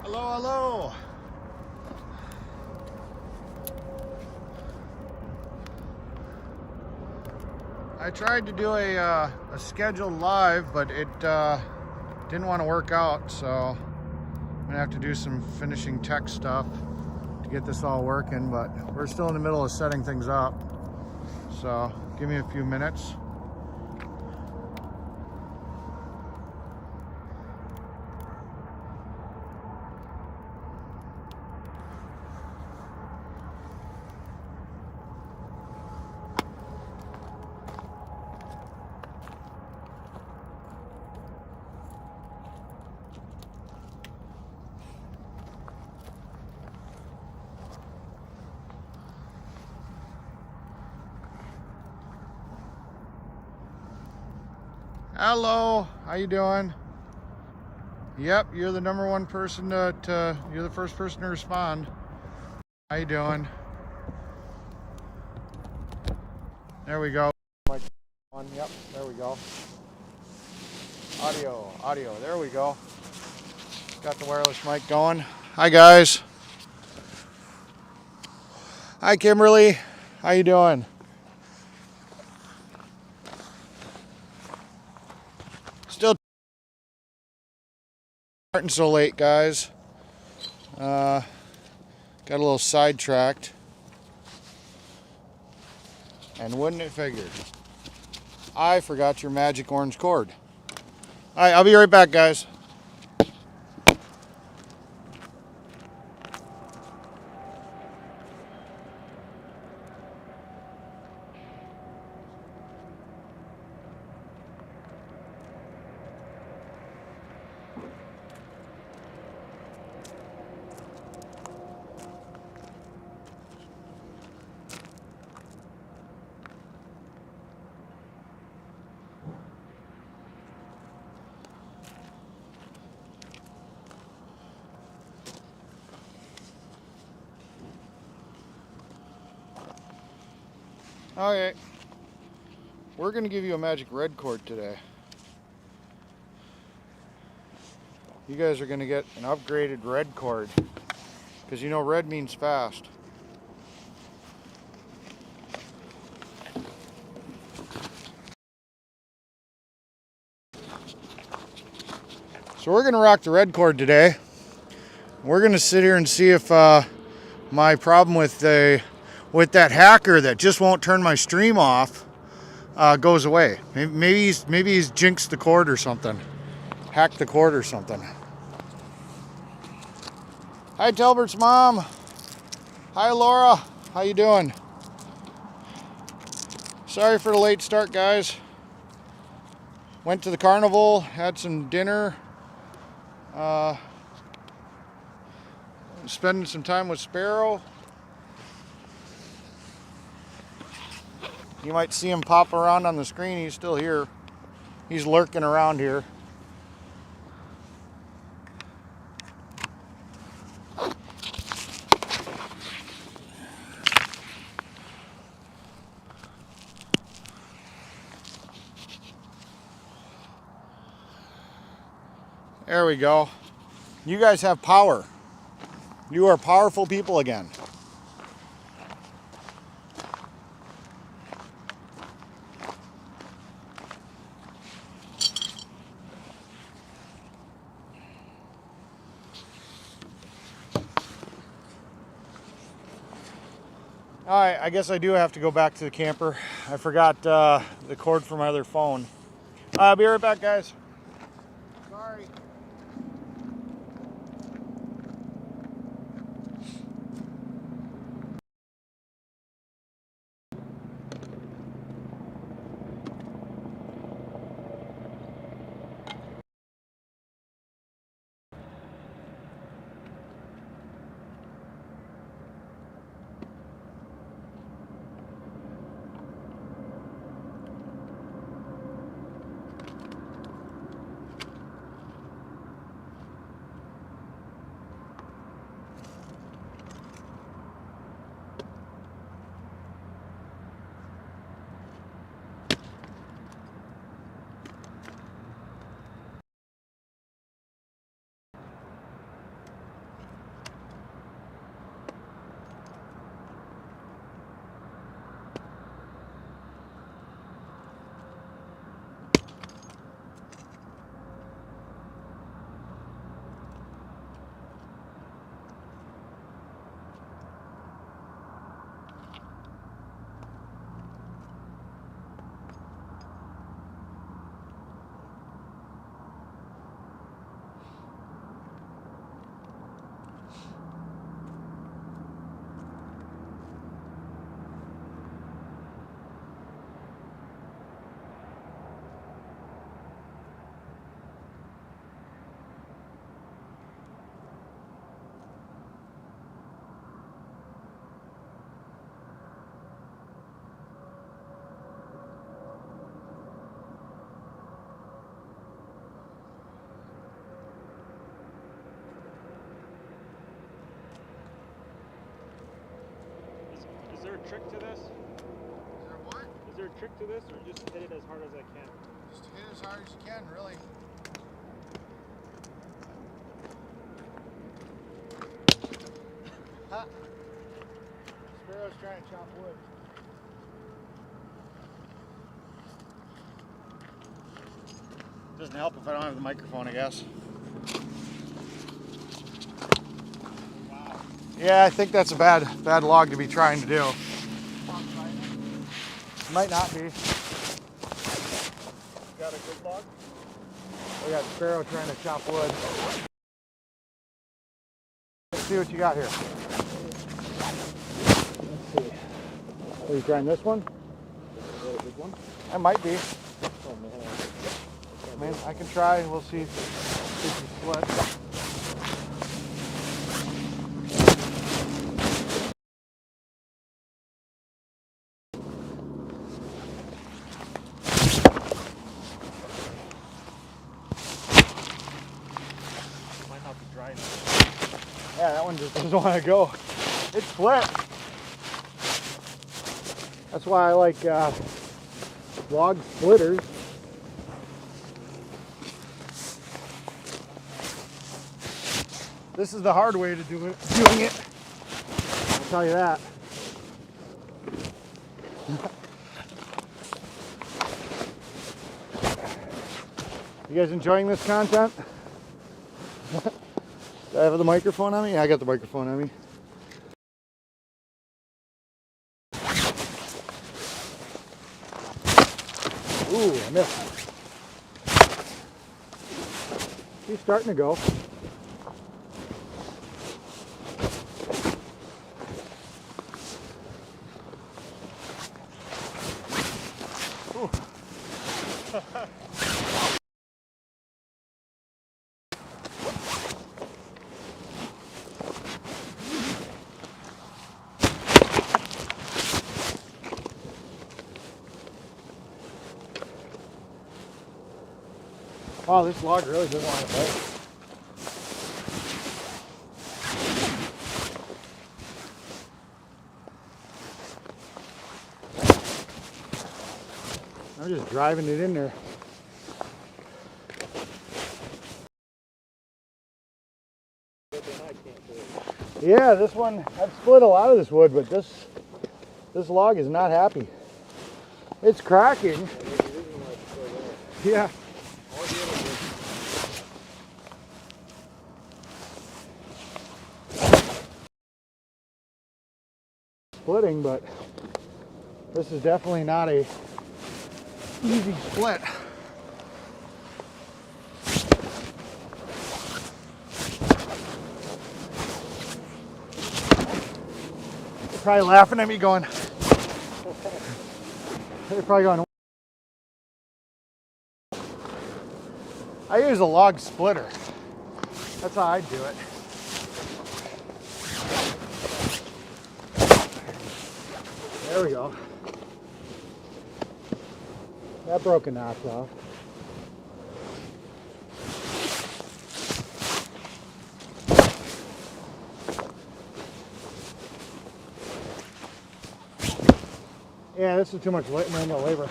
Hello, hello. I tried to do a scheduled live, but it didn't want to work out, so I'm gonna have to do some finishing tech stuff to get this all working, but we're still in the middle of setting things up, so give me a few minutes. Hello, how you doing? Yep, you're the number one person you're the first person to respond. How you doing? There we go. Mic on. Yep, there we go. Audio, there we go. Got the wireless mic going. Hi guys. Hi Kimberly, how you doing? Still starting so late, guys. Got a little sidetracked. And wouldn't it figured, I forgot your magic orange cord. All right, I'll be right back, guys. Okay, we're going to give you a magic red cord today. You guys are going to get an upgraded red cord, because you know red means fast. So we're going to rock the red cord today. We're going to sit here and see if my problem with that hacker that just won't turn my stream off goes away. Maybe he's jinxed the cord or something. Hacked the cord or something. Hi Delbert's mom. Hi Laura. How you doing? Sorry for the late start, guys. Went to the Carnival, had some dinner. Spending some time with Sparrow. You might see him pop around on the screen. He's still here. He's lurking around here. There we go. You guys have power. You are powerful people again. All right, I guess I do have to go back to the camper. I forgot the cord for my other phone. I'll be right back, guys. Sorry. trick to this? Is there what? Is there a trick to this, or just hit it as hard as I can? Just hit as hard as you can, really. Ha! Sparrow's trying to chop wood. Doesn't help if I don't have the microphone, I guess. Wow. Yeah, I think that's a bad log to be trying to do. Might not be. Got a good log? We got Sparrow trying to chop wood. Let's see what you got here. Let's see. Are you trying this one? Is that a big one? That might be. Oh man. I mean, I can try. We'll see if you split. Might not be dry enough. Yeah, that one just doesn't want to go. It's split. That's why I like log splitters. This is the hard way to doing it. I'll tell you that. You guys enjoying this content? Do I have the microphone on me? Yeah, I got the microphone on me. Ooh, I missed. He's starting to go. Ooh. Wow, this log really doesn't want to bite. I'm just driving it in there. Yeah, this one, I've split a lot of this wood, but this log is not happy. It's cracking. Yeah. Splitting, but this is definitely not a easy split. They're probably laughing at me going, they're probably going, I use a log splitter. That's how I do it. There we go. That broke a notch off. Yeah, this is too much manual labor.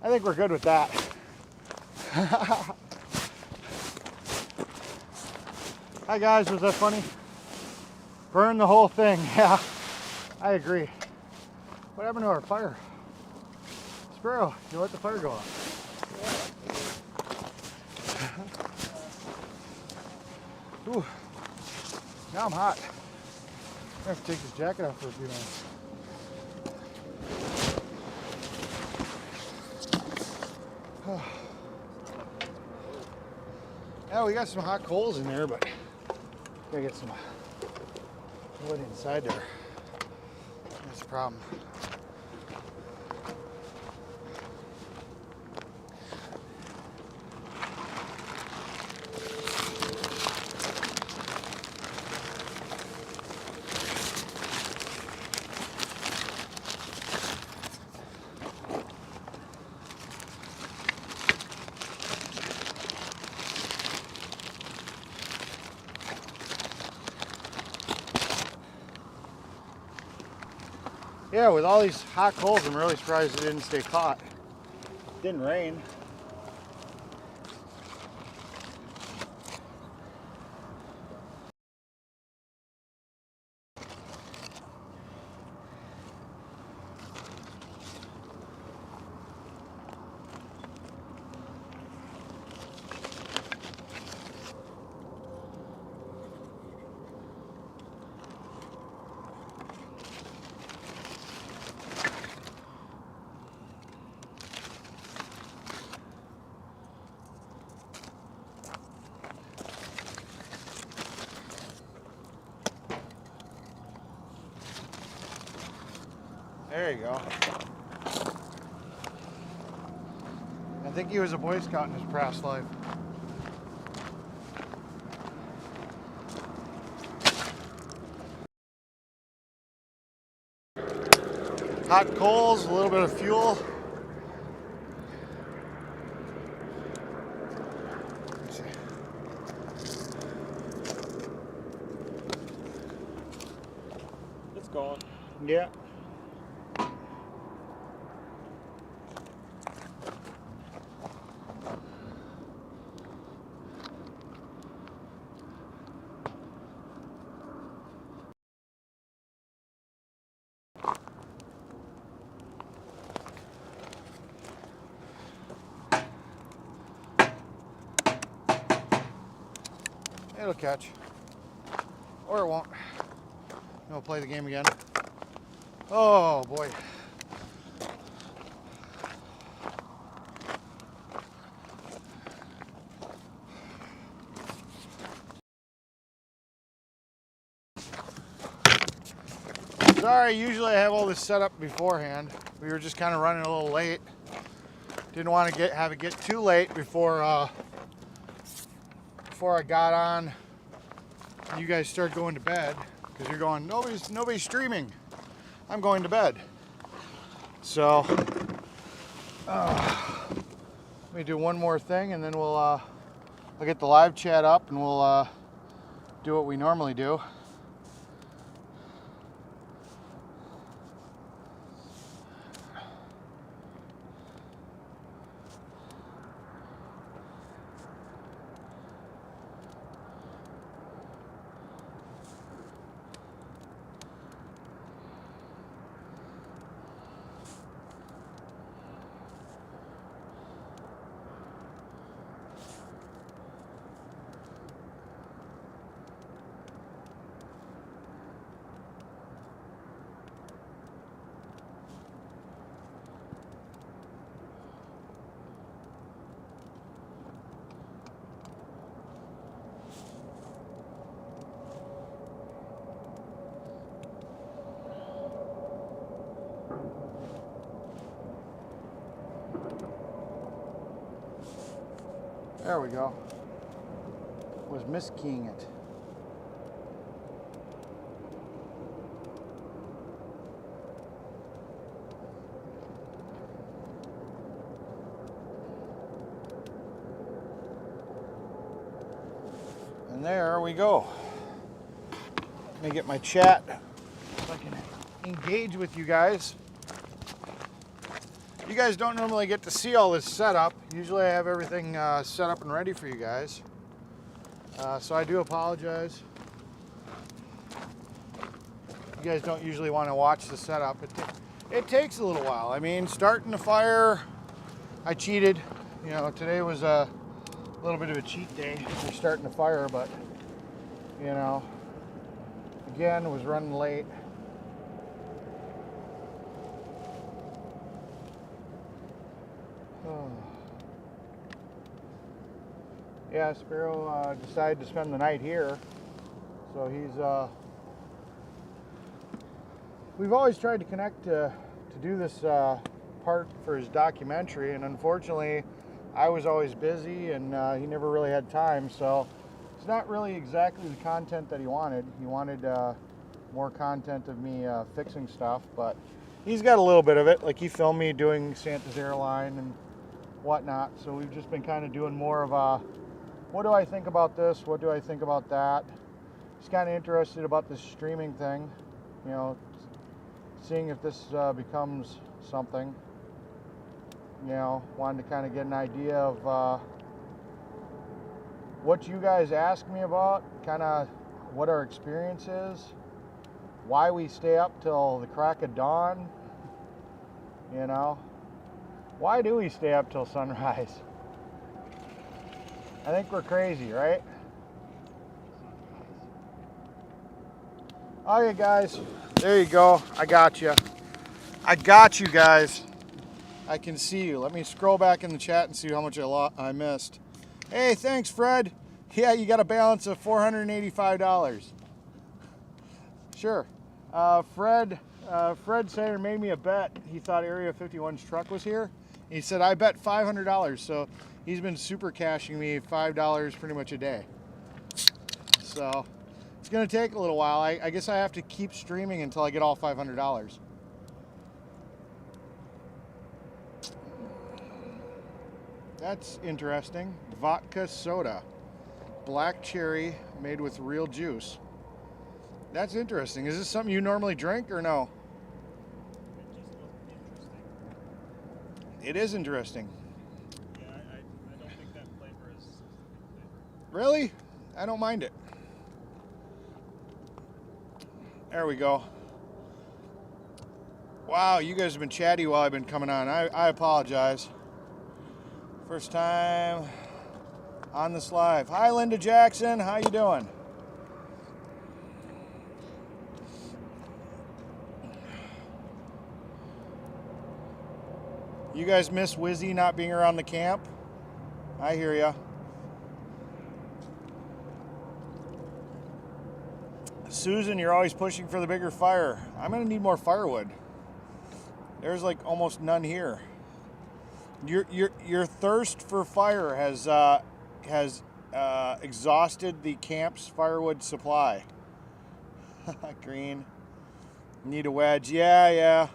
I think we're good with that. Hi guys, was that funny? Burn the whole thing. Yeah, I agree. What happened to our fire? Sparrow, you let the fire go off. Ooh, now I'm hot. I have to take this jacket off for a few minutes. Yeah, we got some hot coals in there, but gotta get some wood inside there. That's the problem. Yeah, with all these hot coals, I'm really surprised it didn't stay caught. It didn't rain. There you go. I think he was a Boy Scout in his past life. Hot coals, a little bit of fuel. Let's see. It's going. Yeah. It'll catch. Or it won't. We'll play the game again. Oh boy. Sorry, usually I have all this set up beforehand. We were just kind of running a little late. Didn't want to have it get too late before I got on. You guys start going to bed because you're going, nobody's streaming. I'm going to bed. So let me do one more thing and then I'll get the live chat up and we'll do what we normally do. There we go. Was miskeying it. And there we go. Let me get my chat so I can engage with you guys. You guys don't normally get to see all this setup. Usually I have everything set up and ready for you guys. So I do apologize. You guys don't usually want to watch the setup. It takes a little while. I mean, starting the fire, I cheated. You know, today was a little bit of a cheat day for starting the fire, but, you know, again, it was running late. Yeah, Sparrow decided to spend the night here, so he's we've always tried to connect to do this part for his documentary, and unfortunately I was always busy and he never really had time, so it's not really exactly the content that he wanted. He wanted more content of me fixing stuff, but he's got a little bit of it. Like, he filmed me doing Santa's airline and whatnot, so we've just been kind of doing more of a, what do I think about this? What do I think about that? He's kind of interested about this streaming thing. You know, seeing if this becomes something. You know, wanted to kind of get an idea of what you guys ask me about, kind of what our experience is, why we stay up till the crack of dawn. You know, why do we stay up till sunrise? I think we're crazy, right? Okay, guys, there you go. I got you. I got you guys. I can see you. Let me scroll back in the chat and see how much I missed. Hey, thanks, Fred. Yeah, you got a balance of $485. Sure. Fred Sayer made me a bet. He thought Area 51's truck was here. He said, I bet $500. So he's been super cashing me $5 pretty much a day. So it's going to take a little while. I guess I have to keep streaming until I get all $500. That's interesting. Vodka soda. Black cherry made with real juice. That's interesting. Is this something you normally drink or no? It is interesting. Yeah, I don't think that flavor is flavor. Really? I don't mind it. There we go. Wow, you guys have been chatty while I've been coming on. I apologize. First time on this live. Hi, Linda Jackson. How you doing? You guys miss Wizzy not being around the camp? I hear ya. Susan, you're always pushing for the bigger fire. I'm gonna need more firewood. There's like almost none here. Your thirst for fire has exhausted the camp's firewood supply. Green. Need a wedge. Yeah.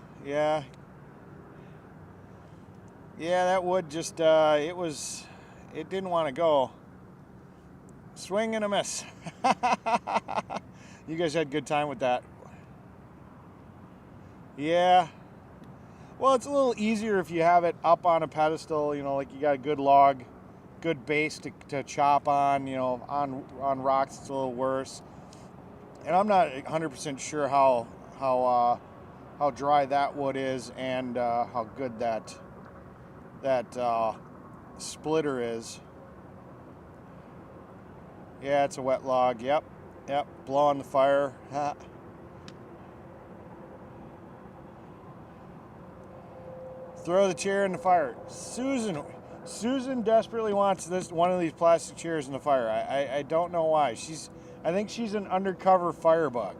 Yeah, that wood just, it didn't want to go. Swing and a miss. You guys had a good time with that. Yeah. Well, it's a little easier if you have it up on a pedestal, you know, like you got a good log, good base to chop on, you know, on rocks it's a little worse. And I'm not 100% sure how dry that wood is and how good that splitter is. Yeah, it's a wet log. Yep. Blow on the fire. Throw the chair in the fire. Susan desperately wants one of these plastic chairs in the fire. I don't know why. I think she's an undercover firebug.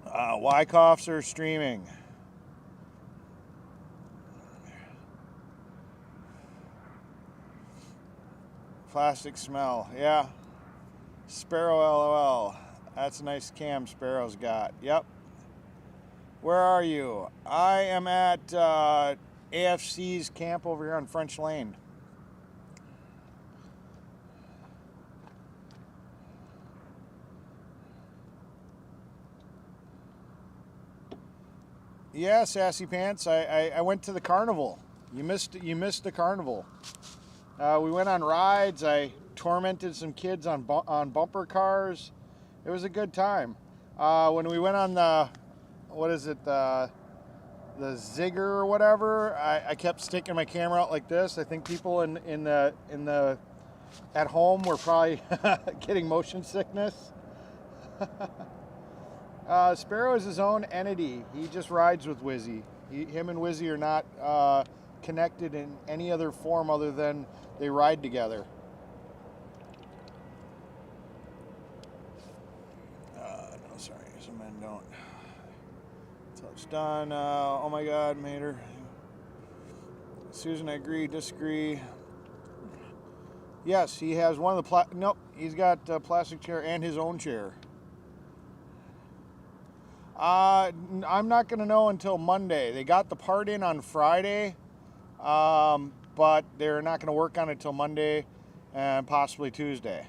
Wyckoffs are streaming. Plastic smell. Yeah. Sparrow LOL. That's a nice cam Sparrow's got. Yep. Where are you? I am at AFC's camp over here on French Lane. Yeah, Sassy Pants. I went to the Carnival. You missed the Carnival. We went on rides. I tormented some kids on bumper cars. It was a good time. When we went on the Zigger or whatever, I kept sticking my camera out like this. I think people in the at home were probably getting motion sickness. Sparrow is his own entity. He just rides with Wizzy. Him and Wizzy are not connected in any other form other than they ride together. No, sorry, some men don't. So it's done. Oh my God, Mater. Susan, I agree, disagree. Yes, he has one of the nope, he's got a plastic chair and his own chair. I'm not going to know until Monday. They got the part in on Friday, but they're not going to work on it until Monday and possibly Tuesday.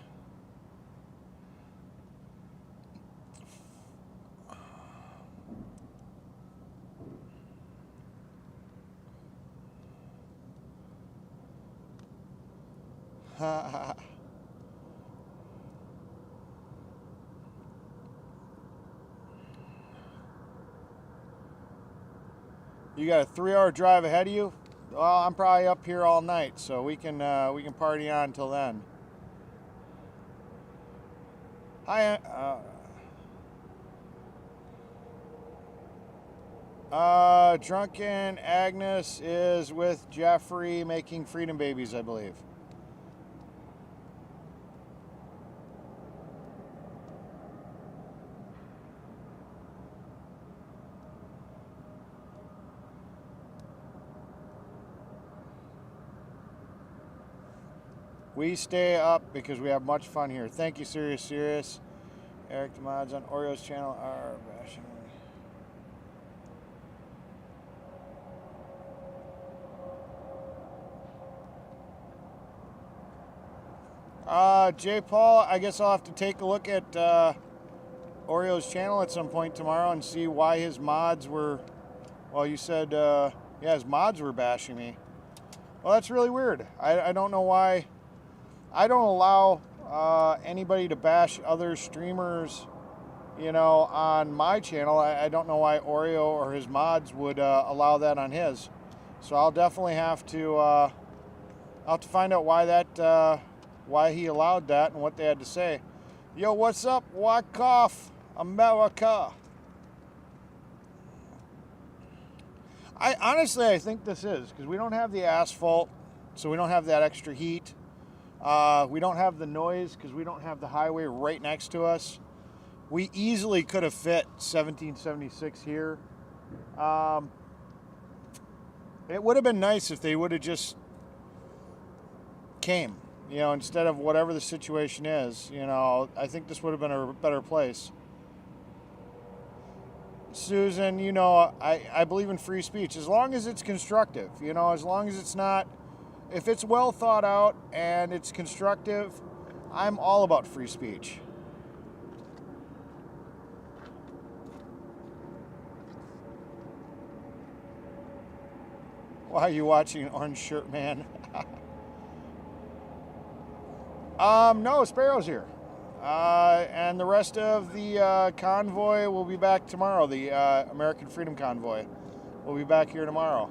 You got a 3-hour drive ahead of you? Well, I'm probably up here all night, so we can party on until then. Hi. Drunken Agnes is with Jeffrey making freedom babies, I believe. We stay up because we have much fun here. Thank you, Serious. Eric, the mods on Oreo's channel are bashing me. J. Paul, I guess I'll have to take a look at Oreo's channel at some point tomorrow and see why his mods were, well, you said, yeah, his mods were bashing me. Well, that's really weird. I don't know why. I don't allow anybody to bash other streamers, you know, on my channel. I don't know why Oreo or his mods would allow that on his. So I'll definitely have to, I'll have to find out why that, why he allowed that and what they had to say. Yo, what's up, Wakoff America? Honestly, I think this is because we don't have the asphalt, so we don't have that extra heat. We don't have the noise because we don't have the highway right next to us. We easily could have fit 1776 here. It would have been nice if they would have just came, you know, instead of whatever the situation is. You know, I think this would have been a better place. Susan, you know, I believe in free speech as long as it's constructive, you know, as long as it's not, if it's well thought out and it's constructive, I'm all about free speech. Why are you watching Orange Shirt Man? No, Sparrow's here. And the rest of the convoy will be back tomorrow. The American Freedom Convoy will be back here tomorrow.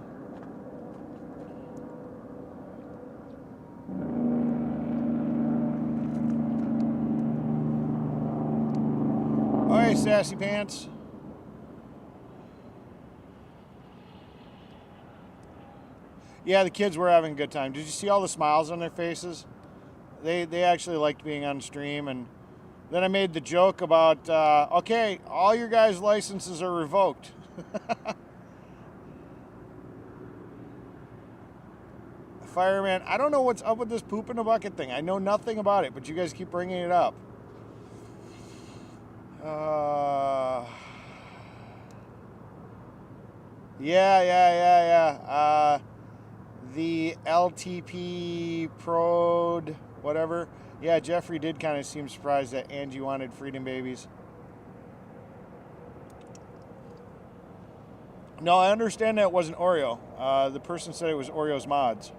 Oh, hey, Sassy Pants. Yeah, the kids were having a good time. Did you see all the smiles on their faces? They actually liked being on stream. And then I made the joke about, okay, all your guys' licenses are revoked. Fireman, I don't know what's up with this poop in a bucket thing. I know nothing about it, but you guys keep bringing it up. Yeah. The LTP Prod, whatever. Yeah, Jeffrey did kind of seem surprised that Angie wanted freedom babies. No, I understand that it wasn't Oreo. The person said it was Oreo's mods.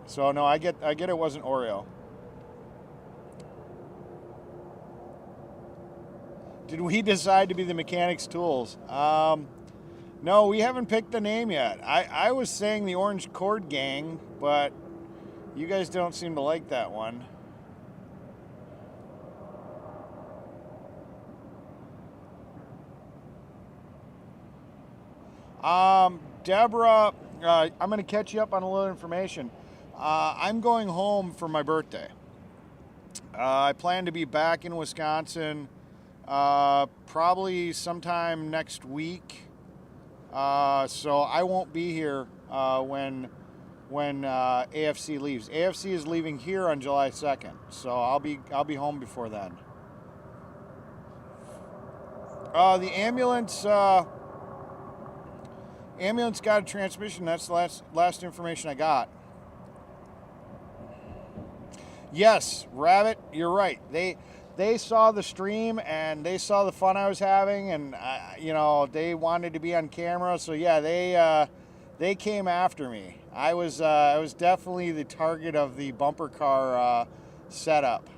So no, I get it wasn't Oreo. Did we decide to be the mechanics' tools? No, we haven't picked the name yet. I was saying the Orange Cord Gang, but you guys don't seem to like that one. Deborah, I'm going to catch you up on a little information. I'm going home for my birthday. I plan to be back in Wisconsin probably sometime next week. So I won't be here when AFC leaves. AFC is leaving here on July 2nd, so I'll be home before then. The ambulance got a transmission. That's the last information I got. Yes, Rabbit, you're right. They saw the stream and they saw the fun I was having, and you know, they wanted to be on camera. So yeah, They came after me. I was definitely the target of the bumper car setup.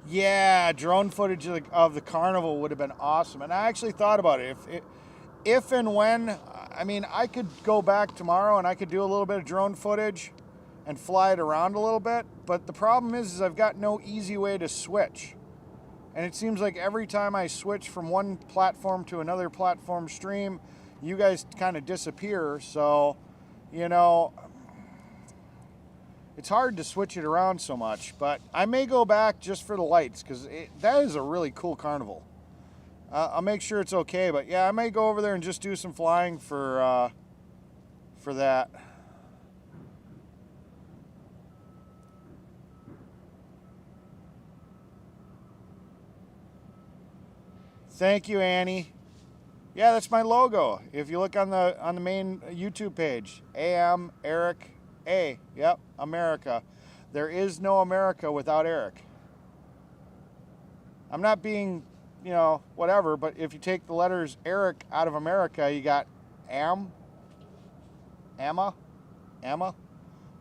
Yeah, drone footage of the carnival would have been awesome. And I actually thought about it. If and when, I mean, I could go back tomorrow and I could do a little bit of drone footage and fly it around a little bit. But the problem is I've got no easy way to switch. And it seems like every time I switch from one platform to another platform stream, you guys kind of disappear. So, you know, it's hard to switch it around so much, but I may go back just for the lights because that is a really cool carnival. I'll make sure it's okay, but yeah, I may go over there and just do some flying for that. Thank you, Annie. Yeah, that's my logo. If you look on the main YouTube page, AM Eric A. Yep, America. There is no America without Eric. I'm not being, you know, whatever, but if you take the letters Eric out of America, you got Amma.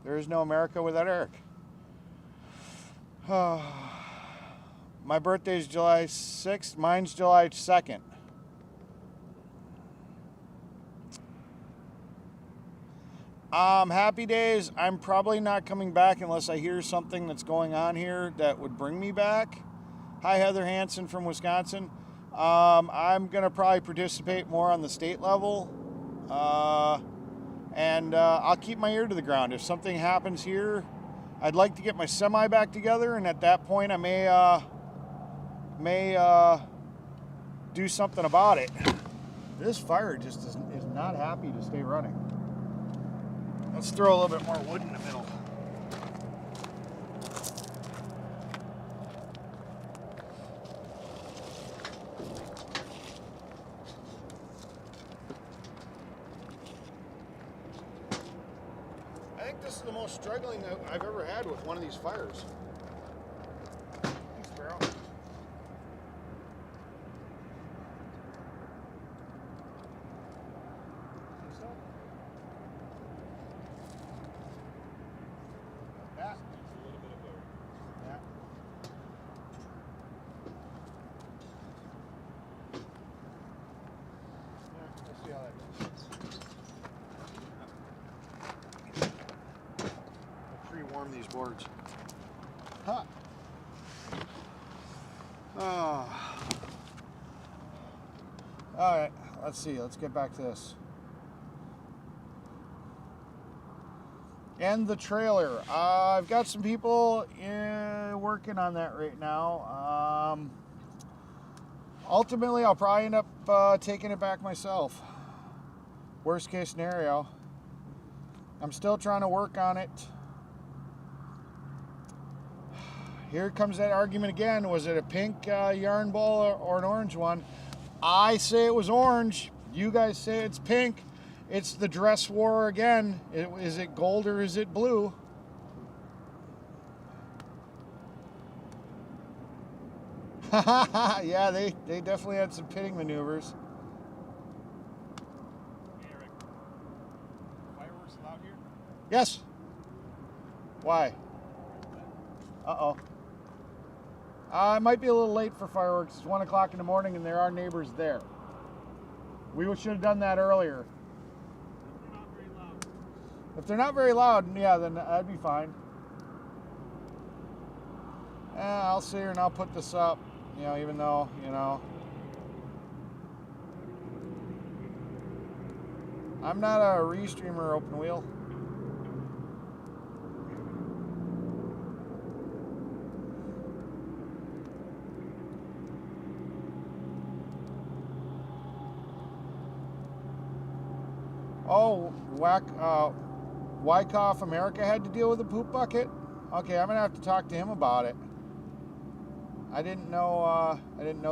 There is no America without Eric. My birthday is July 6th. Mine's July 2nd. Happy days. I'm probably not coming back unless I hear something that's going on here that would bring me back. Hi, Heather Hansen from Wisconsin. I'm going to probably participate more on the state level. And I'll keep my ear to the ground. If something happens here, I'd like to get my semi back together. And at that point, I may do something about it. This fire just is not happy to stay running. Let's throw a little bit more wood in the middle. I think this is the most struggling I've ever had with one of these fires. Thanks, Sparrow. Pre-warm these boards. Huh. Oh. All right, let's see. Let's get back to this. And the trailer. I've got some people working on that right now. Ultimately, I'll probably end up taking it back myself. Worst case scenario. I'm still trying to work on it. Here comes that argument again. Was it a pink yarn ball or an orange one? I say it was orange. You guys say it's pink. It's the dress war again. Is it gold or is it blue? Yeah, they definitely had some pitting maneuvers. Hey, Eric. Fireworks allowed here? Yes. Why? Uh-oh. It might be a little late for fireworks. It's 1 o'clock in the morning and there are neighbors there. We should have done that earlier. They're not very loud. If they're not very loud, yeah, then that'd be fine. I'll sit here and I'll put this up, you know, even though, you know, I'm not a restreamer open wheel. Oh, Wyckoff America had to deal with a poop bucket? Okay, I'm gonna have to talk to him about it. I didn't know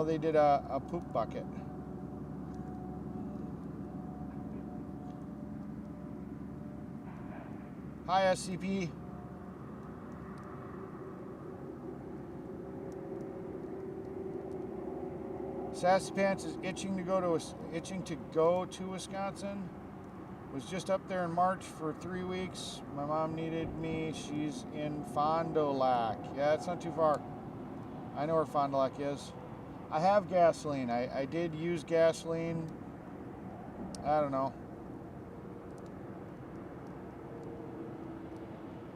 they did a poop bucket. Hi, SCP. Sassy Pants is itching to go to Wisconsin. Was just up there in March for 3 weeks. My mom needed me. She's in Fond du Lac. Yeah, it's not too far. I know where Fond du Lac is. I have gasoline. I did use gasoline. I don't know.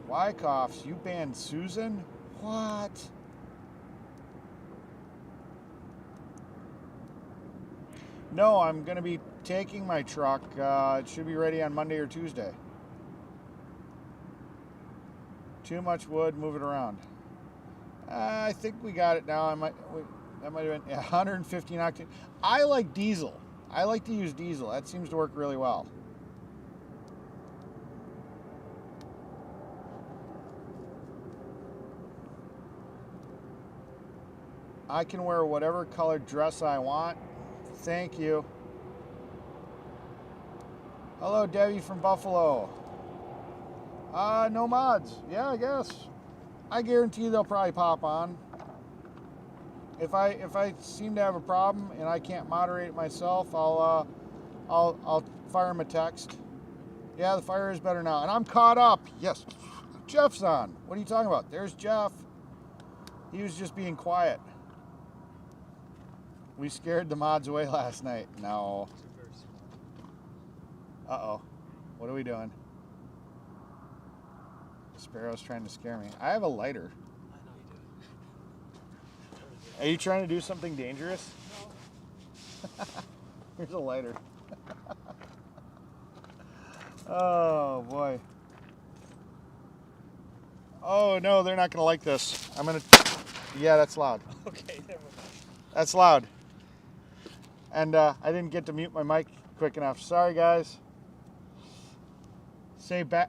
Wyckoffs, you banned Susan? What? No, I'm going to be taking my truck. It should be ready on Monday or Tuesday. Too much wood, move it around. I think we got it now. That might have been 115 octane. I like diesel. I like to use diesel. That seems to work really well. I can wear whatever colored dress I want. Thank you. Hello, Debbie from Buffalo. No mods. Yeah, I guess. I guarantee they'll probably pop on. If I seem to have a problem and I can't moderate it myself, I'll fire him a text. Yeah, the fire is better now, and I'm caught up. Yes, Jeff's on. What are you talking about? There's Jeff. He was just being quiet. We scared the mods away last night. No. Uh-oh. What are we doing? The sparrow's trying to scare me. I have a lighter. I know you do. Are you trying to do something dangerous? No. Here's a lighter. Oh, boy. Oh, no, they're not going to like this. I'm going to... Yeah, that's loud. Okay, never mind. That's loud. And I didn't get to mute my mic quick enough. Sorry, guys.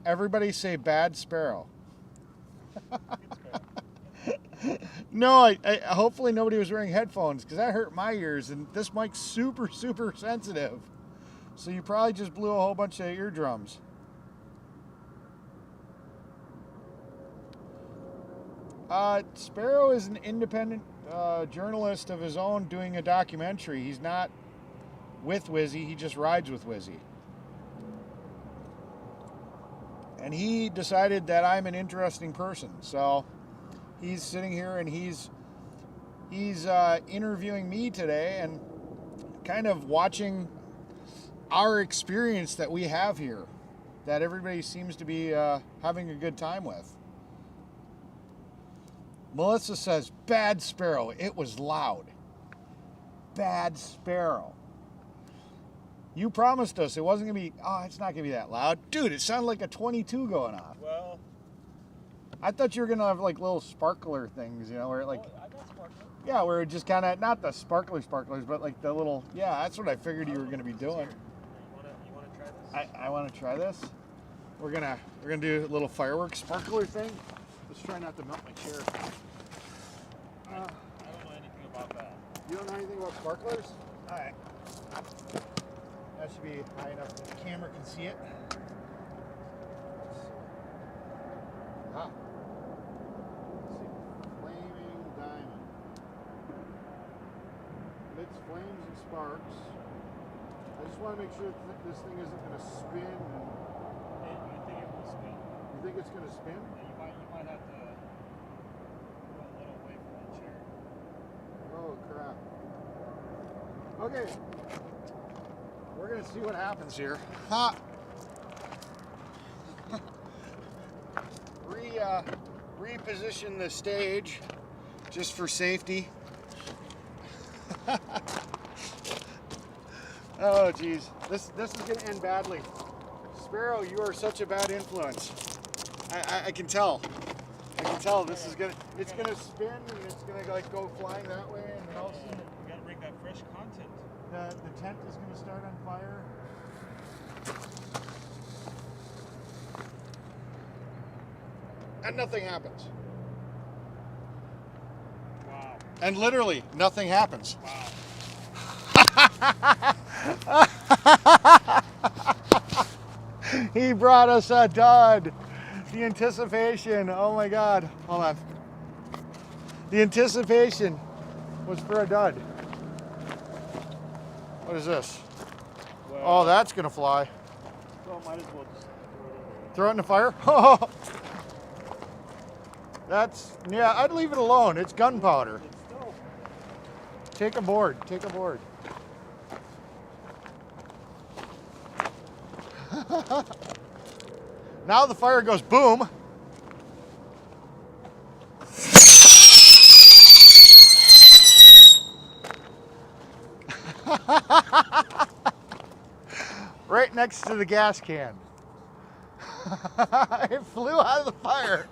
Everybody say bad sparrow. No, I hopefully nobody was wearing headphones because that hurt my ears, and this mic's super, super sensitive. So you probably just blew a whole bunch of eardrums. Sparrow is an independent journalist of his own doing a documentary. He's not with Wizzy, he just rides with Wizzy. And he decided that I'm an interesting person. So he's sitting here and he's interviewing me today and kind of watching our experience that we have here, that everybody seems to be having a good time with. Melissa says, bad sparrow. It was loud. Bad sparrow. You promised us it wasn't going to be, it's not going to be that loud. Dude, it sounded like a 22 going off. Well, I thought you were going to have like little sparkler things, where it like, I got sparkler. yeah, where it just kind of, not the sparklers, but like the little, yeah, that's what I figured you were going to be doing. You want to try this? I want to try this. We're gonna do a little firework sparkler thing. Let's try not to melt my chair. I don't know anything about that. You don't know anything about sparklers? All right. That should be high enough that the camera can see it. Ah. Let's see. Flaming diamond. Its flames and sparks. I just want to make sure that this thing isn't going to spin. You think it will spin? You think it's going to spin? Yeah, you might have to go a little away from that chair. Oh, crap. Okay. We're going to see what happens here. Ha! Reposition the stage just for safety. Oh, geez. This is going to end badly. Sparrow, you are such a bad influence. I can tell. I can tell this is going to, it's going to spin and it's going to like go flying that way and then all of a sudden We gotta bring that fresh content. the tent is going to start on fire. And nothing happens. Wow. And literally, nothing happens. Wow. He brought us a dud. The anticipation, oh my God. Hold on. The anticipation was for a dud. What is this? Well, Oh, that's gonna fly. well, might as well just Throw it in the fire? Oh, that's, yeah, I'd leave it alone. It's gunpowder. it's still. Take a board, take a board. Now the fire goes boom. Right next to the gas can. It flew out of the fire.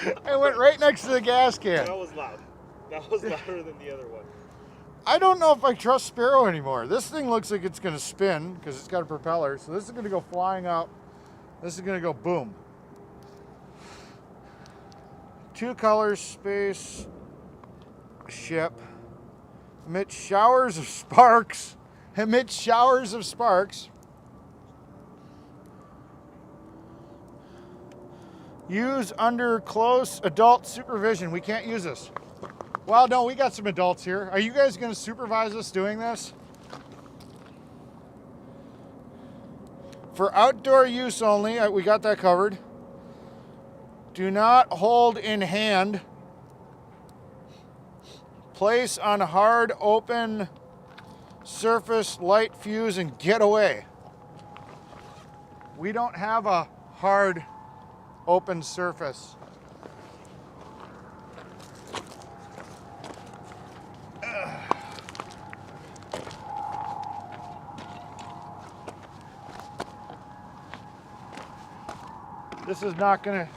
It went right next to the gas can. That was loud. That was louder than the other one. I don't know if I trust Sparrow anymore. This thing looks like it's going to spin because it's got a propeller. So this is going to go flying up. This is going to go boom. 2 colors, space, ship. Emits showers of sparks. Emits showers of sparks. Use under close adult supervision. We can't use this. Well, no, we got some adults here. Are you guys going to supervise us doing this? For outdoor use only, we got that covered. Do not hold in hand. Place on hard open surface, light fuse, and get away. We don't have a hard open surface. This is not gonna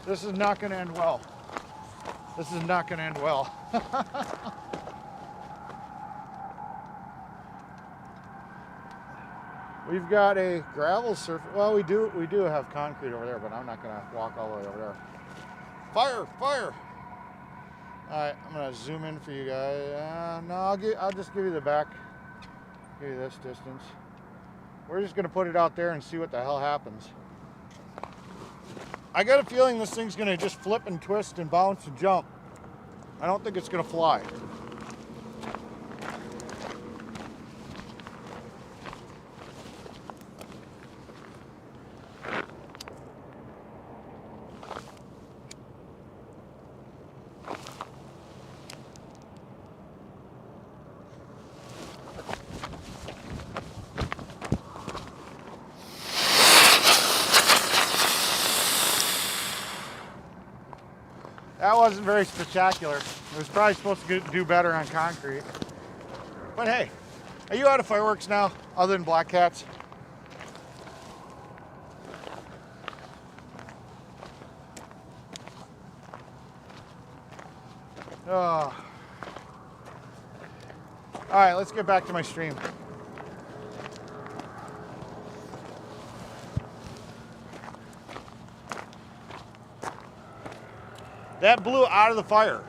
end well. This is not gonna end well. We've got a gravel surface. Well, we do have concrete over there, but I'm not gonna walk all the way over there. Fire! Fire! All right, I'm gonna zoom in for you guys. No, I'll just give you the back. Give you this distance. We're just gonna put it out there and see what the hell happens. I got a feeling this thing's gonna just flip and twist and bounce and jump. I don't think it's gonna fly. That wasn't very spectacular. It was probably supposed to do better on concrete. But hey, are you out of fireworks now, other than black cats? Oh. All right, let's get back to my stream. That blew out of the fire.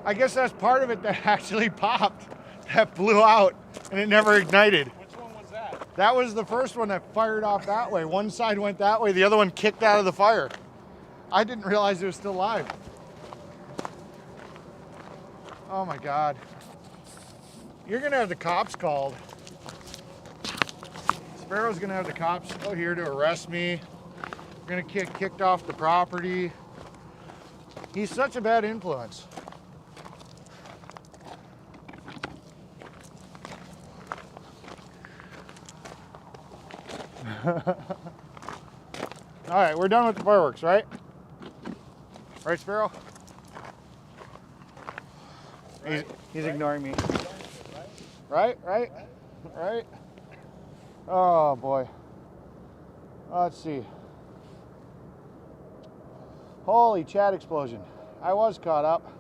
I guess that's part of it that actually popped. That blew out and it never ignited. Which one was that? That was the first one that fired off that way. One side went that way, the other one kicked out of the fire. I didn't realize it was still live. Oh my God. You're gonna have the cops called. Sparrow's gonna have the cops out here to arrest me. We're gonna get kicked off the property. He's such a bad influence. All right, we're done with the fireworks, right? Right, Sparrow? Right. He's ignoring me. Right? Oh boy. Let's see. Holy chat explosion. I was caught up.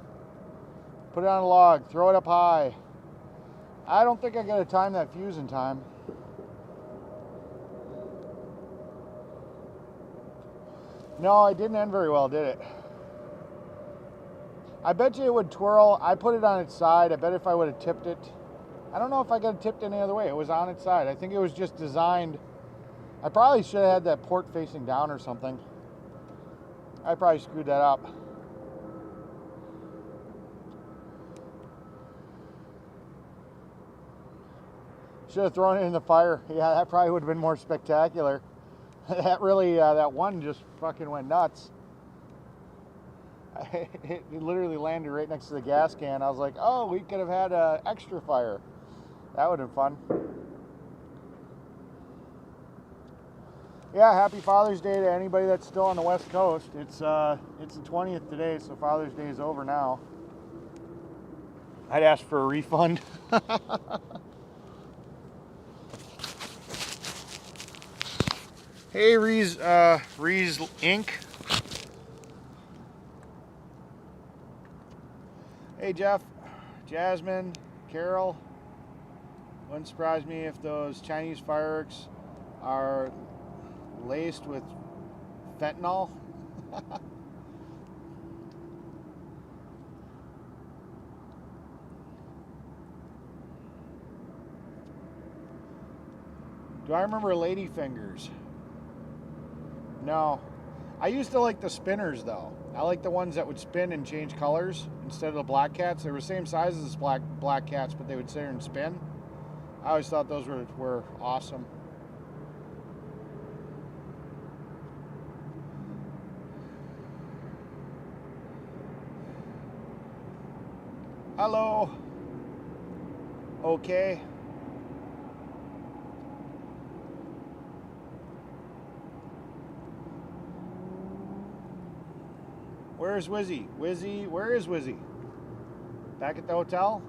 Put it on a log, throw it up high. I don't think I got to time that fuse in time. No, it didn't end very well, did it? I bet you it would twirl. I put it on its side. I bet if I would have tipped it, I don't know if I got it tipped any other way. It was on its side. I think it was just designed. I probably should have had that port facing down or something. I probably screwed that up. Should have thrown it in the fire. Yeah, that probably would have been more spectacular. That really, that one just fucking went nuts. It literally landed right next to the gas can. I was like, oh, we could have had an extra fire. That would have been fun. Yeah, happy Father's Day to anybody that's still on the West Coast. It's the 20th today, so Father's Day is over now. I'd ask for a refund. Hey, Rees Inc. Hey, Jeff, Jasmine, Carol. Wouldn't surprise me if those Chinese fireworks are laced with fentanyl. Do I remember Ladyfingers? No. I used to like the spinners though. I like the ones that would spin and change colors instead of the black cats. They were the same size as black cats, but they would sit there and spin. I always thought those were awesome. Hello. Okay. Where's Wizzy? Wizzy, where is Wizzy? Back at the hotel?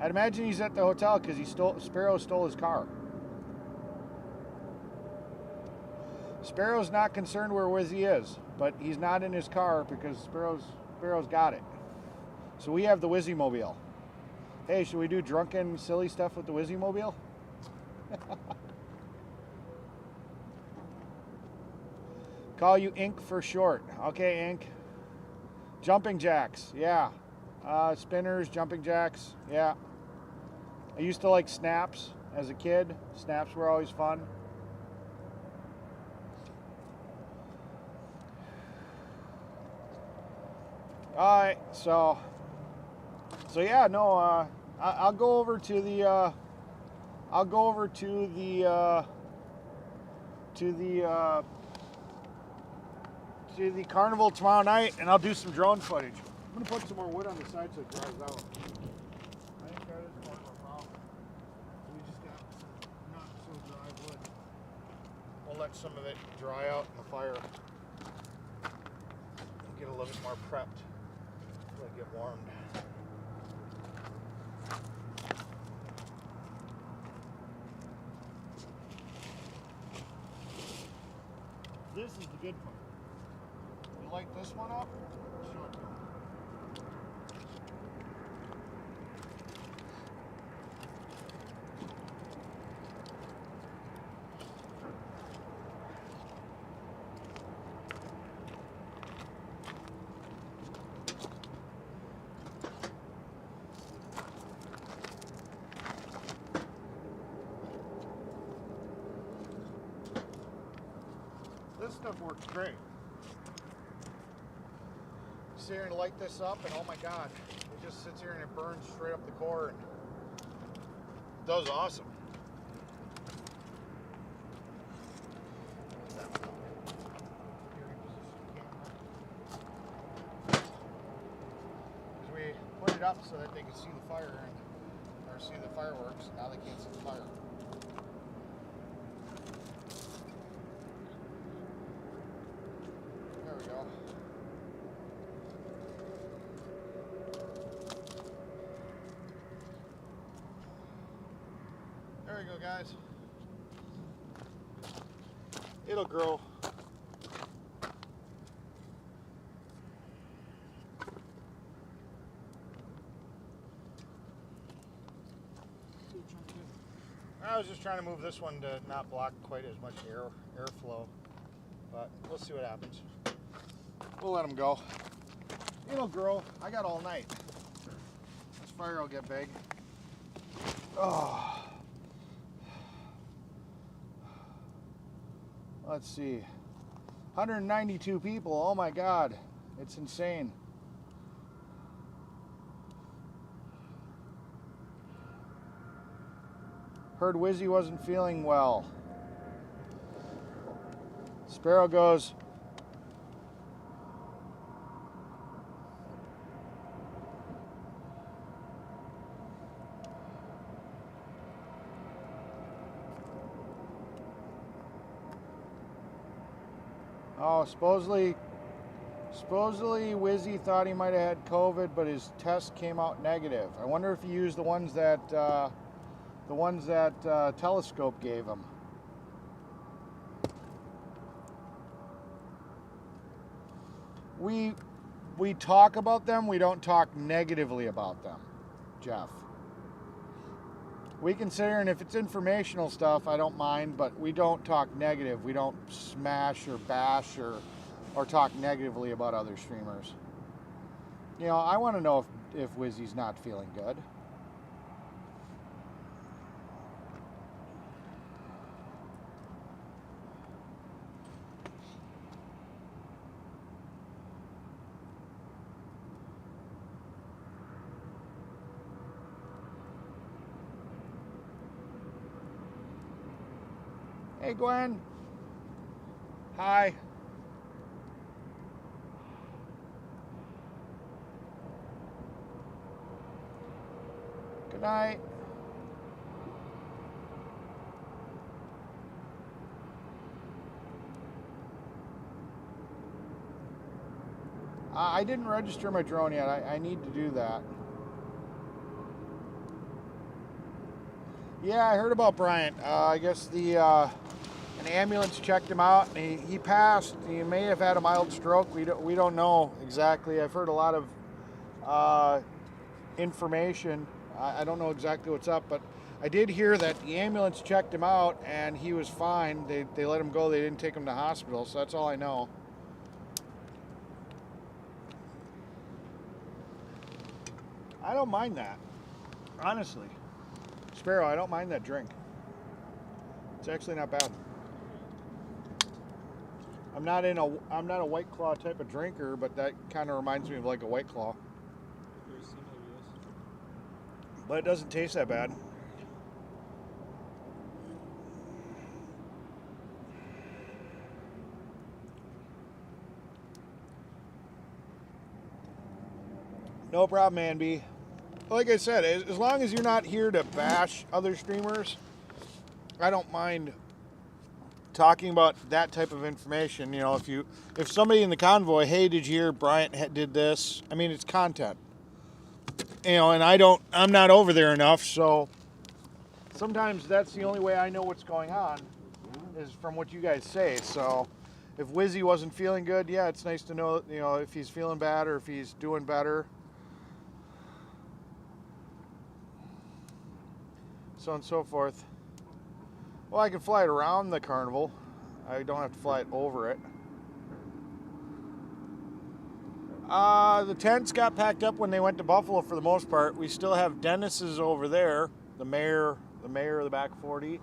I'd imagine he's at the hotel because Sparrow stole his car. Sparrow's not concerned where Wizzy is, but he's not in his car because Sparrow's got it. So we have the Wizzy Mobile. Hey, should we do drunken, silly stuff with the Wizzy Mobile? Call you Ink for short. Okay, Ink. Jumping jacks, yeah. Spinners, jumping jacks, yeah. I used to like snaps as a kid. Snaps were always fun. All right, so yeah, no, I'll go over to the Carnival tomorrow night, and I'll do some drone footage. I'm gonna put some more wood on the side so it dries out. I think that is part of our problem. We just got some not so dry wood. We'll let some of it dry out in the fire. Get a little bit more prepped until I get warmed. This is the good part. You light this one up, show it to them. This stuff works great. Sit here and light this up, and oh my god, it just sits here and it burns straight up the core, and it does awesome. Because we put it up so that they could see the fire or see the fireworks. Now they can't see the fire. There we go. There we go, guys. It'll grow. I was just trying to move this one to not block quite as much airflow, but we'll see what happens. We'll let them go. It'll grow. I got all night. This fire will get big. Oh. Let's see. 192 people. Oh my God. It's insane. Heard Wizzy wasn't feeling well. Sparrow goes, oh, supposedly Wizzy thought he might have had COVID, but his test came out negative. I wonder if he used the ones that Telescope gave him. We talk about them. We don't talk negatively about them, Jeff. We can sit here, and if it's informational stuff, I don't mind, but we don't talk negative. We don't smash or bash or talk negatively about other streamers. You know, I want to know if Wizzy's not feeling good. Hey, Gwen. Hi. Good night. I didn't register my drone yet. I need to do that. Yeah, I heard about Bryant. I guess an ambulance checked him out, and he passed. He may have had a mild stroke. We don't know exactly. I've heard a lot of information. I don't know exactly what's up, but I did hear that the ambulance checked him out and he was fine. They let him go. They didn't take him to hospital, so that's all I know. I don't mind that, honestly. Sparrow, I don't mind that drink. It's actually not bad. I'm not a White Claw type of drinker, but that kind of reminds me of like a White Claw. Very similar, yes. But it doesn't taste that bad. No problem, Anby. Like I said, as long as you're not here to bash other streamers, I don't mind talking about that type of information. You know, if somebody in the convoy, hey, did you hear Bryant did this? I mean, it's content. You know, and I'm not over there enough, so sometimes that's the only way I know what's going on is from what you guys say. So if Wizzy wasn't feeling good, yeah, it's nice to know, you know, if he's feeling bad or if he's doing better. So on and so forth. Well, I can fly it around the Carnival. I don't have to fly it over it. The tents got packed up when they went to Buffalo for the most part. We still have Dennis's over there, the mayor of the back 40.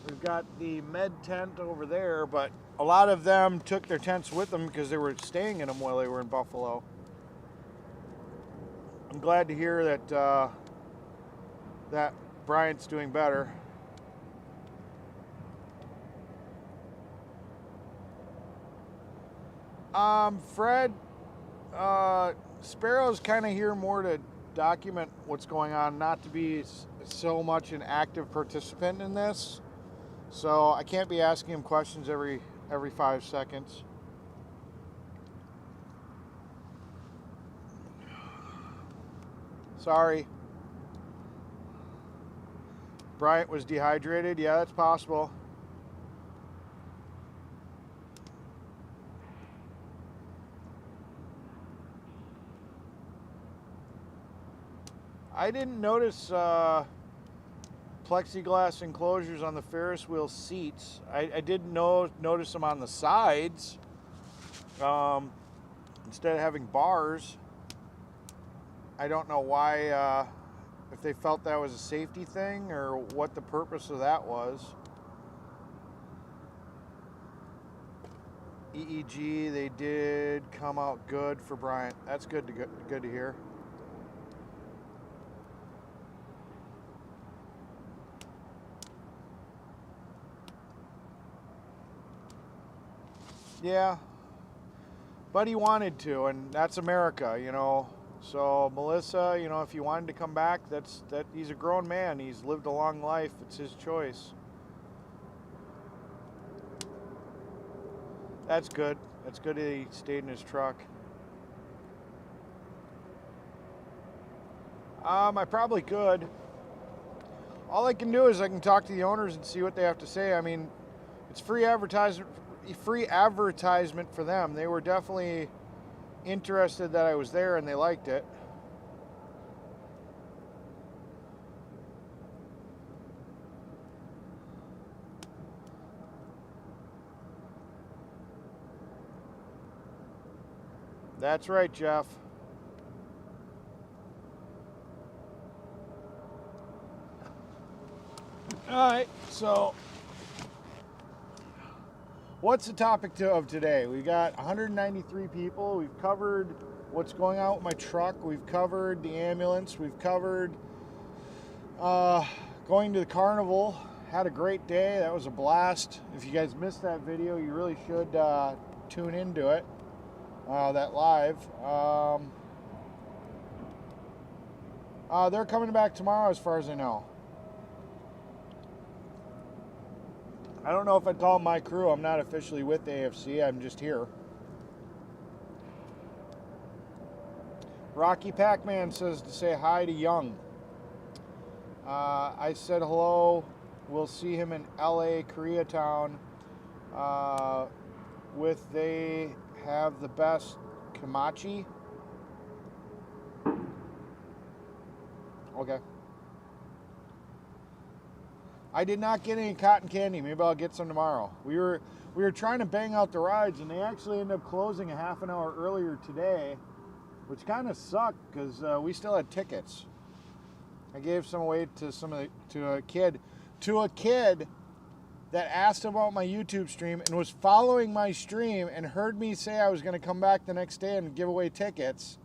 We've got the med tent over there, but a lot of them took their tents with them because they were staying in them while they were in Buffalo. I'm glad to hear that that Bryant's doing better. Fred, Sparrow's kind of here more to document what's going on, not to be so much an active participant in this. So I can't be asking him questions every 5 seconds. Sorry. Bryant was dehydrated. Yeah, that's possible. I didn't notice plexiglass enclosures on the Ferris wheel seats. I did notice them on the sides instead of having bars. I don't know why, if they felt that was a safety thing or what the purpose of that was. EEG, they did come out good for Bryant. That's good to hear. Yeah, but he wanted to, and that's America, you know. So Melissa, you know, if he wanted to come back, that he's a grown man. He's lived a long life. It's his choice. That's good. That's good that he stayed in his truck. I probably could. All I can do is I can talk to the owners and see what they have to say. I mean, it's free advertisement for them. They were definitely interested that I was there and they liked it. That's right, Jeff. All right, so what's the topic of today? We got 193 people. We've covered what's going on with my truck. We've covered the ambulance. We've covered going to the carnival. Had a great day. That was a blast. If you guys missed that video, you really should tune into it. That live. They're coming back tomorrow as far as I know. I don't know if I'd call them my crew. I'm not officially with AFC. I'm just here. Rocky Pac-Man says to say hi to Young. I said hello. We'll see him in LA, Koreatown. They have the best kamachi. Okay. I did not get any cotton candy. Maybe I'll get some tomorrow. We were trying to bang out the rides, and they actually ended up closing a half an hour earlier today, which kind of sucked because we still had tickets. I gave some away to a kid that asked about my YouTube stream and was following my stream and heard me say I was going to come back the next day and give away tickets.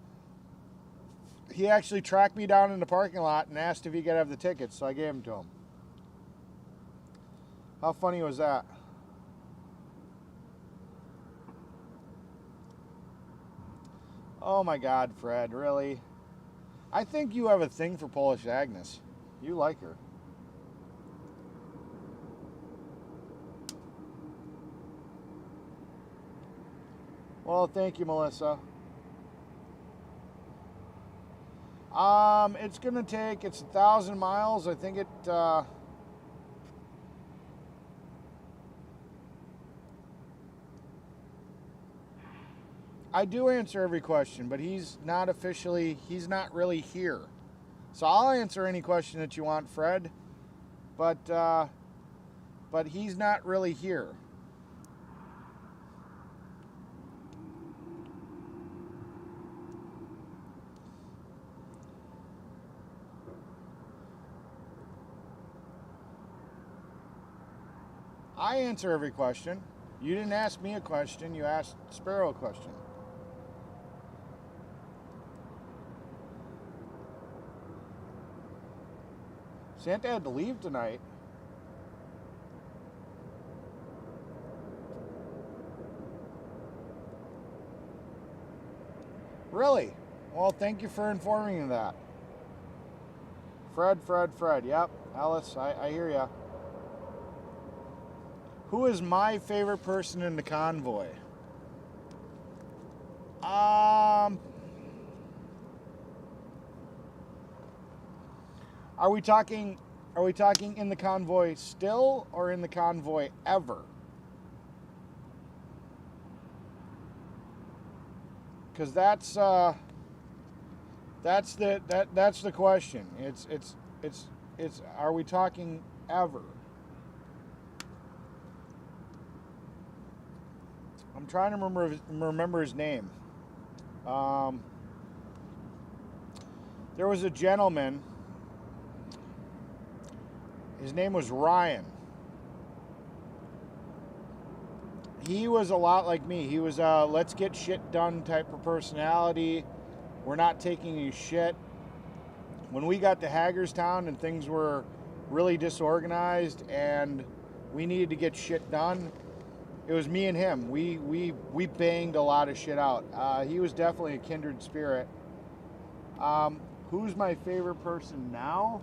He actually tracked me down in the parking lot and asked if he could have the tickets, so I gave them to him. How funny was that? Oh my God, Fred, really? I think you have a thing for Polish Agnes. You like her. Well, thank you, Melissa. It's 1,000 miles. I think it, I do answer every question, but he's not really here. So I'll answer any question that you want, Fred, but he's not really here. I answer every question. You didn't ask me a question, you asked Sparrow a question. Santa had to leave tonight. Really? Well, thank you for informing me that. Fred. Yep, Alice, I hear ya. Who is my favorite person in the convoy? Are we talking in the convoy still or in the convoy ever? Because that's the question. It's are we talking ever? I'm trying to remember his name. There was a gentleman. His name was Ryan. He was a lot like me. He was a let's get shit done type of personality. We're not taking you shit. When we got to Hagerstown and things were really disorganized and we needed to get shit done, it was me and him. We banged a lot of shit out. He was definitely a kindred spirit. Who's my favorite person now?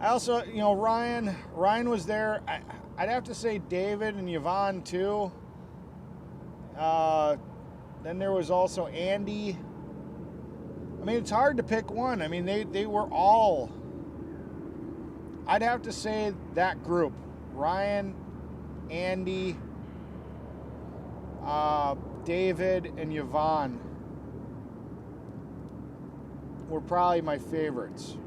I also, Ryan was there. I'd have to say David and Yvonne too. Then there was also Andy. I mean, it's hard to pick one. I mean, they were all. I'd have to say that group: Ryan, Andy, David, and Yvonne were probably my favorites.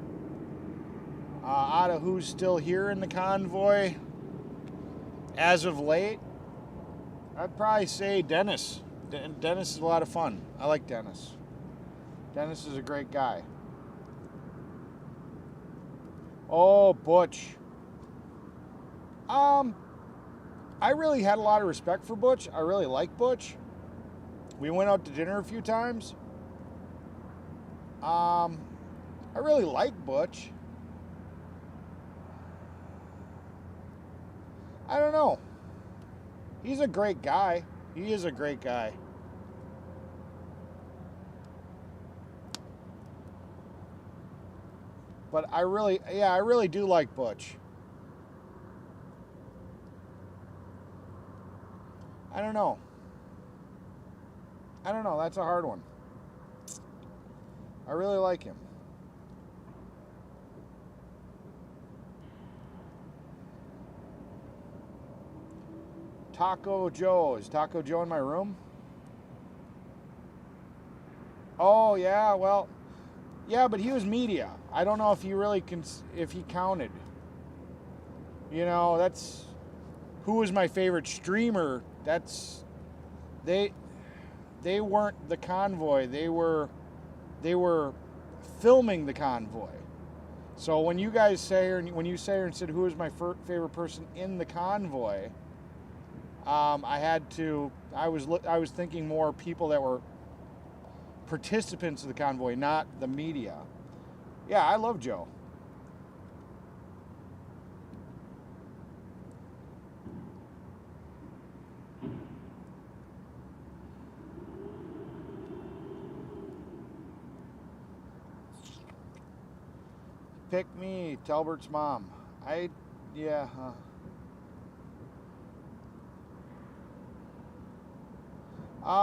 Out of who's still here in the convoy as of late, I'd probably say Dennis. Dennis is a lot of fun. I like Dennis. Dennis is a great guy. Oh, Butch. I really had a lot of respect for Butch. I really like Butch. We went out to dinner a few times. I really like Butch. I don't know. He's a great guy. He is a great guy. But I really do like Butch. I don't know. That's a hard one. I really like him. Taco Joe. Is Taco Joe in my room? Oh, yeah, well, yeah, but he was media. I don't know if he really if he counted. That's who was my favorite streamer. They weren't the convoy. They were filming the convoy. So when you guys say, or when you say and said who was my favorite person in the convoy, I was thinking more people that were participants of the convoy, not the media. Yeah, I love Joe. Pick me, Talbert's mom.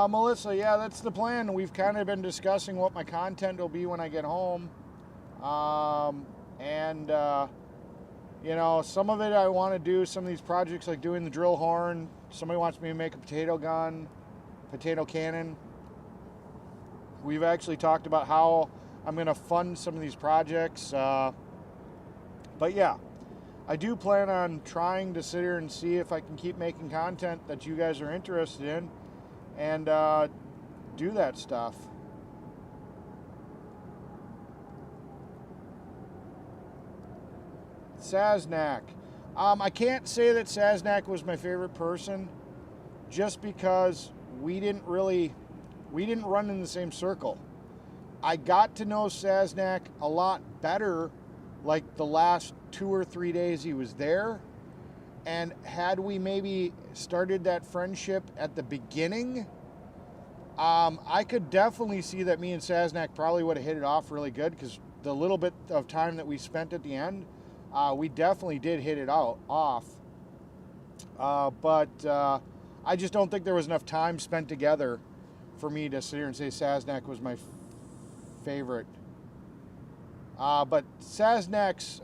Melissa, yeah, that's the plan. We've kind of been discussing what my content will be when I get home. Some of it I want to do, some of these projects like doing the drill horn. Somebody wants me to make a potato gun, potato cannon. We've actually talked about how I'm going to fund some of these projects. But yeah, I do plan on trying to sit here and see if I can keep making content that you guys are interested in and do that stuff. Saznak. I can't say that Saznak was my favorite person just because we didn't run in the same circle. I got to know Saznak a lot better like the last 2 or 3 days he was there. And had we maybe started that friendship at the beginning, I could definitely see that me and Saznak probably would have hit it off really good, because the little bit of time that we spent at the end, we definitely did hit it off. But I just don't think there was enough time spent together for me to sit here and say Saznak was my favorite. But Saznak's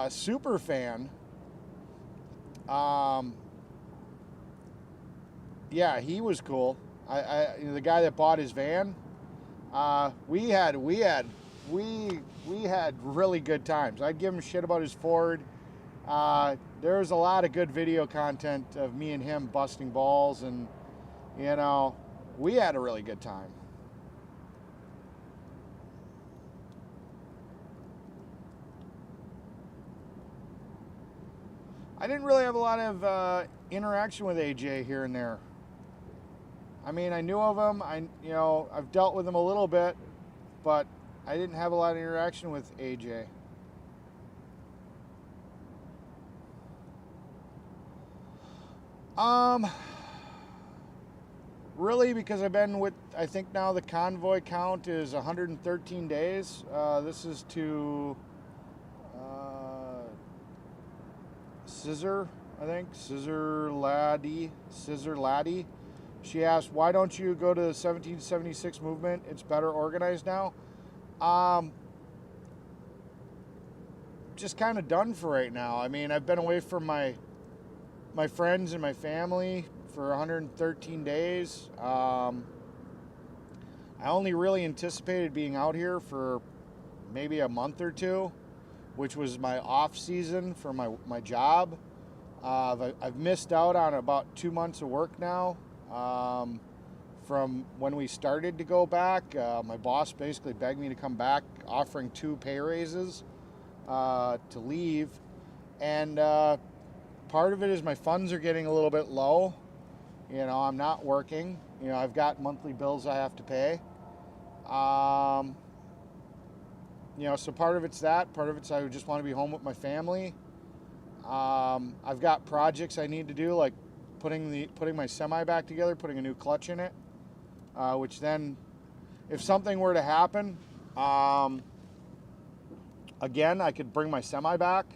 super fan, yeah, he was cool. The guy that bought his van, we had really good times. I'd give him shit about his Ford. There was a lot of good video content of me and him busting balls, and we had a really good time. I didn't really have a lot of interaction with AJ here and there. I mean, I knew of him. I've dealt with him a little bit, but I didn't have a lot of interaction with AJ. Really, because I've been with, I think now the Convoy count is 113 days. This is to Scissor, I think, Scissor Laddie. She asked, why don't you go to the 1776 movement? It's better organized now. Just kind of done for right now. I mean, I've been away from my friends and my family for 113 days. I only really anticipated being out here for maybe a month or two, which was my off season for my job. I've missed out on about 2 months of work now. From when we started to go back, my boss basically begged me to come back, offering 2 pay raises to leave. And part of it is my funds are getting a little bit low. I'm not working. I've got monthly bills I have to pay. So part of it's that. Part of it's I just want to be home with my family. I've got projects I need to do, like putting my semi back together, putting a new clutch in it, which then, if something were to happen, again, I could bring my semi back,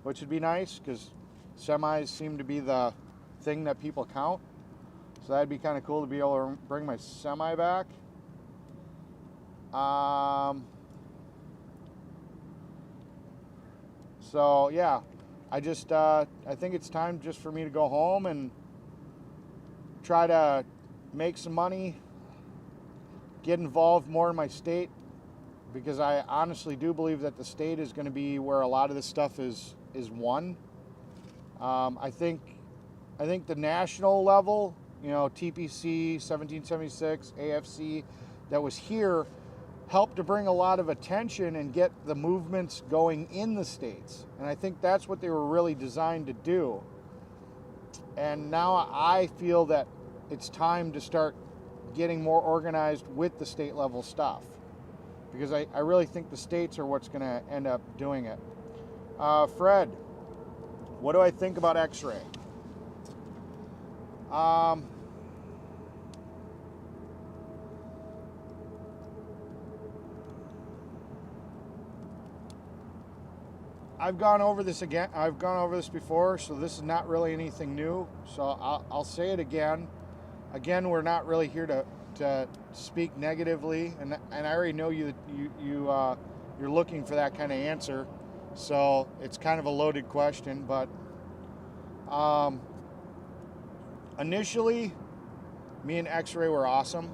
which would be nice because semis seem to be the thing that people count. So that'd be kind of cool to be able to bring my semi back. So yeah, I think it's time just for me to go home and try to make some money, get involved more in my state, because I honestly do believe that the state is going to be where a lot of this stuff is won. I think the national level, TPC, 1776, AFC, that was here, helped to bring a lot of attention and get the movements going in the states. And I think that's what they were really designed to do. And now I feel that it's time to start getting more organized with the state level stuff, because I really think the states are what's going to end up doing it. Fred, what do I think about X-Ray? I've gone over this again. I've gone over this before, so this is not really anything new. So I'll say it again. Again, we're not really here to speak negatively, and I already know you're looking for that kind of answer. So it's kind of a loaded question, but initially, me and X-Ray were awesome.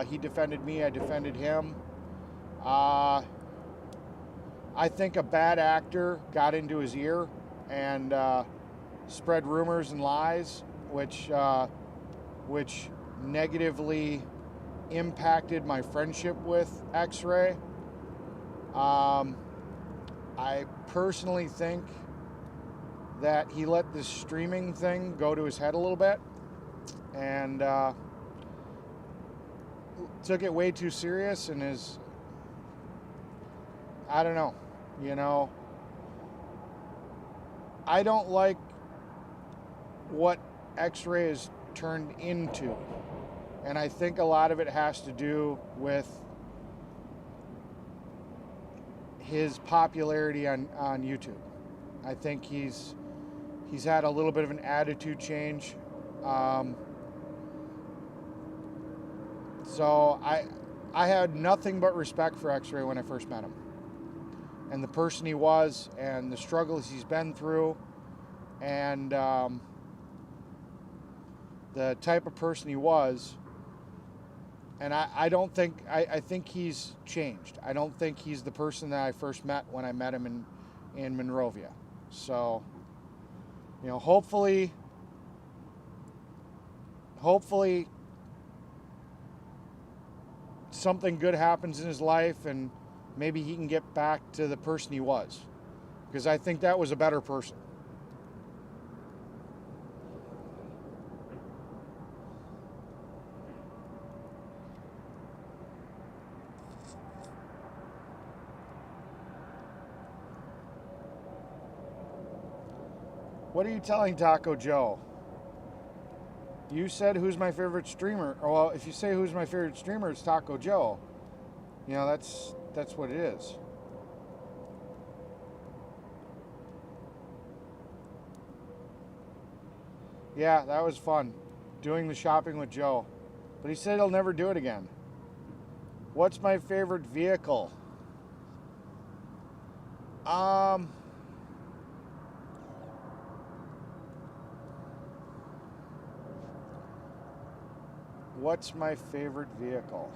He defended me, I defended him. I think a bad actor got into his ear and spread rumors and lies, which negatively impacted my friendship with X-Ray. I personally think that he let this streaming thing go to his head a little bit and took it way too serious, and I don't know, I don't like what X-Ray has turned into, and I think a lot of it has to do with his popularity on YouTube. I think he's had a little bit of an attitude change. So I had nothing but respect for X-Ray when I first met him, and the person he was, and the struggles he's been through, and the type of person he was. And I think he's changed. I don't think he's the person that I first met when I met him in Monrovia. So, hopefully something good happens in his life and maybe he can get back to the person he was, because I think that was a better person. What are you telling Taco Joe? You said who's my favorite streamer. Or, well, if you say who's my favorite streamer, it's Taco Joe. You know, that's what it is. Yeah, that was fun. Doing the shopping with Joe. But he said he'll never do it again. What's my favorite vehicle? What's my favorite vehicle?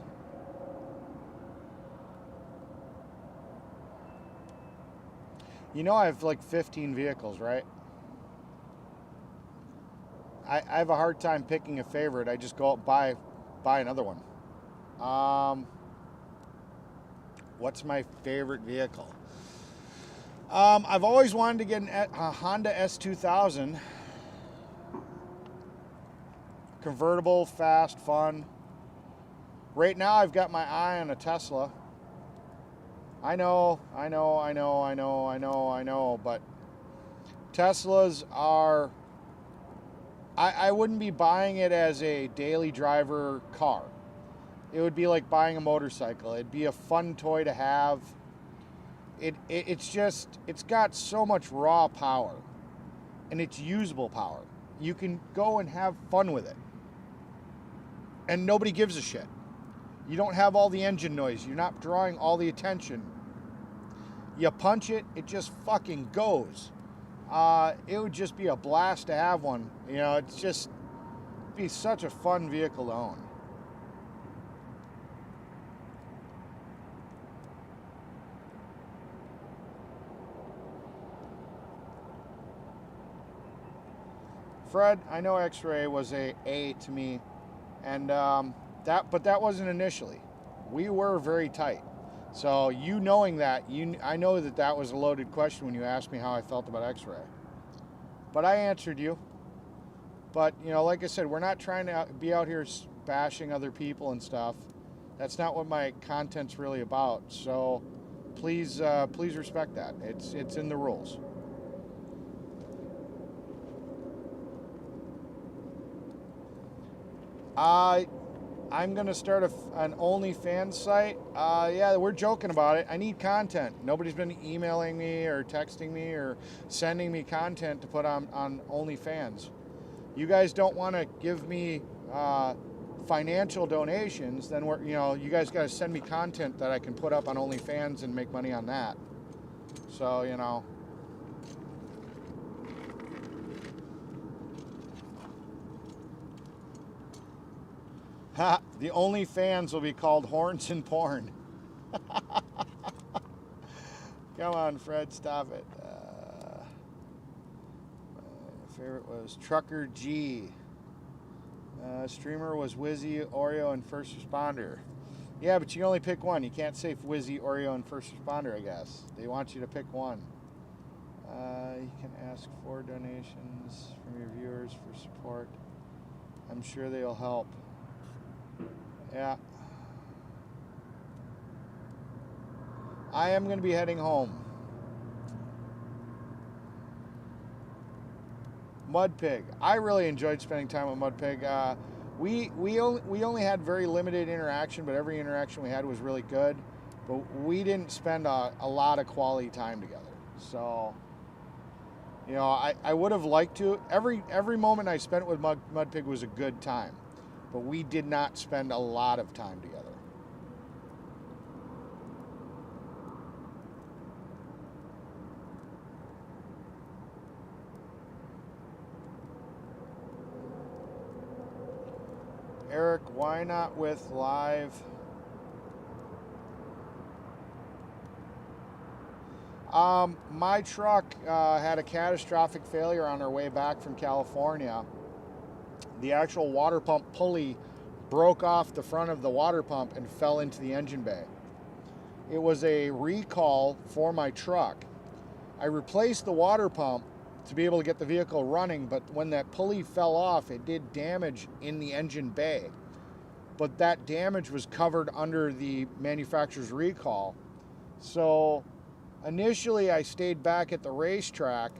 You know I have like 15 vehicles, right? I have a hard time picking a favorite. I just go out and buy another one. What's my favorite vehicle? I've always wanted to get a Honda S2000. Convertible, fast, fun. Right now I've got my eye on a Tesla. I know, but Teslas are... I wouldn't be buying it as a daily driver car. It would be like buying a motorcycle. It'd be a fun toy to have. It's got so much raw power, and it's usable power. You can go and have fun with it, and nobody gives a shit. You don't have all the engine noise. You're not drawing all the attention. You punch it, it just fucking goes. It would just be a blast to have one. You know, it's just be such a fun vehicle to own. Fred, I know X-Ray was a A to me, and but that wasn't initially. We were very tight. So you knowing that, I know that was a loaded question when you asked me how I felt about X-Ray. But I answered you. But, you know, like I said, we're not trying to be out here bashing other people and stuff. That's not what my content's really about. So please respect that. It's in the rules. I'm going to start an OnlyFans site. Yeah, we're joking about it. I need content. Nobody's been emailing me or texting me or sending me content to put on OnlyFans. You guys don't want to give me financial donations, then you guys got to send me content that I can put up on OnlyFans and make money on that. So, you know. The OnlyFans will be called Horns and Porn. Come on, Fred, stop it. My favorite was Trucker G. Streamer was Wizzy, Oreo, and First Responder. Yeah, but you can only pick one. You can't say Wizzy, Oreo, and First Responder, I guess. They want you to pick one. You can ask for donations from your viewers for support. I'm sure they'll help. Yeah. I am going to be heading home. Mudpig. I really enjoyed spending time with Mudpig. We only had very limited interaction, but every interaction we had was really good. But we didn't spend a lot of quality time together. So, you know, I would have liked to. Every moment I spent with Mudpig was a good time. But we did not spend a lot of time together. Eric, why not with live? My truck had a catastrophic failure on our way back from California. The actual water pump pulley broke off the front of the water pump and fell into the engine bay. It was a recall for my truck. I replaced the water pump to be able to get the vehicle running, but when that pulley fell off, it did damage in the engine bay. But that damage was covered under the manufacturer's recall. So initially I stayed back at the racetrack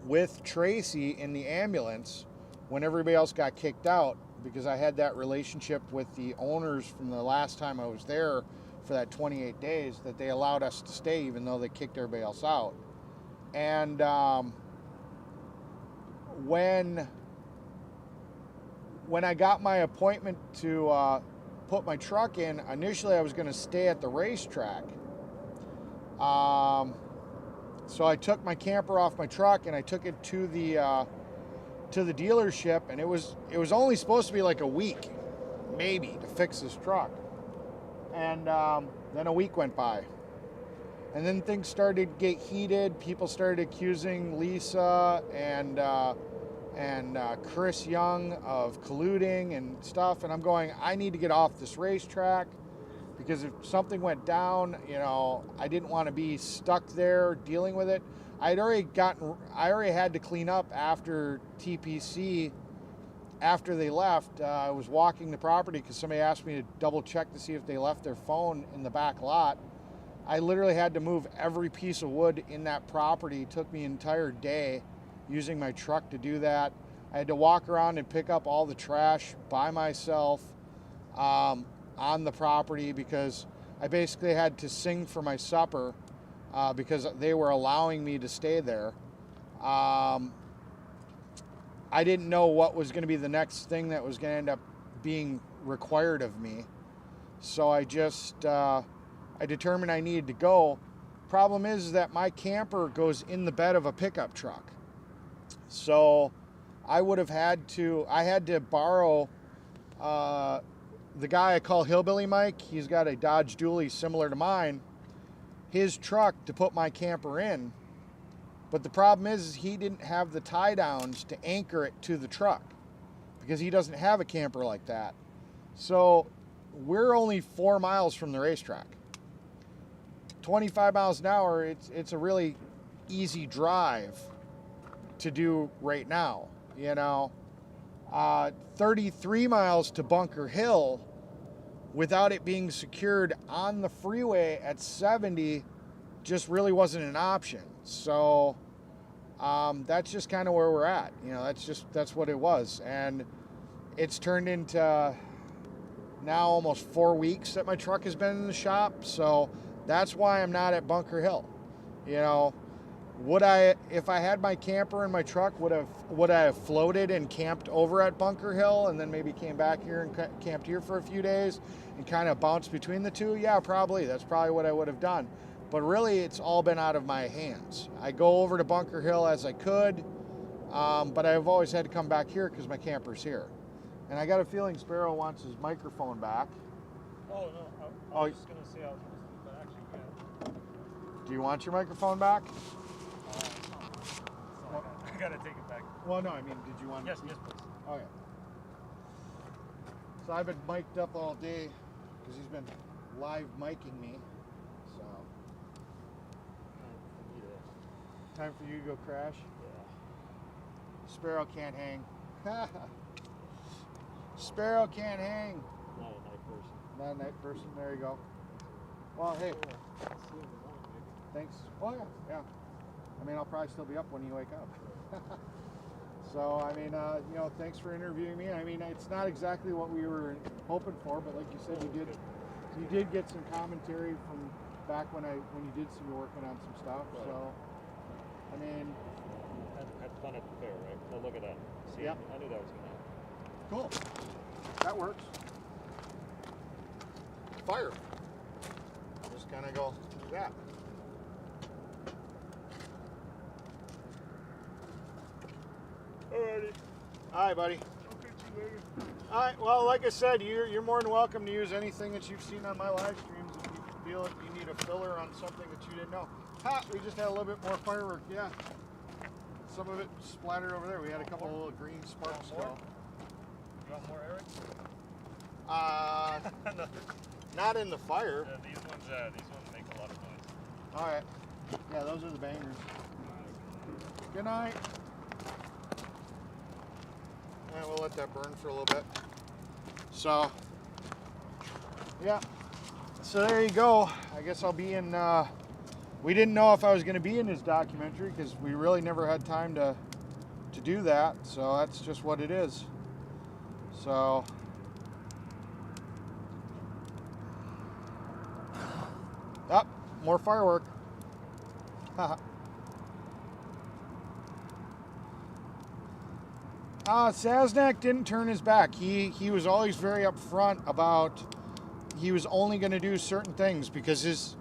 with Tracy in the ambulance when everybody else got kicked out, because I had that relationship with the owners from the last time I was there for that 28 days, that they allowed us to stay even though they kicked everybody else out. And when I got my appointment to put my truck in, initially I was going to stay at the racetrack. So I took my camper off my truck and I took it to the dealership, and it was only supposed to be like a week, maybe, to fix this truck. And then a week went by, and then things started to get heated. People started accusing Lisa and Chris Young of colluding and stuff, and I'm going, I need to get off this racetrack, because if something went down, you know, I didn't want to be stuck there dealing with it. I already had to clean up after TPC. After they left, I was walking the property because somebody asked me to double check to see if they left their phone in the back lot. I literally had to move every piece of wood in that property. It took me an entire day using my truck to do that. I had to walk around and pick up all the trash by myself on the property, because I basically had to sing for my supper because they were allowing me to stay there. I didn't know what was going to be the next thing that was going to end up being required of me. So I just, I determined I needed to go. Problem is that my camper goes in the bed of a pickup truck. So I had to borrow the guy I call Hillbilly Mike. He's got a Dodge Dually similar to mine, his truck to put my camper in. But the problem is he didn't have the tie downs to anchor it to the truck, because he doesn't have a camper like that. So we're only 4 miles from the racetrack. 25 miles an hour, it's a really easy drive to do right now, you know. 33 miles to Bunker Hill without it being secured on the freeway at 70 just really wasn't an option. So that's just kind of where we're at. You know, that's what it was. And it's turned into now almost 4 weeks that my truck has been in the shop. So that's why I'm not at Bunker Hill. You know, if I had my camper and my truck, would I have floated and camped over at Bunker Hill and then maybe came back here and camped here for a few days and kind of bounced between the two? Yeah, probably. That's probably what I would have done. But really, it's all been out of my hands. I go over to Bunker Hill as I could, but I've always had to come back here because my camper's here. And I got a feeling Sparrow wants his microphone back. Oh, no. I was just going to say I was supposed to, but actually, yeah. Do you want your microphone back? I got to take it back. Well, no, I mean, did you want Yes, please. Okay. So I've been mic'd up all day because he's been live micing me. So time for you to go crash? Yeah. Sparrow can't hang. Sparrow can't hang. Not a night person. Not a night person. There you go. Well, hey. Thanks. Oh, yeah. Yeah. I mean, I'll probably still be up when you wake up. So, I mean, you know, thanks for interviewing me. I mean, it's not exactly what we were hoping for, but like you said, you did get some commentary from back when you did some working on some stuff. Right. So, I mean, had fun at the fair, right? So look at that. See, yep. I knew that was gonna happen. Cool. That works. Fire. Just kind of go do that. Alrighty. All right, buddy. I'll catch you later. All right. Well, like I said, you're more than welcome to use anything that you've seen on my live streams if you feel like you need a filler on something that you didn't know. Ha! We just had a little bit more firework. Yeah. Some of it splattered over there. We had a couple of little green sparks go. You want more, Eric? No. Not in the fire. Yeah, these ones make a lot of noise. All right. Yeah, those are the bangers. Good night. And we'll let that burn for a little bit. So, yeah. So there you go. I guess I'll be in we didn't know if I was going to be in his documentary because we really never had time to do that. So that's just what it is. So up, more firework. Saznak didn't turn his back. He was always very upfront about he was only going to do certain things because his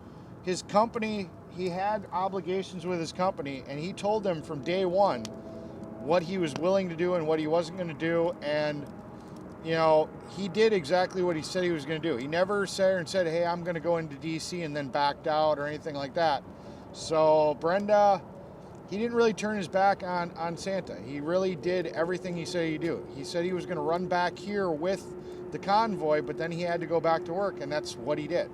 company, he had obligations with his company, and he told them from day one what he was willing to do and what he wasn't going to do, and you know, he did exactly what he said he was going to do. He never sat there and said, hey, I'm going to go into DC and then backed out or anything like that. So Brenda, he didn't really turn his back on Santa. He really did everything he said he'd do. He said he was going to run back here with the convoy, but then he had to go back to work, and that's what he did.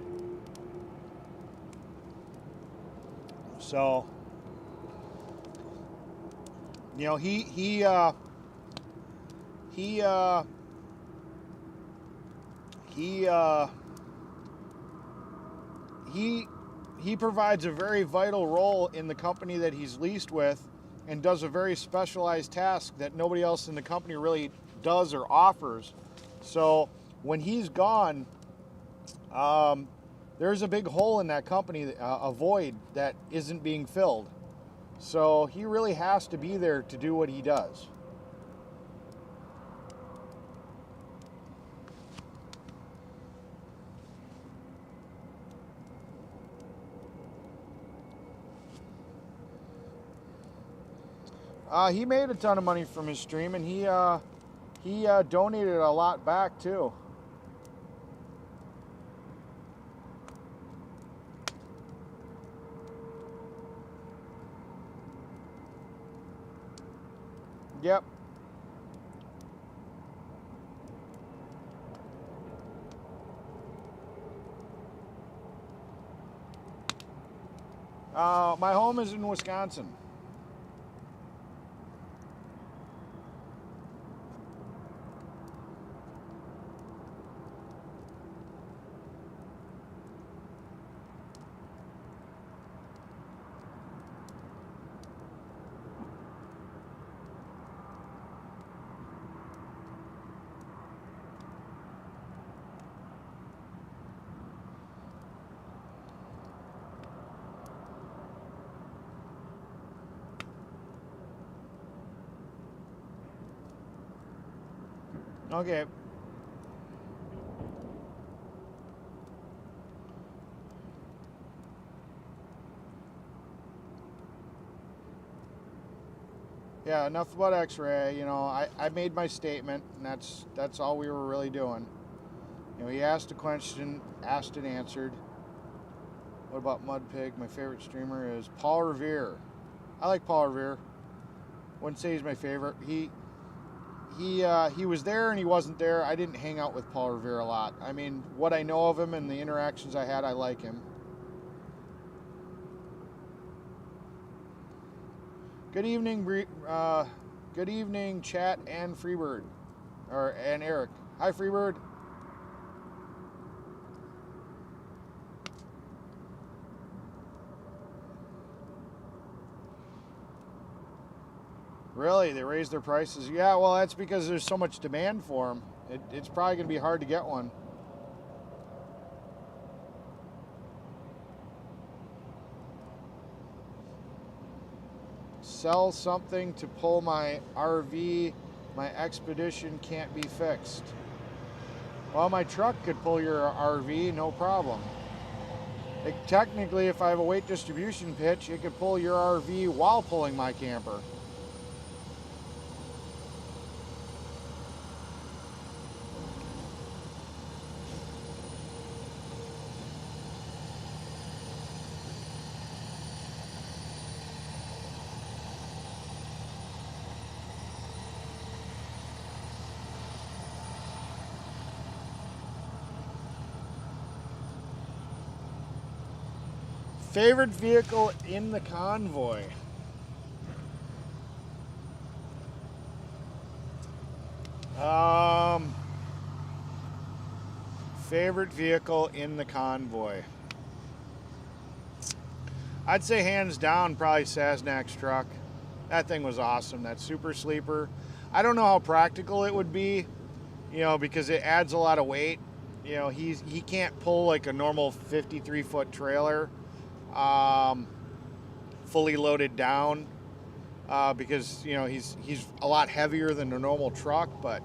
So, you know, he provides a very vital role in the company that he's leased with and does a very specialized task that nobody else in the company really does or offers. So when he's gone, there's a big hole in that company, a void that isn't being filled. So he really has to be there to do what he does. He made a ton of money from his stream, and he donated a lot back too. Yep. My home is in Wisconsin. Okay. Yeah, enough about X-ray. You know, I made my statement, and that's all we were really doing. You know, he asked a question, asked and answered. What about Mudpig? My favorite streamer is Paul Revere. I like Paul Revere. Wouldn't say he's my favorite. He was there and he wasn't there. I didn't hang out with Paul Revere a lot. I mean, what I know of him and the interactions I had, I like him. Good evening, chat and Freebird, and Eric. Hi, Freebird. Really? They raised their prices? Yeah, well, that's because there's so much demand for them. It's probably going to be hard to get one. Sell something to pull my RV. My expedition can't be fixed. Well, my truck could pull your RV, no problem. Technically, if I have a weight distribution pitch, it could pull your RV while pulling my camper. Favorite vehicle in the convoy? Favorite vehicle in the convoy? I'd say hands down probably Sasnak's truck. That thing was awesome. That super sleeper. I don't know how practical it would be, because it adds a lot of weight. He can't pull like a normal 53-foot trailer, fully loaded down, because he's a lot heavier than a normal truck. But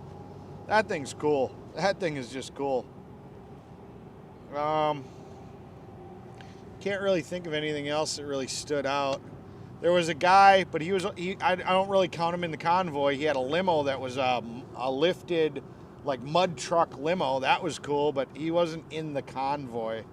that thing's cool. That thing is just cool. Can't really think of anything else that really stood out. There was a guy, but I don't really count him in the convoy. He had a limo that was a lifted, like mud truck limo. That was cool, but he wasn't in the convoy.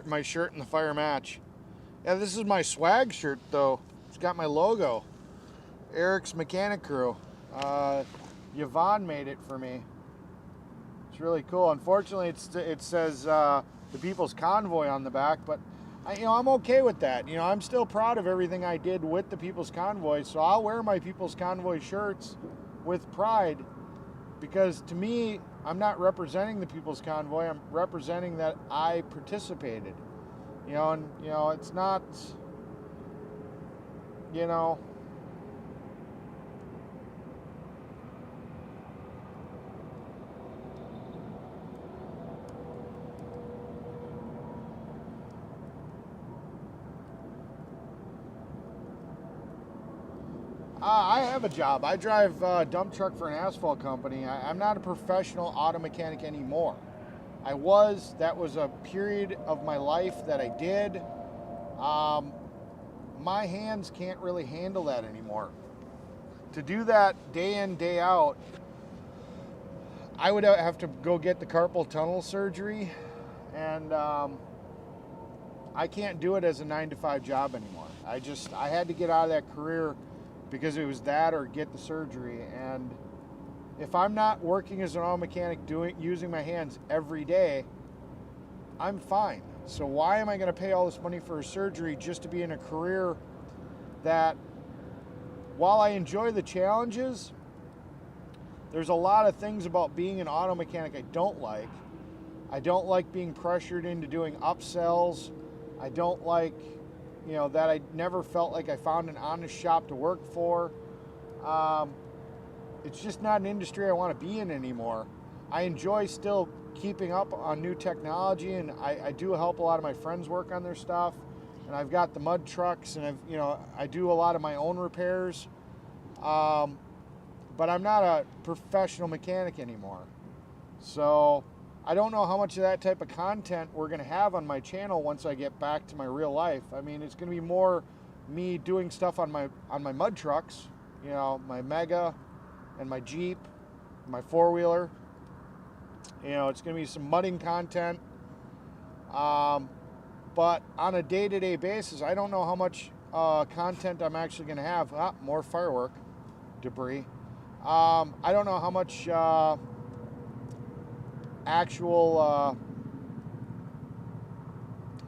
My shirt in the fire match. Yeah, this is my swag shirt though. It's got my logo. Eric's Mechanic Crew. Yvonne made it for me. It's really cool. Unfortunately, it says the People's Convoy on the back, but I'm okay with that. I'm still proud of everything I did with the People's Convoy, so I'll wear my People's Convoy shirts with pride, because to me, I'm not representing the People's Convoy. I'm representing that I participated. It's not, I have a job. I drive a dump truck for an asphalt company. I'm not a professional auto mechanic anymore. I was. That was a period of my life that I did. My hands can't really handle that anymore. To do that day in, day out, I would have to go get the carpal tunnel surgery, and I can't do it as a 9-to-5 job anymore. I had to get out of that career because it was that or get the surgery. And if I'm not working as an auto mechanic using my hands every day, I'm fine. So why am I going to pay all this money for a surgery just to be in a career that, while I enjoy the challenges, there's a lot of things about being an auto mechanic I don't like. I don't like being pressured into doing upsells. I don't like, that I never felt like I found an honest shop to work for. It's just not an industry I want to be in anymore. I enjoy still keeping up on new technology, and I do help a lot of my friends work on their stuff. And I've got the mud trucks, and I do a lot of my own repairs. But I'm not a professional mechanic anymore. So I don't know how much of that type of content we're going to have on my channel once I get back to my real life. I mean, it's going to be more me doing stuff on my mud trucks, my Mega and my Jeep, my four-wheeler. It's going to be some mudding content. But on a day-to-day basis, I don't know how much content I'm actually going to have. More firework debris. I don't know how much actual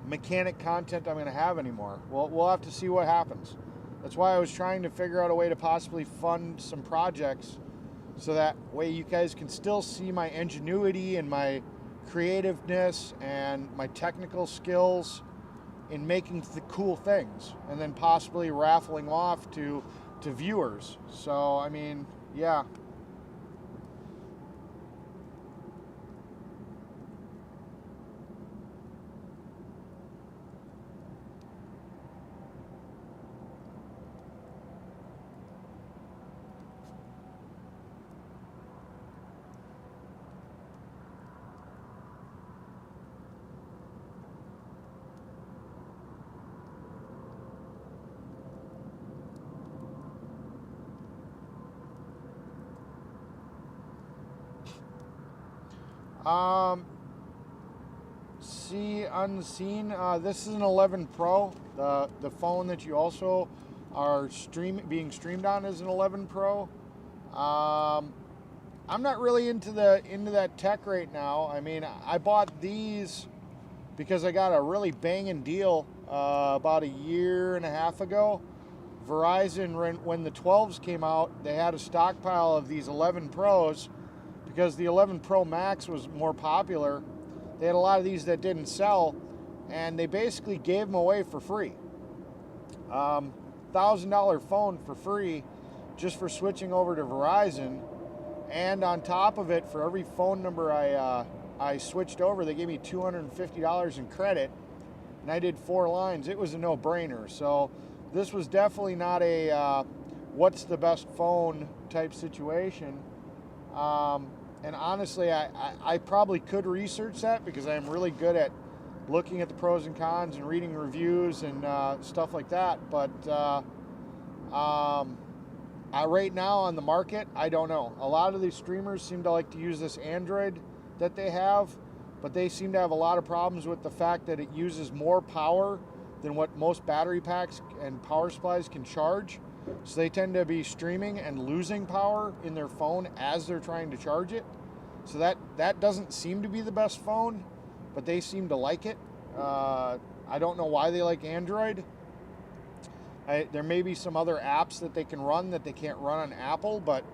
mechanic content I'm going to have anymore. We'll have to see what happens. That's why I was trying to figure out a way to possibly fund some projects, so that way you guys can still see my ingenuity and my creativeness and my technical skills in making the cool things, and then possibly raffling off to viewers. So, I mean, yeah. See unseen. This is an 11 Pro. The phone that you also are being streamed on is an 11 Pro. I'm not really into that tech right now. I mean, I bought these because I got a really banging deal about a year and a half ago. Verizon, when the 12s came out, they had a stockpile of these 11 Pros because the 11 Pro Max was more popular. They had a lot of these that didn't sell, and they basically gave them away for free. $1,000 phone for free just for switching over to Verizon. And on top of it, for every phone number I switched over, they gave me $250 in credit, and I did 4 lines. It was a no-brainer. So this was definitely not a what's the best phone type situation. And honestly, I probably could research that because I am really good at looking at the pros and cons and reading reviews and stuff like that. But right now on the market, I don't know. A lot of these streamers seem to like to use this Android that they have, but they seem to have a lot of problems with the fact that it uses more power than what most battery packs and power supplies can charge. So they tend to be streaming and losing power in their phone as they're trying to charge it. So that doesn't seem to be the best phone, but they seem to like it. I don't know why they like Android. There may be some other apps that they can run that they can't run on Apple, but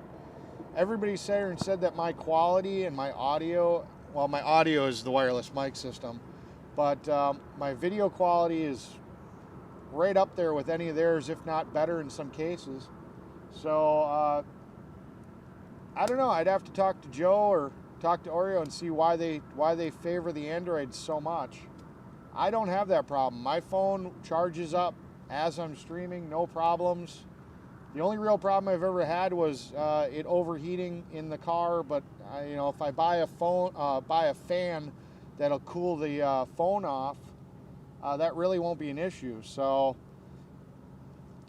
everybody said that my quality and my audio, well, my audio is the wireless mic system, but my video quality is right up there with any of theirs, if not better in some cases. So I don't know. I'd have to talk to Joe or talk to Oreo and see why they favor the Android so much. I don't have that problem. My phone charges up as I'm streaming, no problems. The only real problem I've ever had was it overheating in the car. But if I buy a fan that'll cool the phone off, that really won't be an issue. So,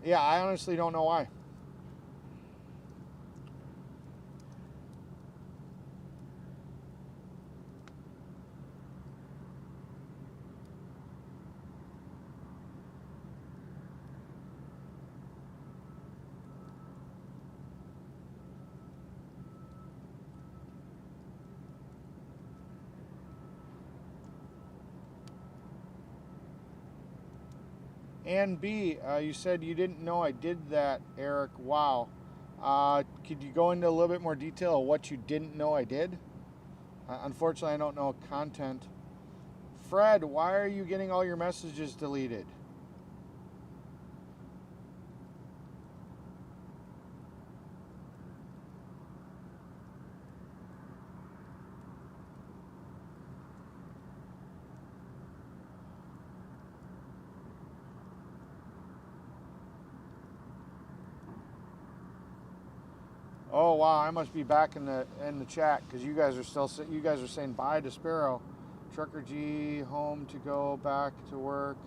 yeah, I honestly don't know why. And B, you said you didn't know I did that, Eric. Wow. Could you go into a little bit more detail of what you didn't know I did? Unfortunately, I don't know content. Fred, why are you getting all your messages deleted? Oh wow, I must be back in the chat because you guys are saying bye to Sparrow. Trucker G home to go back to work,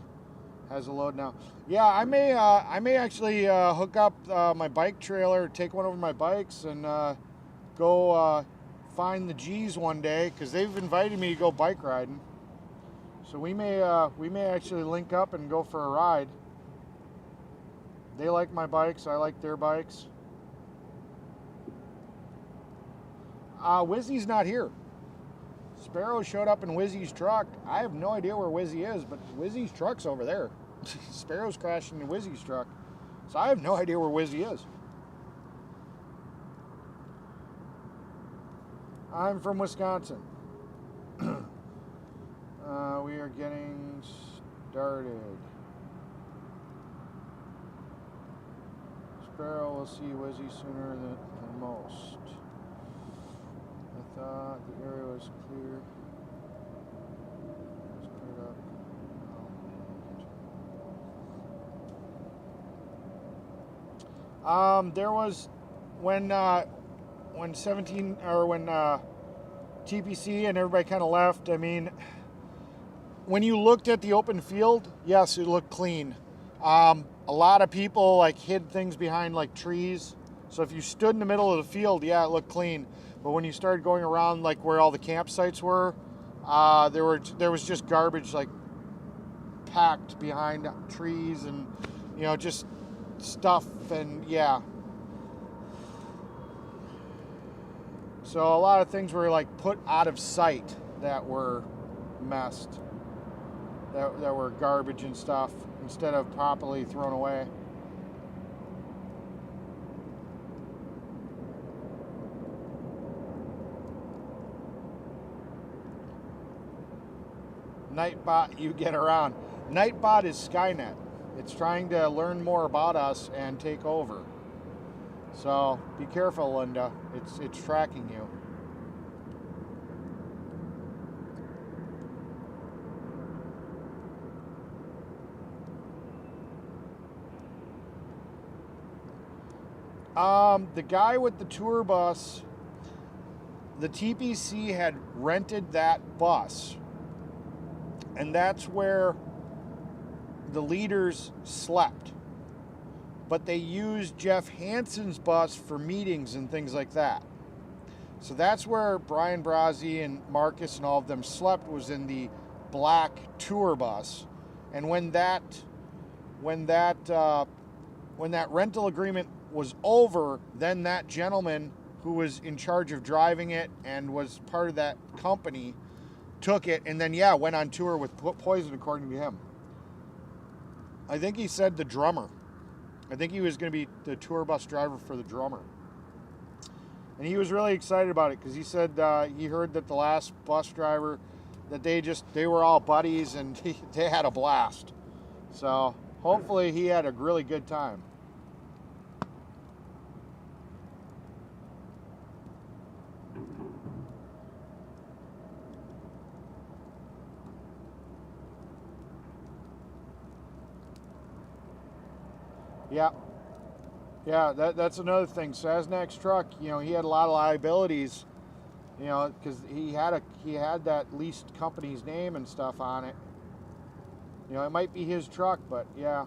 has a load now. Yeah, I may actually hook up my bike trailer, take one over my bikes, and go find the G's one day because they've invited me to go bike riding. So we may actually link up and go for a ride. They like my bikes, I like their bikes. Wizzy's not here. Sparrow showed up in Wizzy's truck. I have no idea where Wizzy is, but Wizzy's truck's over there. Sparrow's crashing in Wizzy's truck. So I have no idea where Wizzy is. I'm from Wisconsin. We are getting started. Sparrow will see Wizzy sooner than most. I thought the area was clear. It was cleared up. There was when TPC and everybody kind of left. I mean, when you looked at the open field, yes, it looked clean. A lot of people hid things behind trees. So if you stood in the middle of the field, yeah, it looked clean. But when you started going around like where all the campsites were, there was just garbage like packed behind trees and just stuff, and yeah. So a lot of things were like put out of sight that were messed, that were garbage and stuff, instead of properly thrown away. Nightbot, you get around. Nightbot is Skynet. It's trying to learn more about us and take over. So be careful, Linda. It's tracking you. The guy with the tour bus, the TPC had rented that bus, and that's where the leaders slept. But they used Jeff Hansen's bus for meetings and things like that. So that's where Brian Brazzi and Marcus and all of them slept, was in the black tour bus. And when that rental agreement was over, then that gentleman who was in charge of driving it and was part of that company took it, and then went on tour with Poison, according to him. I think he said the drummer. I think he was going to be the tour bus driver for the drummer. And he was really excited about it because he said he heard that the last bus driver, that they were all buddies and they had a blast. So hopefully he had a really good time. Yeah, that's another thing. Sasnak's truck, he had a lot of liabilities, because he had that leased company's name and stuff on it. It might be his truck, but yeah.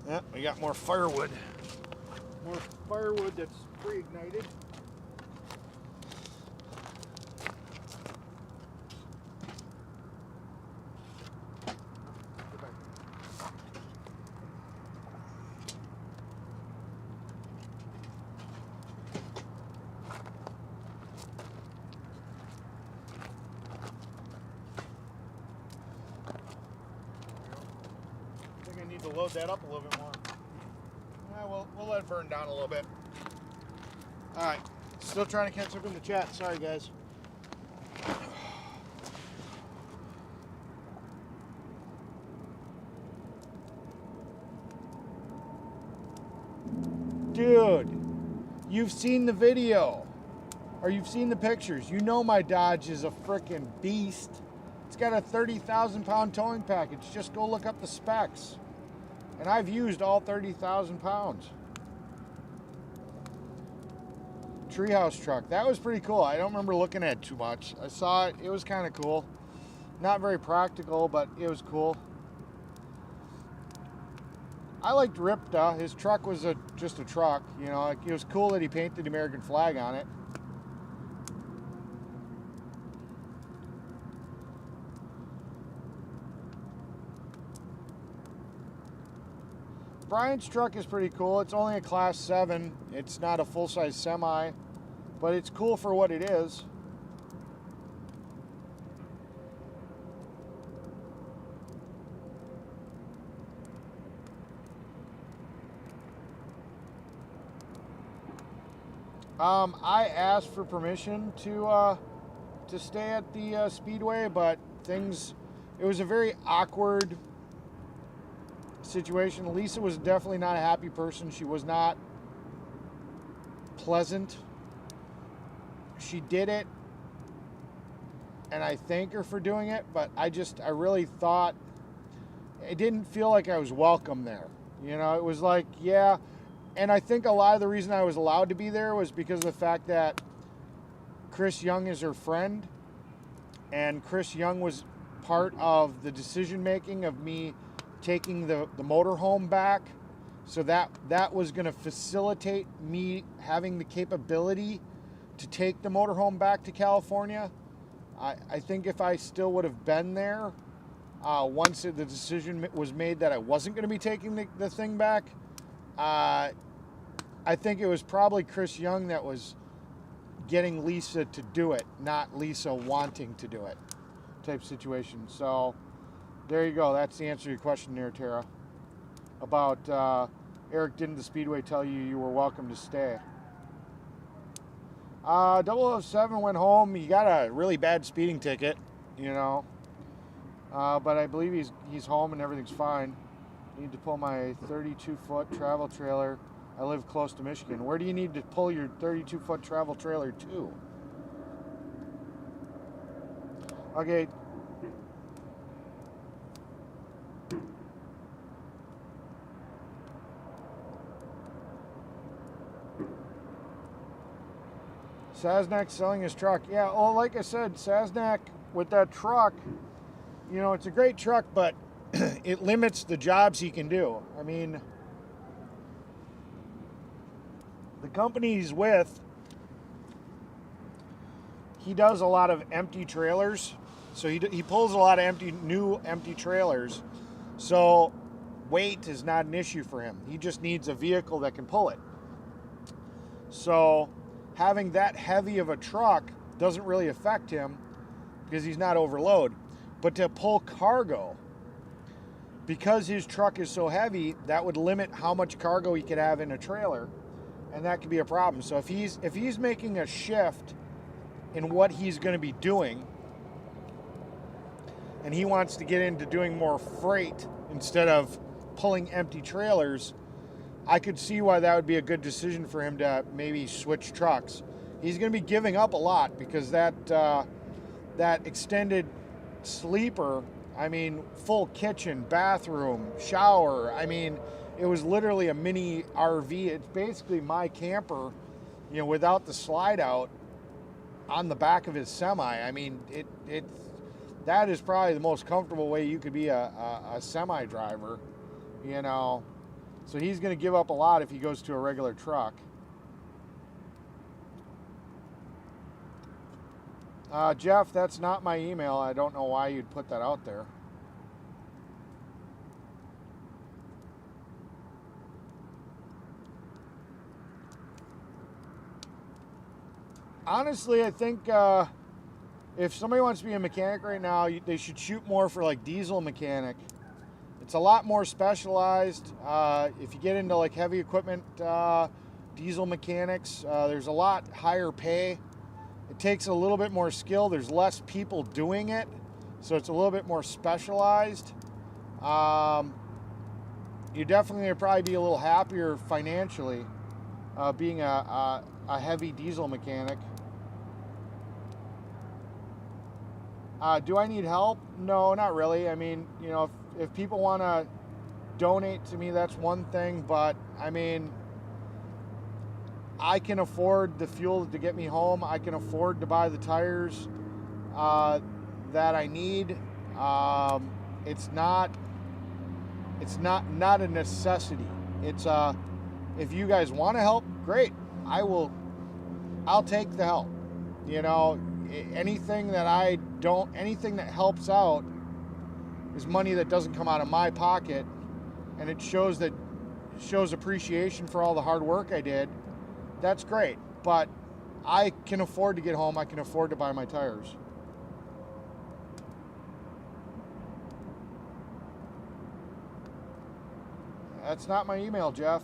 Yeah, we got more firewood. More firewood that's pre-ignited. I think I need to load that up a little bit more. We'll let it burn down a little bit. All right, still trying to catch up in the chat. Sorry, guys. Dude, you've seen the video, or you've seen the pictures. You know my Dodge is a frickin' beast. It's got a 30,000 pound towing package. Just go look up the specs. And I've used all 30,000 pounds. Treehouse truck. That was pretty cool. I don't remember looking at it too much. I saw it. It was kind of cool. Not very practical, but it was cool. I liked Ripta. His truck was just a truck. It was cool that he painted the American flag on it. Brian's truck is pretty cool. It's only a Class 7. It's not a full-size semi, but it's cool for what it is. I asked for permission to stay at the Speedway, but it was a very awkward situation. Lisa was definitely not a happy person. She was not pleasant. She did it, and I thank her for doing it, but I really thought it didn't feel like I was welcome there. It was like, yeah. And I think a lot of the reason I was allowed to be there was because of the fact that Chris Young is her friend, and Chris Young was part of the decision making of me taking the motorhome back. So that was going to facilitate me having the capability to take the motorhome back to California. I think if I still would have been there, once the decision was made that I wasn't going to be taking the thing back, I think it was probably Chris Young that was getting Lisa to do it, not Lisa wanting to do it, type situation. So there you go. That's the answer to your question there, Tara. About Eric, didn't the Speedway tell you were welcome to stay? 007 went home. He got a really bad speeding ticket, you know. But I believe he's home and everything's fine. Need to pull my 32-foot travel trailer. I live close to Michigan. Where do you need to pull your 32-foot travel trailer to? Okay. Sasnak selling his truck. Yeah, well, like I said, Sasnak with that truck, you know, it's a great truck, but it limits the jobs he can do. I mean, the company he's with, he does a lot of empty trailers. So he pulls a lot of new empty trailers. So weight is not an issue for him. He just needs a vehicle that can pull it. So having that heavy of a truck doesn't really affect him because he's not overload. But to pull cargo, because his truck is so heavy, that would limit how much cargo he could have in a trailer, and that could be a problem. So if he's making a shift in what he's going to be doing, and he wants to get into doing more freight instead of pulling empty trailers, I could see why that would be a good decision for him to maybe switch trucks. He's going to be giving up a lot because that extended sleeper, I mean, full kitchen, bathroom, shower. I mean, it was literally a mini RV. It's basically my camper, you know, without the slide out on the back of his semi. I mean, that is probably the most comfortable way you could be a semi driver, you know. So he's going to give up a lot if he goes to a regular truck. Jeff, that's not my email. I don't know why you'd put that out there. Honestly, I think if somebody wants to be a mechanic right now, they should shoot more for like diesel mechanic. It's a lot more specialized. If you get into like heavy equipment, diesel mechanics, there's a lot higher pay. It takes a little bit more skill. There's less people doing it, so it's a little bit more specialized. You definitely would probably be a little happier financially being a heavy diesel mechanic. Do I need help? No, not really. I mean, you know, if people want to donate to me, that's one thing, but I mean, I can afford the fuel to get me home. I can afford to buy the tires that I need. It's not a necessity. It's if you guys want to help, great. I'll take the help. You know, anything that helps out is money that doesn't come out of my pocket, and it shows appreciation for all the hard work I did. That's great, but I can afford to get home. I can afford to buy my tires. That's not my email, Jeff.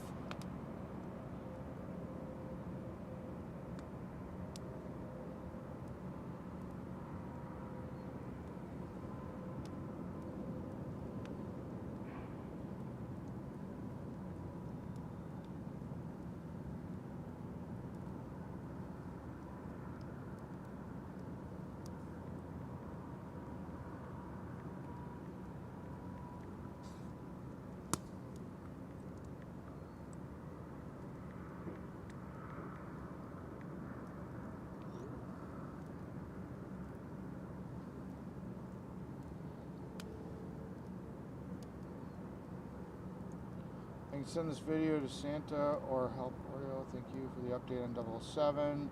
can send this video to Santa or help Oreo. Thank you for the update on 007.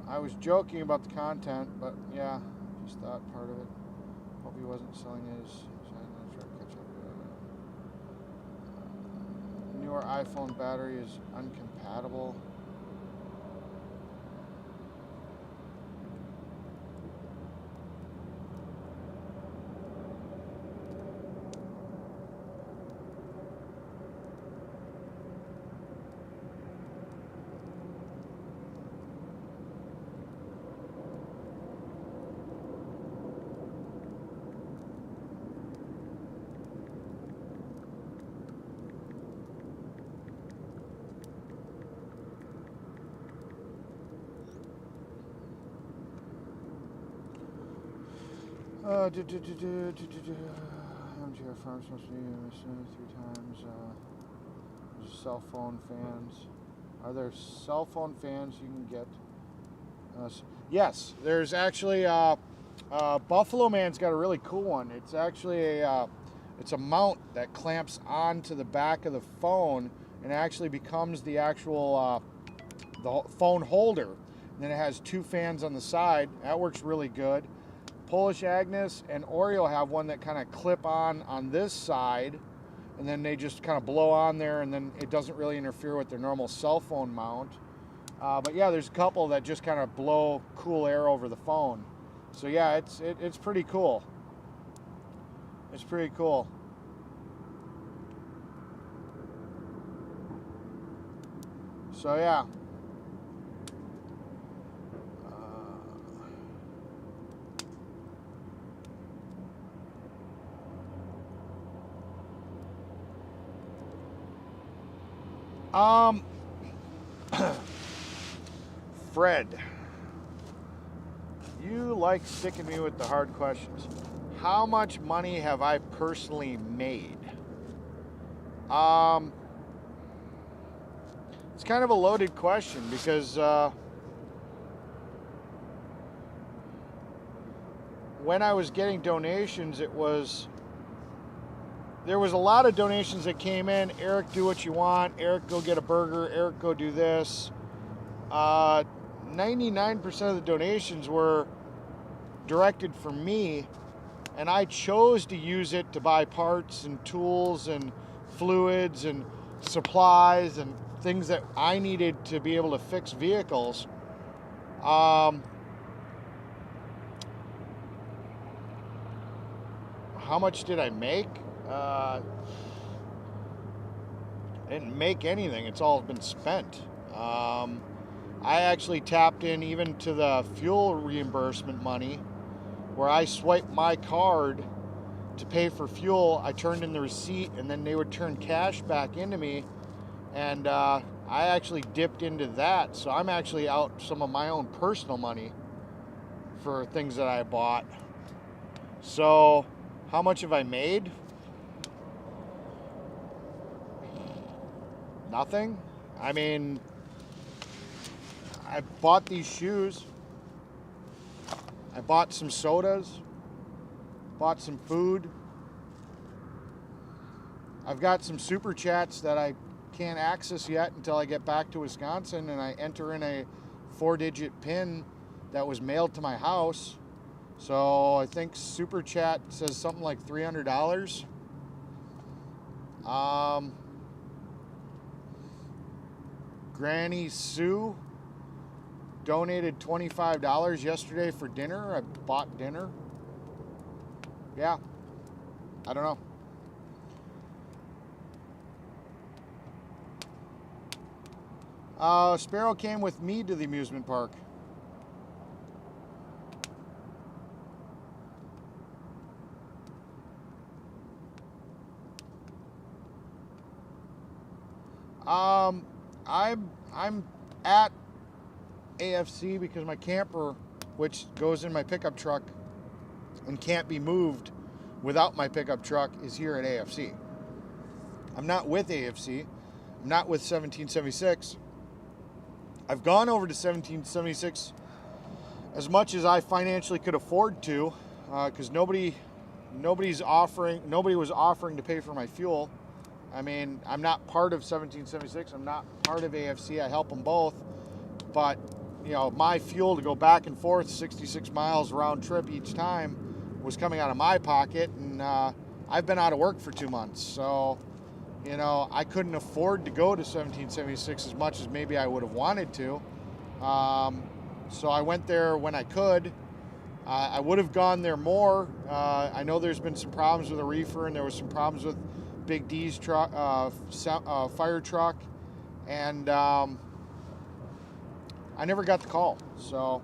I was joking about the content, but yeah, just that part of it. Hope he wasn't selling his. Try to catch up. Newer iPhone battery is uncompatible. MGR Farms must be missing 3 times. Cell phone fans. Are there cell phone fans you can get? Yes, there's actually Buffalo Man's got a really cool one. It's actually it's a mount that clamps onto the back of the phone and actually becomes the actual the phone holder. And then it has 2 fans on the side. That works really good. Polish Agnes and Oreo have one that kind of clip on this side, and then they just kind of blow on there, and then it doesn't really interfere with their normal cell phone mount. But yeah, there's a couple that just kind of blow cool air over the phone. So yeah, it's pretty cool. It's pretty cool. So yeah. Fred, you like sticking me with the hard questions. How much money have I personally made? It's kind of a loaded question because when I was getting donations, there was a lot of donations that came in. Eric, do what you want. Eric, go get a burger. Eric, go do this. 99% of the donations were directed for me, and I chose to use it to buy parts and tools and fluids and supplies and things that I needed to be able to fix vehicles. How much did I make? I didn't make anything. It's all been spent. I actually tapped in even to the fuel reimbursement money, where I swiped my card to pay for fuel. I turned in the receipt, and then they would turn cash back into me, and I actually dipped into that. So I'm actually out some of my own personal money for things that I bought. So how much have I made? Nothing. I mean, I bought these shoes. I bought some sodas. Bought some food. I've got some super chats that I can't access yet until I get back to Wisconsin and I enter in a 4-digit PIN that was mailed to my house. So I think super chat says something like $300. Granny Sue donated $25 yesterday for dinner. I bought dinner. Yeah, I don't know. Sparrow came with me to the amusement park. I'm at AFC because my camper, which goes in my pickup truck and can't be moved without my pickup truck, is here at AFC. I'm not with AFC. I'm not with 1776. I've gone over to 1776 as much as I financially could afford to, because nobody nobody was offering to pay for my fuel. I mean, I'm not part of 1776. I'm not part of AFC. I help them both. But, you know, my fuel to go back and forth 66 miles round trip each time was coming out of my pocket. And I've been out of work for 2 months. So, you know, I couldn't afford to go to 1776 as much as maybe I would have wanted to. So I went there when I could. I would have gone there more. I know there's been some problems with the reefer, and there was some problems with Big D's truck, fire truck, and I never got the call. So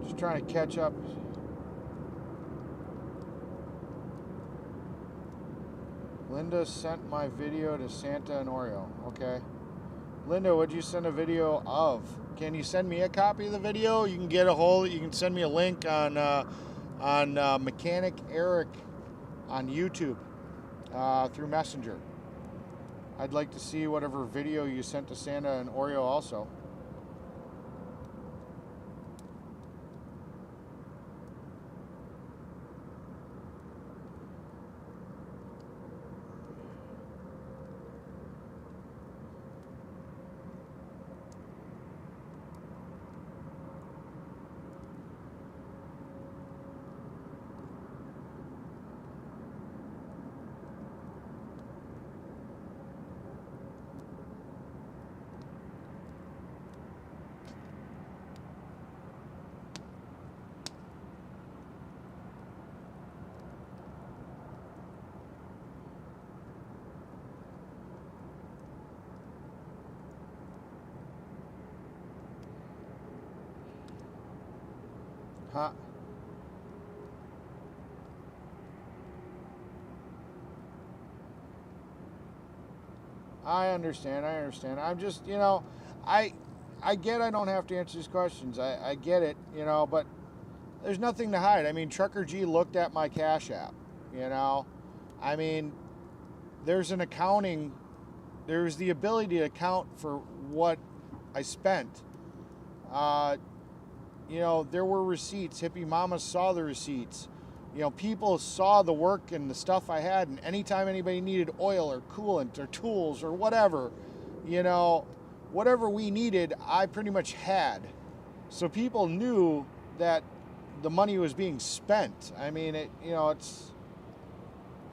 just trying to catch up. Linda sent my video to Santa and Oreo. Okay. Linda, what'd you send a video of? Can you send me a copy of the video? You can get a hold. You can send me a link on Mechanic Eric on YouTube through Messenger. I'd like to see whatever video you sent to Santa and Oreo also. Huh? I understand. I'm just, you know, I get I don't have to answer these questions. I get it, you know, but there's nothing to hide. I mean, Trucker G looked at my Cash App, you know. I mean, there's an accounting, there's the ability to account for what I spent. You know, there were receipts. Hippie Mama saw the receipts. You know, people saw the work and the stuff I had, and anytime anybody needed oil or coolant or tools or whatever, you know, whatever we needed, I pretty much had. So people knew that the money was being spent. I mean,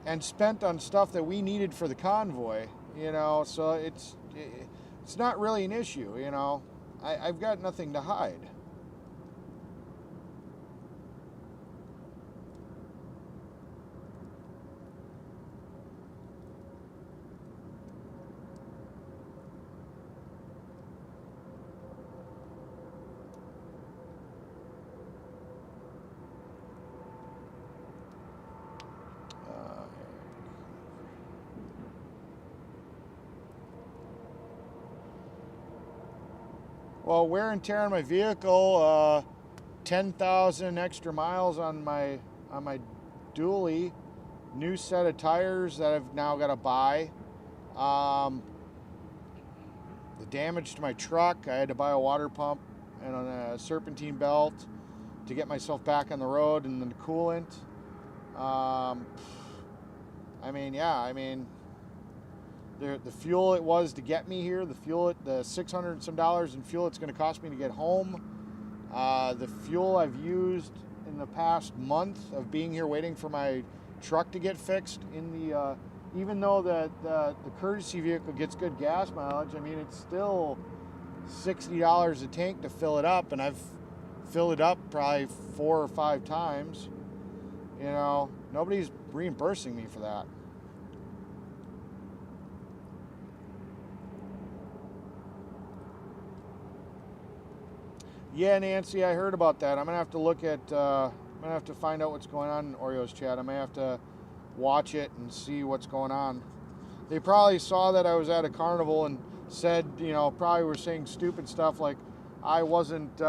and spent on stuff that we needed for the convoy, you know, so it's not really an issue, you know. I've got nothing to hide. Well, wear and tear on my vehicle, 10,000 extra miles on my dually, new set of tires that I've now got to buy. The damage to my truck, I had to buy a water pump and a serpentine belt to get myself back on the road, and then the coolant. I mean, the fuel it was to get me here, the $600 and some in fuel it's going to cost me to get home, the fuel I've used in the past month of being here waiting for my truck to get fixed even though the courtesy vehicle gets good gas mileage, I mean, it's still $60 a tank to fill it up, and I've filled it up probably 4 or 5 times. You know, nobody's reimbursing me for that. Yeah, Nancy, I heard about that. I'm gonna have to look at. I'm gonna have to find out what's going on in Oreo's chat. I may have to watch it and see what's going on. They probably saw that I was at a carnival and said, you know, probably were saying stupid stuff like I wasn't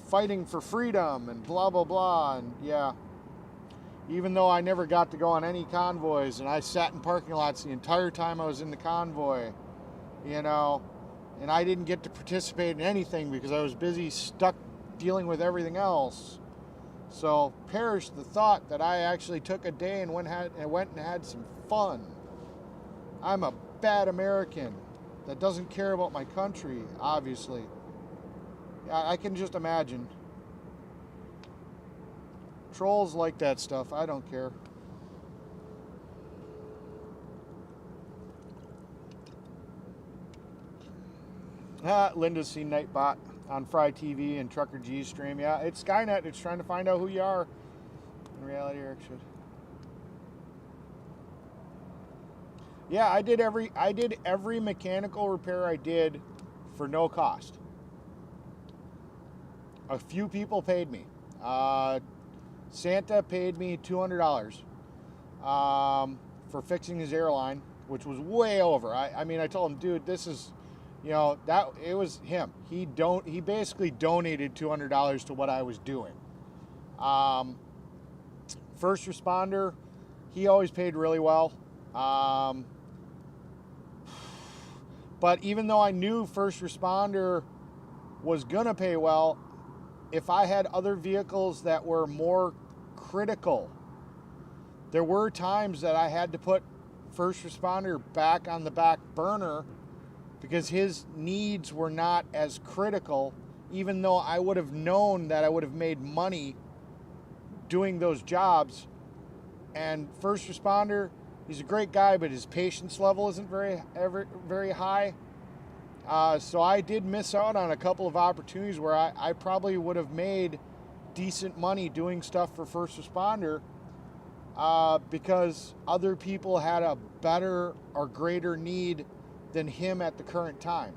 fighting for freedom and blah blah blah. And yeah, even though I never got to go on any convoys, and I sat in parking lots the entire time I was in the convoy, you know, and I didn't get to participate in anything because I was busy stuck dealing with everything else. So perish the thought that I actually took a day and went and had some fun. I'm a bad American that doesn't care about my country, obviously. I can just imagine. Trolls like that stuff. I don't care. Linda's seen Nightbot on Fry TV and Trucker G's stream. Yeah, it's Skynet. It's trying to find out who you are. In reality, Eric should. Yeah, I did every mechanical repair I did for no cost. A few people paid me. Santa paid me $200 for fixing his airline, which was way over. I mean, I told him, dude, this is, you know, that it was him. He basically donated $200 to what I was doing. First responder, he always paid really well. But even though I knew first responder was gonna pay well, if I had other vehicles that were more critical, there were times that I had to put first responder back on the back burner because his needs were not as critical, even though I would have known that I would have made money doing those jobs. And first responder, he's a great guy, but his patience level isn't very high. So I did miss out on a couple of opportunities where I probably would have made decent money doing stuff for first responder because other people had a better or greater need than him at the current time.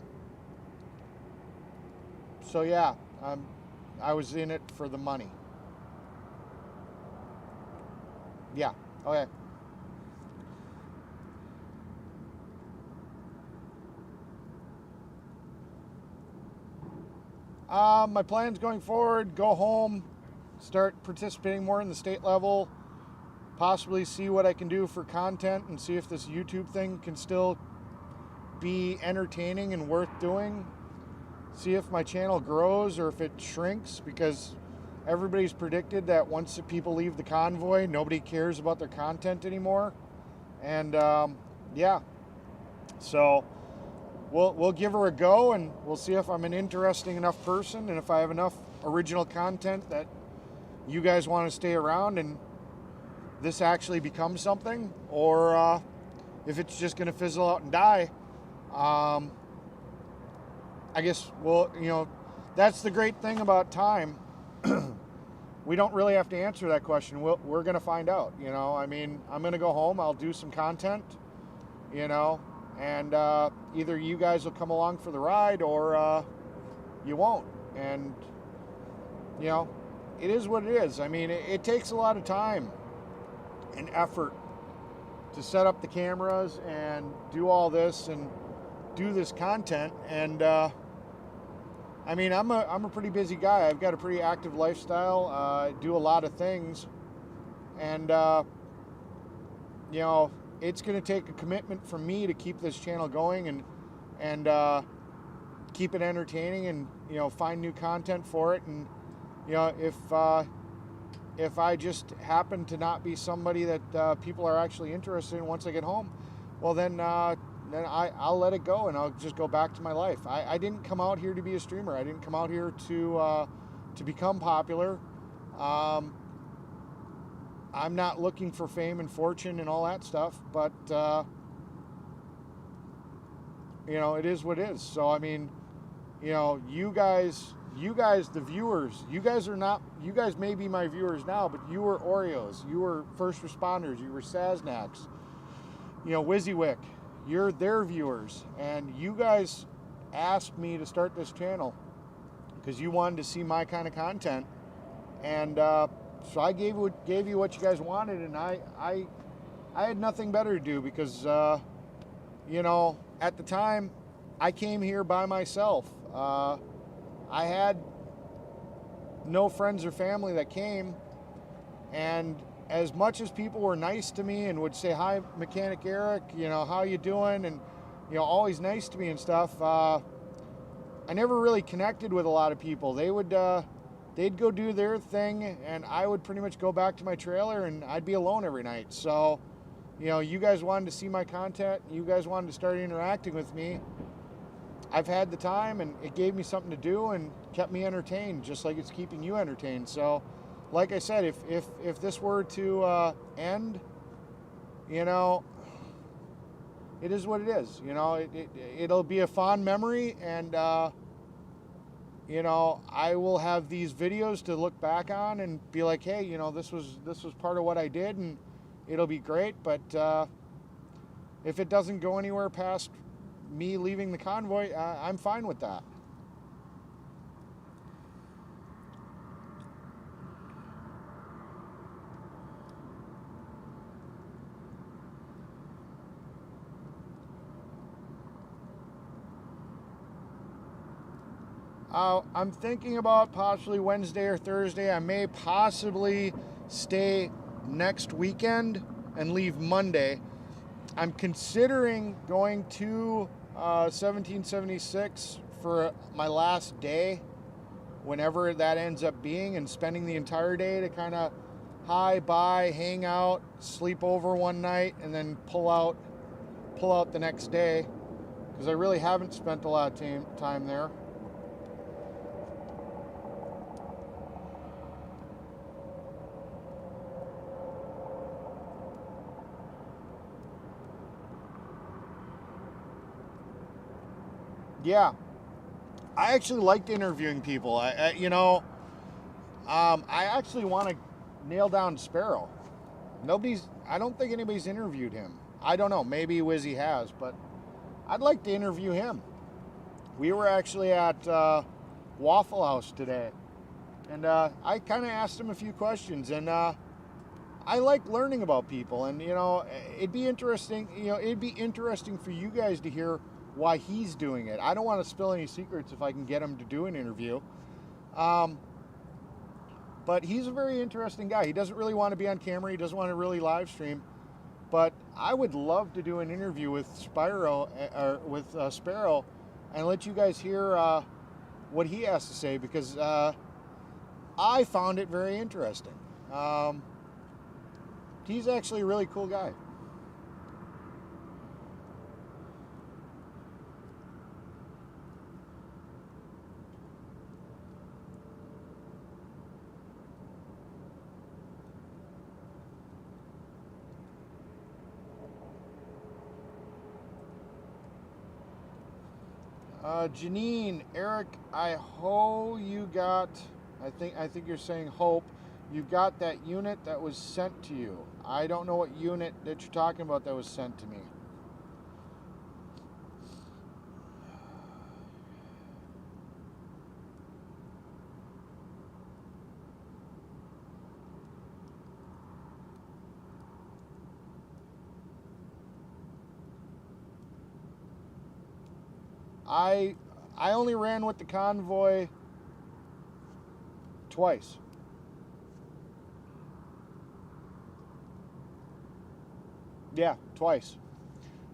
So yeah, I was in it for the money. Yeah, okay. My plans going forward, go home, start participating more in the state level, possibly see what I can do for content and see if this YouTube thing can still be entertaining and worth doing. See if my channel grows or if it shrinks, because everybody's predicted that once the people leave the convoy, nobody cares about their content anymore. And yeah, so we'll give her a go, and we'll see if I'm an interesting enough person and if I have enough original content that you guys want to stay around and this actually becomes something, or if it's just going to fizzle out and die. I guess, well, you know, that's the great thing about time. We don't really have to answer that question. We're going to find out, you know. I mean, I'm going to go home, I'll do some content, you know, and either you guys will come along for the ride or you won't. And, you know, it is what it is. I mean, it takes a lot of time and effort to set up the cameras and do all this and do this content. And I mean, I'm a pretty busy guy. I've got a pretty active lifestyle. I do a lot of things, and you know, it's going to take a commitment from me to keep this channel going and keep it entertaining, and you know, find new content for it. And you know, if I just happen to not be somebody that people are actually interested in once I get home, well then I'll let it go and I'll just go back to my life. I didn't come out here to be a streamer. I didn't come out here to become popular. I'm not looking for fame and fortune and all that stuff, but you know, it is what it is. So I mean, you know, you guys, the viewers, you guys are not, you guys may be my viewers now, but you were Oreos, you were first responders, you were Sasnaks, you know, WYSIWYG, you're their viewers, and you guys asked me to start this channel because you wanted to see my kind of content, and so I gave you what you guys wanted, and I had nothing better to do because you know, at the time I came here by myself. I had no friends or family that came, and as much as people were nice to me and would say, "Hi, Mechanic Eric, you know, how you doing?" and you know, always nice to me and stuff, I never really connected with a lot of people. They'd go do their thing, and I would pretty much go back to my trailer, and I'd be alone every night. So, you know, you guys wanted to see my content, you guys wanted to start interacting with me. I've had the time, and it gave me something to do and kept me entertained, just like it's keeping you entertained. So, like I said, if this were to end, you know, it is what it is. You know, it'll be a fond memory, and you know, I will have these videos to look back on and be like, hey, you know, this was part of what I did, and it'll be great. But if it doesn't go anywhere past me leaving the convoy, I'm fine with that. I'm thinking about possibly Wednesday or Thursday. I may possibly stay next weekend and leave Monday. I'm considering going to 1776 for my last day, whenever that ends up being, and spending the entire day to kind of hi, bye, hang out, sleep over one night, and then pull out the next day, because I really haven't spent a lot of time there. Yeah, I actually liked interviewing people. You know, I actually want to nail down Sparrow. I don't think anybody's interviewed him. I don't know, maybe Wizzy has, but I'd like to interview him. We were actually at Waffle House today, and I kind of asked him a few questions, and I like learning about people, and you know, it'd be interesting. You know, it'd be interesting for you guys to hear why he's doing it. I don't want to spill any secrets if I can get him to do an interview. But he's a very interesting guy. He doesn't really want to be on camera. He doesn't want to really live stream. But I would love to do an interview with Sparrow, and let you guys hear what he has to say, because I found it very interesting. He's actually a really cool guy. Janine, Eric, I hope you got, I think you're saying hope, you got that unit that was sent to you. I don't know what unit that you're talking about that was sent to me. I only ran with the Convoy twice. Yeah, twice.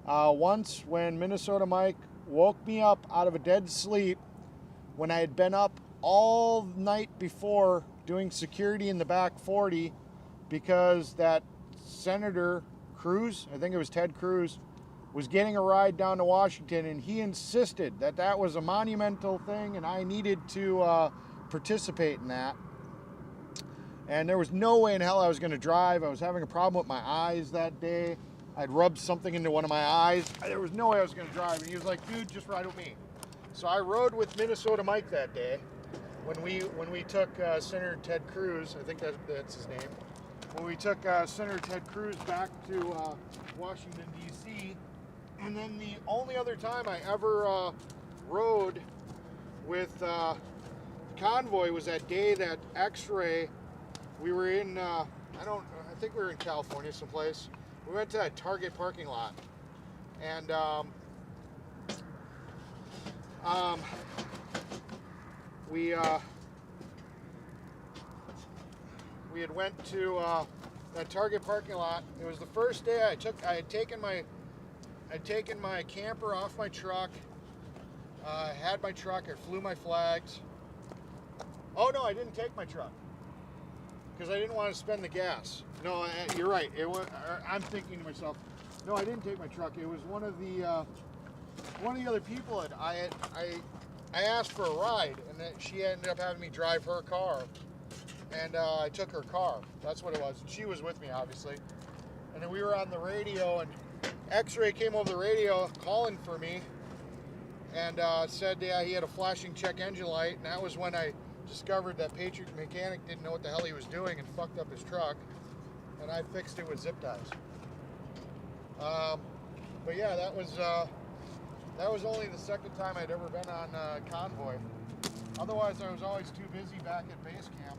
Once when Minnesota Mike woke me up out of a dead sleep when I had been up all night before doing security in the back 40, because that Senator Cruz, I think it was Ted Cruz, was getting a ride down to Washington, and he insisted that that was a monumental thing and I needed to participate in that. And there was no way in hell I was going to drive. I was having a problem with my eyes that day. I'd rubbed something into one of my eyes. There was no way I was going to drive. And he was like, dude, just ride with me. So I rode with Minnesota Mike that day when we took Senator Ted Cruz. I think that's his name. When we took Senator Ted Cruz back to Washington, D.C. And then the only other time I ever rode with Convoy was that day that X-Ray, we were in, I think we were in California someplace. We went to that Target parking lot, and we had went to that Target parking lot. It was the first day I had taken my camper off my truck. Had my truck. I flew my flags. Oh no, I didn't take my truck because I didn't want to spend the gas. No, you're right. I'm thinking to myself, no, I didn't take my truck. It was one of the other people that I asked for a ride, and then she ended up having me drive her car, and I took her car. That's what it was. She was with me, obviously. And then we were on the radio, and X-Ray came over the radio calling for me, and said, yeah, he had a flashing check engine light, and that was when I discovered that Patriot mechanic didn't know what the hell he was doing and fucked up his truck, and I fixed it with zip ties. But yeah, that was only the second time I'd ever been on Convoy. Otherwise, I was always too busy back at base camp.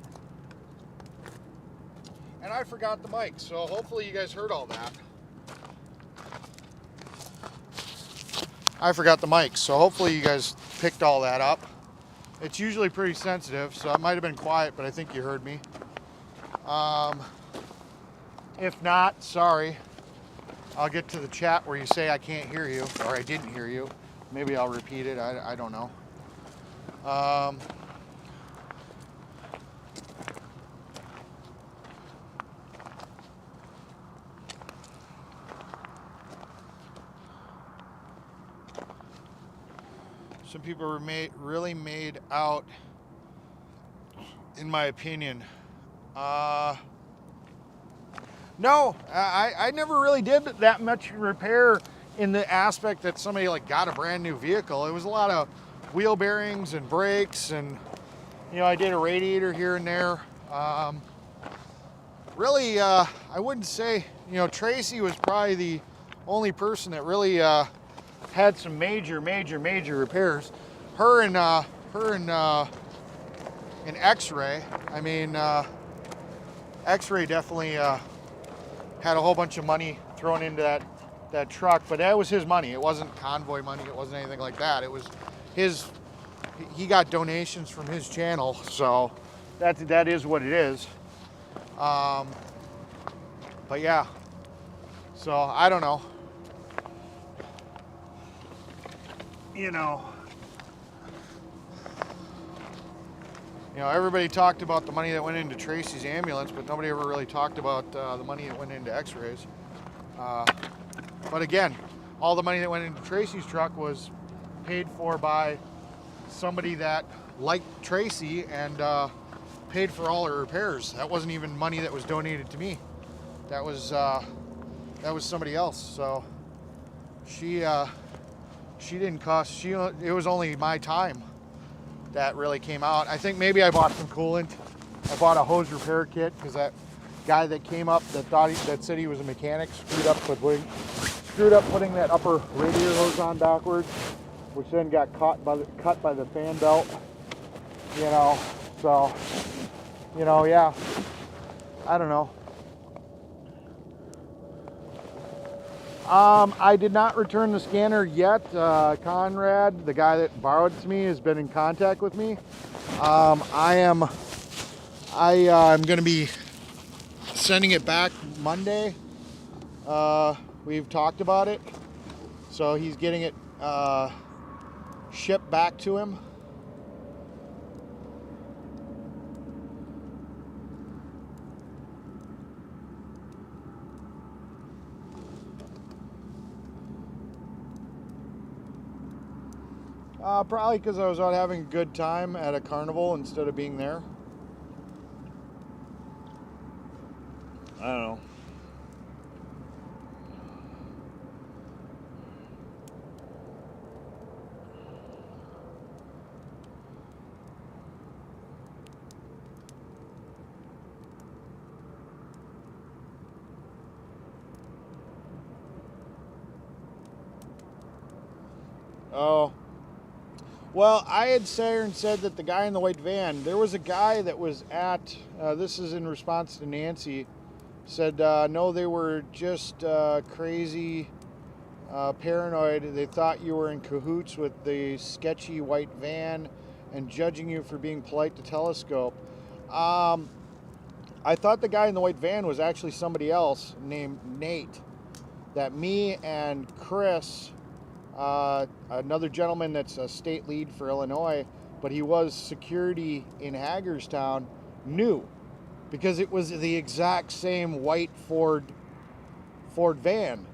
And I forgot the mic, so hopefully you guys heard all that. I forgot the mic, so hopefully you guys picked all that up. It's usually pretty sensitive, so it might have been quiet, but I think you heard me. If not, sorry. I'll get to the chat where you say I can't hear you, or I didn't hear you. Maybe I'll repeat it, I don't know. Some people were really made out, in my opinion. No, I never really did that much repair in the aspect that somebody like got a brand new vehicle. It was a lot of wheel bearings and brakes, and I did a radiator here and there. Really, I wouldn't say, Tracy was probably the only person that really had some major repairs. Her and X-Ray. I mean, X-Ray definitely had a whole bunch of money thrown into that truck, but that was his money. It wasn't Convoy money. It wasn't anything like that. It was his. He got donations from his channel, so that is what it is. But yeah. So I don't know. Everybody talked about the money that went into Tracy's ambulance, but nobody ever really talked about the money that went into X-Rays. But again, all the money that went into Tracy's truck was paid for by somebody that liked Tracy and paid for all her repairs. That wasn't even money that was donated to me. That was somebody else. So she didn't cost. It was only my time that really came out. I think maybe I bought some coolant. I bought a hose repair kit because that guy that came up that said he was a mechanic screwed up putting that upper radiator hose on backwards, which then got cut by the fan belt. So yeah, I don't know. I did not return the scanner yet. Conrad, the guy that borrowed it to me, has been in contact with me. I'm going to be sending it back Monday. We've talked about it. So he's getting it shipped back to him. Probably because I was out having a good time at a carnival instead of being there. I don't know. Oh. Well, I had said that the guy in the white van, there was a guy that was at, this is in response to Nancy, said, no, they were just crazy, paranoid. They thought you were in cahoots with the sketchy white van and judging you for being polite to Telescope. I thought the guy in the white van was actually somebody else named Nate. That me and Chris, another gentleman that's a state lead for Illinois, but he was security in Hagerstown, knew because it was the exact same white Ford van,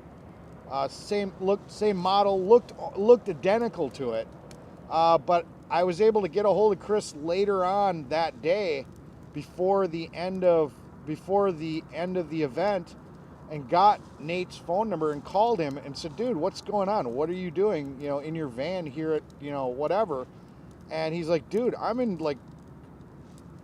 same look, same model, looked identical to it. But I was able to get a hold of Chris later on that day, before the end of the event, and got Nate's phone number and called him and said, dude, what's going on? What are you doing, in your van here at, whatever? And he's like, dude, I'm in like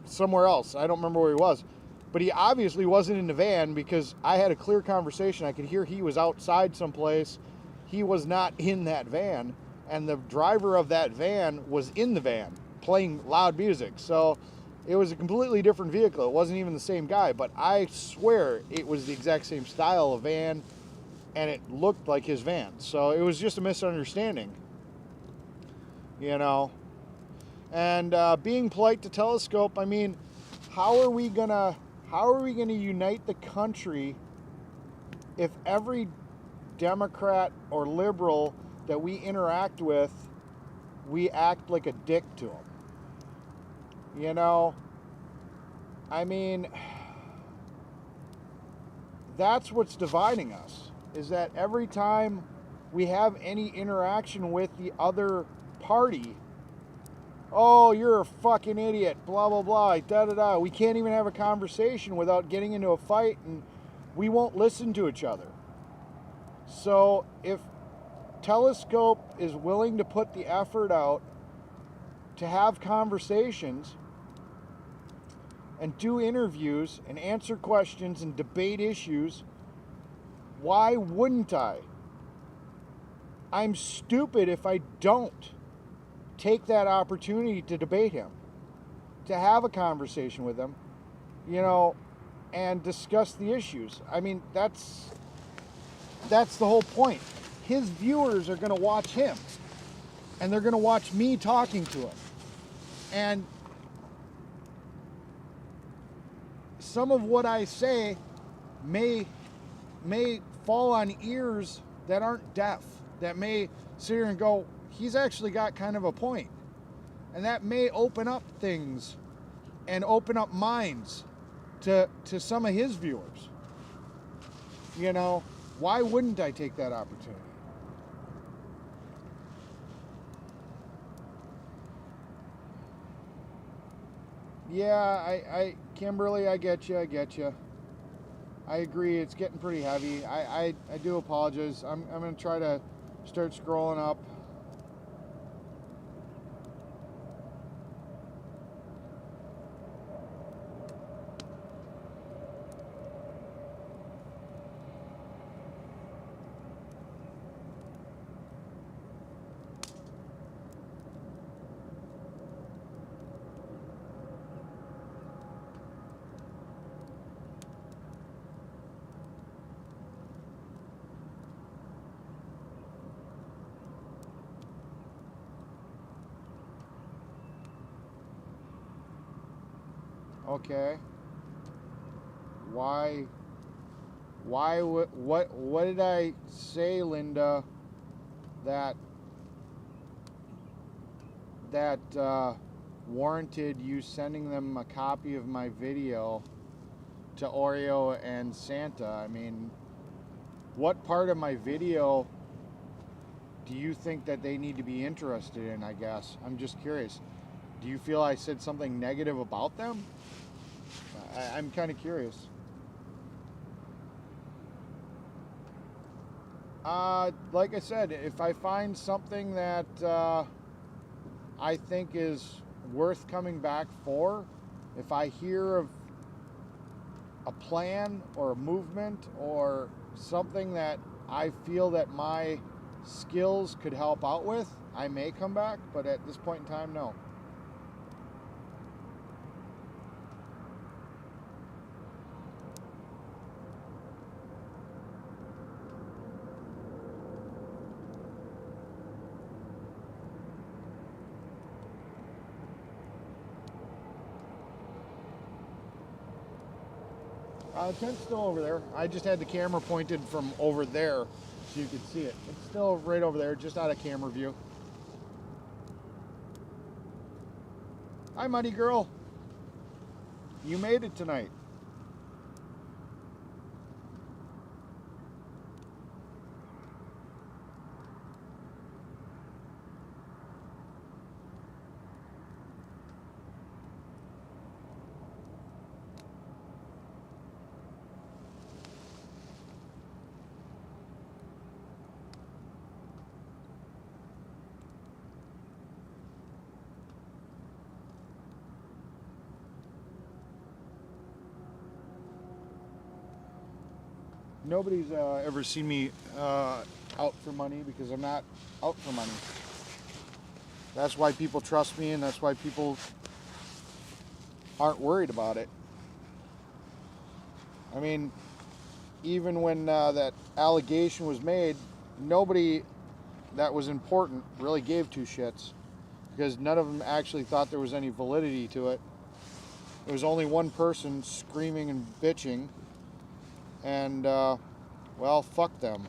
somewhere else. I don't remember where he was, but he obviously wasn't in the van because I had a clear conversation. I could hear he was outside someplace. He was not in that van. And the driver of that van was in the van playing loud music. So it was a completely different vehicle. It wasn't even the same guy, but I swear it was the exact same style of van, and it looked like his van. So it was just a misunderstanding, And being polite to Telescope, I mean, how are we gonna unite the country if every Democrat or liberal that we interact with, we act like a dick to them? I mean, that's what's dividing us, is that every time we have any interaction with the other party, oh, you're a fucking idiot, blah, blah, blah, da, da, da. We can't even have a conversation without getting into a fight, and we won't listen to each other. So if Telescope is willing to put the effort out to have conversations and do interviews and answer questions and debate issues, why wouldn't I? I'm stupid if I don't take that opportunity to debate him, to have a conversation with him, and discuss the issues. I mean, that's the whole point. His viewers are going to watch him, and they're going to watch me talking to him. And some of what I say may fall on ears that aren't deaf, that may sit here and go, he's actually got kind of a point. And that may open up things and open up minds to some of his viewers. Why wouldn't I take that opportunity? Yeah, Kimberly, I get you. I agree, it's getting pretty heavy. I do apologize. I'm going to try to start scrolling up. Okay. What did I say, Linda, that warranted you sending them a copy of my video to Oreo and Santa? I mean, what part of my video do you think that they need to be interested in, I guess? I'm just curious. Do you feel I said something negative about them? I'm kind of curious. Like I said, if I find something that I think is worth coming back for, if I hear of a plan or a movement or something that I feel that my skills could help out with, I may come back, but at this point in time, no. The tent's still over there. I just had the camera pointed from over there so you could see it. It's still right over there, just out of camera view. Hi, Muddy Girl. You made it tonight. Nobody's ever seen me out for money because I'm not out for money. That's why people trust me, and that's why people aren't worried about it. I mean, even when that allegation was made, nobody that was important really gave two shits because none of them actually thought there was any validity to it. There was only one person screaming and bitching, and well, fuck them.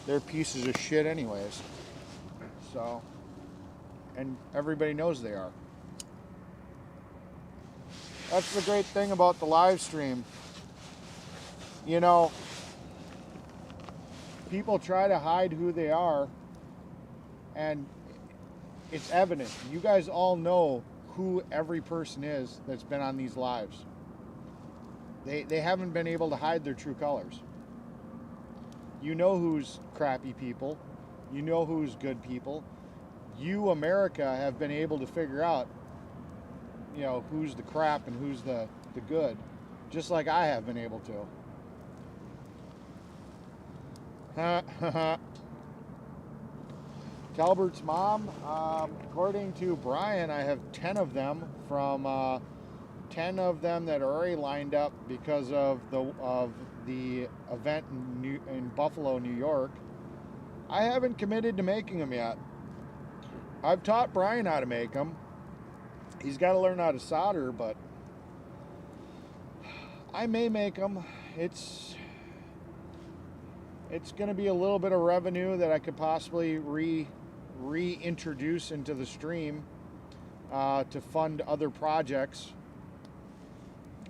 They're pieces of shit anyways. So, and everybody knows they are. That's the great thing about the live stream. You know, people try to hide who they are, and it's evident. You guys all know who every person is that's been on these lives. They haven't been able to hide their true colors. You know who's crappy people. You know who's good people. You, America, have been able to figure out, you know, who's the crap and who's the good. Just like I have been able to. Talbert's mom, according to Brian, I have 10 of them from 10 of them that are already lined up because of the event in Buffalo, New York. I haven't committed to making them yet. I've taught Brian how to make them. He's got to learn how to solder, but I may make them. It's going to be a little bit of revenue that I could possibly reintroduce into the stream to fund other projects.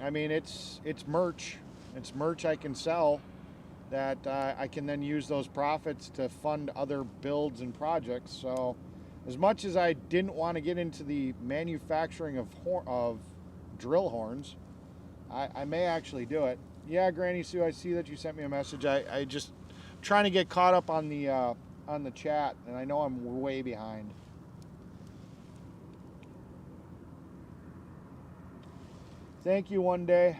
I mean, it's merch. It's merch I can sell that I can then use those profits to fund other builds and projects. So as much as I didn't want to get into the manufacturing of drill horns, I may actually do it. Yeah, Granny Sue, I see that you sent me a message. I just trying to get caught up on the chat, and I know I'm way behind. Thank you, one day.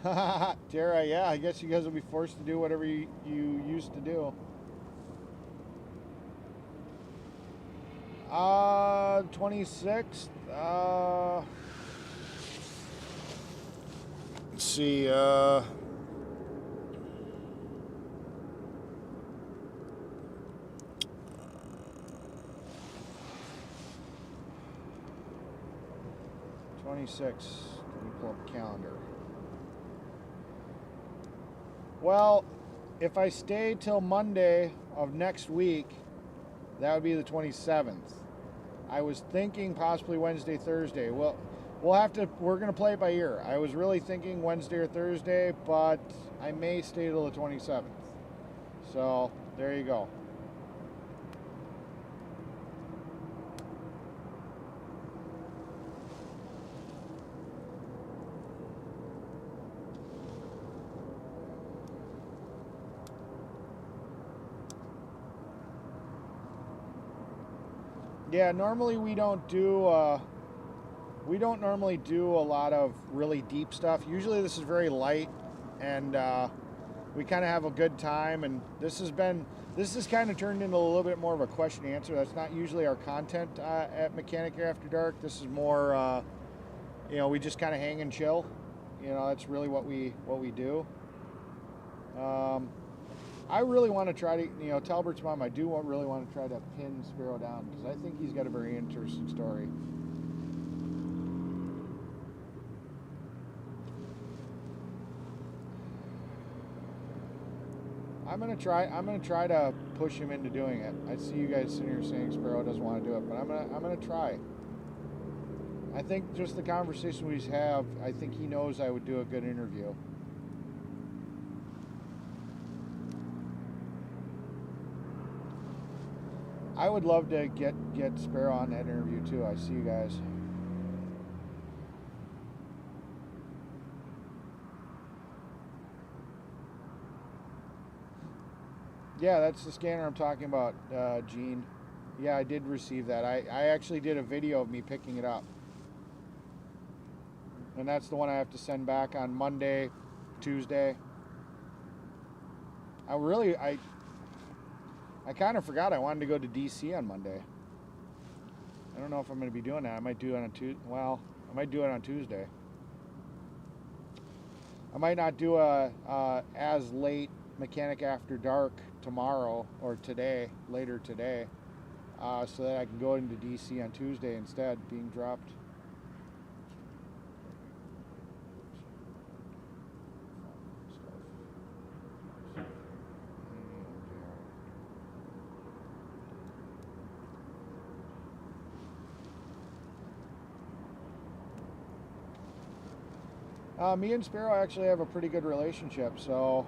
Tara, yeah, I guess you guys will be forced to do whatever you used to do. 26th. Let's see. 26. Let me pull up the calendar. Well, if I stay till Monday of next week, that would be the 27th. I was thinking possibly Wednesday, Thursday. Well, we're going to play it by ear. I was really thinking Wednesday or Thursday, but I may stay till the 27th. So, there you go. Yeah, normally we don't normally do a lot of really deep stuff. Usually this is very light, and we kind of have a good time. And this has kind of turned into a little bit more of a question and answer. That's not usually our content at Mechanic After Dark. This is more, we just kind of hang and chill. That's really what we do. I really want to try to, Talbert's mom, I do really want to try to pin Sparrow down because I think he's got a very interesting story. I'm gonna try to push him into doing it. I see you guys sitting here saying Sparrow doesn't want to do it, but I'm gonna try. I think just the conversation we have, I think he knows I would do a good interview. I would love to get Sparrow on that interview too. I see you guys. Yeah, that's the scanner I'm talking about, Gene. Yeah, I did receive that. I actually did a video of me picking it up. And that's the one I have to send back on Monday, Tuesday. I kind of forgot I wanted to go to DC on Monday. I don't know if I'm going to be doing that. I might do it on I might do it on Tuesday. I might not do a as late Mechanic After Dark tomorrow or later today, so that I can go into DC on Tuesday instead, being dropped. Me and Sparrow actually have a pretty good relationship, so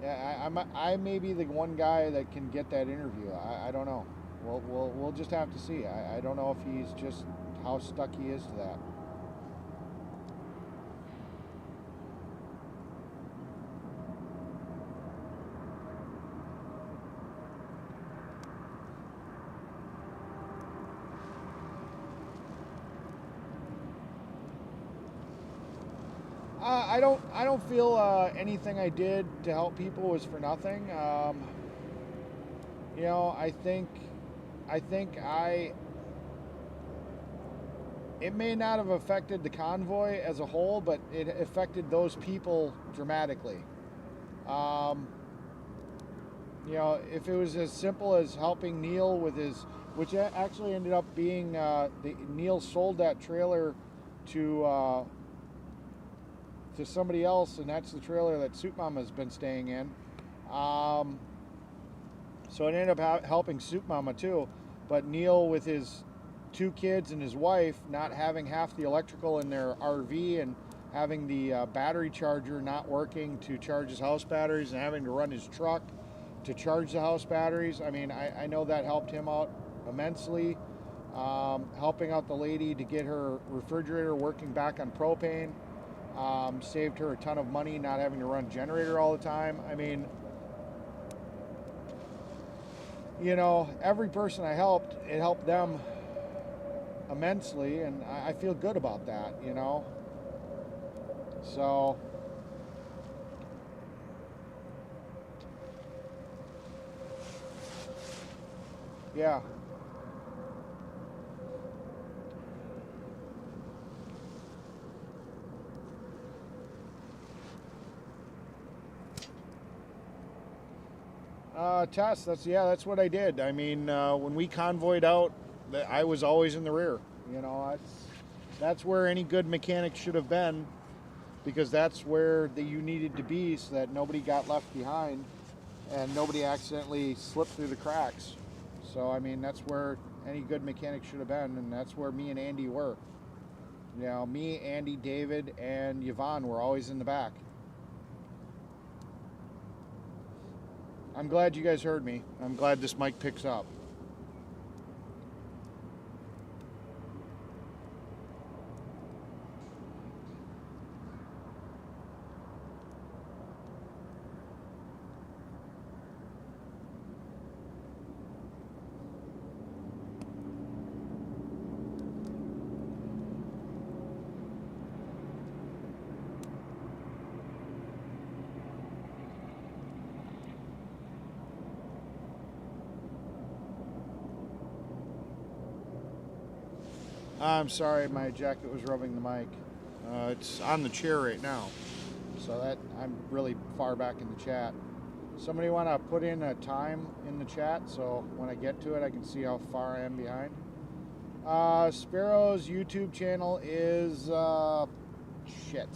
yeah, I may be the one guy that can get that interview. I don't know. We'll just have to see. I don't know if he's just how stuck he is to that. I don't feel anything I did to help people was for nothing. It may not have affected the convoy as a whole, but it affected those people dramatically. If it was as simple as helping Neil with which actually ended up being, Neil sold that trailer to somebody else, and that's the trailer that Soup Mama's been staying in. So it ended up helping Soup Mama too. But Neil, with his 2 kids and his wife, not having half the electrical in their RV and having the battery charger not working to charge his house batteries and having to run his truck to charge the house batteries. I mean, I know that helped him out immensely. Helping out the lady to get her refrigerator working back on propane. Saved her a ton of money not having to run generator all the time. I mean, every person I helped, it helped them immensely, and I feel good about that, So, yeah. Test. That's what I did. I mean, when we convoyed out, I was always in the rear. That's where any good mechanic should have been, because that's where you needed to be, so that nobody got left behind and nobody accidentally slipped through the cracks. So I mean, that's where any good mechanic should have been, and that's where me and Andy were. Me, Andy, David, and Yvonne were always in the back. I'm glad you guys heard me. I'm glad this mic picks up. I'm sorry, my jacket was rubbing the mic. It's on the chair right now, so that I'm really far back in the chat. Somebody want to put in a time in the chat so when I get to it I can see how far I am behind. Sparrow's YouTube channel is shit.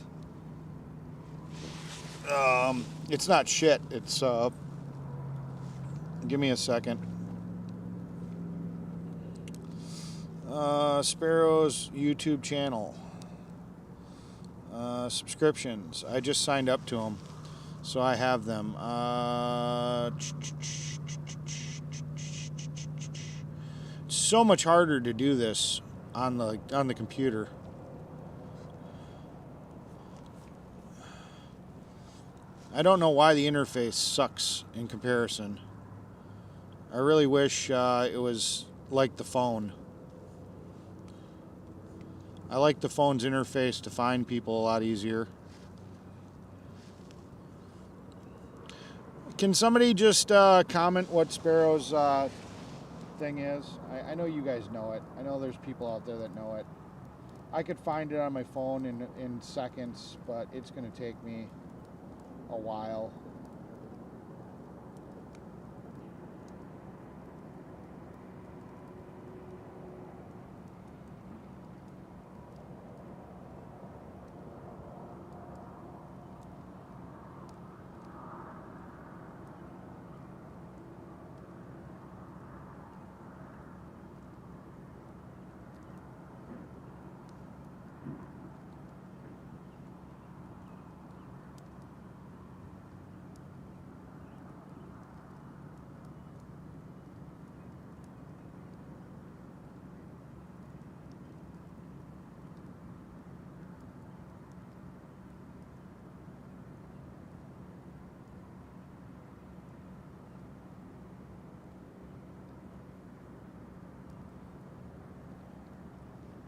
It's not shit. It's give me a second. Sparrow's YouTube channel. Subscriptions. I just signed up to them, so I have them. It's so much harder to do this on the computer. I don't know why the interface sucks in comparison. I really wish it was like the phone. I like the phone's interface to find people a lot easier. Can somebody just comment what Sparrow's thing is? I know you guys know it. I know there's people out there that know it. I could find it on my phone in seconds, but it's going to take me a while.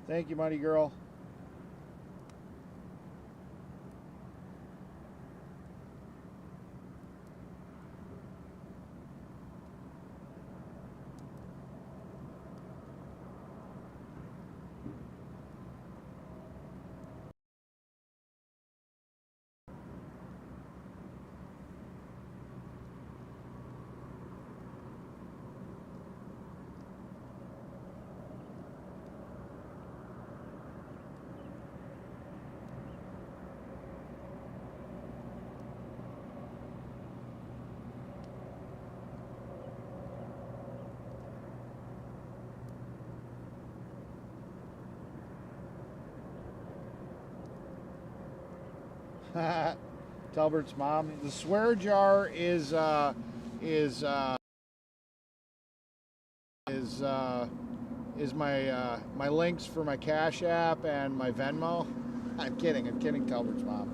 Thank you, Mighty Girl. Talbert's mom. The swear jar is my my links for my Cash App and my Venmo. I'm kidding, Talbert's mom.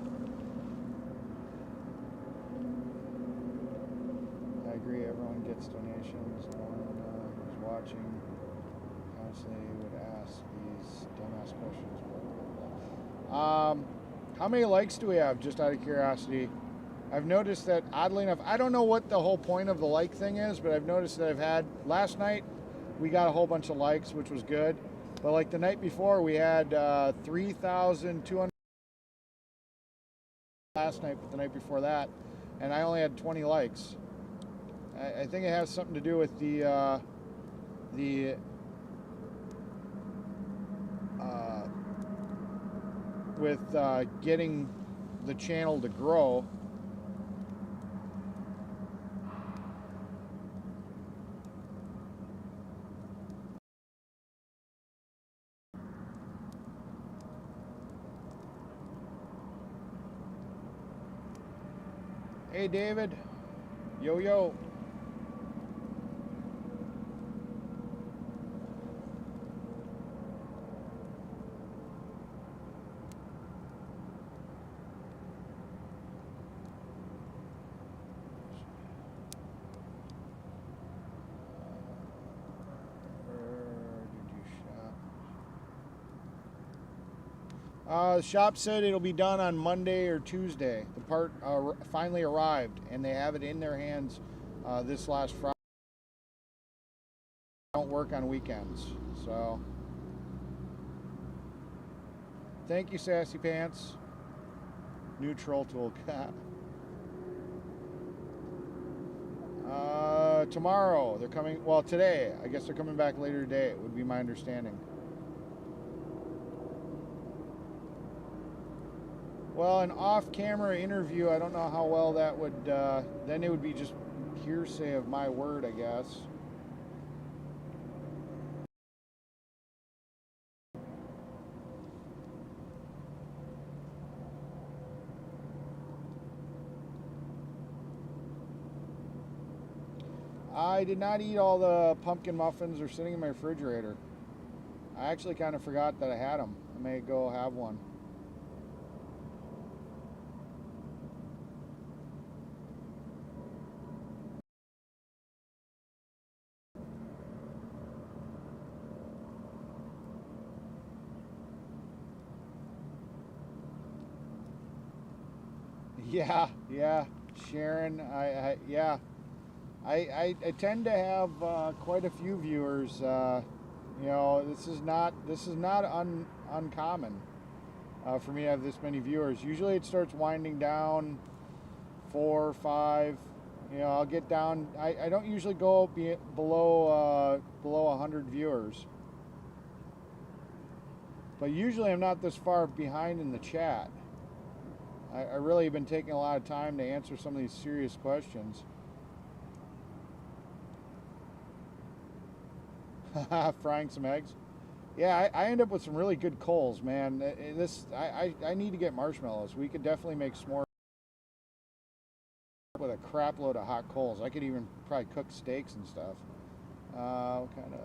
I agree, everyone gets donations. No one who's watching constantly would ask these dumbass questions. How many likes do we have, just out of curiosity? I've noticed that, oddly enough, I don't know what the whole point of the like thing is, but I've noticed that I've had, last night, we got a whole bunch of likes, which was good. But like the night before, we had 3,200 last night, but the night before that, and I only had 20 likes. I think it has something to do with the getting the channel to grow. Hey David, yo yo. The shop said it'll be done on Monday or Tuesday. The part finally arrived, and they have it in their hands this last Friday. They don't work on weekends, so Thank you, Sassy Pants. Neutral tool. Tomorrow they're coming. Well, today. I guess they're coming back later today. It would be my understanding. Well, an off-camera interview, I don't know how well that would. Then it would be just hearsay of my word, I guess. I did not eat all the pumpkin muffins. They're sitting in my refrigerator. I actually kind of forgot that I had them. I may go have one. Yeah, Sharon. I tend to have quite a few viewers. You know, this is not uncommon for me to have this many viewers. Usually, it starts winding down 4 or 5. You know, I'll get down. I don't usually go below 100 viewers. But usually, I'm not this far behind in the chat. I really have been taking a lot of time to answer some of these serious questions. Frying some eggs. Yeah, I end up with some really good coals, man. I need to get marshmallows. We could definitely make s'mores with a crap load of hot coals. I could even probably cook steaks and stuff. What kind of...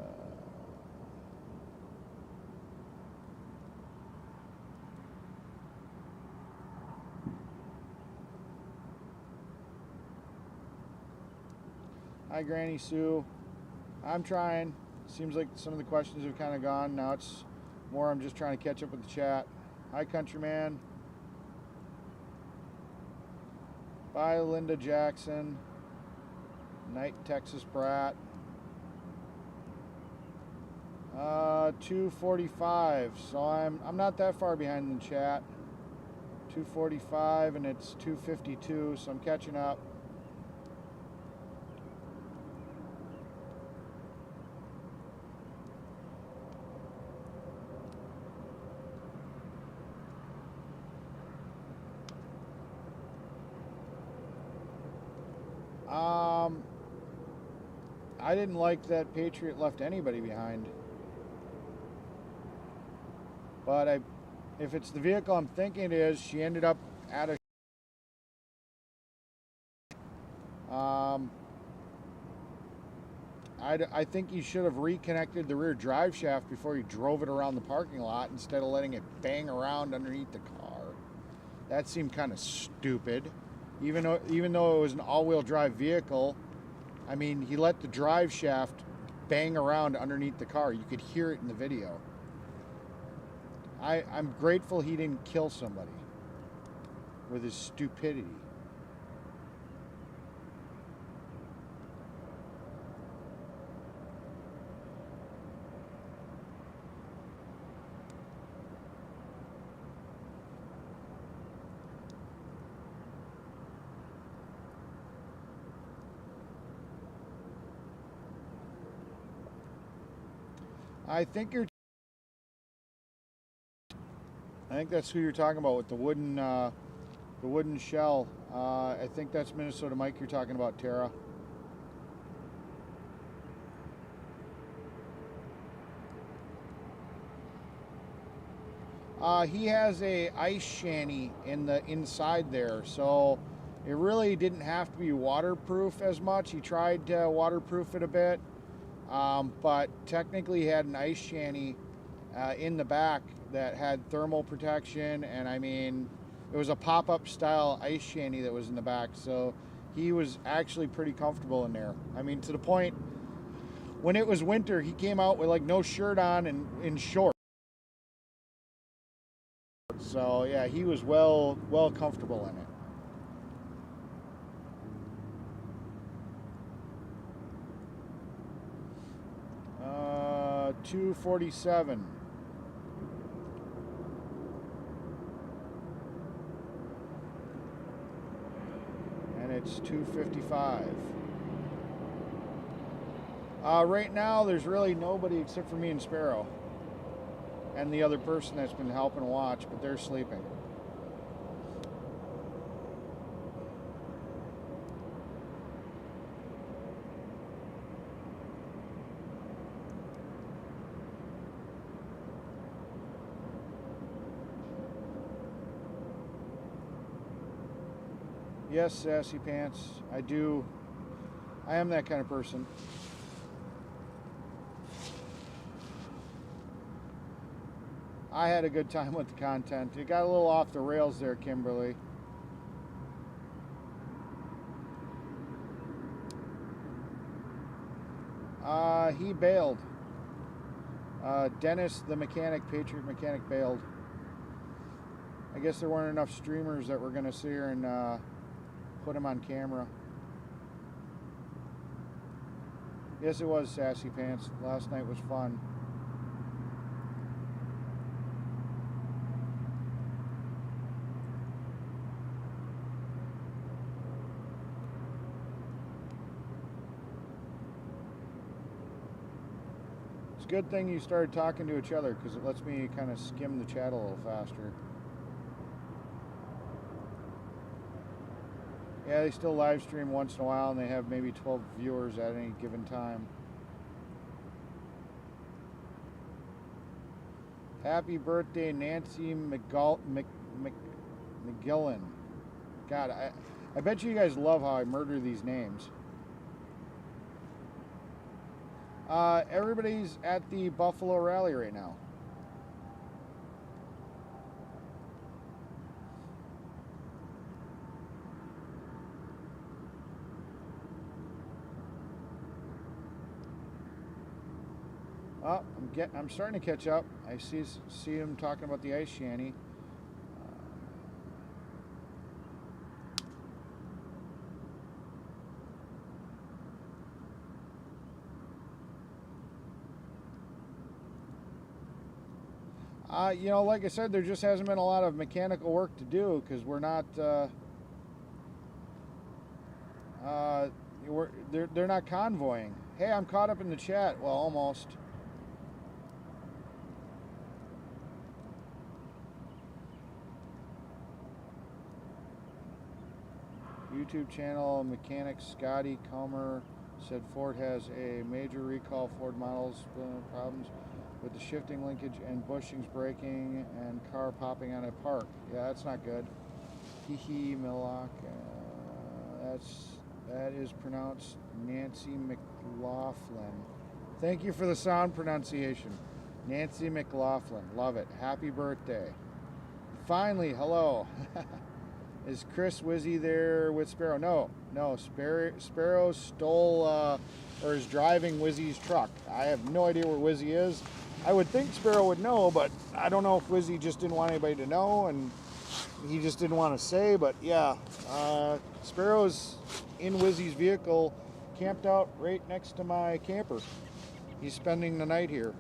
Hi, Granny Sue. I'm trying. Seems like some of the questions have kind of gone. Now it's more I'm just trying to catch up with the chat. Hi, Countryman. Bye, Linda Jackson. Night, Texas Brat. 2:45. So I'm not that far behind in the chat. 2:45 and it's 2:52, so I'm catching up. I didn't like that Patriot left anybody behind. But if it's the vehicle I'm thinking it is, she ended up at a... I think you should have reconnected the rear drive shaft before you drove it around the parking lot instead of letting it bang around underneath the car. That seemed kind of stupid. Even though it was an all-wheel drive vehicle, I mean, he let the drive shaft bang around underneath the car. You could hear it in the video. I'm grateful he didn't kill somebody with his stupidity. I think that's who you're talking about with the wooden shell. I think that's Minnesota Mike you're talking about, Tara. He has a ice shanty in the inside there, so it really didn't have to be waterproof as much. He tried to waterproof it a bit. But technically he had an ice shanty in the back that had thermal protection, and I mean, it was a pop-up style ice shanty that was in the back, so he was actually pretty comfortable in there. I mean, to the point, when it was winter, he came out with like no shirt on and in shorts. So yeah, he was well comfortable in it. 2:47. it's 2:55. Right now, there's really nobody except for me and Sparrow. And the other person that's been helping watch, but they're sleeping. Yes, Sassy Pants, I do. I am that kind of person. I had a good time with the content. It got a little off the rails there, Kimberly. He bailed. Dennis, the mechanic, Patriot mechanic, bailed. I guess there weren't enough streamers that were going to sit here and put him on camera. Yes, it was, Sassy Pants. Last night was fun. It's a good thing you started talking to each other because it lets me kind of skim the chat a little faster. Yeah, they still live stream once in a while, and they have maybe 12 viewers at any given time. Happy birthday, Nancy McGillen. God, I bet you guys love how I murder these names. Everybody's at the Buffalo Rally right now. Oh, I'm starting to catch up. I see him talking about the ice shanty. You know, like I said, there just hasn't been a lot of mechanical work to do because we're not. They're not convoying. Hey, I'm caught up in the chat. Well, almost. YouTube channel mechanic Scotty Comer said Ford has a major recall. Ford models problems with the shifting linkage and bushings breaking and car popping on a park. Yeah, that's not good. Hee Millock. That is pronounced Nancy McLaughlin. Thank you for the sound pronunciation. Nancy McLaughlin. Love it. Happy birthday. Finally, hello. Is Chris Wizzy there with Sparrow? No. Sparrow stole or is driving Wizzy's truck. I have no idea where Wizzy is. I would think Sparrow would know, but I don't know if Wizzy just didn't want anybody to know and he just didn't want to say. But yeah, Sparrow's in Wizzy's vehicle, camped out right next to my camper. He's spending the night here.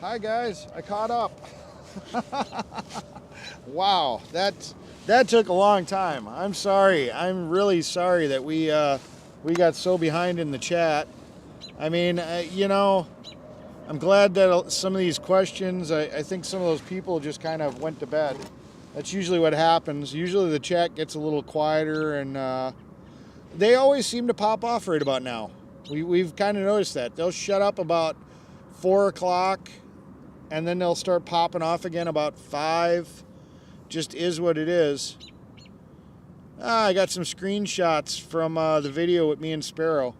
Hi guys, I caught up. Wow, that took a long time. I'm sorry. I'm really sorry that we got so behind in the chat. I mean, you know, I'm glad that some of these questions, I think some of those people just kind of went to bed. That's usually what happens. Usually the chat gets a little quieter and they always seem to pop off right about now. We've kind of noticed that. They'll shut up about 4 o'clock and then they'll start popping off again about 5. Just is what it is. I got some screenshots from the video with me and Sparrow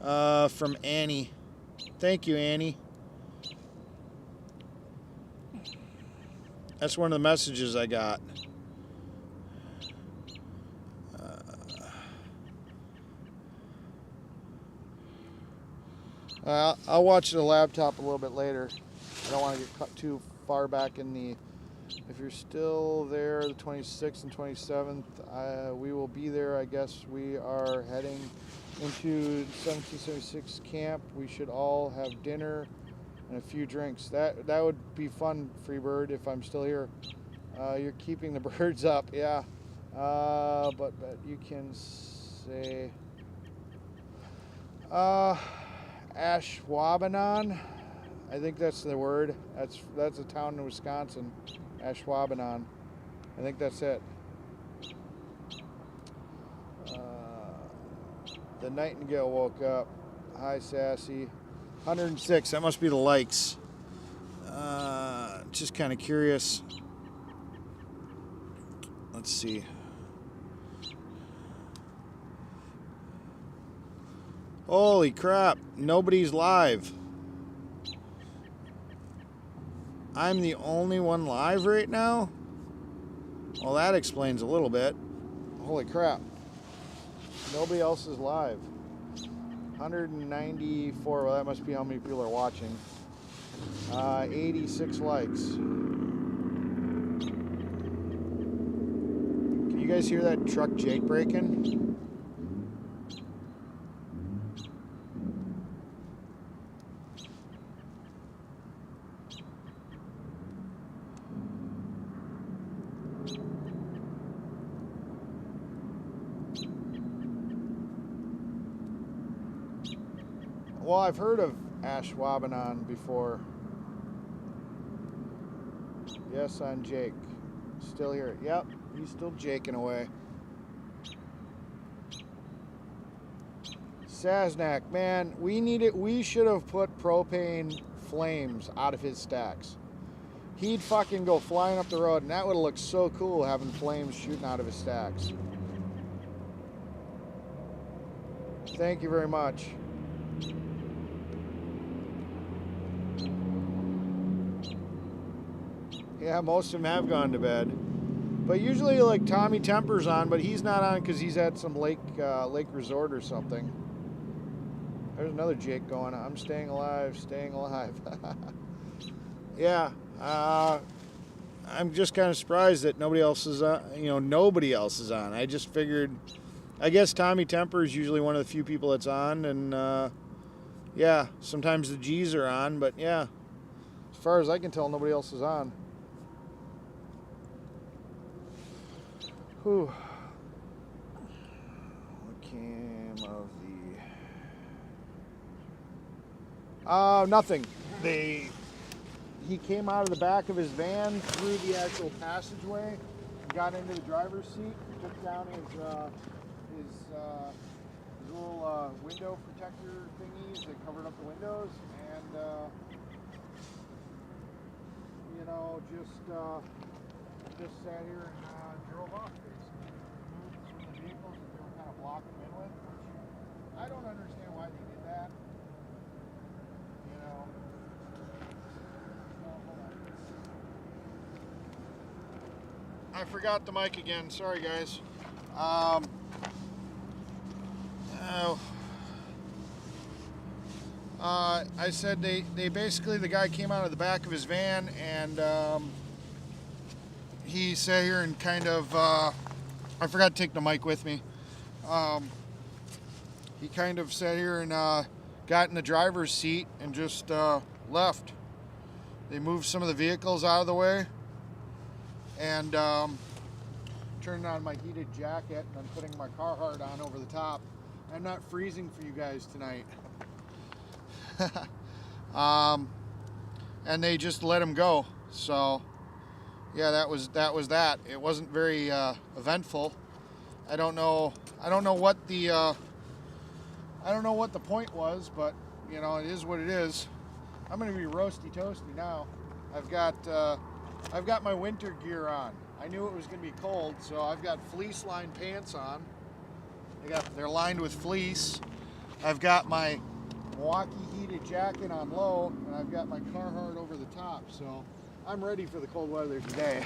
from Annie. Thank you, Annie. That's one of the messages I got. I'll watch the laptop a little bit later. I don't want to get cut too far back in the If you're still there, the 26th and 27th, we will be there. I guess we are heading into 1776 camp. We should all have dinner and a few drinks. That would be fun, Freebird, if I'm still here. You're keeping the birds up, yeah. But you can say Ashwaubenon. I think that's the word. That's a town in Wisconsin, Ashwaubenon. I think that's it. The nightingale woke up. Hi, Sassy. 106. That must be the likes. Just kind of curious. Let's see. Holy crap. Nobody's live. I'm the only one live right now? Well, that explains a little bit. Holy crap. Nobody else is live. 194. Well, that must be how many people are watching. 86 likes. Can you guys hear that truck Jake braking? Well, I've heard of Ashwaubenon before. Yes, I'm Jake. Still here. Yep, he's still jaking away. Saznak, man, we should have put propane flames out of his stacks. He'd fucking go flying up the road, and that would have looked so cool having flames shooting out of his stacks. Thank you very much. Yeah, most of them have gone to bed. But usually, like, Tommy Temper's on, but he's not on because he's at some lake resort or something. There's another Jake going, I'm staying alive, staying alive. Yeah, I'm just kind of surprised that nobody else is on, nobody else is on. I just figured, I guess Tommy Temper is usually one of the few people that's on, and yeah, sometimes the G's are on, but yeah, as far as I can tell, nobody else is on. Whew. What came of the... nothing. He came out of the back of his van through the actual passageway and got into the driver's seat, took down his little window protector thingies that covered up the windows, and just sat here and drove off, basically. Moved some of the vehicles that they were kind of blocking him in with, which I don't understand why they did that. I forgot the mic again. Sorry, guys. I said they basically, the guy came out of the back of his van, and he sat here and kind of, I forgot to take the mic with me. He kind of sat here and got in the driver's seat and just left. They moved some of the vehicles out of the way, and turned on my heated jacket, and I'm putting my Carhartt on over the top. I'm not freezing for you guys tonight. And they just let him go. So yeah, that was that. It wasn't very eventful. I don't know what the point was, but it is what it is. I'm gonna be roasty toasty now. I've got my winter gear on. I knew it was gonna be cold, so I've got fleece lined pants on. They're lined with fleece. I've got my Milwaukee heated jacket on low, and I've got my Carhartt over the top, so I'm ready for the cold weather today.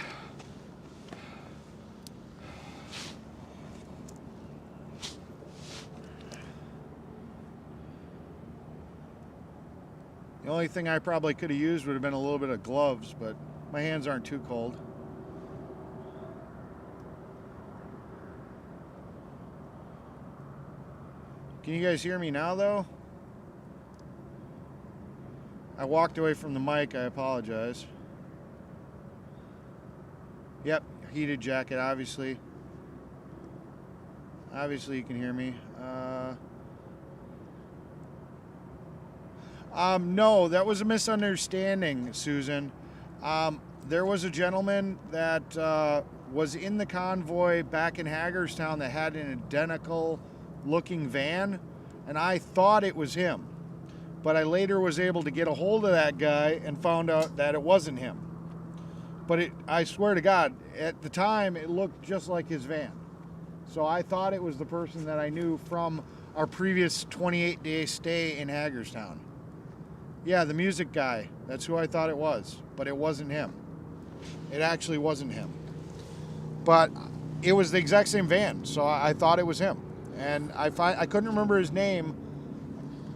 The only thing I probably could have used would have been a little bit of gloves, but my hands aren't too cold. Can you guys hear me now, though? I walked away from the mic. I apologize. Yep, heated jacket, obviously. Obviously, you can hear me. No, that was a misunderstanding, Susan. There was a gentleman that was in the convoy back in Hagerstown that had an identical looking van, and I thought it was him. But I later was able to get a hold of that guy and found out that it wasn't him. But I swear to God, at the time, it looked just like his van. So I thought it was the person that I knew from our previous 28-day stay in Hagerstown. Yeah, the music guy. That's who I thought it was. But it wasn't him. It actually wasn't him. But it was the exact same van, so I thought it was him. And I couldn't remember his name.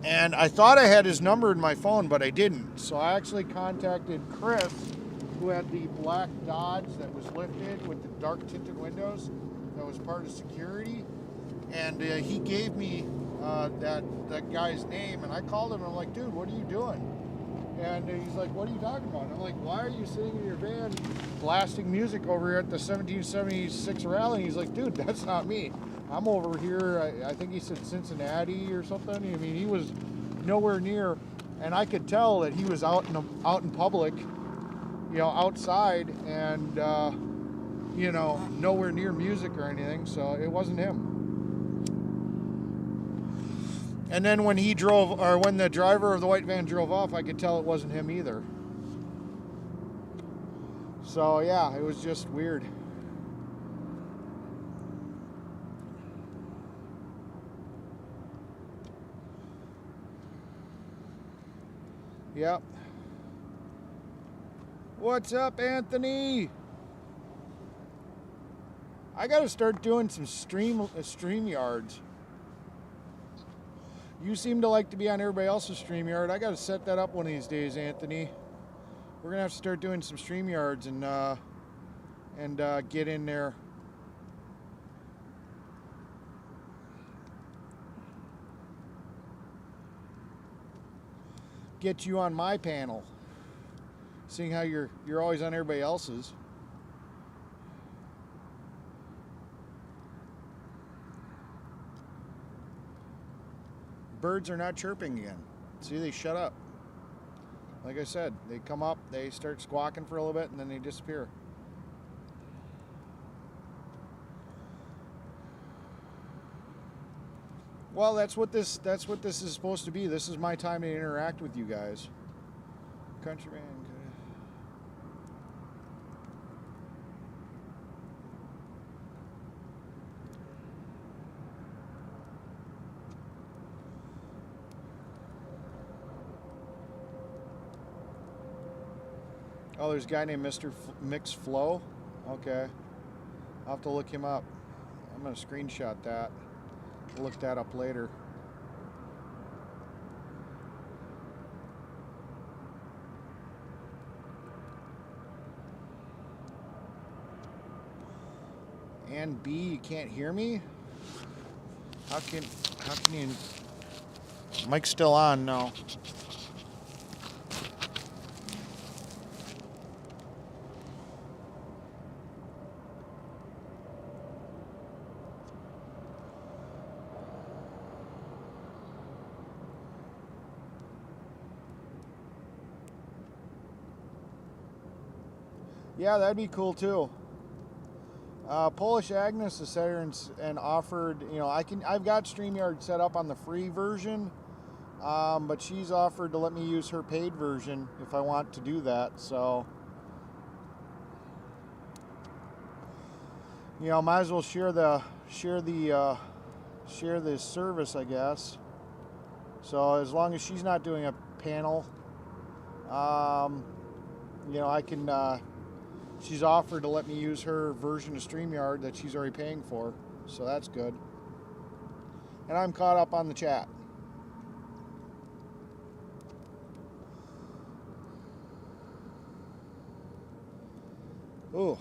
And I thought I had his number in my phone, but I didn't. So I actually contacted Chris, who had the black Dodge that was lifted with the dark tinted windows. That was part of security. And he gave me that guy's name. And I called him and I'm like, dude, what are you doing? And he's like, what are you talking about? And I'm like, why are you sitting in your van blasting music over here at the 1776 rally? And he's like, dude, that's not me. I'm over here, I think he said Cincinnati or something. I mean, he was nowhere near, and I could tell that he was out in public, you know, outside, and you know, nowhere near music or anything. So it wasn't him. And then when he drove, or when the driver of the white van drove off, I could tell it wasn't him either. So yeah, it was just weird. Yep. What's up, Anthony? I gotta start doing some StreamYards. You seem to like to be on everybody else's StreamYard. I gotta set that up one of these days, Anthony. We're gonna have to start doing some StreamYards and get in there. Get you on my panel, seeing how you're always on everybody else's. Birds are not chirping again. See, they shut up. Like I said, they come up, they start squawking for a little bit, and then they disappear. Well, that's what this is supposed to be. This is my time to interact with you guys. Countryman. Oh, there's a guy named Mr. Mix Flow. Okay. I'll have to look him up. I'm going to screenshot that. Look that up later. And B, you can't hear me? How can you? Mic's still on, no. Yeah, that'd be cool too. Polish Agnes is there and offered, you know, I've got StreamYard set up on the free version, but she's offered to let me use her paid version if I want to do that. So, you know, might as well share the service, I guess. So as long as she's not doing a panel, you know, I can. She's offered to let me use her version of StreamYard that she's already paying for, so that's good. And I'm caught up on the chat. Oh,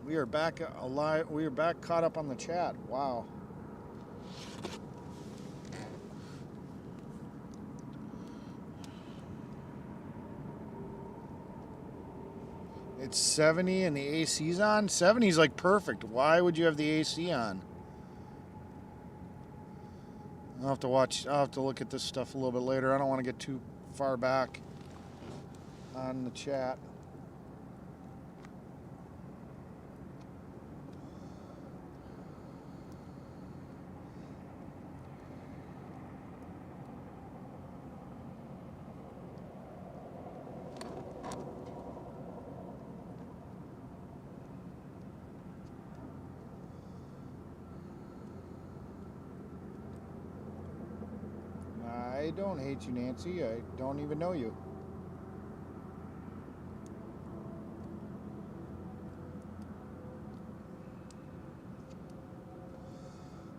we are back alive. We are back caught up on the chat. Wow. It's 70 and the AC's on. 70 is like perfect. Why would you have the AC on? I'll have to watch. I'll have to look at this stuff a little bit later. I don't want to get too far back on the chat. I don't hate you, Nancy. I don't even know you.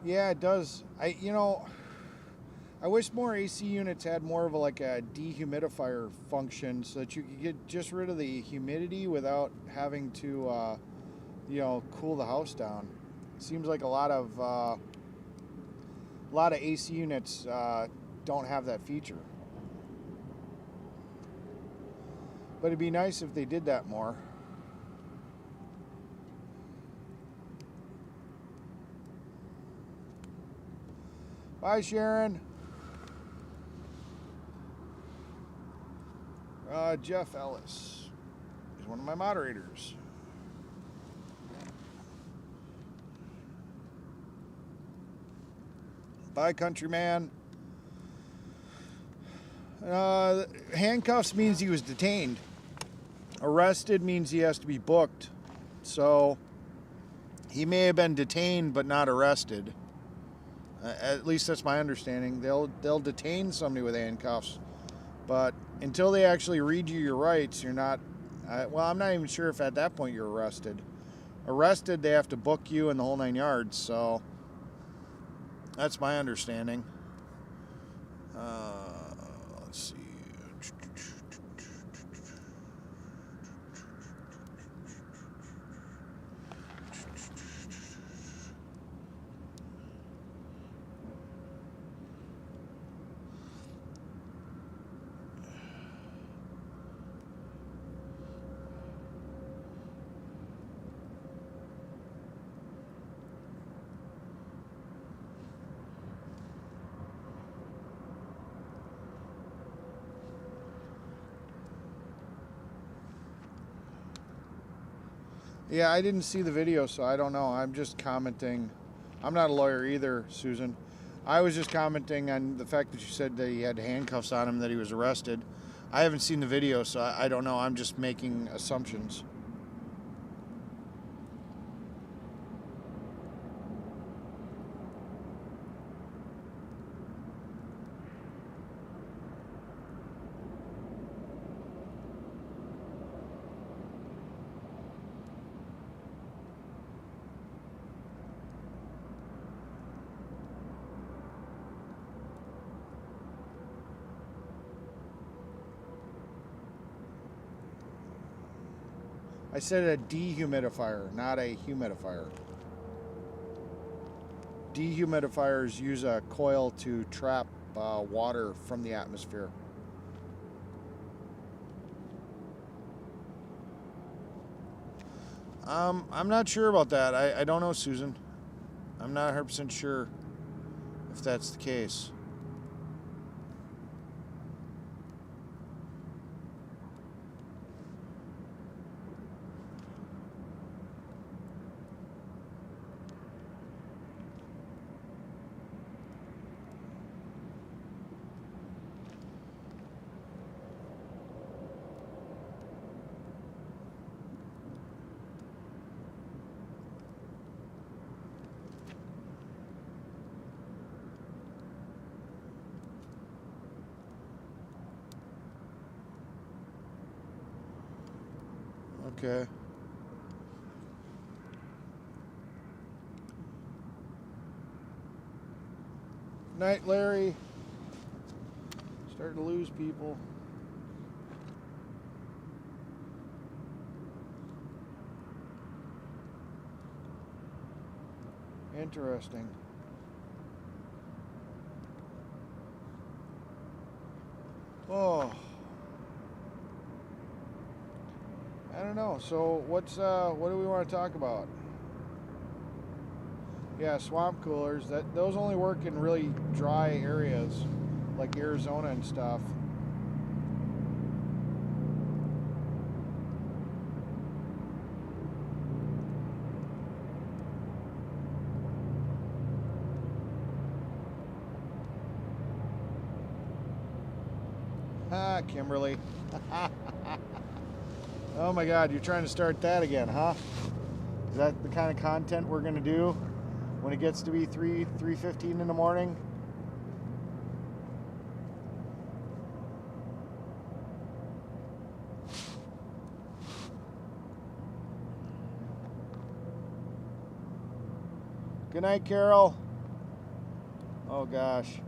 Yeah, it does. I wish more AC units had more of like a dehumidifier function so that you could get just rid of the humidity without having to, cool the house down. It seems like a lot of AC units don't have that feature. But it'd be nice if they did that more. Bye, Sharon. Jeff Ellis is one of my moderators. Bye, countryman. Handcuffs means he was detained. Arrested means he has to be booked. So he may have been detained but not arrested. At least that's my understanding. They'll detain somebody with handcuffs, but until they actually read you your rights, you're not. Well, I'm not even sure if at that point you're arrested. Arrested, they have to book you and the whole 9 yards. So that's my understanding. Let's see. Yeah, I didn't see the video, so I don't know. I'm just commenting. I'm not a lawyer either, Susan. I was just commenting on the fact that you said that he had handcuffs on him, that he was arrested. I haven't seen the video, so I don't know. I'm just making assumptions. I said a dehumidifier, not a humidifier. Dehumidifiers use a coil to trap water from the atmosphere. I'm not sure about that. I don't know, Susan. I'm not 100% sure if that's the case. Okay. Night, Larry. Starting to lose people. Interesting. Oh. I don't know. So what do we want to talk about? Yeah, swamp coolers. Those only work in really dry areas like Arizona and stuff. Ah, Kimberly. Oh my God, you're trying to start that again, huh? Is that the kind of content we're gonna do when it gets to be 3:15 in the morning? Good night, Carol. Oh gosh.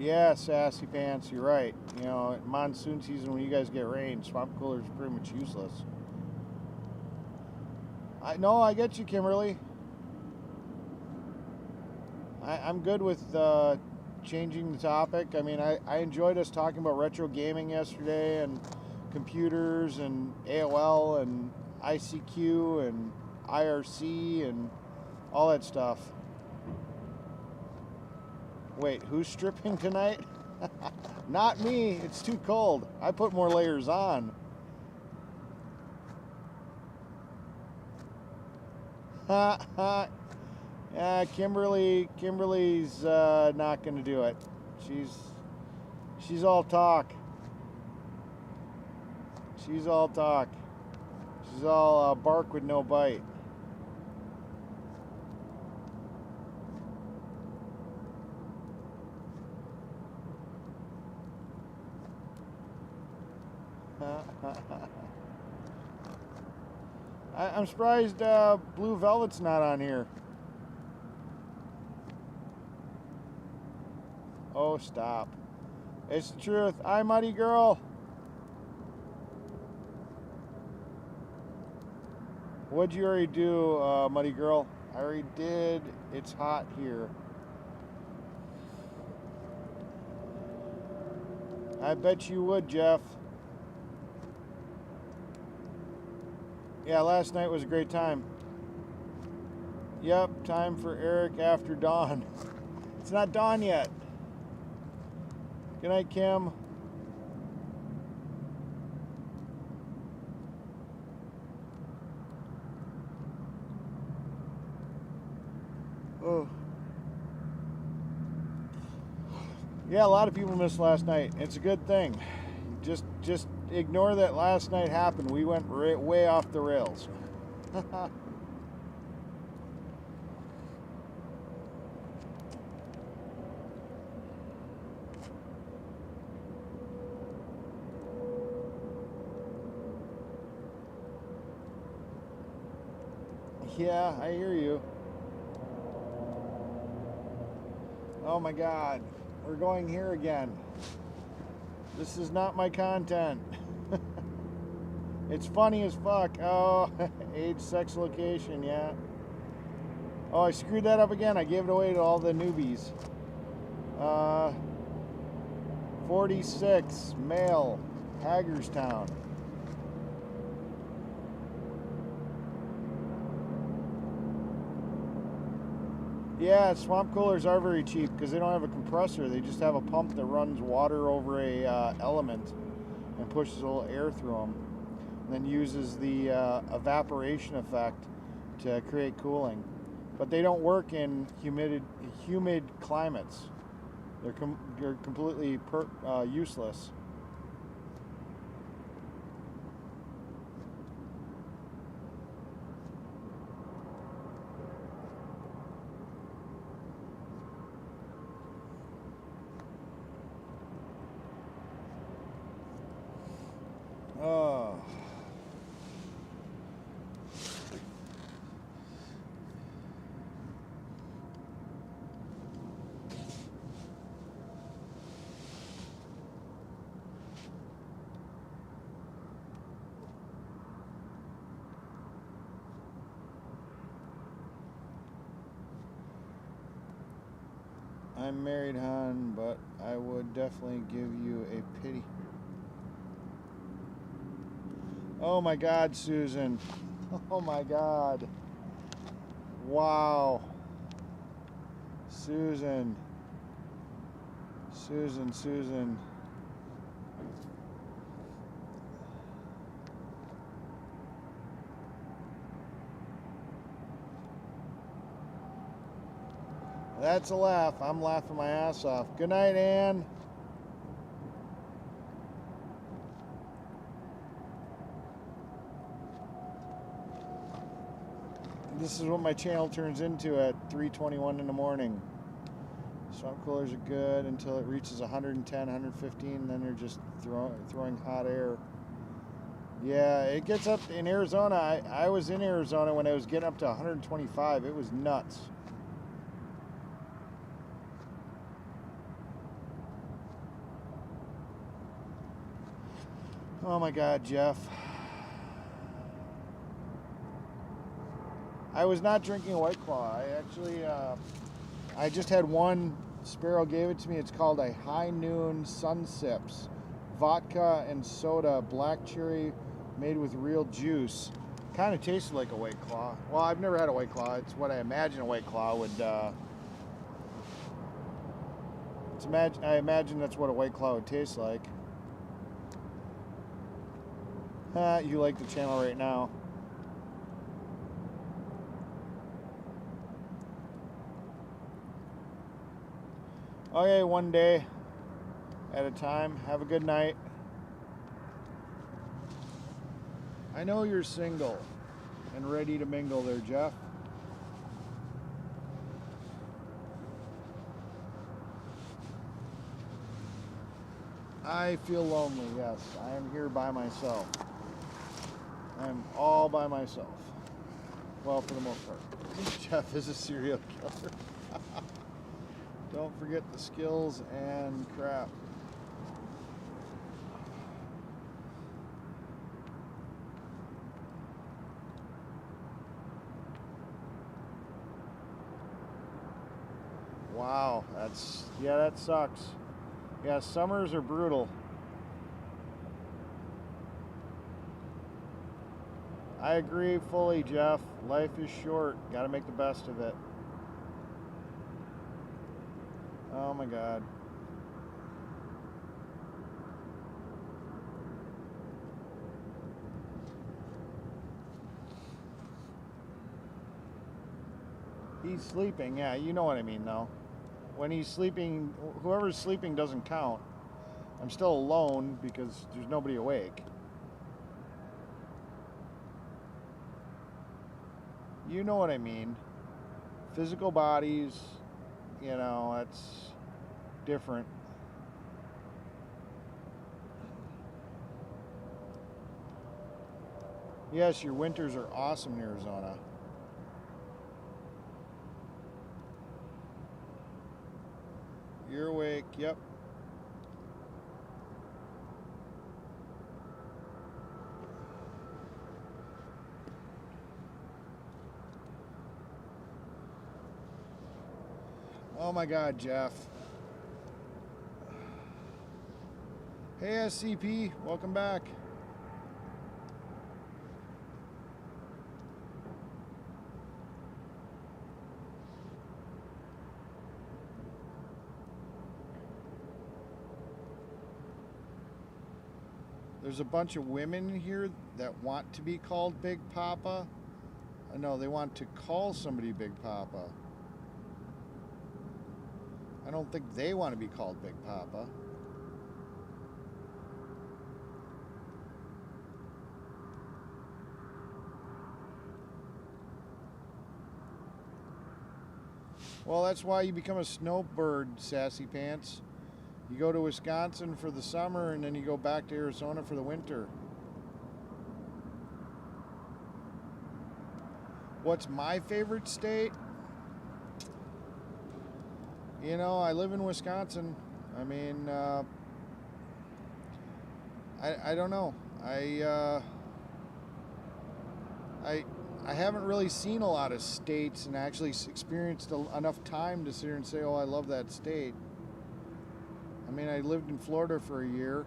Yeah, sassy pants, you're right. You know, monsoon season when you guys get rain, swamp coolers are pretty much useless. I get you, Kimberly. I'm good with changing the topic. I mean, I enjoyed us talking about retro gaming yesterday and computers and AOL and ICQ and IRC and all that stuff. Wait, who's stripping tonight? Not me. It's too cold. I put more layers on. Yeah, Kimberly's not gonna do it. She's all talk. She's all talk. She's all bark with no bite. I'm surprised Blue Velvet's not on here. Oh, stop. It's the truth. Hi, Muddy Girl. What'd you already do, Muddy Girl? I already did. It's hot here. I bet you would, Jeff. Yeah, last night was a great time. Yep, time for Eric after dawn. It's not dawn yet. Good night, Kim. Oh. Yeah, a lot of people missed last night. It's a good thing. Just ignore that last night happened. We went way off the rails. Yeah, I hear you. Oh my God, we're going here again. This is not my content. It's funny as fuck. Oh, age, sex, location, yeah. Oh, I screwed that up again. I gave it away to all the newbies. 46, male, Hagerstown. Yeah, swamp coolers are very cheap because they don't have a compressor. They just have a pump that runs water over a element and pushes a little air through them, and then uses the evaporation effect to create cooling. But they don't work in humid climates. They're completely useless. Oh. I'm married, hon, but I would definitely give you a pity. Oh my God, Susan. Oh my God. Wow. Susan. Susan. That's a laugh. I'm laughing my ass off. Good night, Ann. This is what my channel turns into at 3:21 in the morning. Swamp coolers are good until it reaches 110, 115, and then they're just throwing hot air. Yeah, it gets up in Arizona. I was in Arizona when it was getting up to 125. It was nuts. Oh my God, Jeff. I was not drinking a White Claw. I actually, I just had one. Sparrow gave it to me. It's called a High Noon Sun Sips. Vodka and soda, black cherry, made with real juice. Kind of tasted like a White Claw. Well, I've never had a White Claw. It's what I imagine a White Claw would, I imagine that's what a White Claw would taste like. You like the channel right now. Okay, one day at a time. Have a good night. I know you're single and ready to mingle there, Jeff. I feel lonely, yes. I am here by myself. I'm all by myself. Well, for the most part. Jeff is a serial killer. Don't forget the skills and crap. Wow, that sucks. Yeah, summers are brutal. I agree fully, Jeff. Life is short. Got to make the best of it. Oh my God. He's sleeping. Yeah, you know what I mean, though. When he's sleeping, whoever's sleeping doesn't count. I'm still alone because there's nobody awake. You know what I mean. Physical bodies, you know, that's different. Yes, your winters are awesome in Arizona. You're awake, yep. Oh my God, Jeff. Hey, SCP, welcome back. There's a bunch of women here that want to be called Big Papa. No, they want to call somebody Big Papa. I don't think they want to be called Big Papa. Well, that's why you become a snowbird, Sassy Pants. You go to Wisconsin for the summer and then you go back to Arizona for the winter. What's my favorite state? You know, I live in Wisconsin. I mean, I don't know. I I haven't really seen a lot of states and actually experienced enough time to sit here and say, oh, I love that state. I mean, I lived in Florida for a year.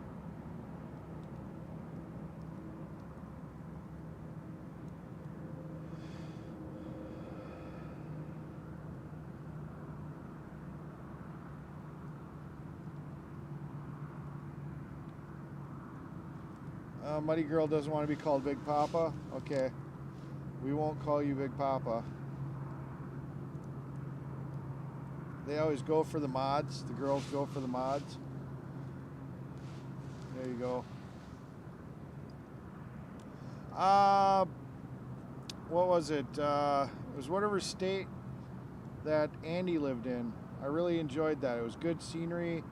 Muddy Girl doesn't want to be called Big Papa. Okay. We won't call you Big Papa. They always go for the mods. The girls go for the mods. There you go. What was it? It was whatever state that Andy lived in. I really enjoyed that. It was good scenery.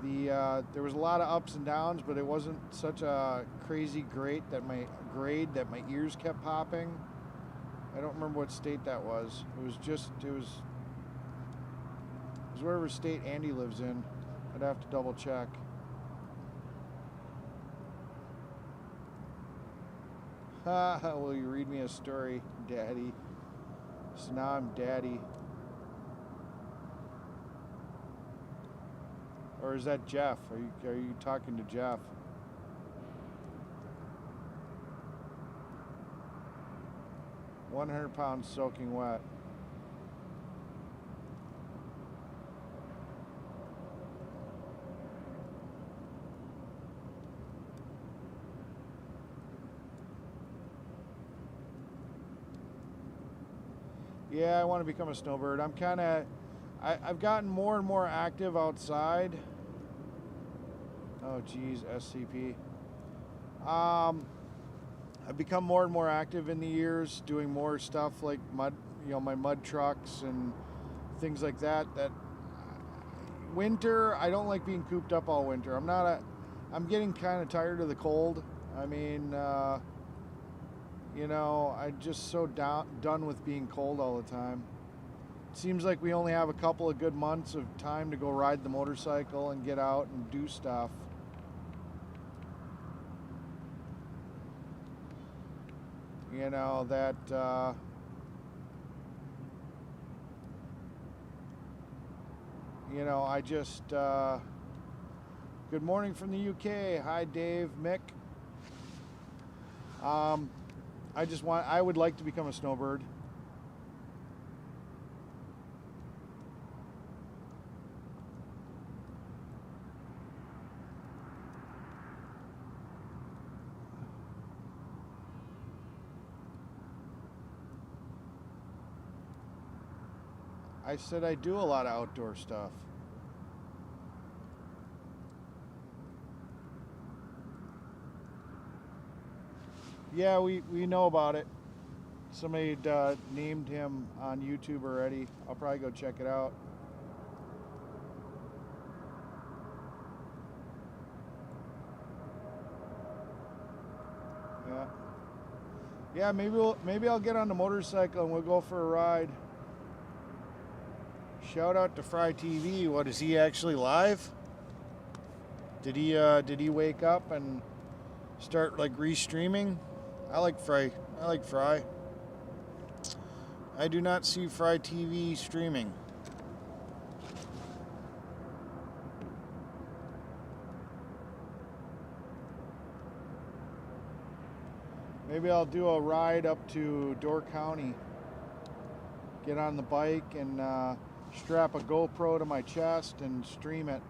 There was a lot of ups and downs, but it wasn't such a crazy grade that my ears kept popping. I don't remember what state that was. It was whatever state Andy lives in. I'd have to double check. Will you read me a story, Daddy? So now I'm Daddy. Or is that Jeff? Are you talking to Jeff? £100 soaking wet. Yeah, I want to become a snowbird. I've gotten more and more active outside. Oh geez, SCP. I've become more and more active in the years, doing more stuff like my mud trucks and things like that. Winter, I don't like being cooped up all winter. I'm getting kind of tired of the cold. I mean, I'm just so done with being cold all the time. It seems like we only have a couple of good months of time to go ride the motorcycle and get out and do stuff. I just, good morning from the UK. Hi, Dave, Mick. I would like to become a snowbird. I said I do a lot of outdoor stuff. Yeah, we know about it. Somebody named him on YouTube already. I'll probably go check it out. Yeah, maybe I'll get on the motorcycle and we'll go for a ride. Shout out to Fry TV. What, is he actually live? Did he wake up and start like restreaming? I like Fry. I do not see Fry TV streaming. Maybe I'll do a ride up to Door County. Get on the bike and strap a GoPro to my chest and stream it.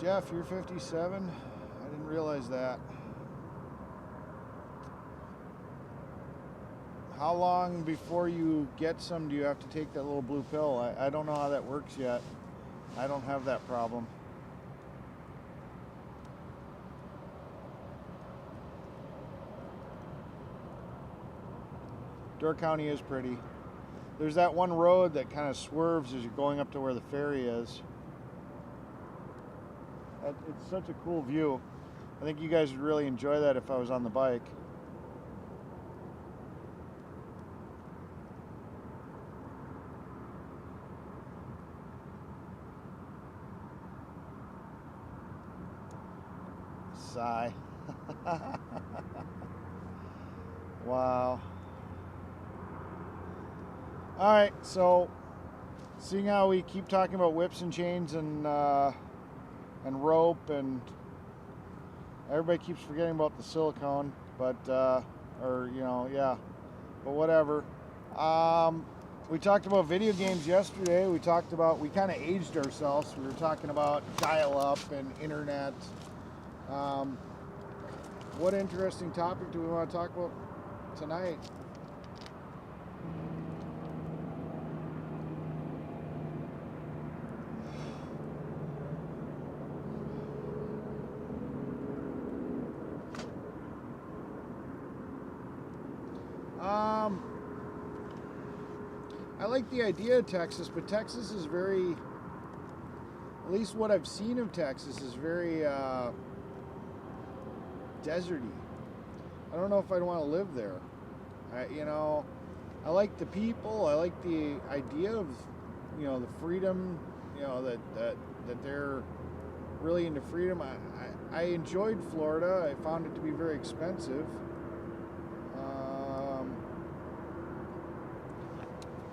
Jeff, you're 57? I didn't realize that. How long before you get some do you have to take that little blue pill? I don't know how that works yet. I don't have that problem. Door County is pretty. There's that one road that kind of swerves as you're going up to where the ferry is. It's such a cool view. I think you guys would really enjoy that if I was on the bike. sigh. Wow. All right, so seeing how we keep talking about whips and chains and rope, and everybody keeps forgetting about the silicone, but yeah, but whatever. We talked about video games yesterday. We kind of aged ourselves. We were talking about dial-up and internet. What interesting topic do we want to talk about tonight? I like the idea of Texas, but Texas is very, at least what I've seen of Texas, is very deserty. I don't know if I'd want to live there. I like the people. I like the idea of, the freedom, that they're really into freedom. I enjoyed Florida. I found it to be very expensive.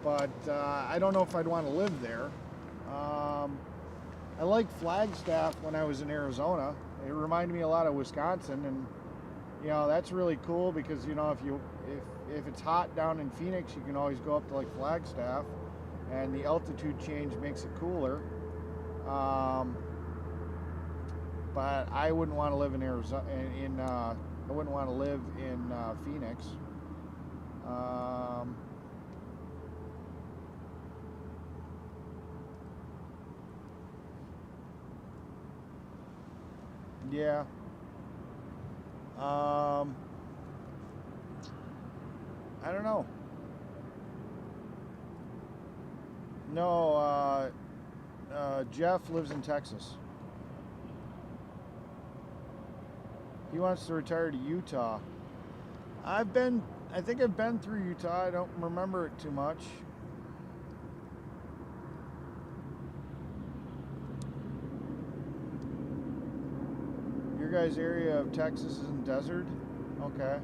But I don't know if I'd want to live there. I liked Flagstaff when I was in Arizona. It reminded me a lot of Wisconsin, and that's really cool because if it's hot down in Phoenix, you can always go up to like Flagstaff, and the altitude change makes it cooler. But I wouldn't want to live in Arizona. I wouldn't want to live in Phoenix. Yeah. I don't know. No, Jeff lives in Texas. He wants to retire to Utah. I think I've been through Utah. I don't remember it too much. Your guys' area of Texas is in desert? Okay.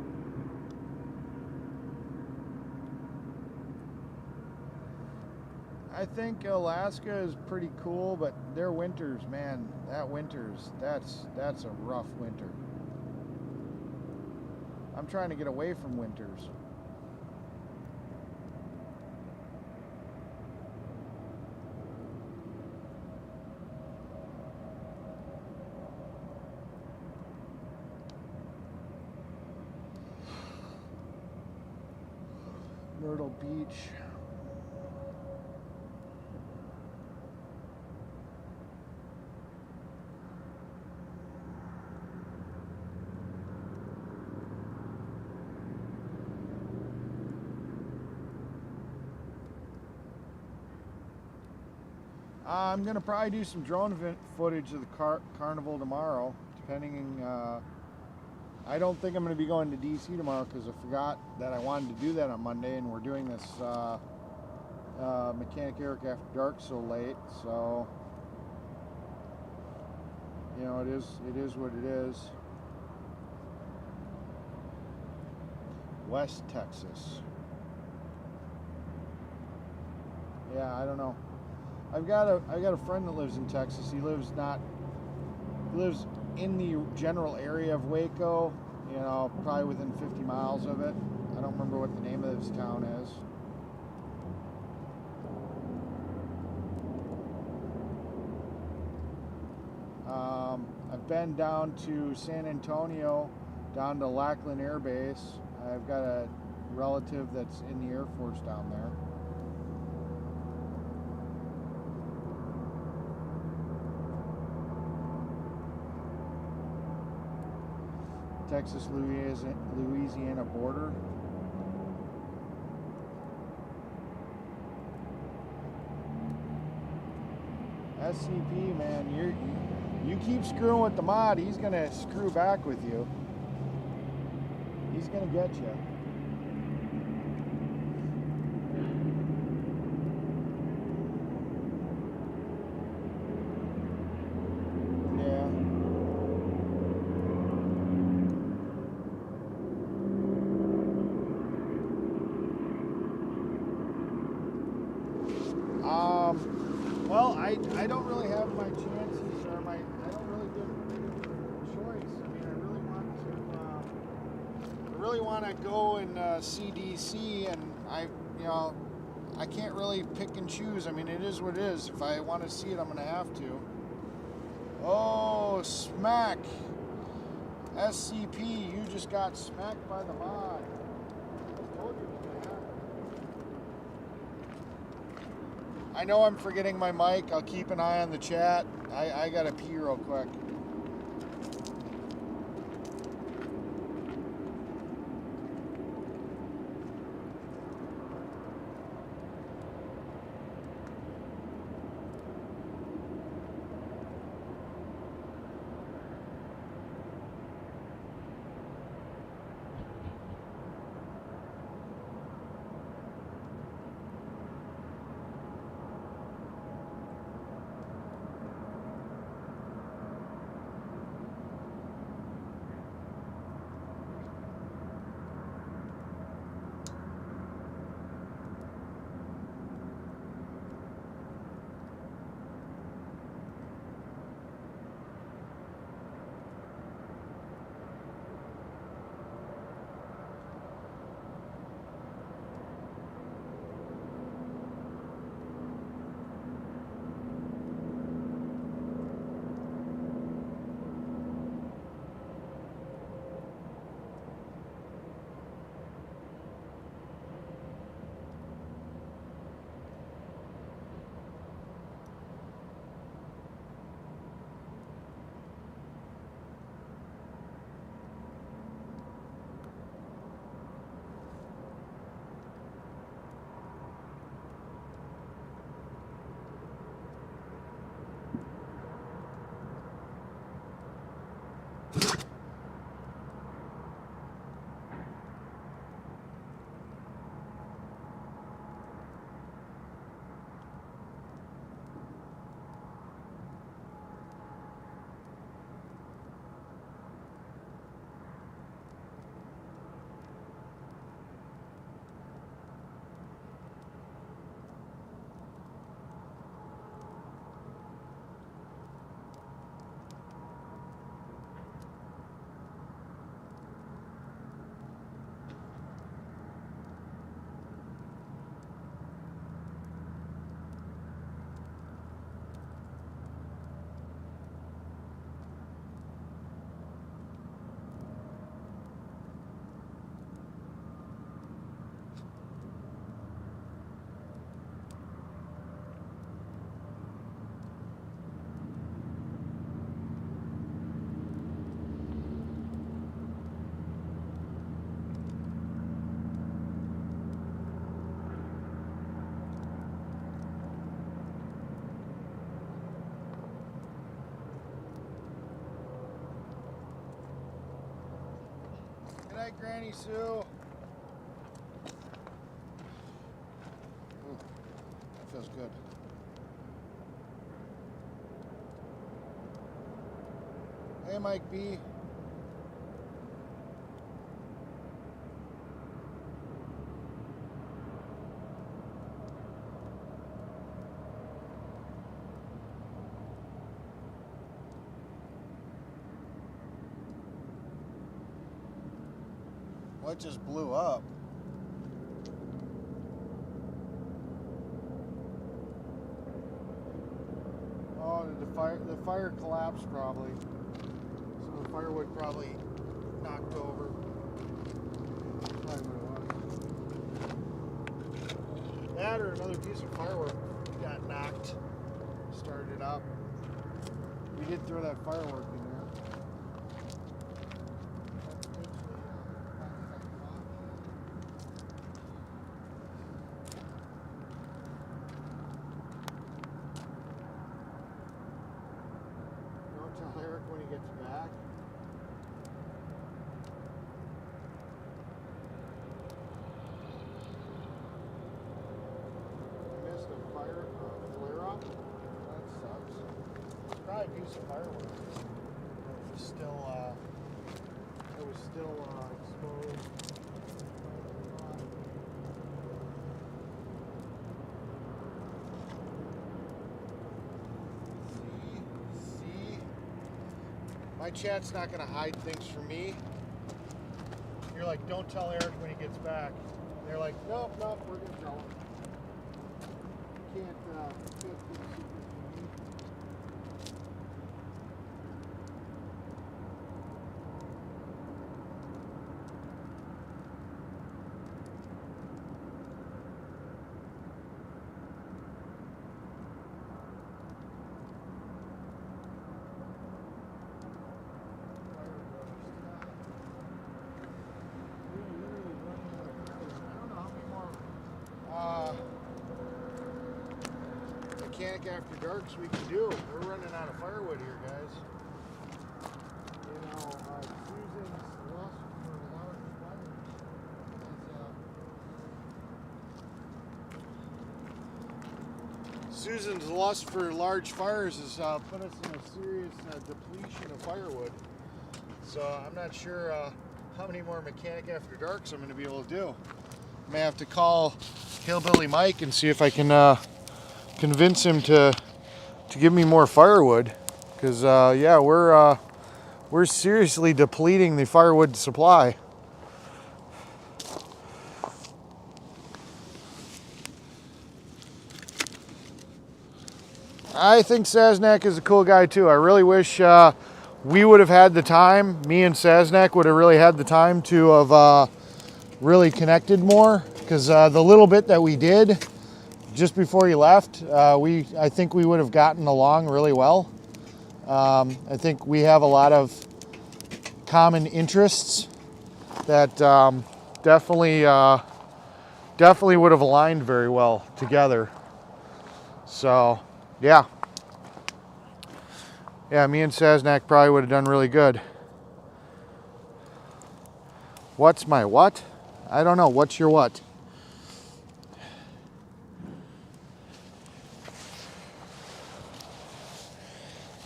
I think Alaska is pretty cool, but their winters, man, that's a rough winter. I'm trying to get away from winters. Myrtle Beach. I'm going to probably do some drone footage of the Carnival tomorrow, depending. I don't think I'm going to be going to DC tomorrow because I forgot that I wanted to do that on Monday, and we're doing this Mechanic Eric After Dark so late. So, it is what it is. West Texas. Yeah, I don't know. I've got a friend that lives in Texas. He lives in the general area of Waco, probably within 50 miles of it. I don't remember what the name of this town is. I've been down to San Antonio, down to Lackland Air Base. I've got a relative that's in the Air Force down there. Texas-Louisiana border. SCP, man, you keep screwing with the mod, he's gonna screw back with you. He's gonna get you. Yeah. really want to go and see DC, and I can't really pick and choose. I mean, it is what it is. If I want to see it, I'm going to have to. Oh, smack. SCP, you just got smacked by the mod. I told you it was going to happen. I know I'm forgetting my mic. I'll keep an eye on the chat. I got to pee real quick. Good night, Granny Sue. Ooh, that feels good. Hey, Mike B. What just blew up? Oh, the fire collapsed probably. So the firewood probably knocked over. Probably what it was. That or another piece of firework got knocked. Started up. We did throw that firework in there. Tell Eric when he gets back. I missed a flare up. That sucks. It's probably a piece of fireworks. It was still exposed. My chat's not going to hide things from me. You're like, don't tell Eric when he gets back. And they're like, nope, we're gonna tell him. You can't keep a secret from me. Mechanic after darks we can do. We're running out of firewood here, guys. You know, Susan's lust for large fires has put us in a serious depletion of firewood. So I'm not sure how many more mechanic after darks I'm going to be able to do. I may have to call Hillbilly Mike and see if I can convince him to give me more firewood, because yeah, we're seriously depleting the firewood supply. I think Saznak is a cool guy too. I really wish we would have had the time, me and Saznak would have really had the time to have really connected more, because the little bit that we did just before he left, I think we would have gotten along really well. I think we have a lot of common interests that definitely would have aligned very well together. So yeah, me and Saznak probably would have done really good. What's my what? I don't know. What's your what?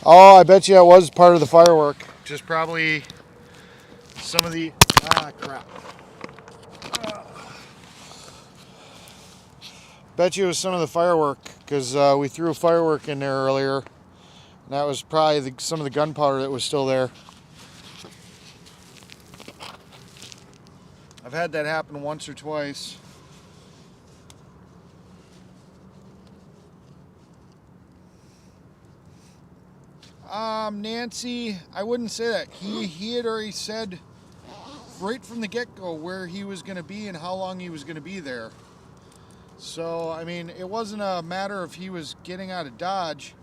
Oh, I bet you it was part of the firework. Just probably some of the... crap. Bet you it was some of the firework, because we threw a firework in there earlier. And that was probably some of the gunpowder that was still there. I've had that happen once or twice. Nancy, I wouldn't say that. He had already said right from the get-go where he was going to be and how long he was going to be there. So, I mean, it wasn't a matter of he was getting out of Dodge.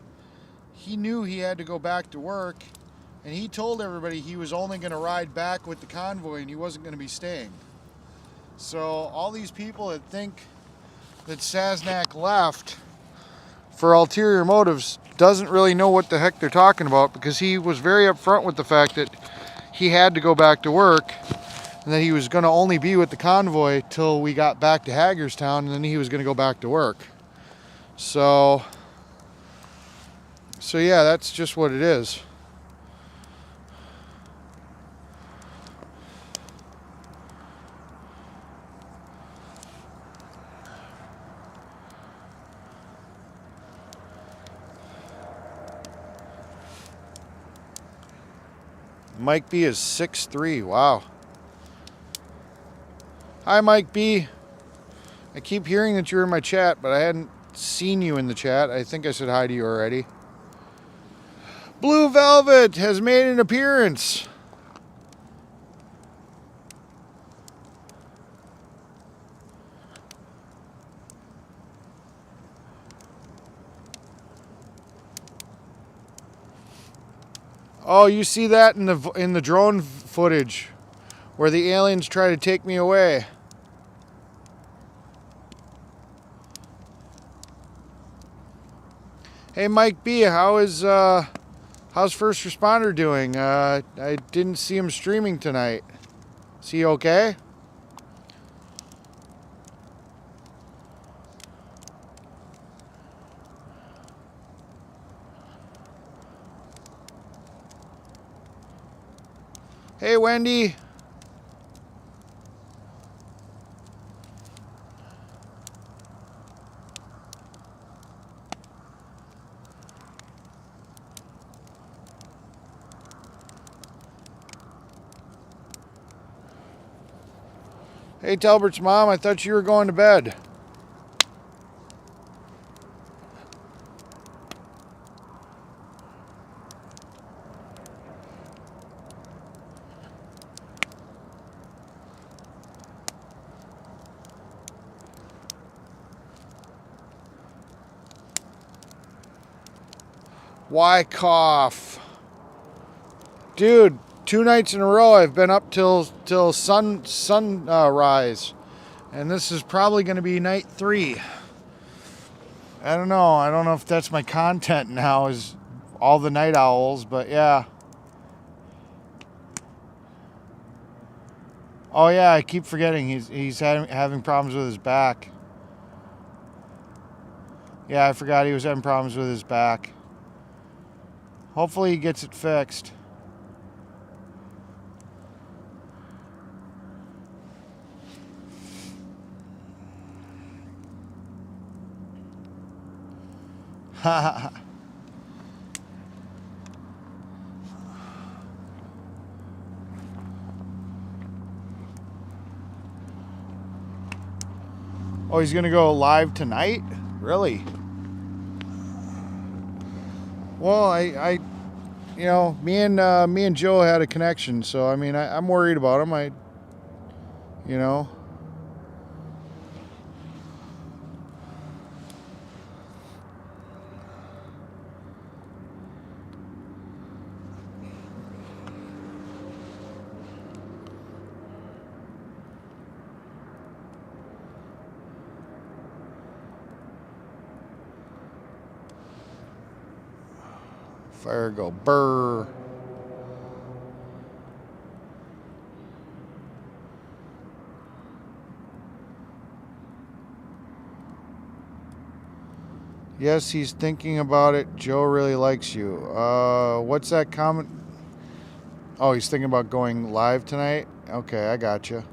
He knew he had to go back to work, and he told everybody he was only going to ride back with the convoy and he wasn't going to be staying. So all these people that think that Saznak left for ulterior motives doesn't really know what the heck they're talking about, because he was very upfront with the fact that he had to go back to work and that he was going to only be with the convoy till we got back to Hagerstown, and then he was going to go back to work. So yeah, that's just what it is. Mike B is 6'3". Wow. Hi, Mike B. I keep hearing that you're in my chat, but I hadn't seen you in the chat. I think I said hi to you already. Blue Velvet has made an appearance. Oh, you see that in the drone footage where the aliens try to take me away. Hey, Mike B, how's First Responder doing? I didn't see him streaming tonight. Is he okay? Hey, Wendy. Hey, Talbert's mom, I thought you were going to bed. Why cough? Dude, 2 nights in a row I've been up till sunrise. And this is probably going to be night 3. I don't know. I don't know if that's my content now, is all the night owls, but yeah. Oh yeah, I keep forgetting he's having problems with his back. Yeah, I forgot he was having problems with his back. Hopefully he gets it fixed. Oh, he's gonna go live tonight? Really? Well, I you know, me and Joe had a connection, so I mean, I'm worried about him. You know. Fire go burr. Yes, he's thinking about it. Joe really likes you. What's that comment? Oh, he's thinking about going live tonight? Okay, I gotcha.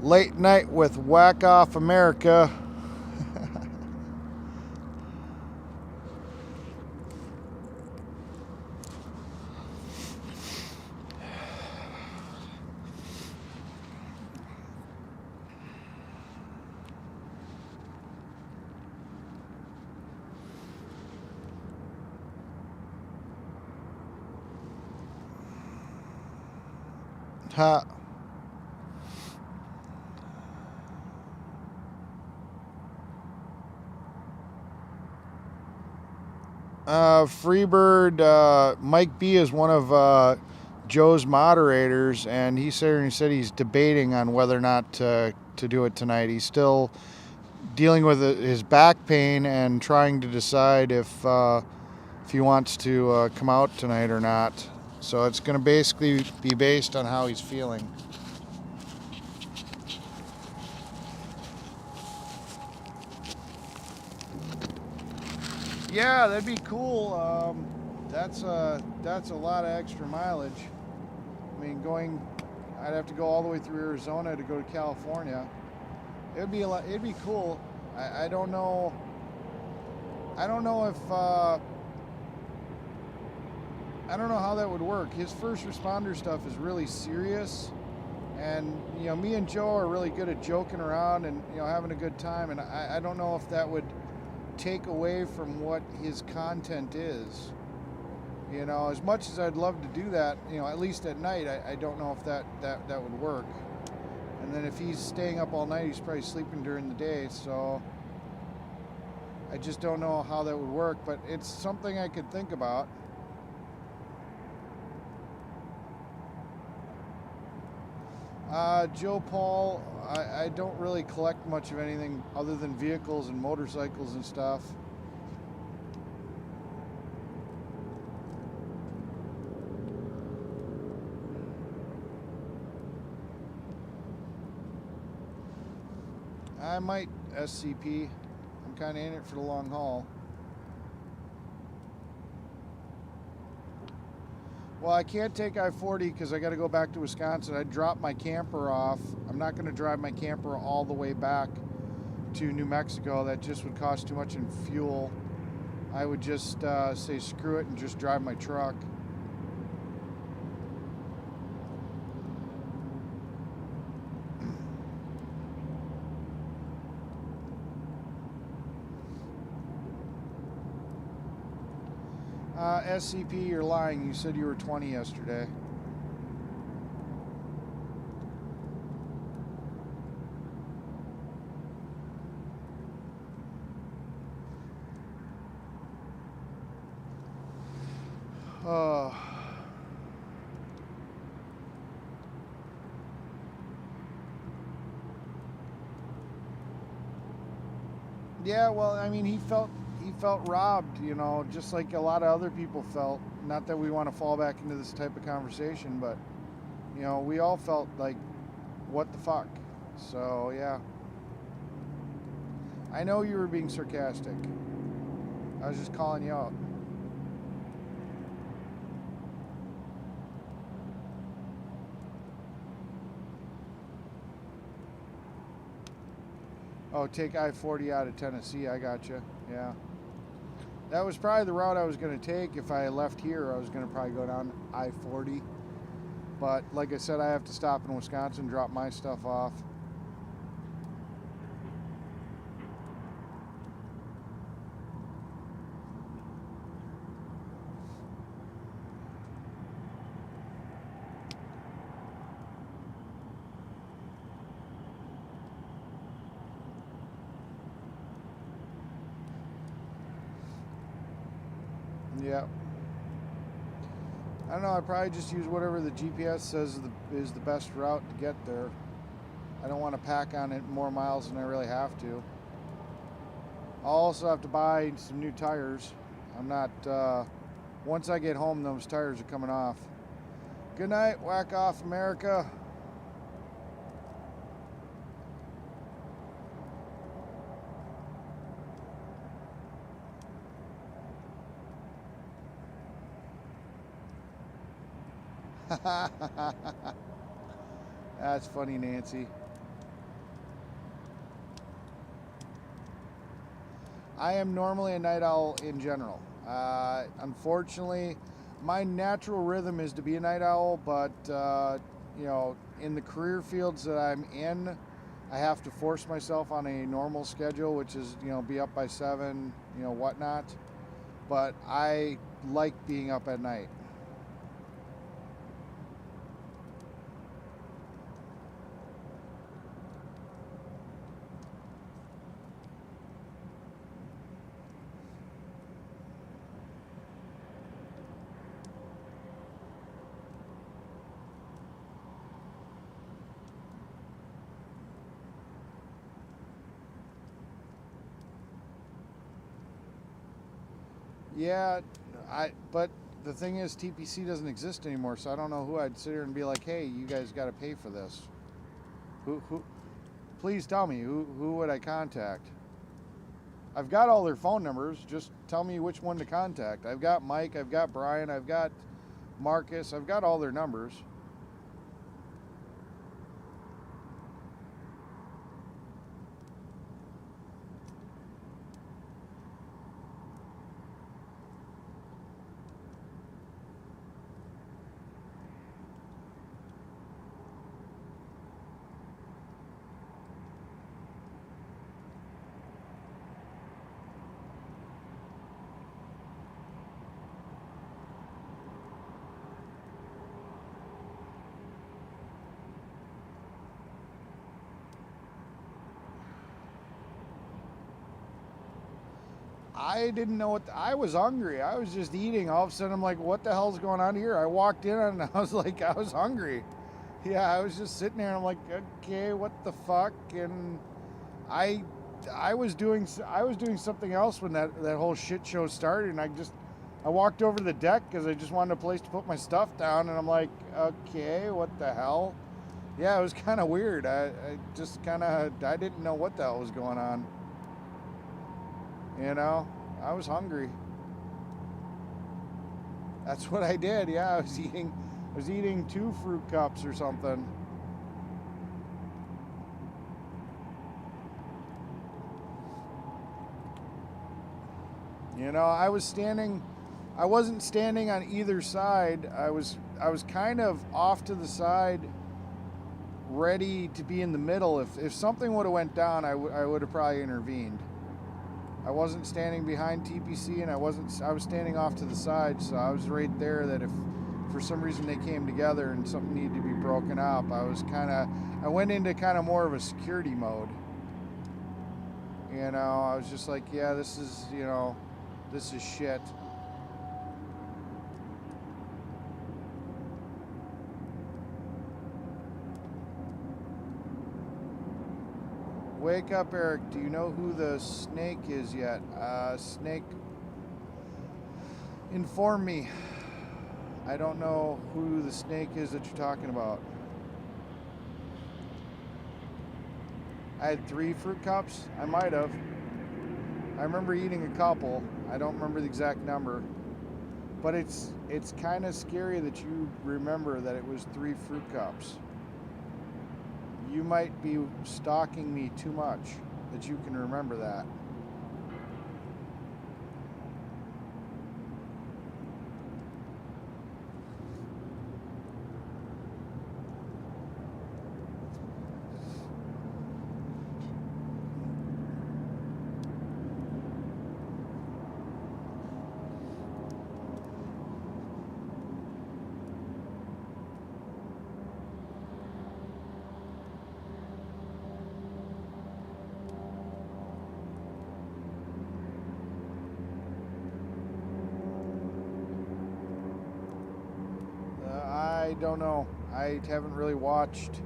Late night with Whack Off America. Ha. Freebird, Mike B is one of Joe's moderators, and he said he's debating on whether or not to do it tonight. He's still dealing with his back pain and trying to decide if he wants to come out tonight or not. So it's going to basically be based on how he's feeling. Yeah, that'd be cool. That's a lot of extra mileage. I mean, I'd have to go all the way through Arizona to go to California. It'd be cool. I don't know. I don't know if I don't know how that would work. His first responder stuff is really serious, and you know, me and Joe are really good at joking around and, you know, having a good time. And I don't know if that would take away from what his content is. You know, as much as I'd love to do that, you know, at least at night, I don't know if that would work. And then if he's staying up all night, he's probably sleeping during the day. So I just don't know how that would work, but it's something I could think about. Joe Paul, I don't really collect much of anything other than vehicles and motorcycles and stuff. I might SCP. I'm kind of in it for the long haul. Well, I can't take I-40 because I got to go back to Wisconsin. I dropped my camper off. I'm not going to drive my camper all the way back to New Mexico, that just would cost too much in fuel. I would just say screw it and just drive my truck. SCP, you're lying. You said you were 20 yesterday. Yeah, well, I mean, he felt robbed, you know, just like a lot of other people felt. Not that we want to fall back into this type of conversation, but, you know, we all felt like, what the fuck? So, yeah. I know you were being sarcastic. I was just calling you out. Oh, take I-40 out of Tennessee. I got you. Yeah. That was probably the route I was going to take. If I left here, I was going to probably go down I-40. But like I said, I have to stop in Wisconsin, drop my stuff off. Yeah. I don't know, I probably just use whatever the GPS says is the best route to get there. I don't want to pack on it more miles than I really have to. I'll also have to buy some new tires. I'm not, once I get home, those tires are coming off. Good night, whack off America. That's funny, Nancy. I am normally a night owl in general. Unfortunately, my natural rhythm is to be a night owl, but you know, in the career fields that I'm in, I have to force myself on a normal schedule, which is, you know, be up by 7, you know, whatnot. But I like being up at night. Yeah, but the thing is, TPC doesn't exist anymore, so I don't know who I'd sit here and be like, hey, you guys got to pay for this. Who? Please tell me, who would I contact? I've got all their phone numbers. Just tell me which one to contact. I've got Mike, I've got Brian, I've got Marcus, I've got all their numbers. I didn't know what, I was hungry. I was just eating. All of a sudden, I'm like, what the hell's going on here? I walked in and I was like, I was hungry. Yeah, I was just sitting there and I'm like, okay, what the fuck? And I was doing something else when that whole shit show started, and I walked over to the deck because I just wanted a place to put my stuff down, and I'm like, okay, what the hell? Yeah, it was kind of weird. I just kind of, I didn't know what the hell was going on. You know, I was hungry. That's what I did. Yeah, I was eating 2 fruit cups or something. You know, I wasn't standing on either side. I was kind of off to the side, ready to be in the middle. If something would have went down, I would have probably intervened. I wasn't standing behind TPC, and I was standing off to the side, so I was right there that if for some reason they came together and something needed to be broken up, I went into kind of more of a security mode. You know, I was just like, yeah, this is shit. Wake up, Eric. Do you know who the snake is yet? Snake, inform me. I don't know who the snake is that you're talking about. I had 3 fruit cups. I might have. I remember eating a couple. I don't remember the exact number. But it's kind of scary that you remember that it was 3 fruit cups. You might be stalking me too much that you can remember that. I don't know. I haven't really watched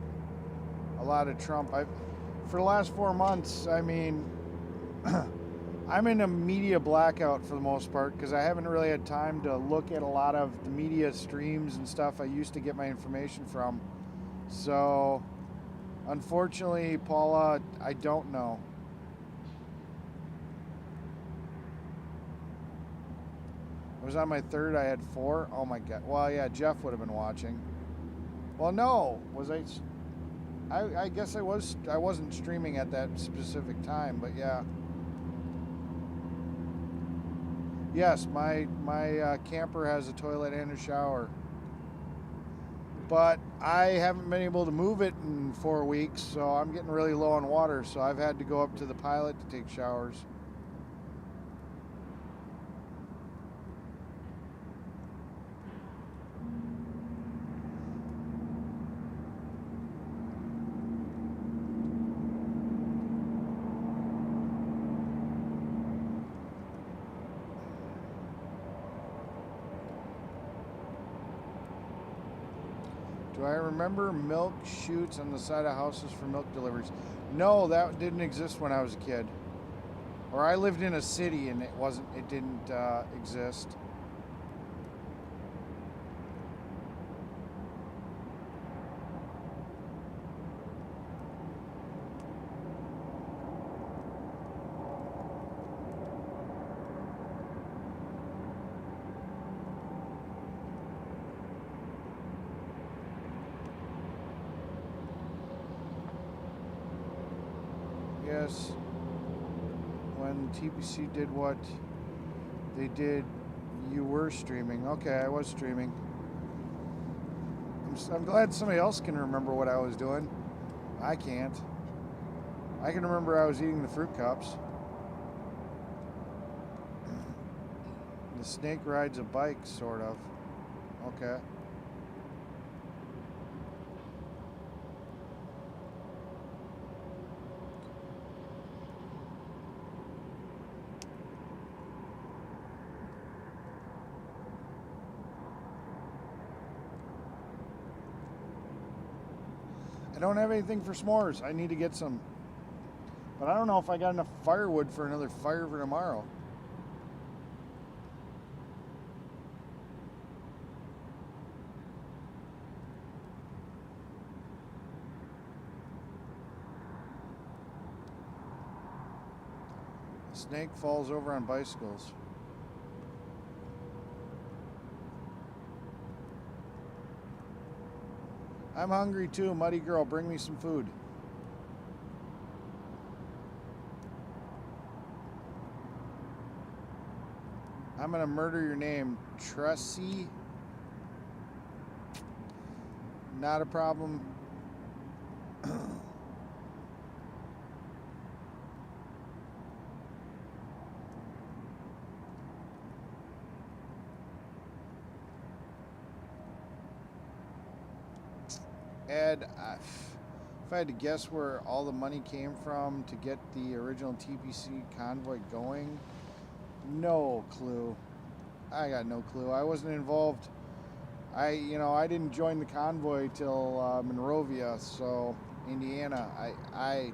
a lot of Trump. For the last 4 months, I mean, I'm in a media blackout for the most part because I haven't really had time to look at a lot of the media streams and stuff I used to get my information from. So, unfortunately, Paula, I don't know. I was on my 3rd, I had 4. Oh my God. Well, yeah, Jeff would have been watching. Well, no. Was I guess I wasn't streaming at that specific time, but yeah. Yes, my camper has a toilet and a shower. But I haven't been able to move it in 4 weeks, so I'm getting really low on water, so I've had to go up to the pilot to take showers. Do I remember milk chutes on the side of houses for milk deliveries? No, that didn't exist when I was a kid. Or I lived in a city and it didn't exist. Yes, when TPC did what they did, you were streaming. Okay, I was streaming. I'm glad somebody else can remember what I was doing. I can't. I can remember I was eating the fruit cups. The snake rides a bike, sort of. Okay. I don't have anything for s'mores. I need to get some. But I don't know if I got enough firewood for another fire for tomorrow. The snake falls over on bicycles. I'm hungry too, Muddy Girl. Bring me some food. I'm gonna murder your name, Tressy. Not a problem. Ed, if I had to guess where all the money came from to get the original TPC Convoy going, no clue. I got no clue. I wasn't involved. I didn't join the Convoy till Monrovia, so Indiana. I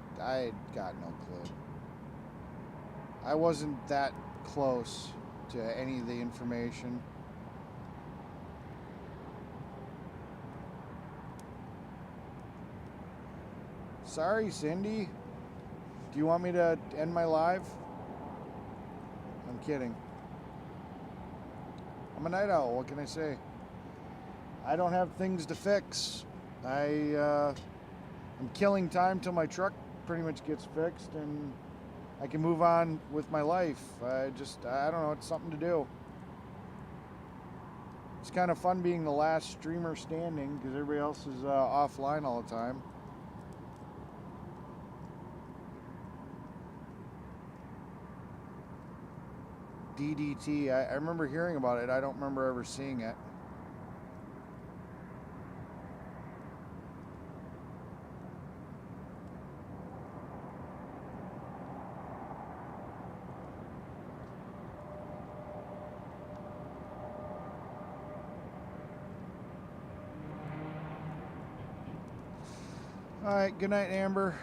got no clue. I wasn't that close to any of the information. Sorry, Cindy. Do you want me to end my live? I'm kidding. I'm a night owl. What can I say? I don't have things to fix. I'm killing time till my truck pretty much gets fixed and I can move on with my life. I don't know. It's something to do. It's kind of fun being the last streamer standing because everybody else is offline all the time. DDT. I remember hearing about it. I don't remember ever seeing it. All right. Good night, Amber.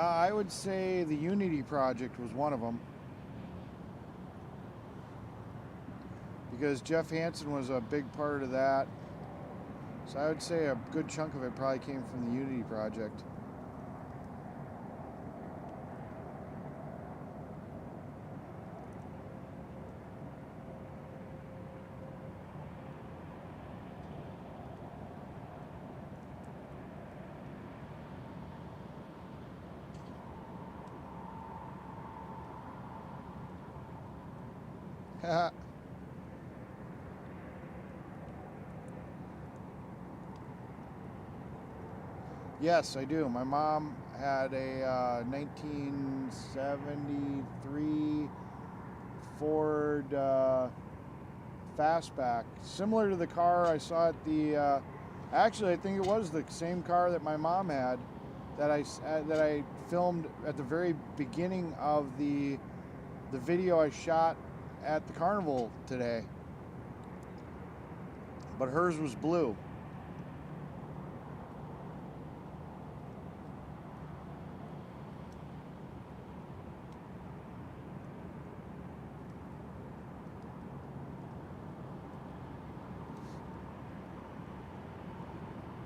I would say the Unity project was one of them. Because Jeff Hansen was a big part of that. So I would say a good chunk of it probably came from the Unity project. Yes, I do. My mom had a 1973 Ford Fastback, similar to the car I saw at the. Actually, I think it was the same car that my mom had, that I filmed at the very beginning of the video I shot at the Carnival today. But hers was blue.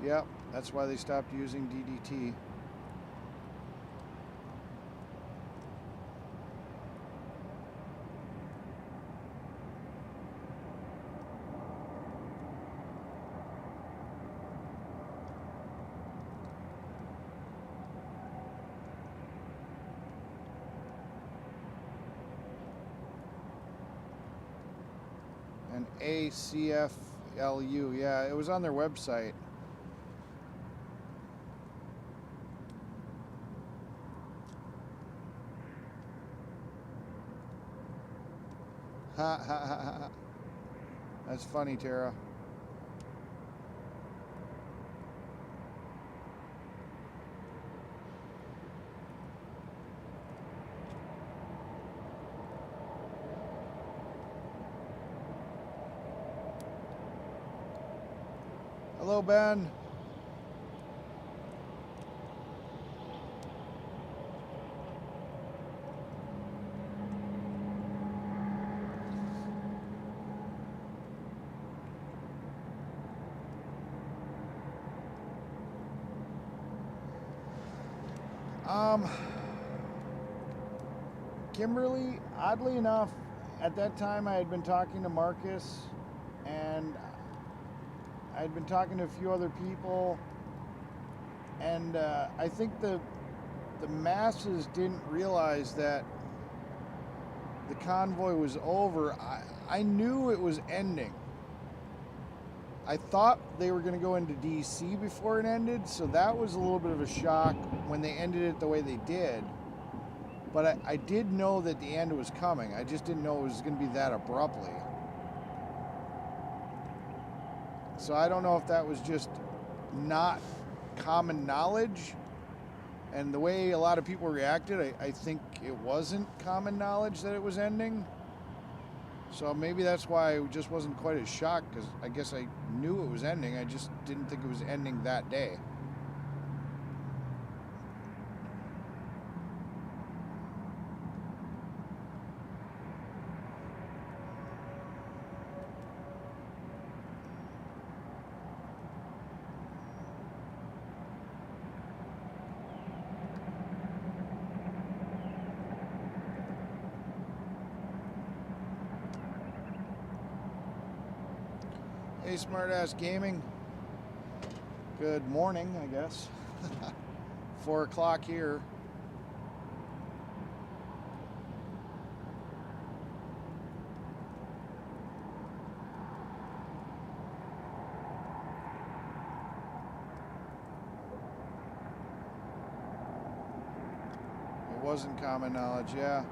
Yep, that's why they stopped using DDT. And ACFLU, yeah, it was on their website. Ha ha ha ha. That's funny, Tara. Hello, Ben. Um, Kimberly, oddly enough, at that time I had been talking to Marcus, and I had been talking to a few other people, and I think the masses didn't realize that the convoy was over. I knew it was ending. I thought they were going to go into DC before it ended, so that was a little bit of a shock when they ended it the way they did. But I did know that the end was coming. I just didn't know it was going to be that abruptly. So I don't know if that was just not common knowledge. And the way a lot of people reacted, I think it wasn't common knowledge that it was ending. So maybe that's why I just wasn't quite as shocked, because I guess I knew it was ending. I just didn't think it was ending that day. Hey, Smartass Gaming. Good morning, I guess. 4 o'clock here. It wasn't common knowledge, yeah.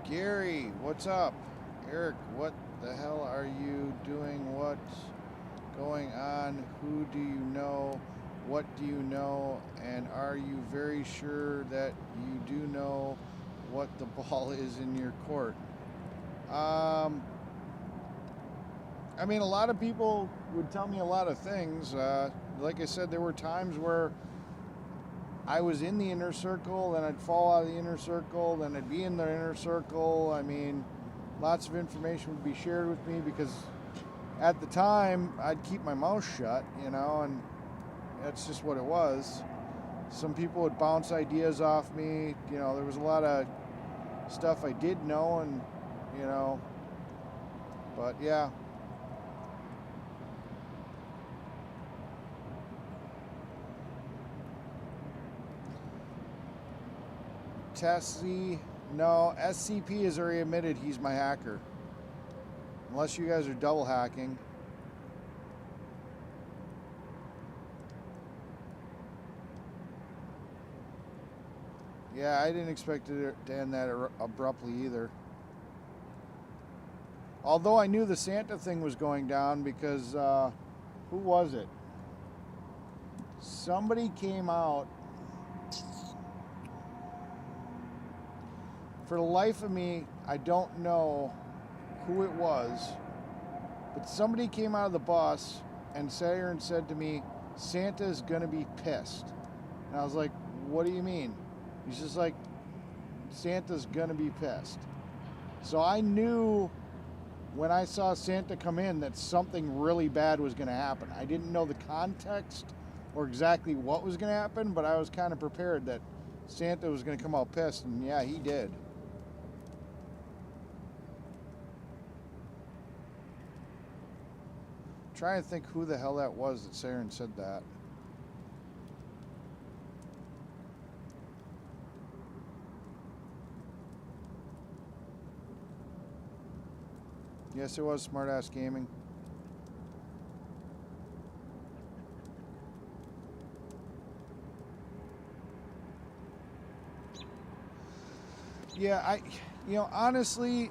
Gary, what's up? Eric, what the hell are you doing? What's going on? Who do you know? What do you know? And are you very sure that you do know what the ball is in your court? I mean, a lot of people would tell me a lot of things. Like I said, there were times where I was in the inner circle, then I'd fall out of the inner circle, then I'd be in the inner circle. I mean, lots of information would be shared with me because at the time I'd keep my mouth shut, you know, and that's just what it was. Some people would bounce ideas off me. You know, there was a lot of stuff I did know, and, you know, but yeah. Tessie, no, SCP has already admitted he's my hacker. Unless you guys are double hacking. Yeah, I didn't expect it to end that abruptly either. Although I knew the Santa thing was going down because, who was it? Somebody came out. For the life of me, I don't know who it was, but somebody came out of the bus and sat here and said to me, Santa's gonna be pissed. And I was like, what do you mean? He's just like, Santa's gonna be pissed. So I knew when I saw Santa come in that something really bad was gonna happen. I didn't know the context or exactly what was gonna happen, but I was kind of prepared that Santa was gonna come out pissed, and yeah, he did. Trying to think who the hell that was that Saren said that. Yes, it was Smartass Gaming. Yeah, you know, honestly,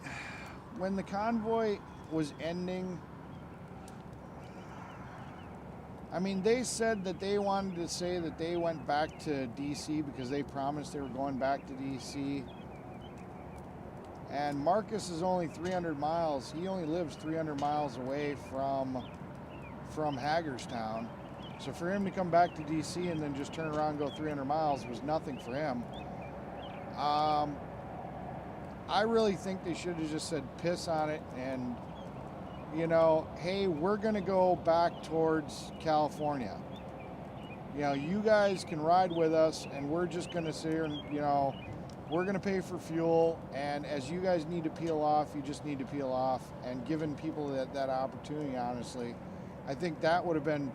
when the convoy was ending, I mean, they said that they wanted to say that they went back to DC because they promised they were going back to DC. And Marcus is only 300 miles. He only lives 300 miles away from Hagerstown. So for him to come back to DC and then just turn around and go 300 miles was nothing for him. I really think they should have just said piss on it and, you know, hey, we're going to go back towards California. You know, you guys can ride with us and we're just going to sit here and, you know, we're going to pay for fuel. And as you guys need to peel off, you just need to peel off. And giving people that opportunity, honestly, I think that would have been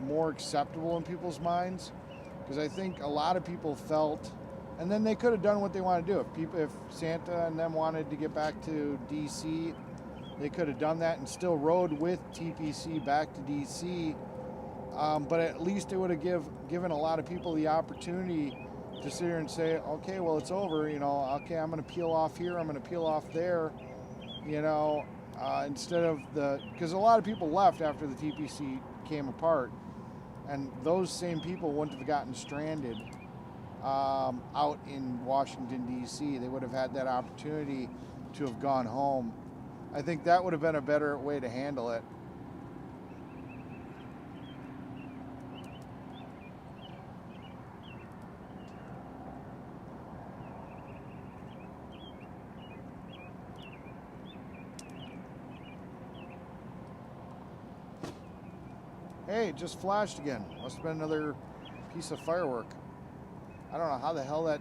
more acceptable in people's minds. Because I think a lot of people felt, and then they could have done what they wanted to do. If Santa and them wanted to get back to DC, they could have done that and still rode with TPC back to DC. But at least it would have given a lot of people the opportunity to sit here and say, okay, well, it's over. You know, okay, I'm going to peel off here. I'm going to peel off there. You know, instead of because a lot of people left after the TPC came apart. And those same people wouldn't have gotten stranded out in Washington, D.C. They would have had that opportunity to have gone home. I think that would have been a better way to handle it. Hey, it just flashed again. Must have been another piece of firework. I don't know how the hell that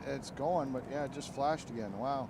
it's going, but yeah, it just flashed again. Wow.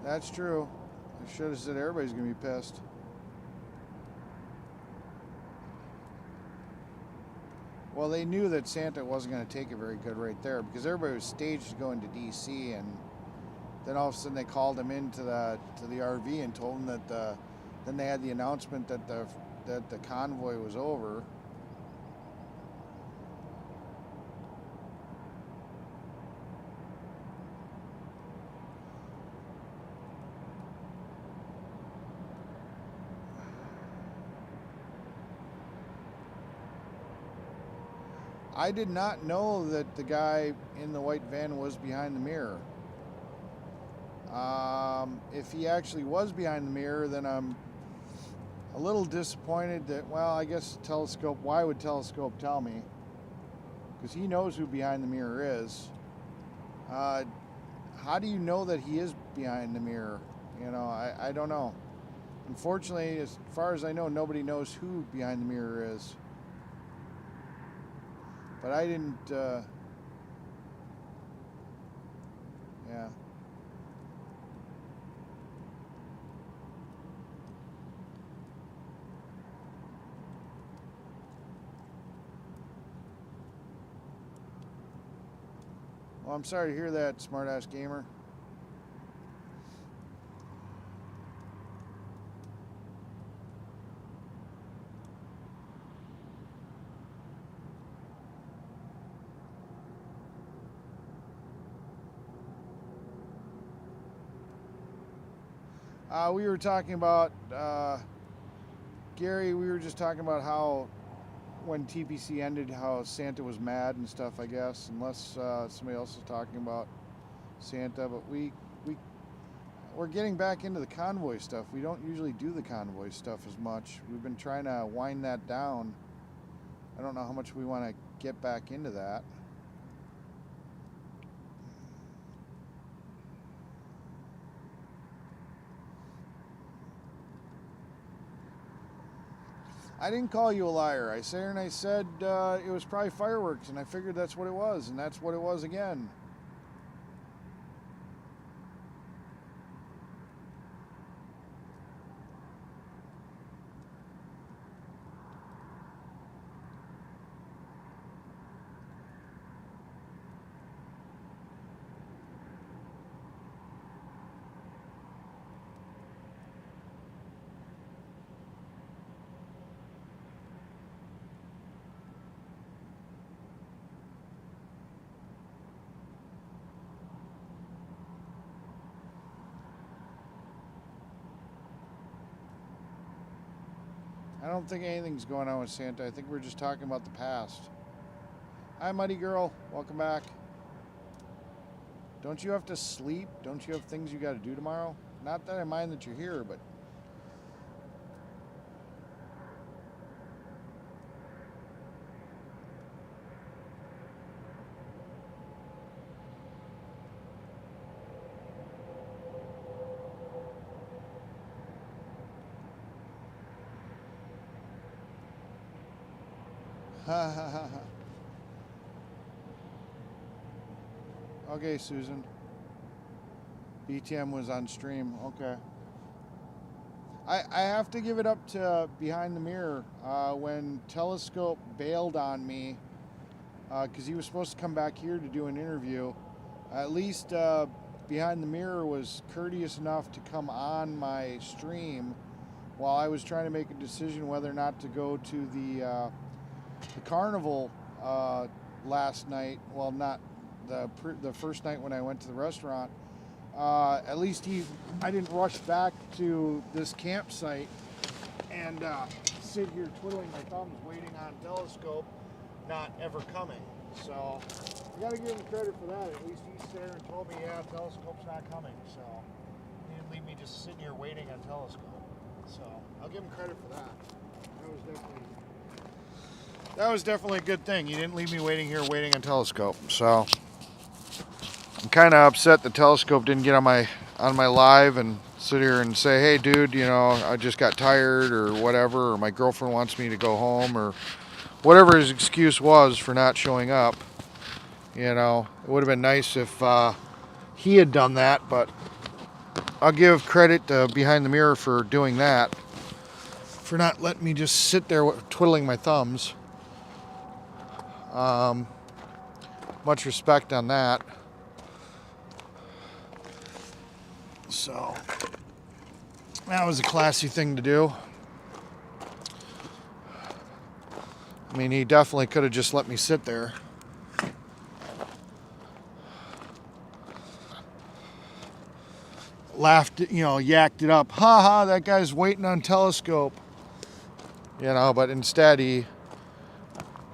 That's true. I should have said everybody's going to be pissed. Well, they knew that Santa wasn't going to take it very good right there because everybody was staged going to DC, and then all of a sudden they called him into the RV and told him that then they had the announcement that the convoy was over. I did not know that the guy in the white van was behind the mirror. If he actually was behind the mirror, then I'm a little disappointed that, well, I guess Telescope, why would Telescope tell me? Because he knows who behind the mirror is. How do you know that he is behind the mirror? You know, I don't know. Unfortunately, as far as I know, nobody knows who behind the mirror is. But I didn't, yeah. Well, I'm sorry to hear that, smart-ass gamer. We were talking about, Gary, we were just talking about how when TPC ended, how Santa was mad and stuff, I guess, unless somebody else is talking about Santa, but we're getting back into the convoy stuff. We don't usually do the convoy stuff as much. We've been trying to wind that down. I don't know how much we want to get back into that. I didn't call you a liar. I said it was probably fireworks, and I figured that's what it was, and that's what it was again. I don't think anything's going on with Santa. I think we're just talking about the past. Hi, Muddy Girl. Welcome back. Don't you have to sleep? Don't you have things you got to do tomorrow? Not that I mind that you're here, but... Ha ha ha ha. Okay, Susan. BTM was on stream. Okay. I have to give it up to Behind the Mirror. When Telescope bailed on me, because he was supposed to come back here to do an interview, at least Behind the Mirror was courteous enough to come on my stream while I was trying to make a decision whether or not to go to the Carnival last night. Well, not the first night when I went to the restaurant. At least I didn't rush back to this campsite and sit here twiddling my thumbs waiting on Telescope not ever coming. So I gotta give him credit for that. At least he's there and told me, yeah, Telescope's not coming. So he didn't leave me just sitting here waiting on Telescope. So I'll give him credit for that. That was definitely a good thing. He didn't leave me waiting here waiting on Telescope. So I'm kind of upset the Telescope didn't get on my live and sit here and say, hey dude, you know, I just got tired or whatever, or my girlfriend wants me to go home, or whatever his excuse was for not showing up. You know, it would have been nice if he had done that, but I'll give credit to Behind the Mirror for doing that, for not letting me just sit there twiddling my thumbs. Much respect on that. So that was a classy thing to do. I mean, he definitely could have just let me sit there. Laughed, you know, yacked it up. Ha ha, that guy's waiting on Telescope. You know, but instead he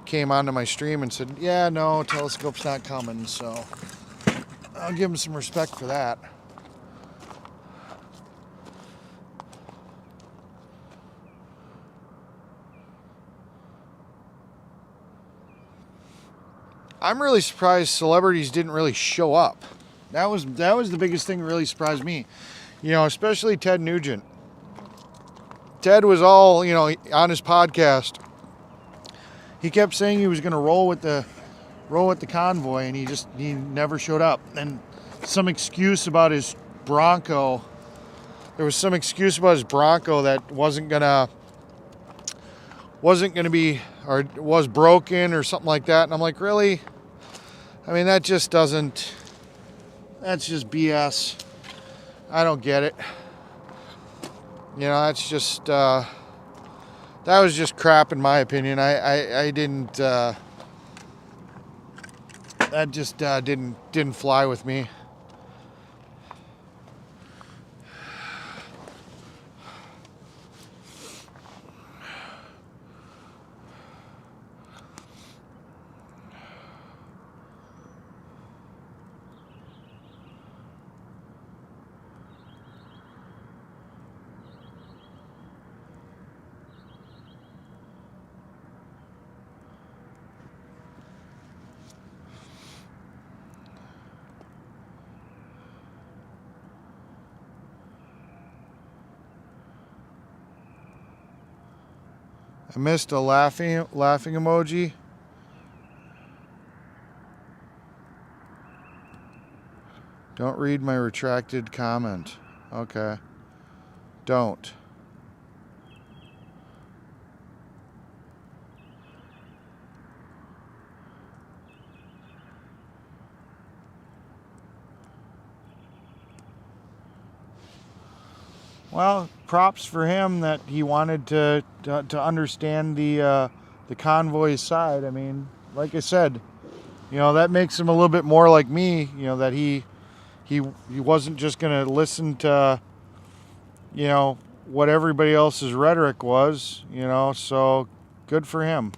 came onto my stream and said, yeah, no, Telescope's not coming. So I'll give him some respect for that. I'm really surprised celebrities didn't really show up. That was the biggest thing that really surprised me. You know, especially Ted Nugent. Ted was all, you know, on his podcast. He kept saying he was going to roll with the convoy, and he never showed up. And some excuse about his Bronco. There was some excuse about his Bronco that wasn't gonna be, or was broken or something like that. And I'm like, really? I mean, that's just BS. I don't get it. You know, that's just, that was just crap in my opinion. I didn't, that just didn't fly with me. I missed a laughing emoji. Don't read my retracted comment. Okay. Don't. Well, props for him that he wanted to understand the convoy's side. I mean, like I said, that makes him a little bit more like me. That he wasn't just going to listen to what everybody else's rhetoric was. So good for him.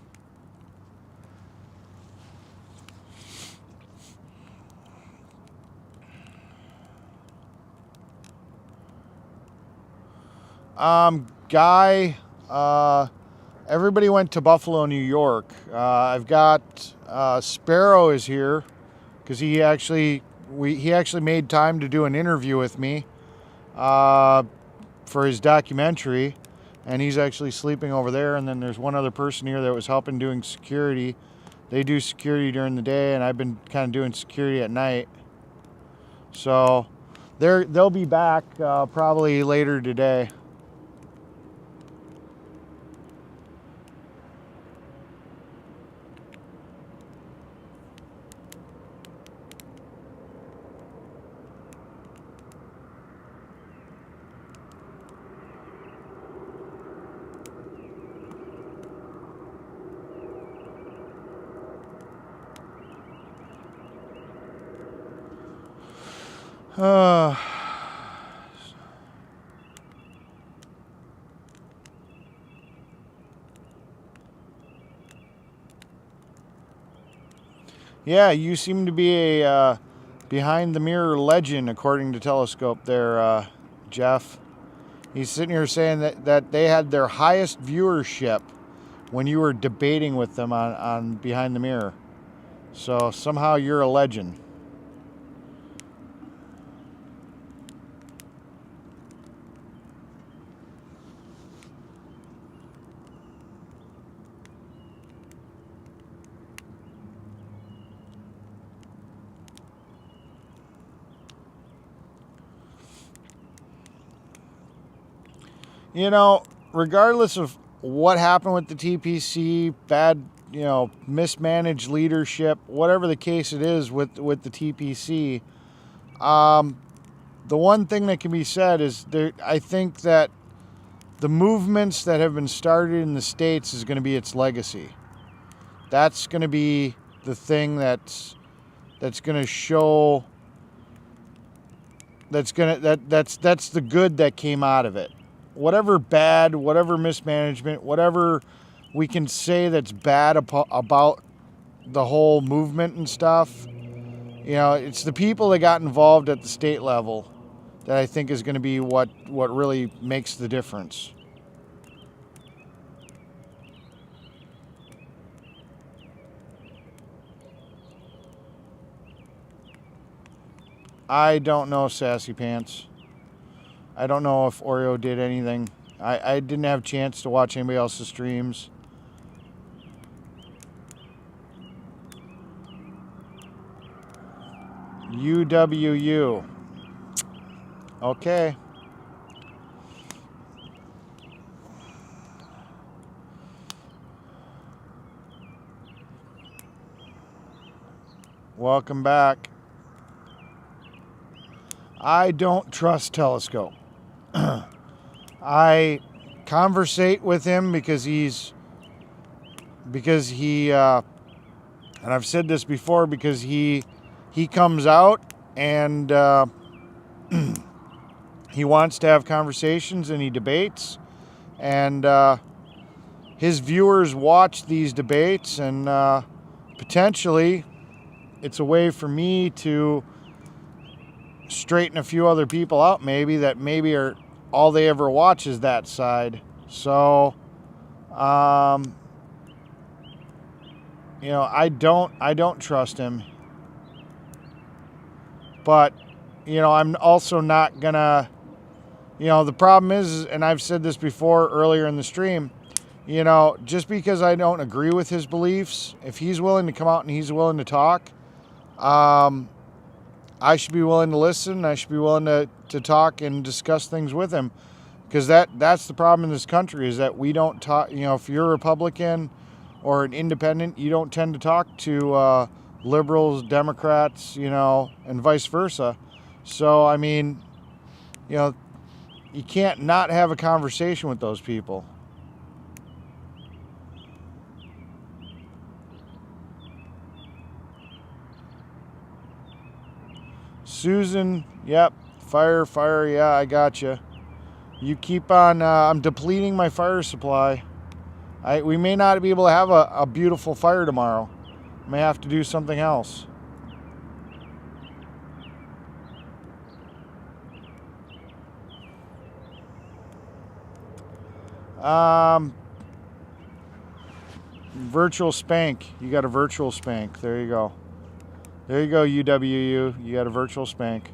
Guy, everybody went to Buffalo, New York. I've got Sparrow is here because he actually made time to do an interview with me for his documentary, and he's actually sleeping over there. And then there's one other person here that was helping doing security. They do security during the day, and I've been kind of doing security at night. So they'll be back probably later today. Yeah, you seem to be a behind the mirror legend, according to Telescope there, Jeff. He's sitting here saying that they had their highest viewership when you were debating with them on Behind the Mirror. So somehow you're a legend. Regardless of what happened with the TPC, bad, mismanaged leadership, whatever the case it is with the TPC, the one thing that can be said is I think that the movements that have been started in the States is going to be its legacy. That's going to be the thing that's going to show. That's the good that came out of it. Whatever bad, whatever mismanagement, whatever we can say that's bad about the whole movement and stuff, it's the people that got involved at the state level that I think is going to be what really makes the difference. I don't know, Sassy Pants. I don't know if Oreo did anything. I didn't have a chance to watch anybody else's streams. UWU. Okay. Welcome back. I don't trust Telescope. I conversate with him because he, and I've said this before, because he comes out and he wants to have conversations and he debates, and his viewers watch these debates, and potentially it's a way for me to straighten a few other people out, maybe are all they ever watch is that side. So I don't trust him, but I'm also not gonna, the problem is, and I've said this before earlier in the stream, You know, just because I don't agree with his beliefs, if he's willing to come out and he's willing to talk, I should be willing to listen. I should be willing to talk and discuss things with him. Because that's the problem in this country, is that we don't talk. You know, if you're a Republican or an independent, you don't tend to talk to liberals, Democrats, you know, and vice versa. So, I mean, you know, you can't not have a conversation with those people. Susan, yep, fire, yeah, I got you. You keep on, I'm depleting my fire supply. We may not be able to have a beautiful fire tomorrow. May have to do something else. Virtual spank. You got a virtual spank. There you go. There you go, UWU. You got a virtual spank.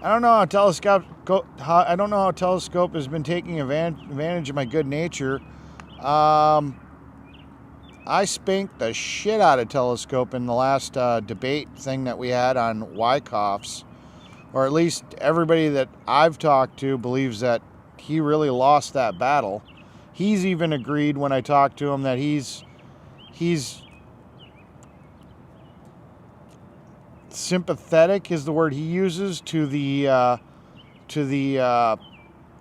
I don't know how Telescope has been taking advantage of my good nature. I spanked the shit out of Telescope in the last debate thing that we had on Wyckoffs, or at least everybody that I've talked to believes that he really lost that battle. He's even agreed when I talked to him that he's sympathetic is the word he uses to the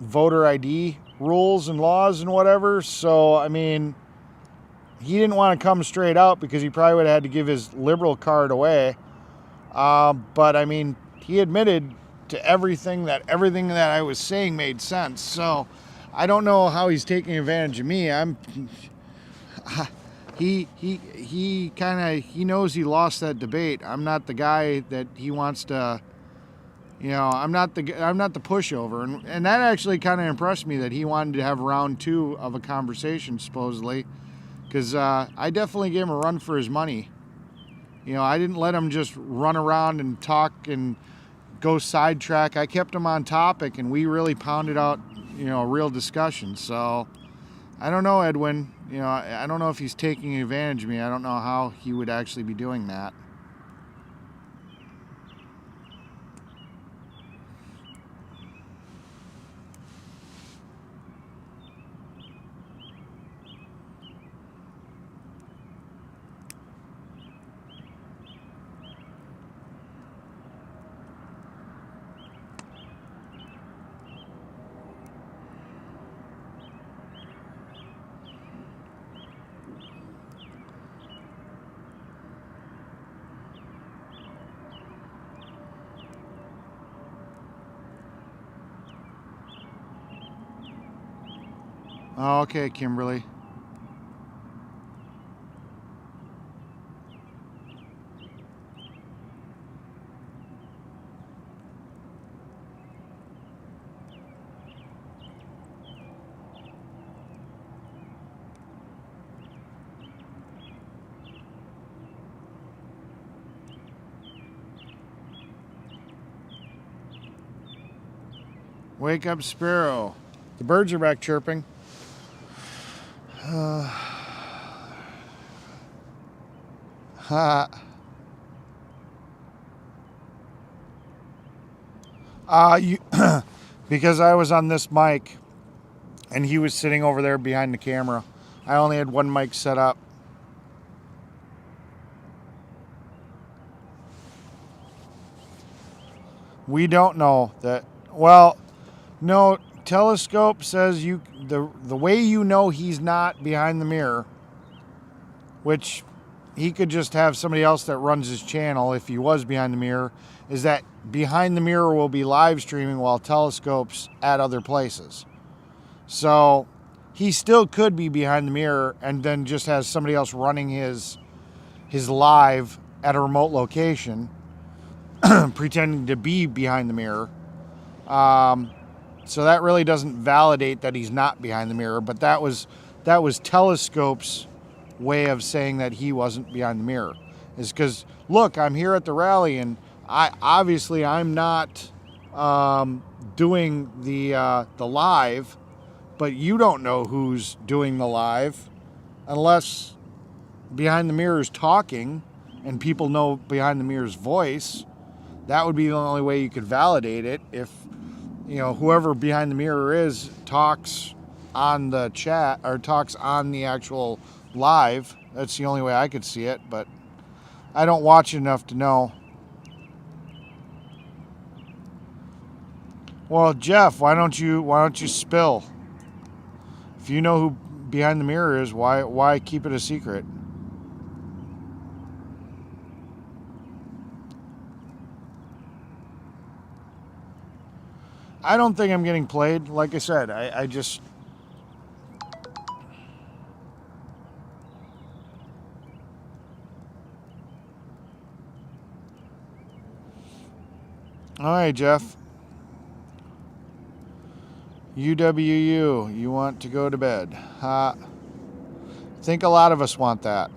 voter ID rules and laws and whatever. So I mean, he didn't want to come straight out because he probably would have had to give his liberal card away. But I mean, he admitted to everything that I was saying made sense. So I don't know how he's taking advantage of me. He knows he lost that debate. I'm not the guy that he wants to, you know, I'm not the pushover. And that actually kind of impressed me that he wanted to have round 2 of a conversation, supposedly, because I definitely gave him a run for his money. You know, I didn't let him just run around and talk and go sidetrack. I kept him on topic, and we really pounded out, you know, a real discussion. So I don't know, Edwin. You know, I don't know if he's taking advantage of me. I don't know how he would actually be doing that. Oh, okay, Kimberly. Wake up, Sparrow. The birds are back chirping. You because I was on this mic and he was sitting over there behind the camera. I only had one mic set up. We don't know that. Well, no, Telescope says the way you know he's not behind the mirror, which he could just have somebody else that runs his channel if he was behind the mirror, is that behind the mirror will be live streaming while Telescope's at other places. So he still could be behind the mirror and then just has somebody else running his live at a remote location pretending to be behind the mirror. So that really doesn't validate that he's not behind the mirror, but that was Telescope's way of saying that he wasn't behind the mirror. Is because, look, I'm here at the rally, and I'm not doing the live, but you don't know who's doing the live unless behind the mirror is talking and people know behind the mirror's voice. That would be the only way you could validate it. If, you know, whoever behind the mirror is talks on the chat or talks on the actual live. That's the only way I could see it, but I don't watch enough to know. Well, Jeff, why don't you spill? If you know who behind the mirror is, why keep it a secret? I don't think I'm getting played. Like I said, I just... All right, Jeff. UWU, you want to go to bed. I think a lot of us want that.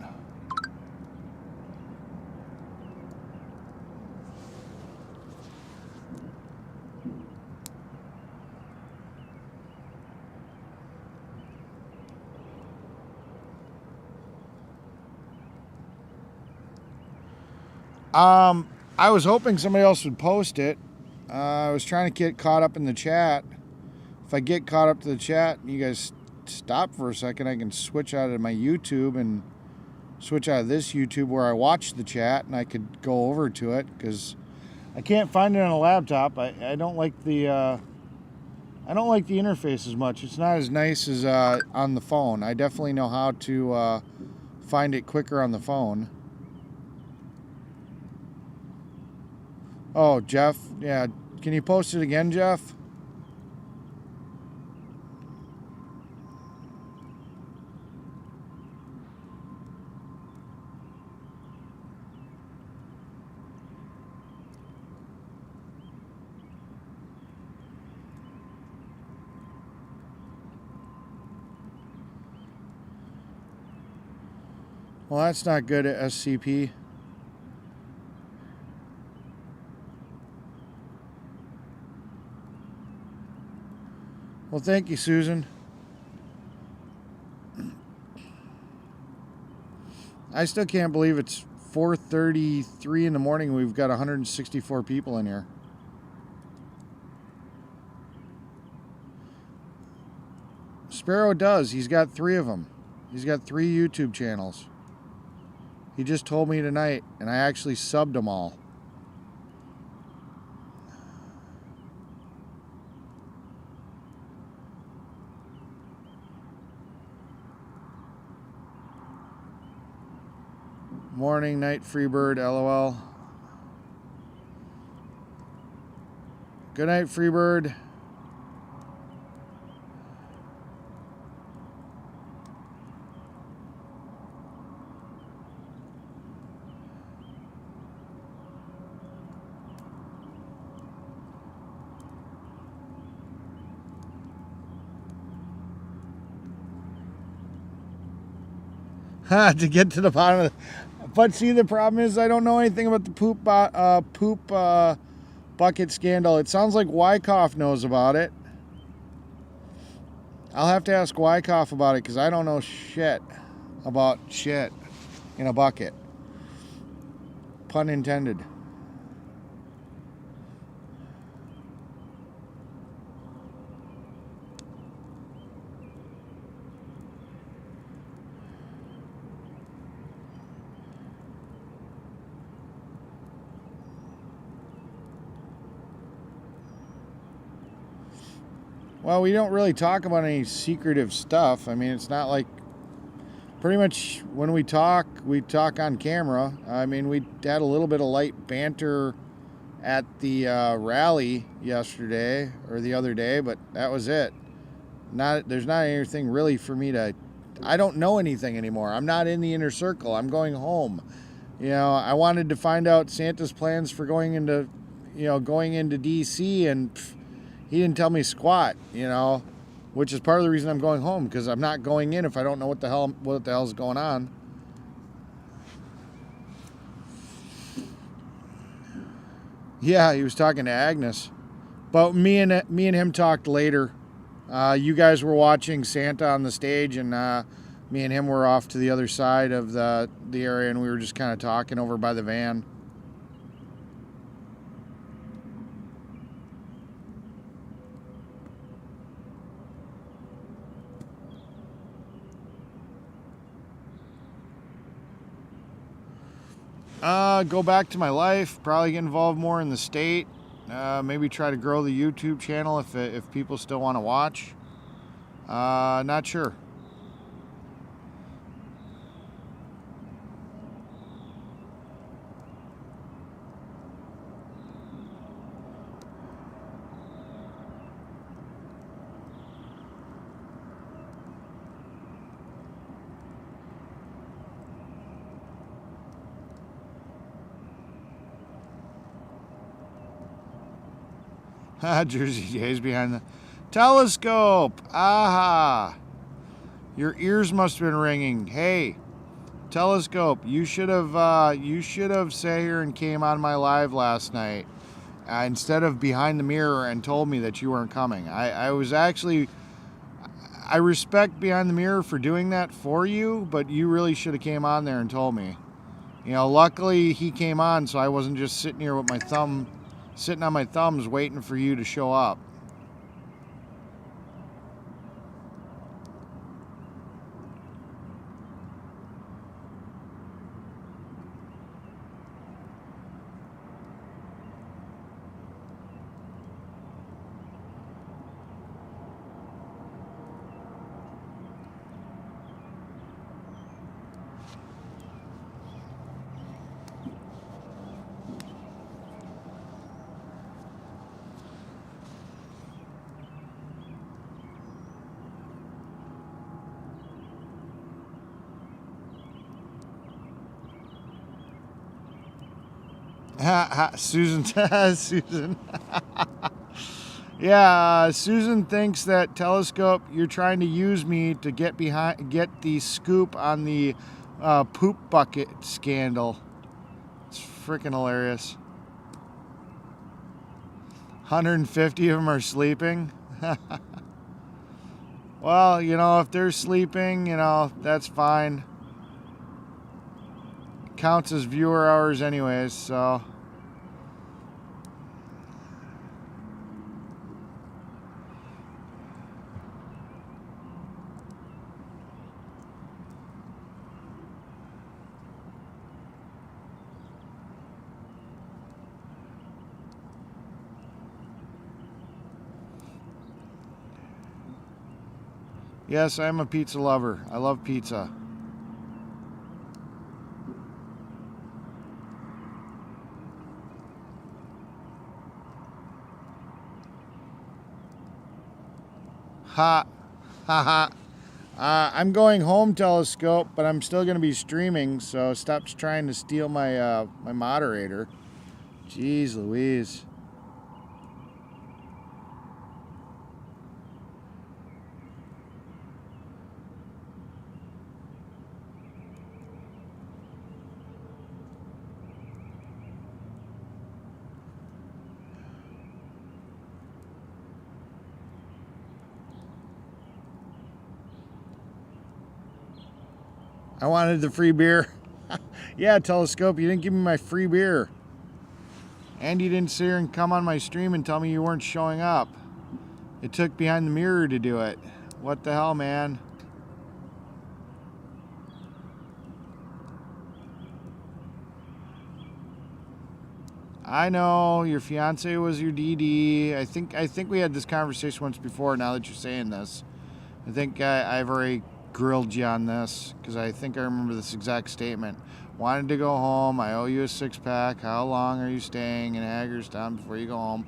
I was hoping somebody else would post it. I was trying to get caught up in the chat. If I get caught up to the chat and you guys stop for a second, I can switch out of my YouTube and switch out of this YouTube where I watch the chat, and I could go over to it because I can't find it on a laptop. I don't like the interface as much. It's not as nice as on the phone. I definitely know how to find it quicker on the phone. Oh, Jeff, yeah. Can you post it again, Jeff? Well, that's not good at SCP. Well, thank you, Susan. I still can't believe it's 4:33 in the morning and we've got 164 people in here. Sparrow does. He's got 3 of them. He's got 3 YouTube channels. He just told me tonight, and I actually subbed them all. Morning, night, Freebird, LOL. Good night, Freebird. To get to the bottom of the... But see, the problem is I don't know anything about the poop bucket scandal. It sounds like Wyckoff knows about it. I'll have to ask Wyckoff about it because I don't know shit about shit in a bucket. Pun intended. Well, we don't really talk about any secretive stuff. I mean, it's not like... Pretty much when we talk on camera. I mean, we had a little bit of light banter at the rally yesterday or the other day, but that was it. There's not anything really for me to... I don't know anything anymore. I'm not in the inner circle. I'm going home. You know, I wanted to find out Santa's plans for going into DC, and He didn't tell me squat, you know, which is part of the reason I'm going home, because I'm not going in if I don't know what the hell's going on. Yeah, he was talking to Agnes, but me and him talked later. You guys were watching Santa on the stage, and me and him were off to the other side of the area, and we were just kind of talking over by the van. Go back to my life, probably get involved more in the state. Maybe try to grow the YouTube channel if people still want to watch. Not sure. Jersey Jay's behind the telescope. Aha! Your ears must have been ringing. Hey, telescope, you should have sat here and came on my live last night instead of behind the mirror and told me that you weren't coming. I was actually, I respect behind the mirror for doing that for you, but you really should have came on there and told me. You know, luckily he came on, so I wasn't just sitting here with my thumb, sitting on my thumbs waiting for you to show up. Susan, Susan. Yeah, Susan thinks that telescope, you're trying to use me to get the scoop on the poop bucket scandal. It's freaking hilarious. 150 of them are sleeping. Well, you know, if they're sleeping, you know, that's fine. Counts as viewer hours anyways, so. Yes, I'm a pizza lover. I love pizza. Ha, ha, ha. I'm going home, telescope, but I'm still going to be streaming, so stop trying to steal my my moderator. Jeez Louise. I wanted the free beer. Yeah, telescope, you didn't give me my free beer. And you didn't sit here and come on my stream and tell me you weren't showing up. It took behind the mirror to do it. What the hell, man? I know your fiance was your DD. I think we had this conversation once before. Now that you're saying this, I think I've already grilled you on this, because I think I remember this exact statement. Wanted to go home. I owe you a 6-pack. How long are you staying in Hagerstown before you go home?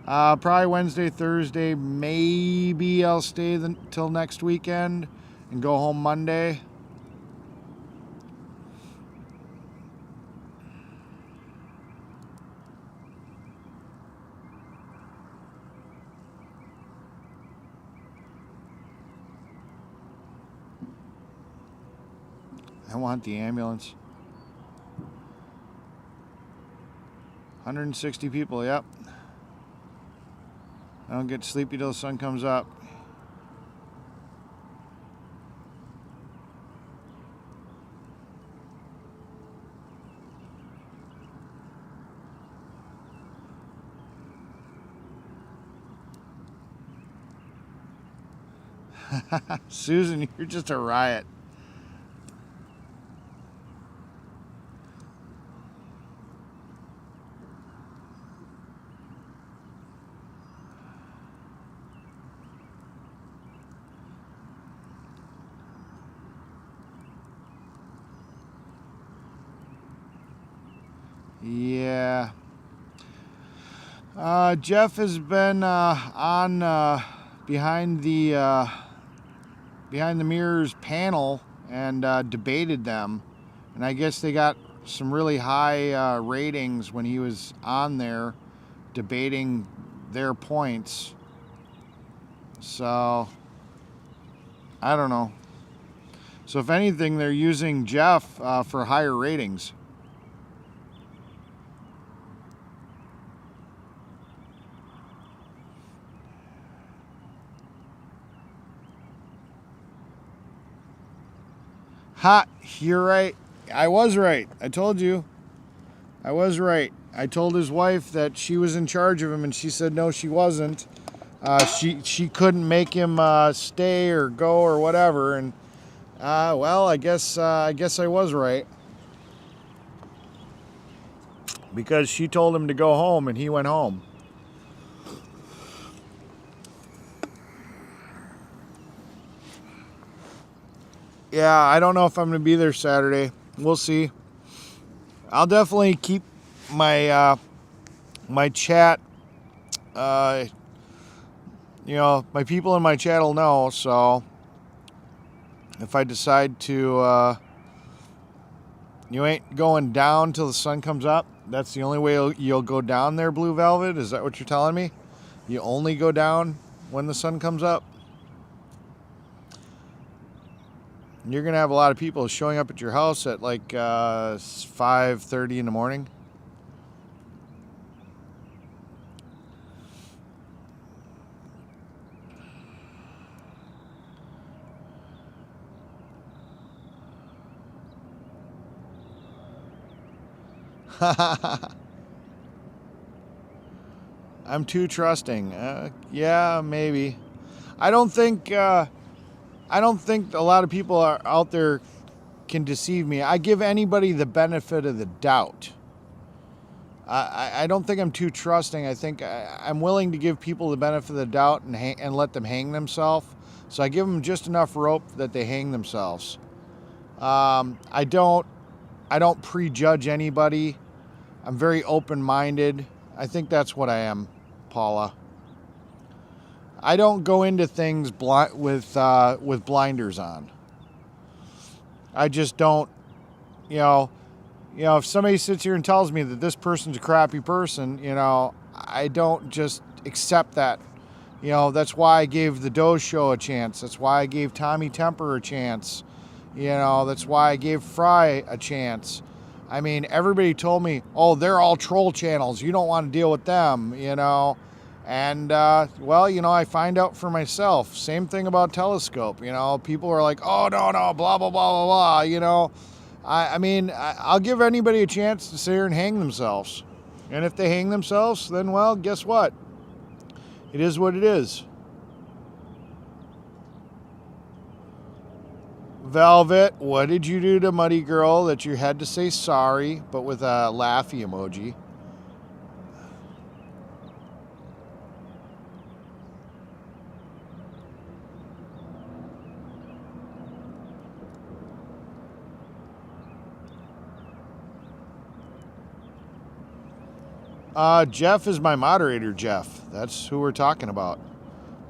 Probably Wednesday, Thursday. Maybe I'll stay till next weekend and go home Monday. I want the ambulance. 160 people, yep. I don't get sleepy till the sun comes up. Susan, you're just a riot. Yeah. Jeff has been on behind the mirrors panel and debated them, and I guess they got some really high ratings when he was on there debating their points. So I don't know. So if anything, they're using Jeff for higher ratings. Ha, you're right. I was right. I told you. I was right. I told his wife that she was in charge of him, and she said no, she wasn't. She couldn't make him stay or go or whatever, and well, I guess I was right, because she told him to go home, and he went home. Yeah, I don't know if I'm going to be there Saturday. We'll see. I'll definitely keep my my chat. My people in my chat will know. So if I decide to, you ain't going down till the sun comes up. That's the only way you'll go down there, Blue Velvet. Is that what you're telling me? You only go down when the sun comes up? You're going to have a lot of people showing up at your house at like 5:30 in the morning. I'm too trusting. Yeah, maybe. I don't think a lot of people are out there can deceive me. I give anybody the benefit of the doubt. I don't think I'm too trusting. I think I'm willing to give people the benefit of the doubt and let them hang themselves. So I give them just enough rope that they hang themselves. I don't prejudge anybody. I'm very open-minded. I think that's what I am, Paula. I don't go into things with blinders on. I just don't, if somebody sits here and tells me that this person's a crappy person, I don't just accept that. That's why I gave the Doe Show a chance. That's why I gave Tommy Temper a chance. That's why I gave Fry a chance. I mean, everybody told me, oh, they're all troll channels. You don't want to deal with them, And, I find out for myself. Same thing about Telescope. People are like, oh, no, blah, blah, blah, blah, blah. I'll give anybody a chance to sit here and hang themselves. And if they hang themselves, then, well, guess what? It is what it is. Velvet, what did you do to Muddy Girl that you had to say sorry, but with a laughy emoji? Jeff is my moderator, Jeff. That's who we're talking about.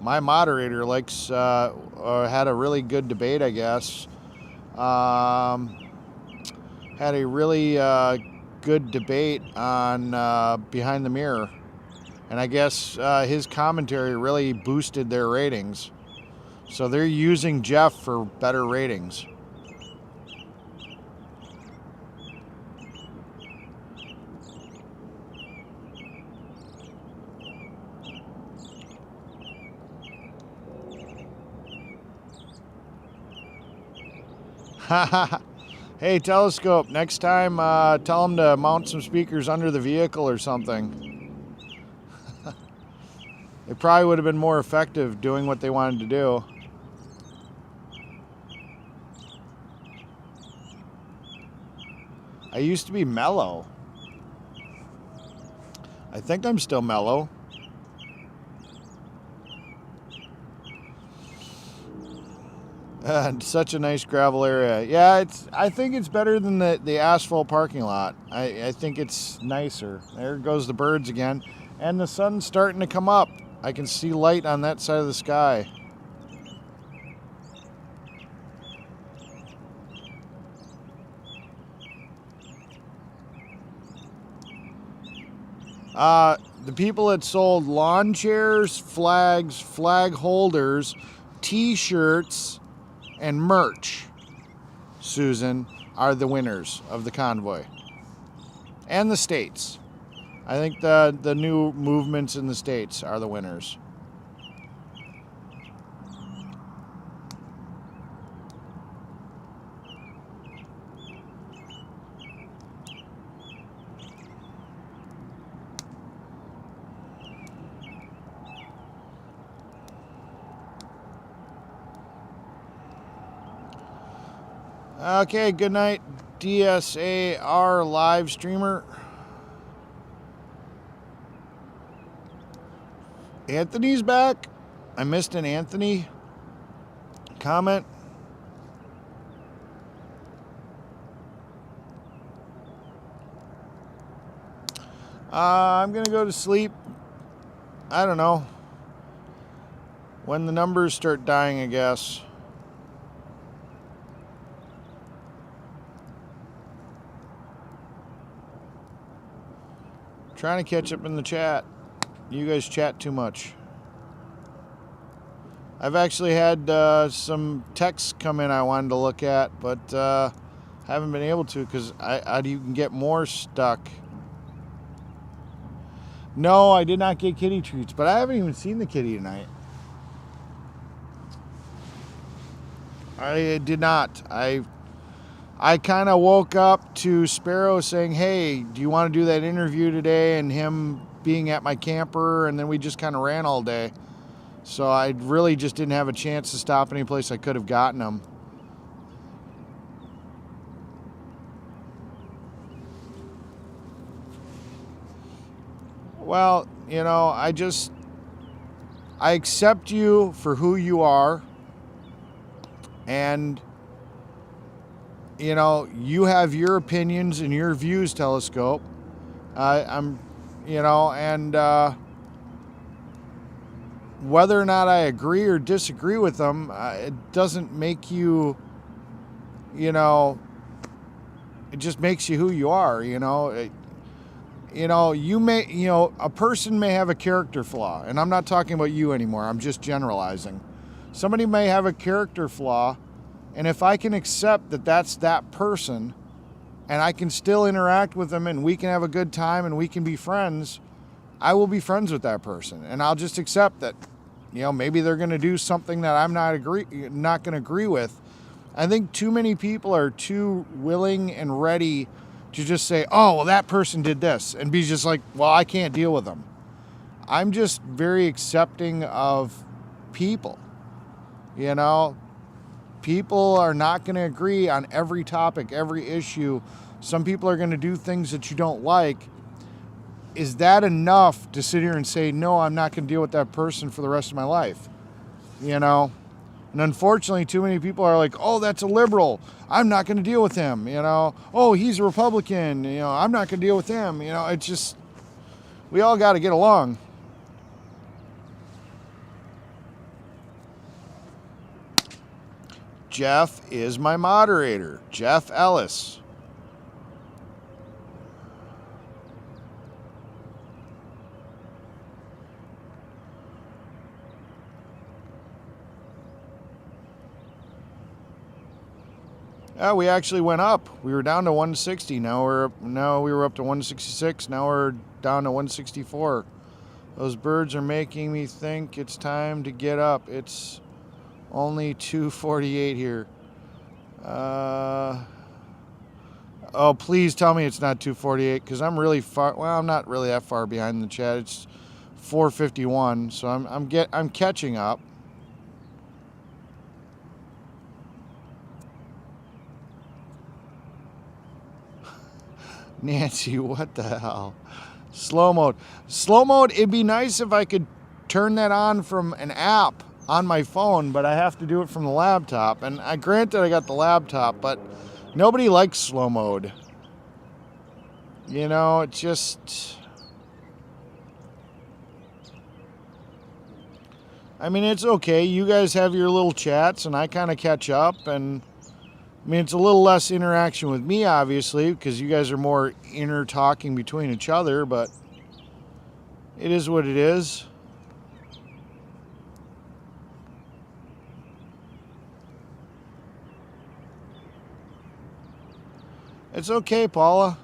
My moderator likes, had a really good debate, I guess. Had a really good debate on Behind the Mirror. And I guess his commentary really boosted their ratings. So they're using Jeff for better ratings. Hey, Telescope, next time tell them to mount some speakers under the vehicle or something. It probably would have been more effective doing what they wanted to do. I used to be mellow. I think I'm still mellow. Such a nice gravel area. Yeah, I think it's better than the asphalt parking lot. I think it's nicer. There goes the birds again. And the sun's starting to come up. I can see light on that side of the sky. The people that sold lawn chairs, flags, flag holders, t-shirts, and merch, Susan, are the winners of the convoy. And the states. I think the new movements in the states are the winners. Okay, good night, DSAR live streamer. Anthony's back. I missed an Anthony comment. I'm going to go to sleep. I don't know. When the numbers start dying, I guess. Trying to catch up in the chat. You guys chat too much. I've actually had some texts come in I wanted to look at, but haven't been able to because you can get more stuck. No, I did not get kitty treats, but I haven't even seen the kitty tonight. I did not. I kind of woke up to Sparrow saying, hey, do you want to do that interview today? And him being at my camper, and then we just kind of ran all day. So I really just didn't have a chance to stop any place I could have gotten them. Well, you know, I accept you for who you are. And you know, you have your opinions and your views, Telescope. You know, and whether or not I agree or disagree with them, it doesn't make you, you know, it just makes you who you are, you know. A person may have a character flaw, and I'm not talking about you anymore, I'm just generalizing. Somebody may have a character flaw, and if I can accept that that's that person, and I can still interact with them and we can have a good time and we can be friends, I will be friends with that person. And I'll just accept that, you know, maybe they're going to do something that I'm not going to agree with. I think too many people are too willing and ready to just say, oh, well, that person did this, and be just like, well, I can't deal with them. I'm just very accepting of people, you know. People are not going to agree on every topic, every issue. Some people are going to do things that you don't like. Is that enough to sit here and say, no, I'm not going to deal with that person for the rest of my life? You know? And unfortunately, too many people are like, oh, that's a liberal. I'm not going to deal with him. You know? Oh, he's a Republican. You know, I'm not going to deal with him. You know, it's just, we all got to get along. Jeff is my moderator, Jeff Ellis. We actually went up. We were down to 160. Now we were up to 166. Now we're down to 164. Those birds are making me think it's time to get up. It's only 2:48 here. Oh, please tell me it's not 248 because I'm really far. Well, I'm not really that far behind the chat. It's 451, so I'm catching up. Nancy, what the hell? Slow mode. Slow mode, it'd be nice if I could turn that on from an app on my phone, but I have to do it from the laptop. And granted, I got the laptop, but nobody likes slow mode. You know, it's just... I mean, it's okay. You guys have your little chats, and I kind of catch up, and... I mean, it's a little less interaction with me, obviously, because you guys are more inner talking between each other, but it is what it is. It's okay, Paula.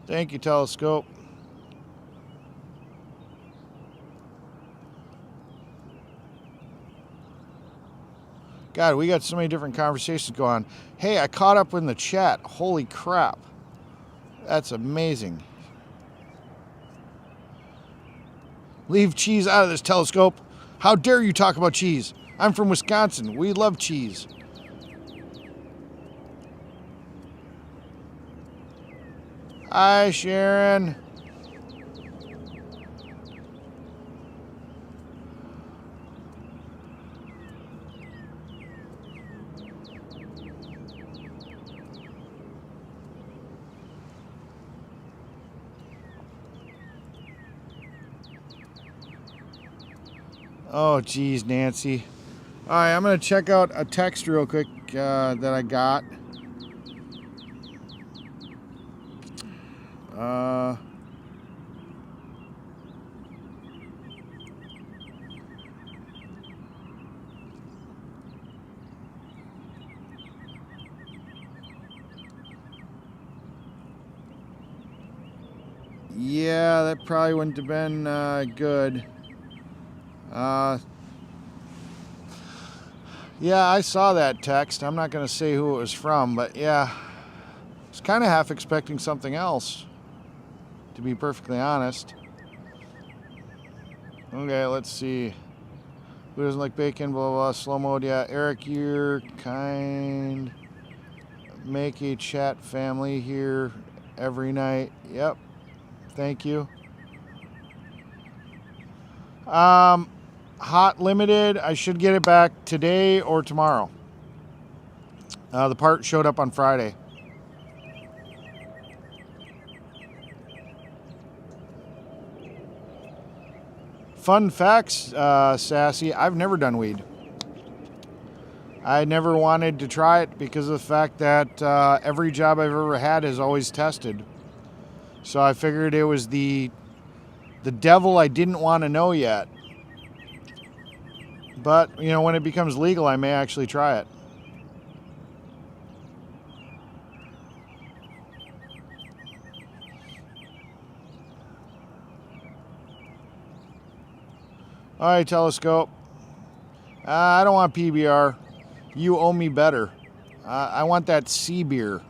Thank you, Telescope. God, we got so many different conversations going on. Hey, I caught up in the chat. Holy crap. That's amazing. Leave cheese out of this, Telescope. How dare you talk about cheese? I'm from Wisconsin. We love cheese. Hi, Sharon. Oh, geez, Nancy. All right, I'm going to check out a text real quick that I got. Yeah, that probably wouldn't have been good. Yeah, I saw that text. I'm not going to say who it was from, but yeah. I was kind of half expecting something else, to be perfectly honest. Okay, let's see. Who doesn't like bacon? Blah, blah, blah. Slow mode. Yeah, Eric, you're kind. Make a chat family here every night. Yep. Thank you. Hot limited. I should get it back today or tomorrow. The part showed up on Friday. Fun facts, Sassy. I've never done weed. I never wanted to try it because of the fact that every job I've ever had has always tested. So I figured it was the devil I didn't want to know yet. But, you know, when it becomes legal, I may actually try it. All right, Telescope. I don't want PBR. You owe me better. I want that sea beer.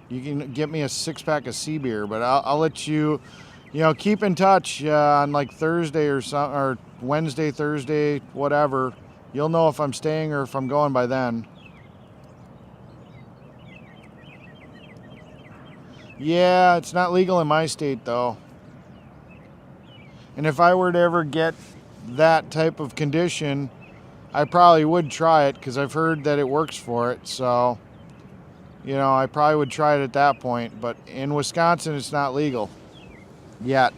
You can get me a 6-pack of sea beer, but I'll let you, keep in touch on like Thursday or Wednesday, Thursday, whatever. You'll know if I'm staying or if I'm going by then. Yeah, it's not legal in my state though. And if I were to ever get that type of condition, I probably would try it because I've heard that it works for it. So, I probably would try it at that point. But in Wisconsin, it's not legal yet.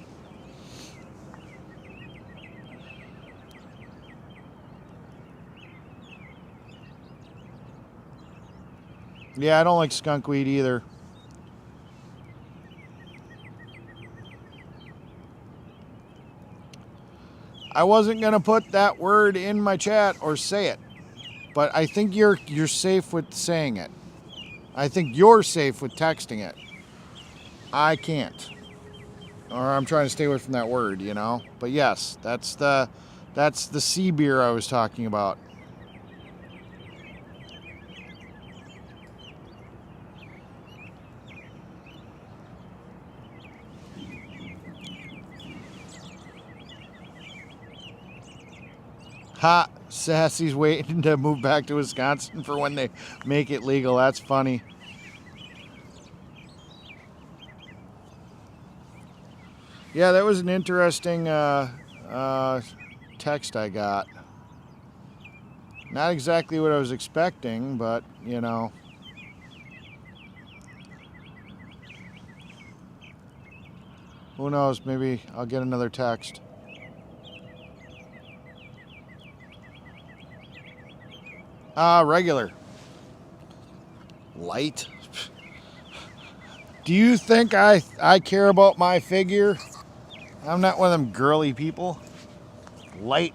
Yeah, I don't like skunk weed either. I wasn't gonna put that word in my chat or say it, but I think you're safe with saying it. I think you're safe with texting it. I can't, or I'm trying to stay away from that word, you know. But yes, that's the sea beer I was talking about. Ha! Sassy's waiting to move back to Wisconsin for when they make it legal. That's funny. Yeah, that was an interesting text I got. Not exactly what I was expecting, but, you know. Who knows? Maybe I'll get another text. Regular. Light. Do you think I care about my figure? I'm not one of them girly people. Light.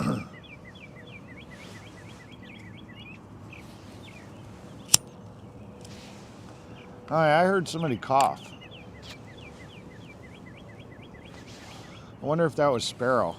Oh, yeah, I heard somebody cough. I wonder if that was Sparrow.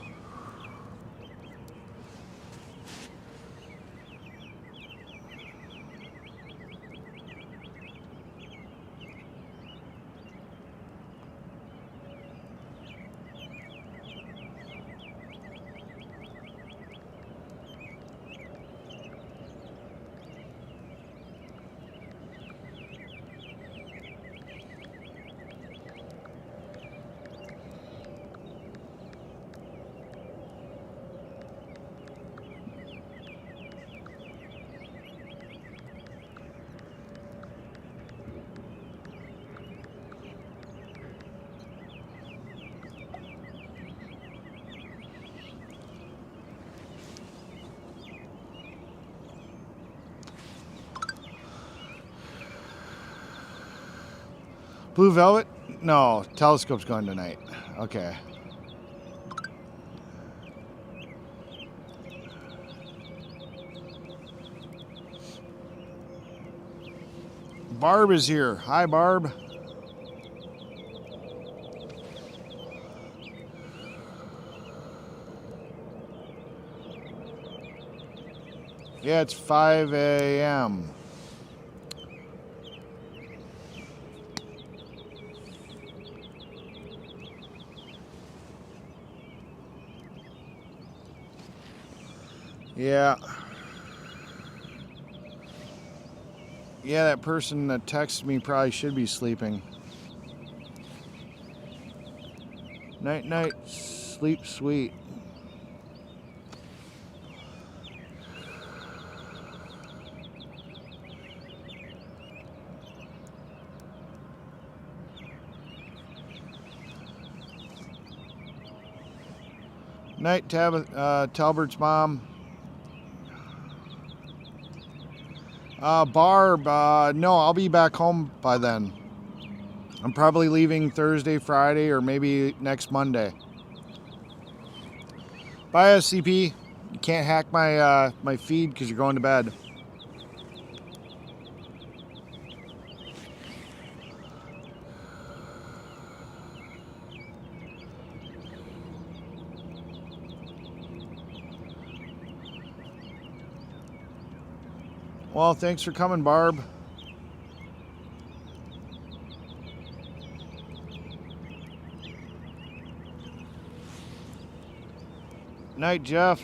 Blue Velvet? No, Telescope's going tonight. Okay. Barb is here. Hi, Barb. Yeah, it's 5 a.m. Yeah. Yeah, that person that texted me probably should be sleeping. Night, night. Sleep sweet. Night, Talbert's mom. Barb, no, I'll be back home by then. I'm probably leaving Thursday, Friday, or maybe next Monday. Bye, SCP. You can't hack my my feed because you're going to bed. Well, thanks for coming, Barb. Night, Jeff.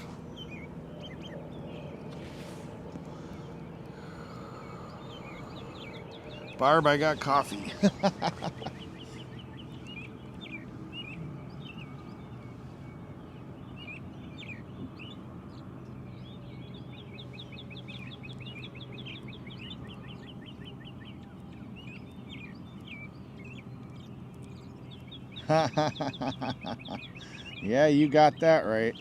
Barb, I got coffee. Yeah, you got that right.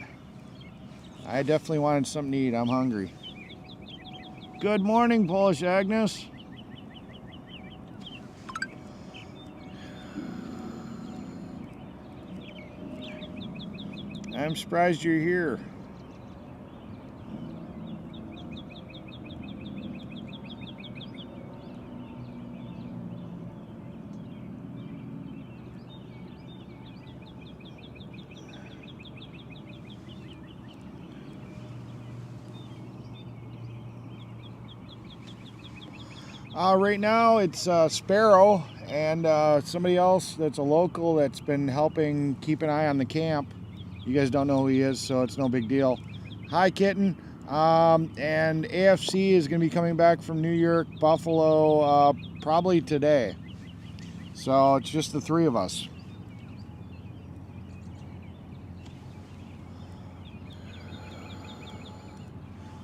I definitely wanted something to eat. I'm hungry. Good morning, Polish Agnes. I'm surprised you're here. Right now it's Sparrow and somebody else that's a local that's been helping keep an eye on the camp. You guys don't know who he is, so it's no big deal. Hi, Kitten. And AFC is going to be coming back from New York, Buffalo, probably today. So it's just the three of us.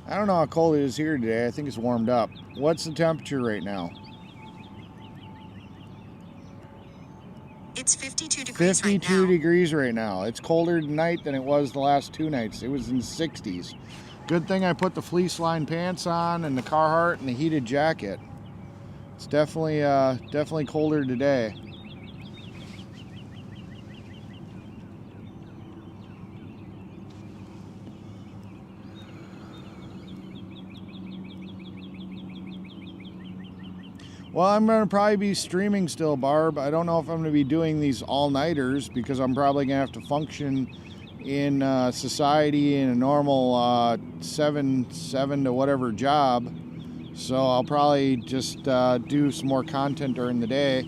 I don't know how cold it is here today. I think it's warmed up. What's the temperature right now? It's 52 degrees 52 right now. degrees right now. It's colder tonight than it was the last 2 nights. It was in the 60s. Good thing I put the fleece lined pants on and the Carhartt and the heated jacket. It's definitely colder today. Well, I'm going to probably be streaming still, Barb. I don't know if I'm going to be doing these all-nighters because I'm probably going to have to function in society in a normal 7 to whatever job. So I'll probably just do some more content during the day,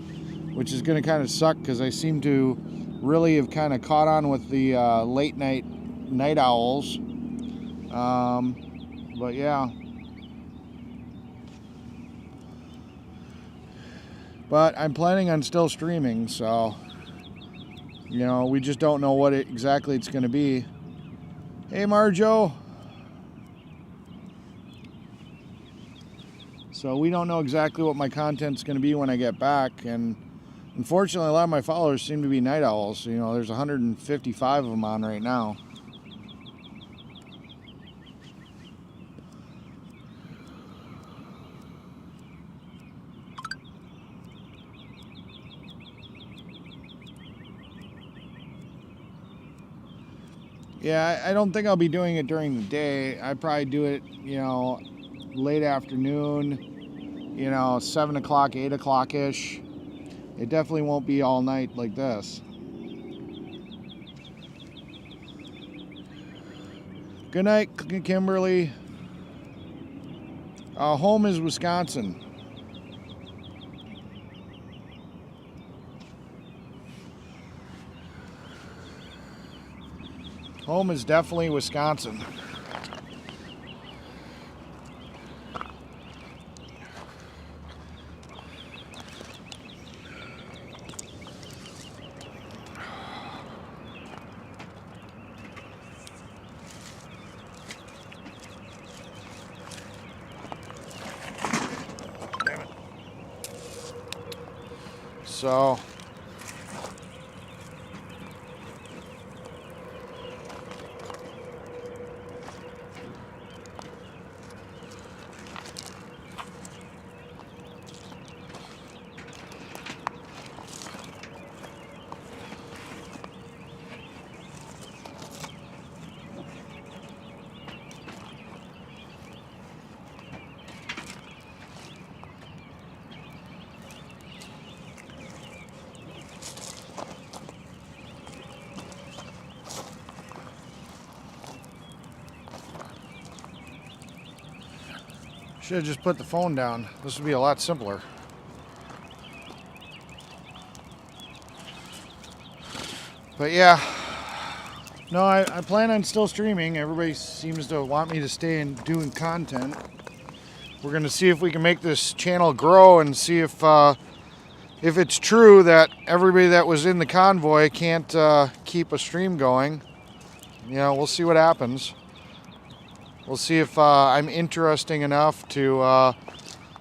which is going to kind of suck because I seem to really have kind of caught on with the late night owls. But yeah. But I'm planning on still streaming, so, you know, we just don't know what exactly it's going to be. Hey, Marjo. So we don't know exactly what my content's going to be when I get back, and unfortunately a lot of my followers seem to be night owls. You know, there's 155 of them on right now. Yeah, I don't think I'll be doing it during the day. I'd probably do it, you know, late afternoon, you know, 7 o'clock, 8 o'clock-ish. It definitely won't be all night like this. Good night, Kimberly. Home is Wisconsin. Home is definitely Wisconsin. Damn it. So should have just put the phone down. This would be a lot simpler. But yeah, no, I plan on still streaming. Everybody seems to want me to stay and doing content. We're gonna see if we can make this channel grow and see if it's true that everybody that was in the convoy can't keep a stream going. You know, we'll see what happens. We'll see if I'm interesting enough to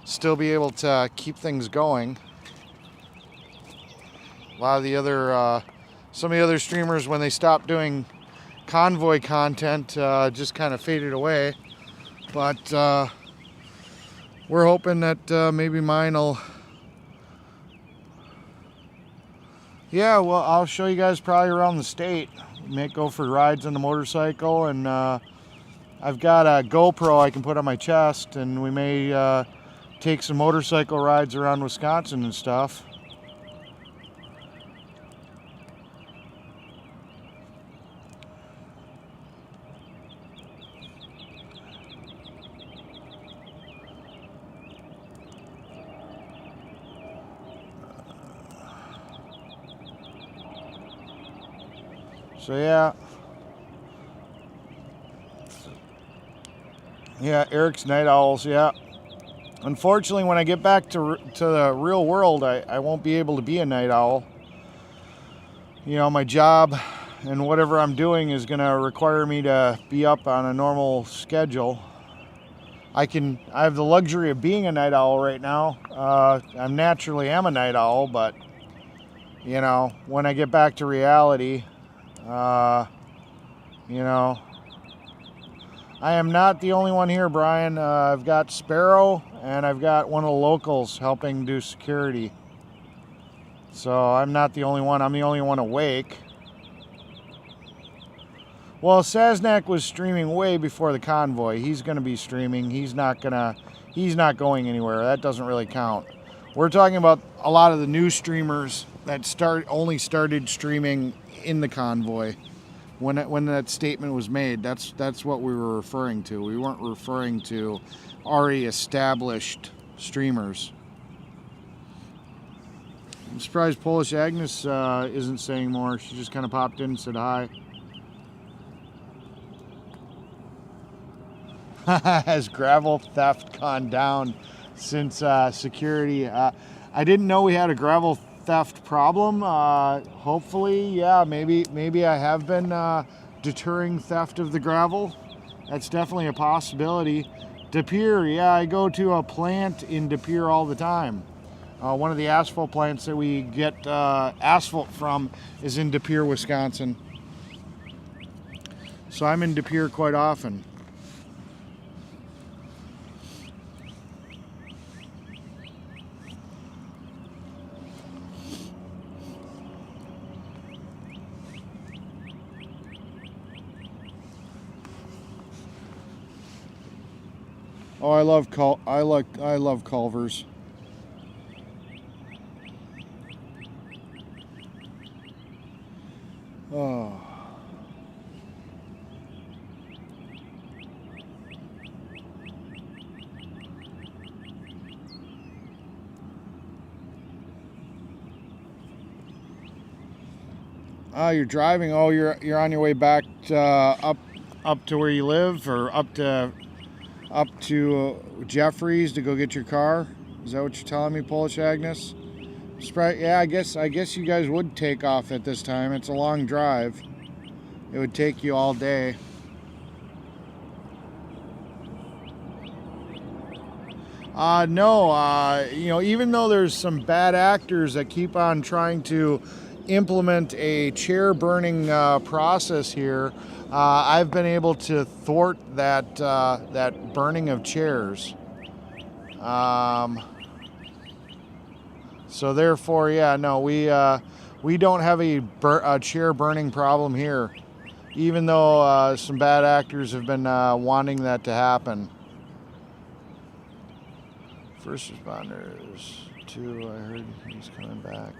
still be able to keep things going. A lot of the other, some of the other streamers, when they stopped doing convoy content, just kind of faded away. But we're hoping that maybe mine will... Yeah, well, I'll show you guys probably around the state. go for rides on the motorcycle, and I've got a GoPro I can put on my chest, and we may take some motorcycle rides around Wisconsin and stuff. So yeah, Eric's night owls. Yeah, unfortunately, when I get back to the real world, I won't be able to be a night owl. You know, my job and whatever I'm doing is going to require me to be up on a normal schedule. I have the luxury of being a night owl right now. I naturally am a night owl, but you know, when I get back to reality, you know, I am not the only one here, Brian. I've got Sparrow, and I've got one of the locals helping do security. So I'm not the only one. I'm the only one awake. Well, Saznak was streaming way before the Convoy. He's going to be streaming. He's not going anywhere. That doesn't really count. We're talking about a lot of the new streamers that only started streaming in the Convoy. When that statement was made, that's what we were referring to. We weren't referring to already established streamers. I'm surprised Polish Agnes isn't saying more. She just kind of popped in and said hi. Has gravel theft gone down since security? I didn't know we had a gravel theft problem. Hopefully, yeah, maybe I have been deterring theft of the gravel. That's definitely a possibility. De Pere, yeah, I go to a plant in De Pere all the time. One of the asphalt plants that we get asphalt from is in De Pere, Wisconsin. So I'm in De Pere quite often. Oh, I love Culvers. Oh. You're driving. Oh, you're on your way back up to where you live, or up to Jeffries to go get your car. Is that what you're telling me, Polish Agnes? Yeah, I guess you guys would take off at this time. It's a long drive. It would take you all day. No, you know, even though there's some bad actors that keep on trying to implement a chair burning process here, I've been able to thwart that burning of chairs. So therefore, yeah, no, we don't have a chair burning problem here, even though some bad actors have been wanting that to happen. First responders, 2, I heard he's coming back.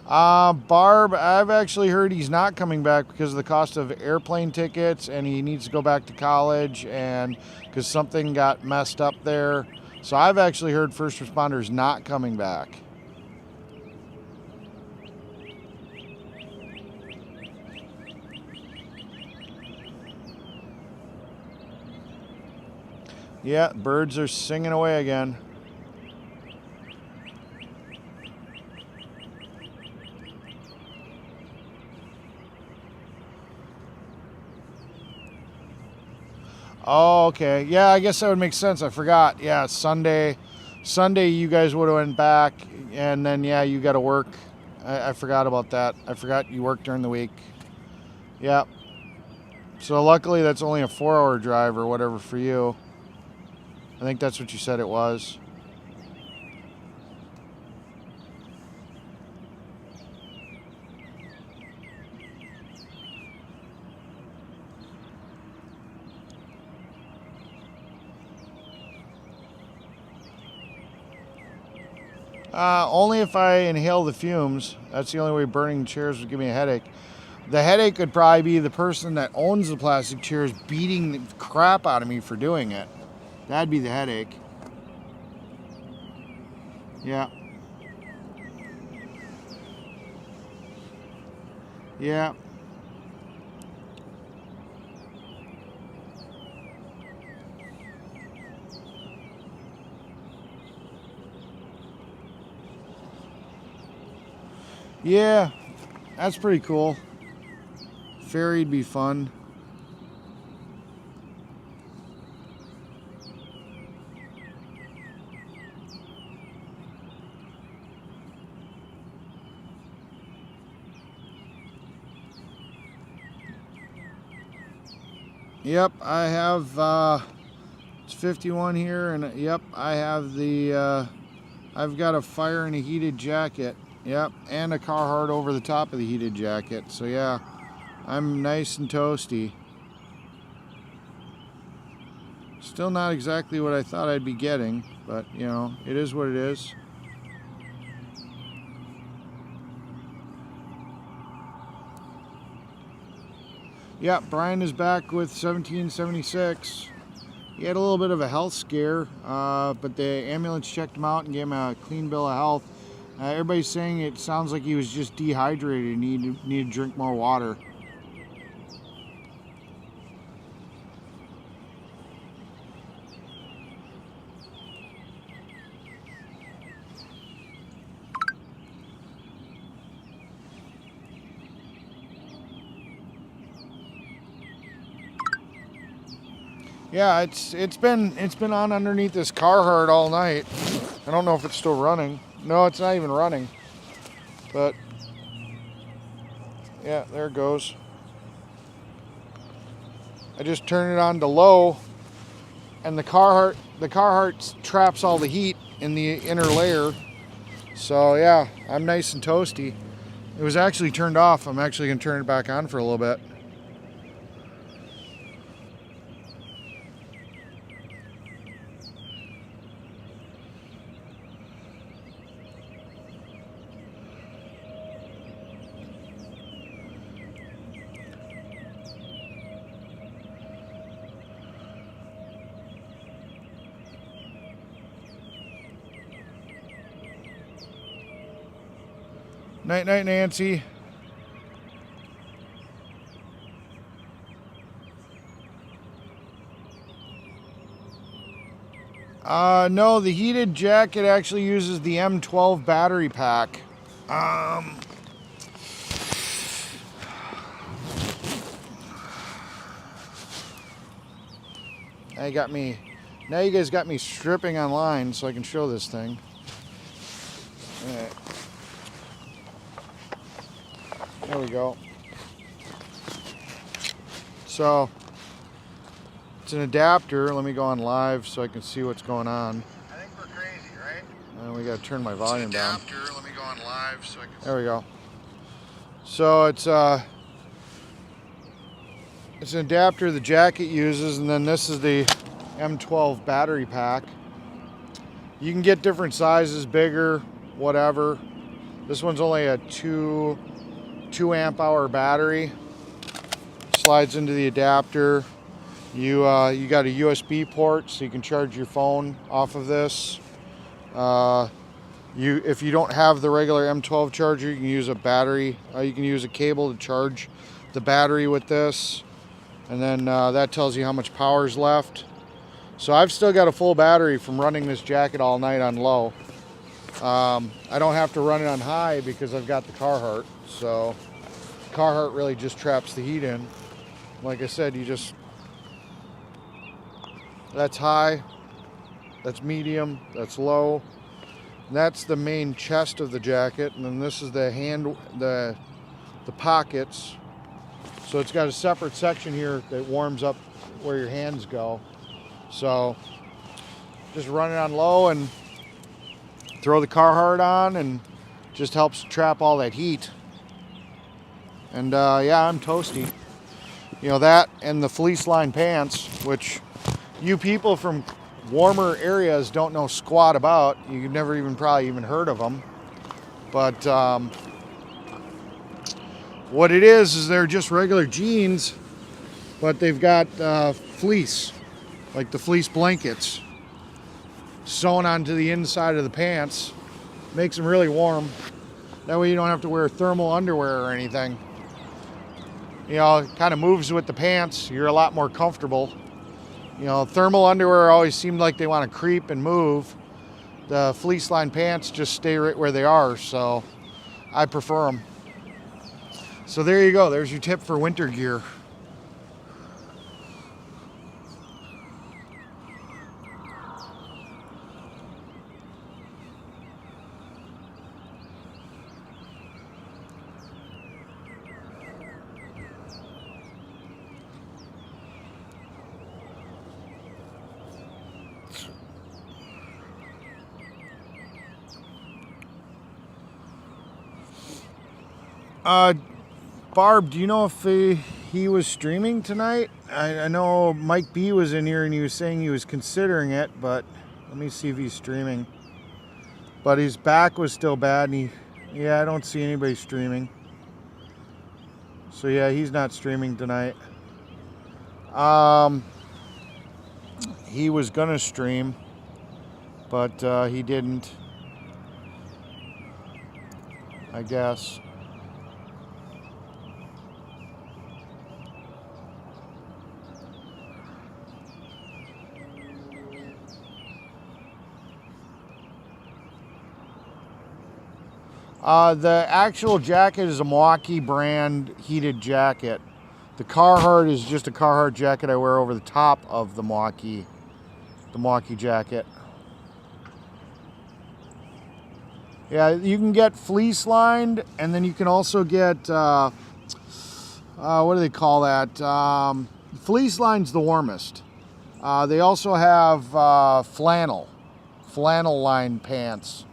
Barb, I've actually heard he's not coming back because of the cost of airplane tickets, and he needs to go back to college, and because something got messed up there. So I've actually heard first responders not coming back. Yeah, birds are singing away again. Oh, okay. Yeah, I guess that would make sense. I forgot. Yeah, Sunday you guys would have went back, and then, yeah, you got to work. I forgot about that. I forgot you work during the week. Yeah. So luckily that's only a 4-hour drive or whatever for you. I think that's what you said it was. Only if I inhale the fumes. That's the only way burning chairs would give me a headache. The headache would probably be the person that owns the plastic chairs beating the crap out of me for doing it. That'd be the headache. Yeah. Yeah. Yeah, that's pretty cool. Ferry'd be fun. Yep, I have, it's 51 here, and yep, I have the, I've got a fire and a heated jacket. Yep, and a Carhartt over the top of the heated jacket. So yeah, I'm nice and toasty. Still not exactly what I thought I'd be getting, but you know, it is what it is. Yeah, Brian is back with 1776. He had a little bit of a health scare, but the ambulance checked him out and gave him a clean bill of health. Everybody's saying it sounds like he was just dehydrated and needed to drink more water. Yeah, it's been on underneath this Carhartt all night. I don't know if it's still running. No, it's not even running. But yeah, there it goes. I just turn it on to low, and the Carhartt traps all the heat in the inner layer. So yeah, I'm nice and toasty. It was actually turned off. I'm actually gonna turn it back on for a little bit. Night, night, Nancy. No, the heated jacket actually uses the M12 battery pack. Now you guys got me stripping online so I can show this thing. All right. There we go. So it's an adapter. Let me go on live so I can see what's going on. I think we're crazy, right? And we got to turn my volume down. It's an adapter. Let me go on live so I can. There we go. So it's an adapter the jacket uses, and then this is the M12 battery pack. You can get different sizes, bigger, whatever. This one's only a 2 amp hour battery. Slides into the adapter. You got a USB port so you can charge your phone off of this. If you don't have the regular M12 charger, you can use a battery. You can use a cable to charge the battery with this, and then that tells you how much power is left. So I've still got a full battery from running this jacket all night on low. I don't have to run it on high because I've got the Carhartt. So Carhartt really just traps the heat in. Like I said, that's high, that's medium, that's low. And that's the main chest of the jacket, and then this is the pockets. So it's got a separate section here that warms up where your hands go. So just run it on low and throw the Carhartt on, and just helps trap all that heat. And yeah, I'm toasty. You know, that and the fleece line pants, which you people from warmer areas don't know squat about. You've never even probably even heard of them. But what it is they're just regular jeans, but they've got fleece, like the fleece blankets, sewn onto the inside of the pants. Makes them really warm. That way you don't have to wear thermal underwear or anything. You know, it kind of moves with the pants. You're a lot more comfortable. You know, thermal underwear always seemed like they want to creep and move. The fleece lined pants just stay right where they are, so I prefer them. So there you go. There's your tip for winter gear. Barb, do you know if he was streaming tonight? I know Mike B was in here and he was saying he was considering it, but let me see if he's streaming. But his back was still bad, and I don't see anybody streaming. So yeah, he's not streaming tonight. He was gonna stream, but he didn't, I guess. The actual jacket is a Milwaukee brand heated jacket. The Carhartt is just a Carhartt jacket I wear over the top of the Milwaukee jacket. Yeah, you can get fleece lined, and then you can also get, what do they call that? Fleece line's the warmest. They also have flannel lined pants.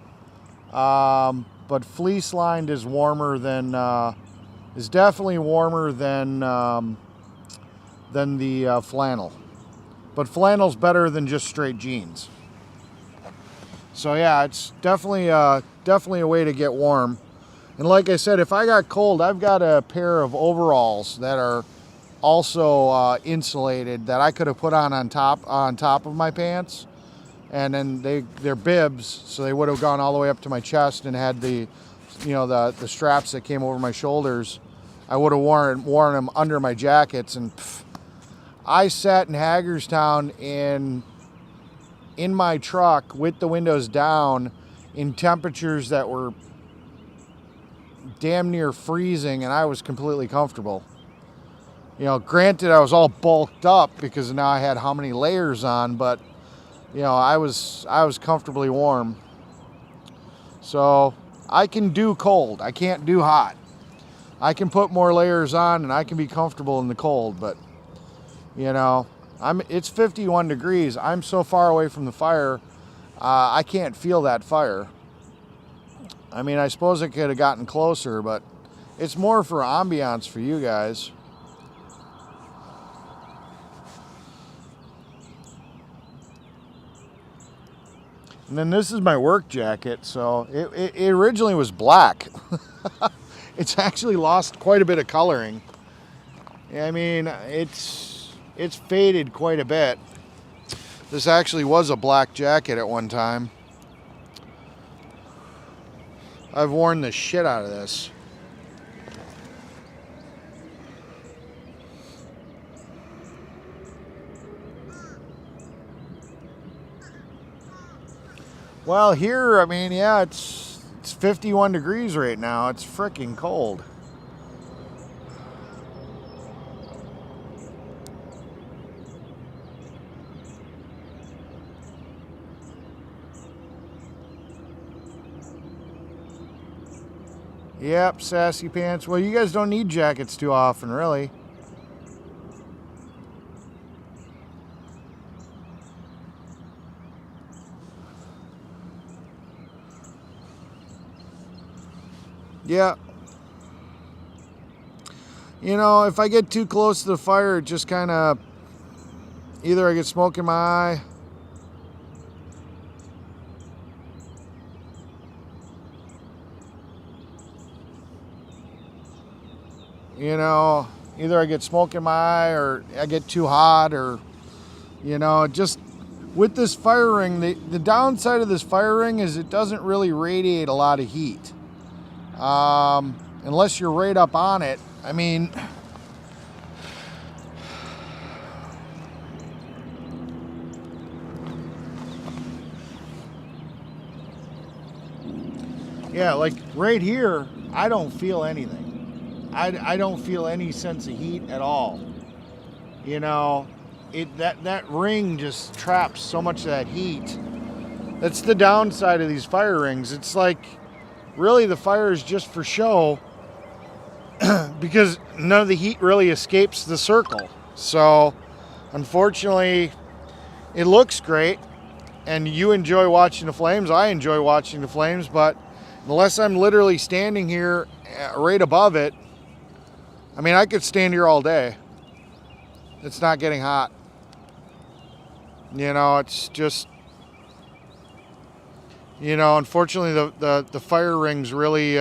But fleece lined is warmer than, is definitely warmer than the flannel. But flannel's better than just straight jeans. So yeah, it's definitely a way to get warm. And like I said, if I got cold, I've got a pair of overalls that are also insulated that I could have put on top of my pants. And then they're bibs, so they would have gone all the way up to my chest and had the straps that came over my shoulders. I would have worn them under my jackets, and I sat in Hagerstown in my truck with the windows down in temperatures that were damn near freezing, and I was completely comfortable. You know, granted I was all bulked up because now I had how many layers on, but you know, I was comfortably warm. So I can do cold. I can't do hot. I can put more layers on and I can be comfortable in the cold, but you know, it's 51 degrees. I'm so far away from the fire, I can't feel that fire. I mean, I suppose it could have gotten closer, but it's more for ambiance for you guys. And then this is my work jacket. So it originally was black. It's actually lost quite a bit of coloring. I mean, it's faded quite a bit. This actually was a black jacket at one time. I've worn the shit out of this. Well, here, I mean, yeah, it's 51 degrees right now. It's freaking cold. Yep, sassy pants. Well, you guys don't need jackets too often, really. Yeah. You know, if I get too close to the fire, it just kind of, either I get smoke in my eye you know, either I get smoke in my eye or I get too hot, or, you know, just with this fire ring, the downside of this fire ring is it doesn't really radiate a lot of heat. Unless you're right up on it. I mean, yeah, like right here, I don't feel anything. I don't feel any sense of heat at all. You know, that ring just traps so much of that heat. That's the downside of these fire rings. It's like, really, the fire is just for show because none of the heat really escapes the circle. So, unfortunately, it looks great, and you enjoy watching the flames. I enjoy watching the flames, but unless I'm literally standing here right above it, I mean, I could stand here all day. It's not getting hot. You know, it's just, you know, unfortunately, the fire rings really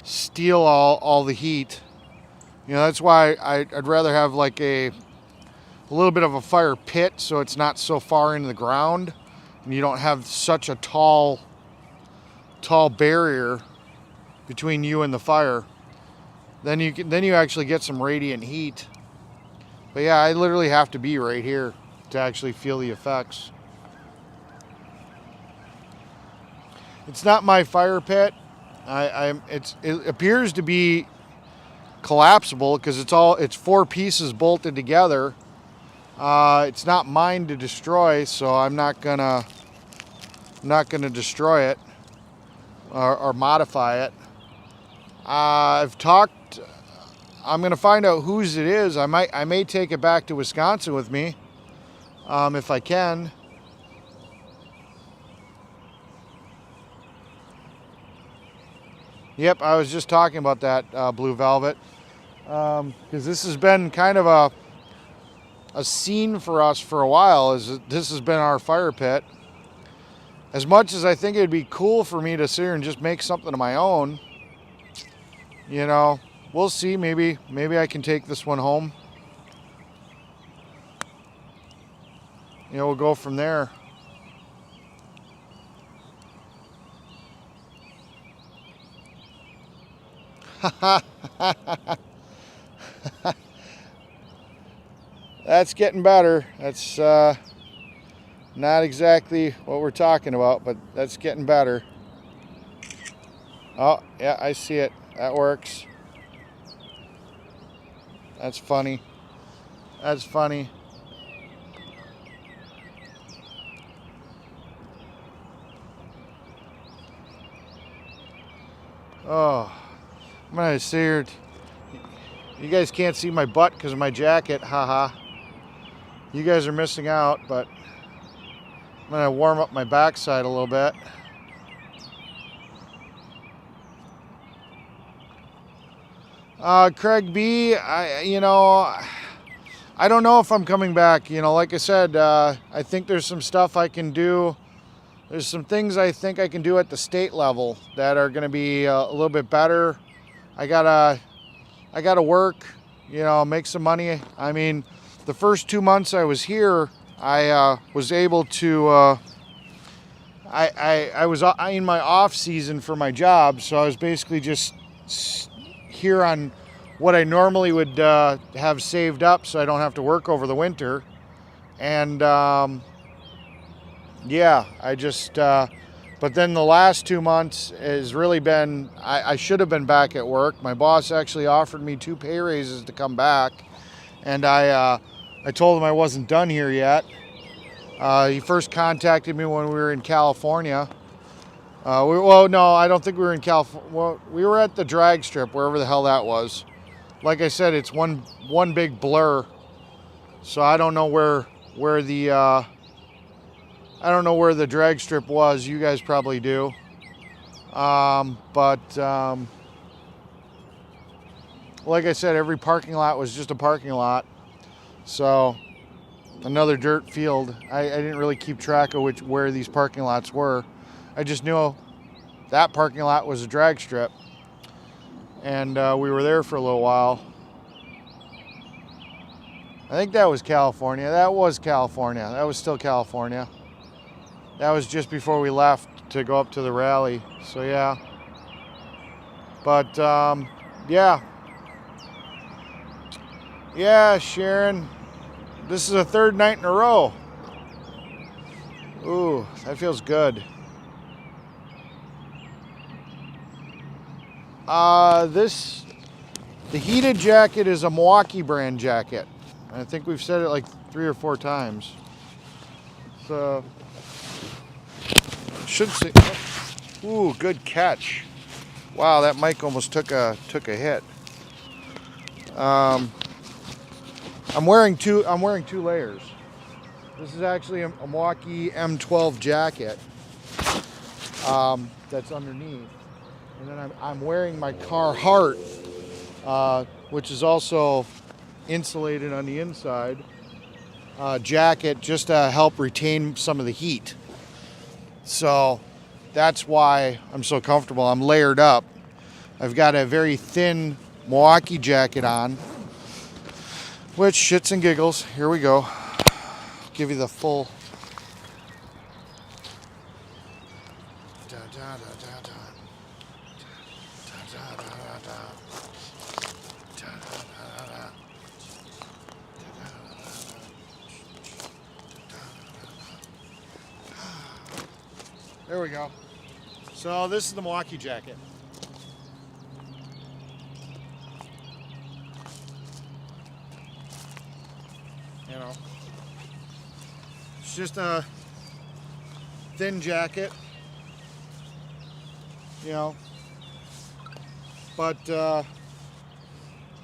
steal all the heat. You know, that's why I'd rather have like a little bit of a fire pit, so it's not so far into the ground, and you don't have such a tall barrier between you and the fire. Then you actually get some radiant heat. But yeah, I literally have to be right here to actually feel the effects. It's not my fire pit. It appears to be collapsible because it's 4 pieces bolted together. It's not mine to destroy, so I'm not gonna destroy it or modify it. I've talked. I'm gonna find out whose it is. I may take it back to Wisconsin with me, if I can. Yep, I was just talking about that, Blue Velvet, because this has been kind of a scene for us for a while. This has been our fire pit. As much as I think it'd be cool for me to sit here and just make something of my own, you know, we'll see. Maybe I can take this one home. You know, we'll go from there. That's getting better. That's not exactly what we're talking about, but that's getting better. Oh, yeah, I see it. That works. That's funny. That's funny. Oh, I'm gonna sit here. You guys can't see my butt because of my jacket. Haha. You guys are missing out, but I'm gonna warm up my backside a little bit. Craig B, I don't know if I'm coming back. You know, like I said, I think there's some stuff I can do. There's some things I think I can do at the state level that are going to be a little bit better. I gotta work, you know, make some money. I mean, the first 2 months I was here, I was able to. I was in my off season for my job, so I was basically just here on what I normally would have saved up, so I don't have to work over the winter. And yeah, I just. But then the last 2 months has really been. I should have been back at work. My boss actually offered me 2 pay raises to come back, and I told him I wasn't done here yet. He first contacted me when we were in California. Well, no, I don't think we were in California. Well, we were at the drag strip, wherever the hell that was. Like I said, it's one big blur. So I don't know where the I don't know where the drag strip was. You guys probably do. But like I said, every parking lot was just a parking lot. So another dirt field. I didn't really keep track of where these parking lots were. I just knew that parking lot was a drag strip. and we were there for a little while. I think that was California. That was California. That was still California. That was just before we left to go up to the rally. So yeah. But yeah. Yeah, Sharon. This is the third night in a row. Ooh, that feels good. The heated jacket is a Milwaukee brand jacket. I think we've said it like 3 or 4 times. So, should say, ooh, good catch. Wow, that mic almost took a hit. I'm wearing two layers. This is actually a Milwaukee M12 jacket that's underneath. And then I'm wearing my Carhartt, which is also insulated on the inside, jacket just to help retain some of the heat. So that's why I'm so comfortable. I'm layered up. I've got a very thin Milwaukee jacket on, which shits and giggles. Here we go. Give you the full. There we go. So this is the Milwaukee jacket. You know, it's just a thin jacket, you know, but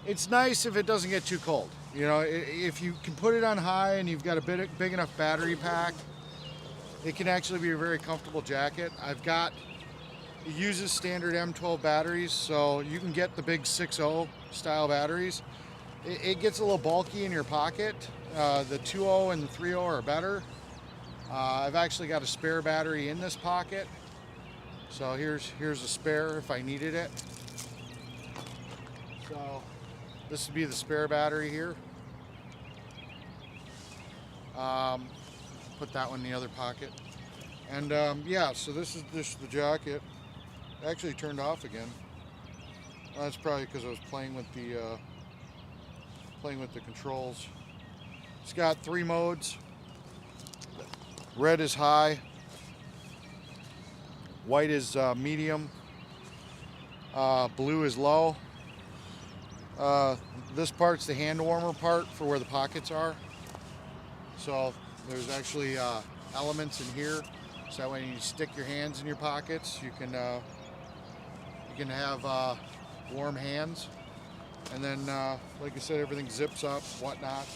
it's nice if it doesn't get too cold. You know, if you can put it on high and you've got a big enough battery pack, it can actually be a very comfortable jacket. It uses standard M12 batteries, so you can get the big 6.0 style batteries. It gets a little bulky in your pocket. The 2.0 and the 3.0 are better. I've actually got a spare battery in this pocket. So here's a spare if I needed it. So this would be the spare battery here. Put that one in the other pocket. And yeah, so this is the jacket. It actually turned off again. Well, that's probably because I was playing with the controls. It's got 3 modes. Red is high. White is medium. Blue is low. This part's the hand warmer part for where the pockets are. So there's actually elements in here, so that when you stick your hands in your pockets, you can have warm hands. And then, like I said, everything zips up, whatnot.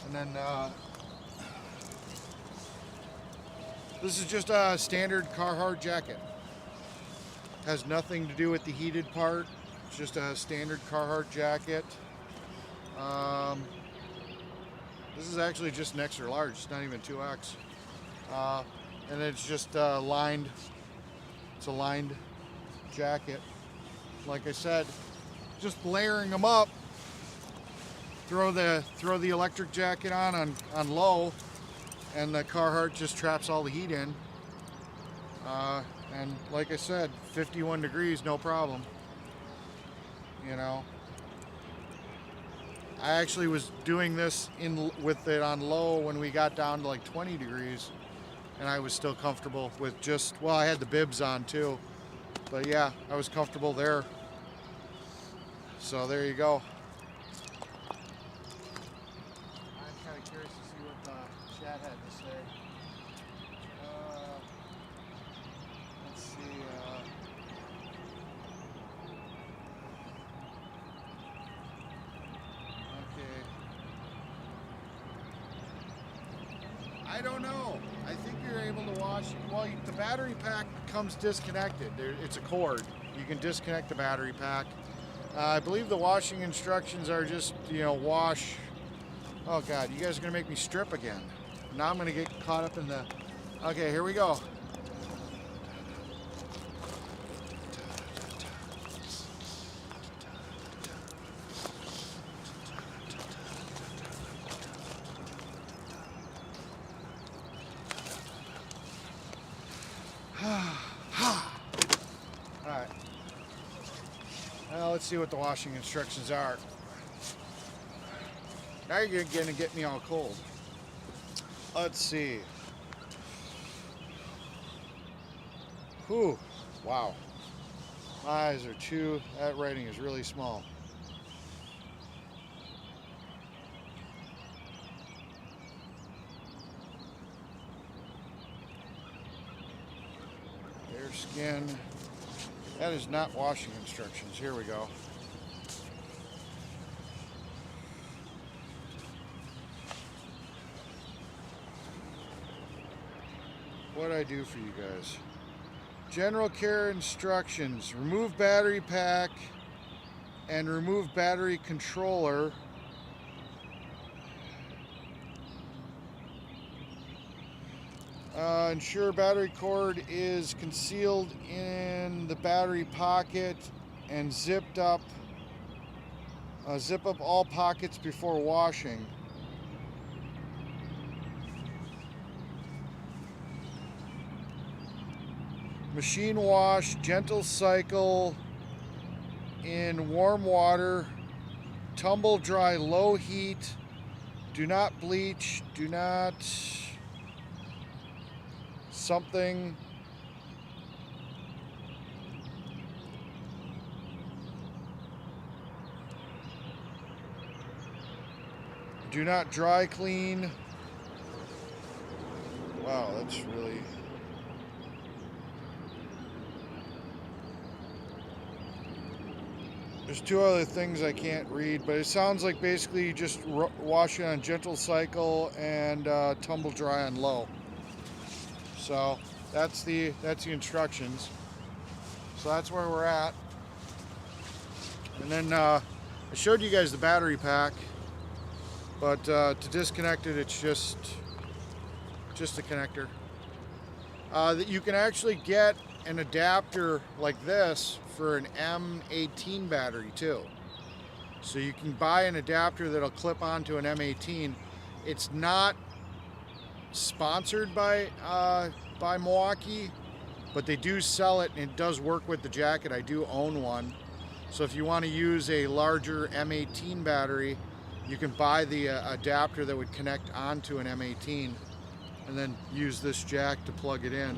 And then this is just a standard Carhartt jacket. Has nothing to do with the heated part. It's just a standard Carhartt jacket. This is actually just an extra large. It's not even 2X. And it's just lined. It's a lined jacket. Like I said, just layering them up. Throw the electric jacket on low, and the Carhartt just traps all the heat in. And like I said, 51 degrees, no problem. You know, I actually was doing this with it on low when we got down to like 20 degrees, and I was still comfortable with just, well, I had the bibs on too, but yeah, I was comfortable there. So there you go. I'm kind of curious to see what Chad had to say. Let's see. Okay. I don't know. I think you're able to wash. Well, the battery pack comes disconnected. It's a cord. You can disconnect the battery pack. I believe the washing instructions are just, wash. Oh God, you guys are gonna make me strip again. Now I'm gonna get caught up in the. Okay, here we go. Let's see what the washing instructions are. Now you're gonna get me all cold. Let's see. Whew, wow. My eyes are too, that writing is really small. Bare skin. That is not washing instructions. Here we go. What'd I do for you guys? General care instructions. Remove battery pack and remove battery controller. Ensure battery cord is concealed in the battery pocket and zipped up. Zip up all pockets before washing. Machine wash, gentle cycle in warm water, tumble dry, low heat, do not bleach, do not something. Do not dry clean. Wow, that's really... There's two other things I can't read, but it sounds like basically you just wash it on gentle cycle and tumble dry on low. So that's the instructions. So that's where we're at. And then I showed you guys the battery pack, but to disconnect it, it's just a connector. That you can actually get an adapter like this for an M18 battery too. So you can buy an adapter that'll clip onto an M18. It's not sponsored by Milwaukee, but they do sell it, and it does work with the jacket. I do own one. So if you want to use a larger M18 battery, you can buy the adapter that would connect onto an M18 and then use this jack to plug it in.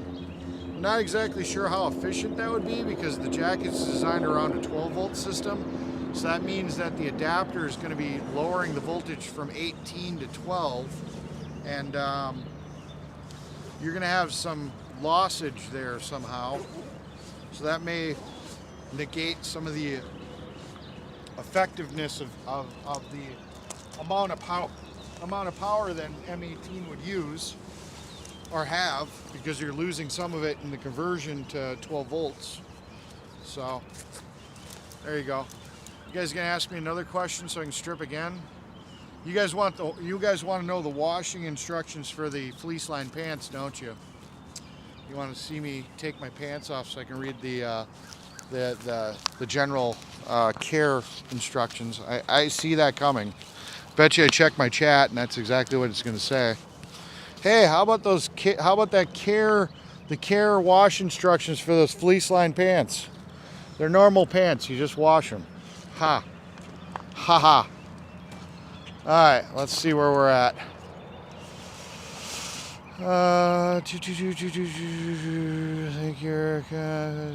I'm not exactly sure how efficient that would be because the jacket's designed around a 12 volt system. So that means that the adapter is going to be lowering the voltage from 18 to 12. And you're going to have some lossage there somehow. So that may negate some of the effectiveness of the amount of power that an M18 would use or have, because you're losing some of it in the conversion to 12 volts. So there you go. You guys gonna ask me another question so I can strip again? You guys want to know the washing instructions for the fleece line pants, don't you? You want to see me take my pants off so I can read the general care instructions. I see that coming. Bet you I checked my chat and that's exactly what it's going to say. Hey, how about the care wash instructions for those fleece line pants? They're normal pants. You just wash them. Ha. Ha ha. All right, let's see where we're at. Thank you, Erica.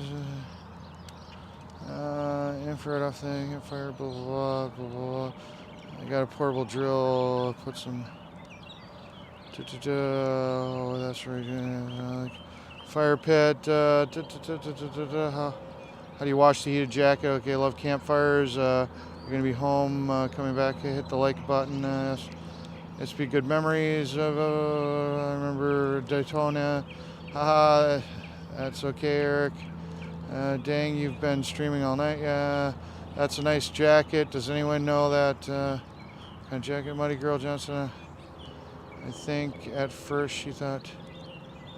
Infrared off thing, Campfire, blah, blah, blah, blah, blah. I got a portable drill, put some... Oh, that's right. Fire pit. How do you wash the heated jacket? Okay, love campfires. You're going to be home, coming back. Hit the like button. It's be good memories. I remember Daytona. Haha, that's okay, Eric. Dang, you've been streaming all night. Yeah, that's a nice jacket. Does anyone know that kind of jacket? Muddy Girl Johnson. I think at first she thought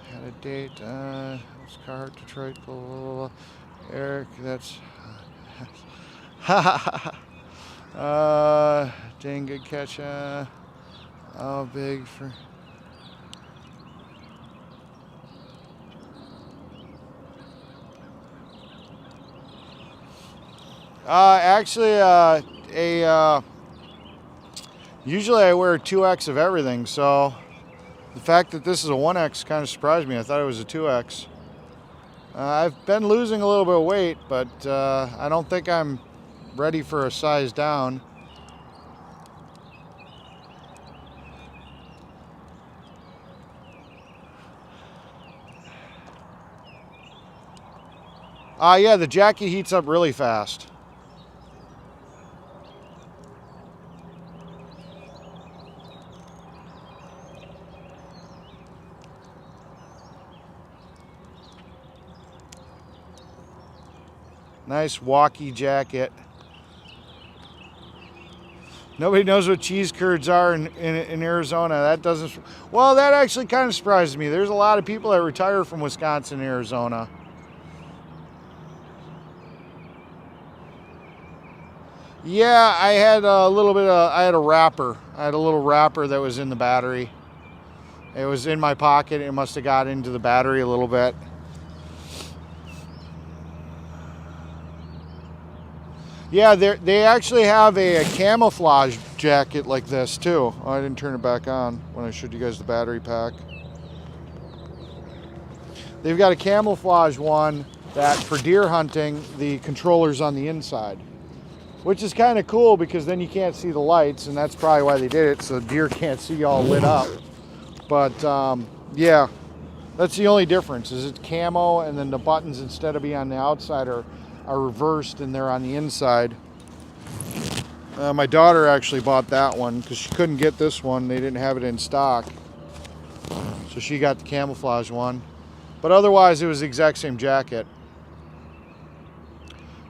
I had a date. It's Carhartt, Detroit, blah, blah, blah, blah. Eric, that's... Dang, good catch. Oh, big for... Actually, usually I wear a 2X of everything, so the fact that this is a 1X kind of surprised me. I thought it was a 2X. I've been losing a little bit of weight, but I don't think I'm ready for a size down. Yeah, the jacket heats up really fast. Nice walkie jacket. Nobody knows what cheese curds are in Arizona. That doesn't... Well, that actually kind of surprises me. There's a lot of people that retire from Wisconsin and Arizona. Yeah, I had a little bit of... I had a wrapper. I had a little wrapper that was in the battery. It was in my pocket. It must have got into the battery a little bit. Yeah, they actually have a camouflage jacket like this too. Oh, I didn't turn it back on when I showed you guys the battery pack. They've got a camouflage one that for deer hunting, the controller's on the inside, which is kind of cool because then you can't see the lights, and that's probably why they did it, so deer can't see you all lit up. But yeah, that's the only difference, is it's camo, and then the buttons, instead of being on the outside, are reversed and they're on the inside. My daughter actually bought that one because she couldn't get this one. They didn't have it in stock. So she got the camouflage one. But otherwise it was the exact same jacket.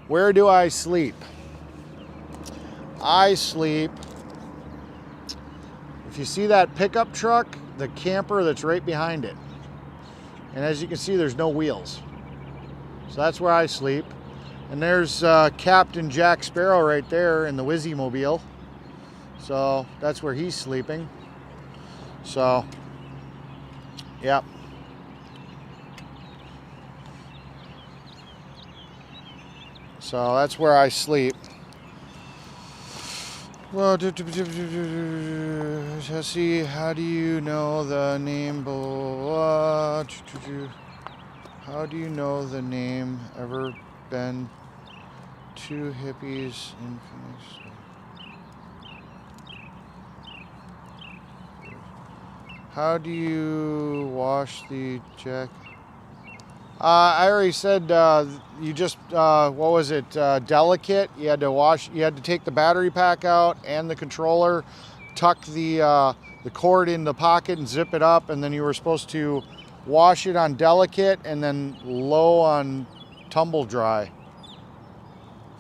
Where do I sleep? I sleep, if you see that pickup truck, the camper that's right behind it. And as you can see, there's no wheels. So that's where I sleep. And there's Captain Jack Sparrow right there in the Wizzy-mobile. So that's where he's sleeping. So, yep. So that's where I sleep. Well, Jesse, how do you know the name? How do you know the name? Ever been to hippies in Phoenix? How do you wash the jacket? I already said you just, what was it, delicate. You had to wash, you had to take the battery pack out and the controller, tuck the cord in the pocket and zip it up, and then you were supposed to wash it on delicate and then low on tumble dry.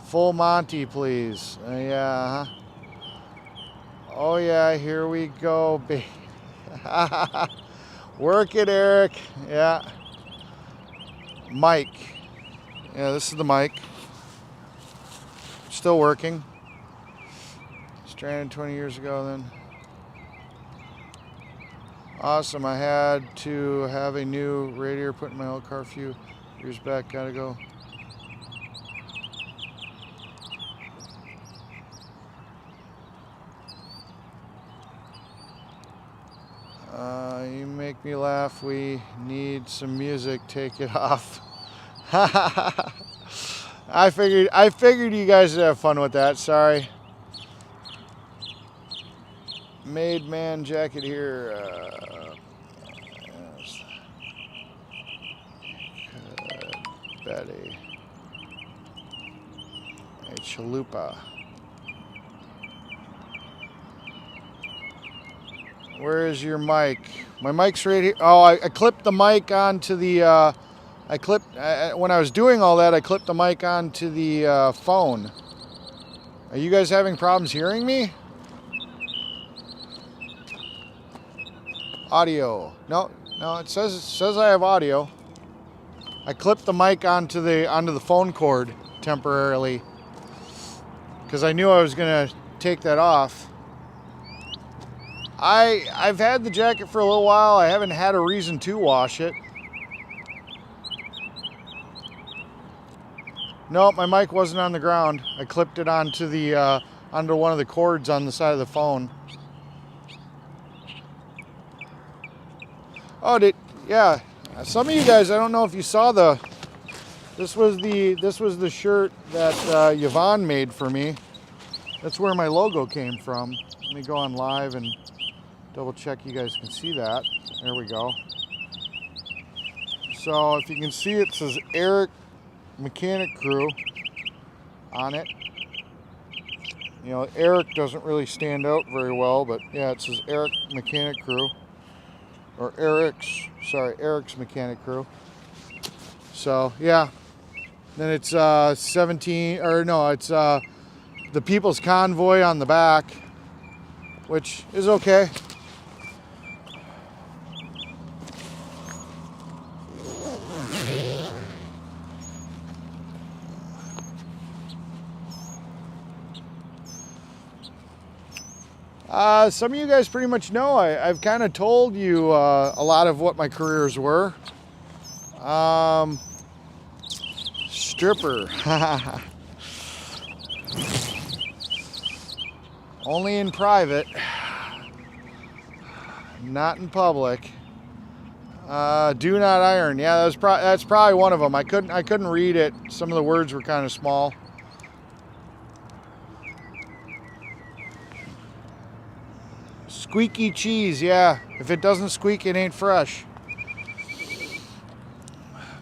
Full Monty, please. Yeah. Oh yeah, here we go, baby. Work it, Eric. Yeah. Mic. Yeah, this is the mic. Still working. Stranded 20 years ago then. Awesome. I had to have a new radiator put in my old car a few years back. Gotta go. You make me laugh. We need some music. Take it off. I figured you guys would have fun with that. Sorry. Made man jacket here. Yes. Betty. A chalupa. Where is your mic? My mic's right here. Oh, I clipped the mic onto the, when I was doing all that, I clipped the mic onto the phone. Are you guys having problems hearing me? Audio. No, it says I have audio. I clipped the mic onto the phone cord temporarily because I knew I was gonna take that off. I've had the jacket for a little while. I haven't had a reason to wash it. No, my mic wasn't on the ground. I clipped it onto the onto one of the cords on the side of the phone. Oh, yeah. Some of you guys, I don't know if you saw this was the shirt that Yvonne made for me. That's where my logo came from. Let me go on live and double check you guys can see that. There we go. So if you can see, it says Eric Mechanic Crew on it. You know, Eric doesn't really stand out very well, but yeah, it says Eric Mechanic Crew. Or Eric's Mechanic Crew. So yeah. Then it's 17, or no, it's the People's Convoy on the back, which is okay. Some of you guys pretty much know I've kind of told you a lot of what my careers were. Stripper. Only in private, not in public. Do not iron. Yeah, that's probably one of them. I couldn't read it. Some of the words were kind of small. Squeaky cheese, yeah. If it doesn't squeak, it ain't fresh.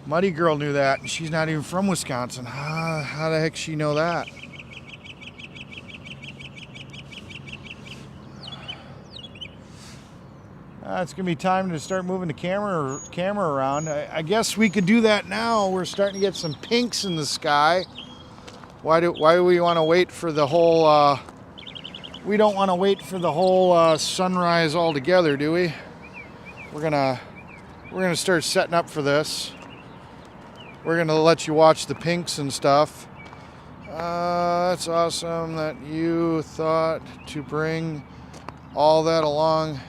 Muddy Girl knew that, and she's not even from Wisconsin. How the heck she know that? It's gonna be time to start moving the camera around. I guess we could do that now. We're starting to get some pinks in the sky. Why do we want to wait for the whole? We don't want to wait for the whole sunrise altogether, do we? We're gonna start setting up for this. We're gonna let you watch the pinks and stuff. That's awesome that you thought to bring all that along.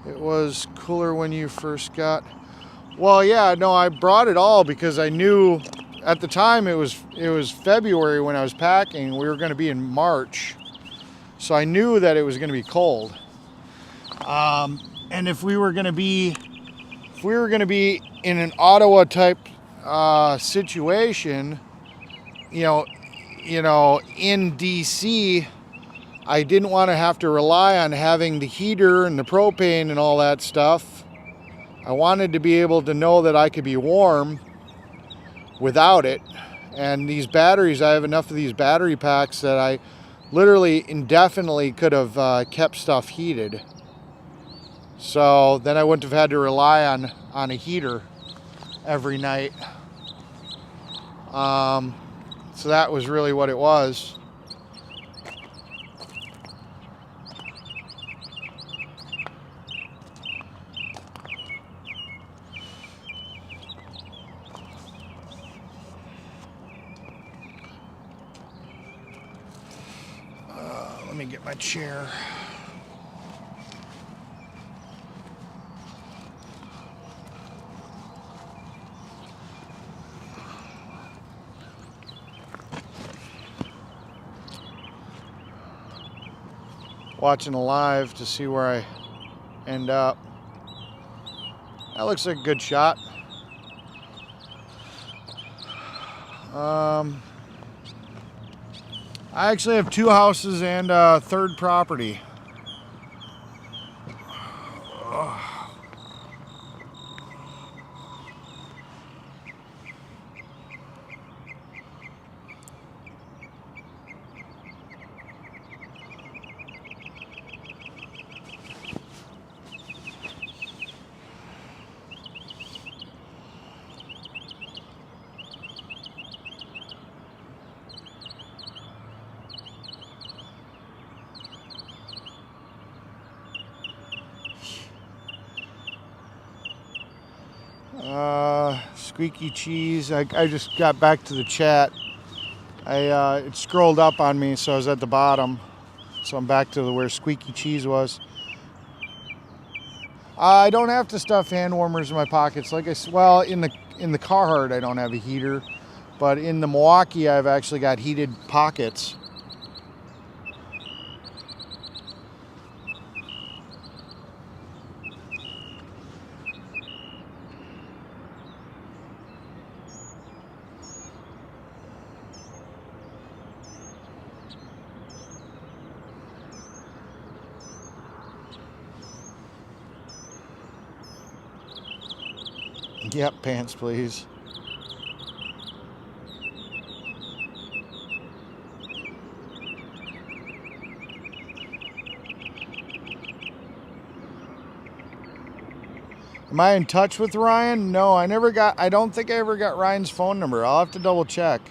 It was cooler when you first got. Well, yeah, no, I brought it all because I knew at the time it was February when I was packing. We were going to be in March. So I knew that it was going to be cold, and if we were going to be in an Ottawa type situation, you know, in DC, I didn't want to have to rely on having the heater and the propane and all that stuff. I wanted to be able to know that I could be warm without it. And these batteries, I have enough of these battery packs that I literally indefinitely could have kept stuff heated. So then I wouldn't have had to rely on a heater every night. So that was really what it was. Let me get my chair. Watching a live to see where I end up. That looks like a good shot. I actually have 2 houses and a 3rd property. Squeaky cheese. I just got back to the chat. It scrolled up on me, so I was at the bottom. So I'm back to where squeaky cheese was. I don't have to stuff hand warmers in my pockets. Like I said, well, in the Carhartt I don't have a heater, But in the Milwaukee, I've actually got heated pockets. Yep, pants, please. Am I in touch with Ryan? No, I don't think I ever got Ryan's phone number. I'll have to double check.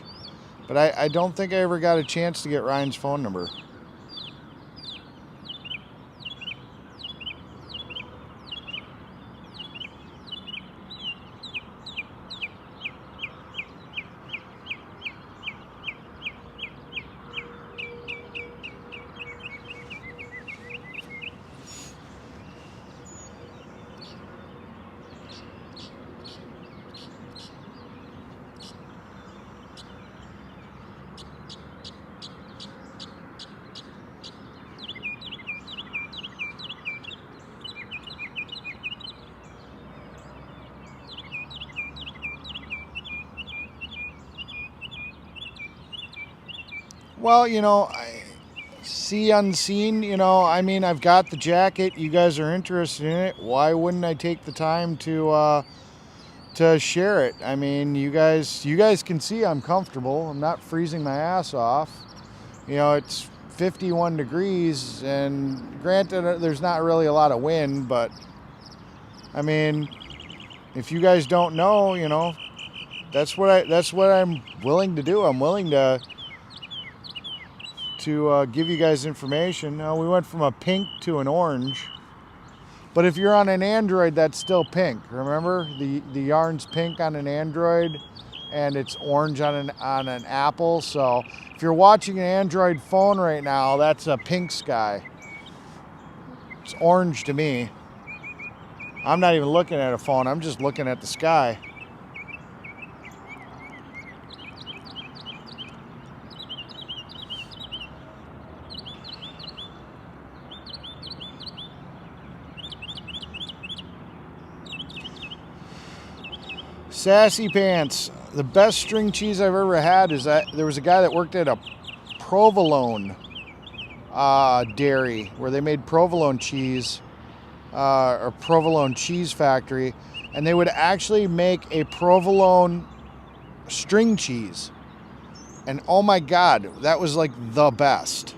But I don't think I ever got a chance to get Ryan's phone number. Well, you know, I see unseen, you know, I mean, I've got the jacket. You guys are interested in it. Why wouldn't I take the time to share it? I mean, you guys can see I'm comfortable. I'm not freezing my ass off. You know, it's 51 degrees, and granted, there's not really a lot of wind, but I mean, if you guys don't know, you know, that's what I'm willing to do. I'm willing to give you guys information. We went from a pink to an orange, but if you're on an Android, that's still pink. Remember, the yarn's pink on an Android, and it's orange on an Apple. So if you're watching an Android phone right now, that's a pink sky. It's orange to me. I'm not even looking at a phone. I'm just looking at the sky. Sassy Pants. The best string cheese I've ever had is that there was a guy that worked at a provolone dairy where they made provolone cheese, or provolone cheese factory, and they would actually make a provolone string cheese. And oh my God, that was like the best.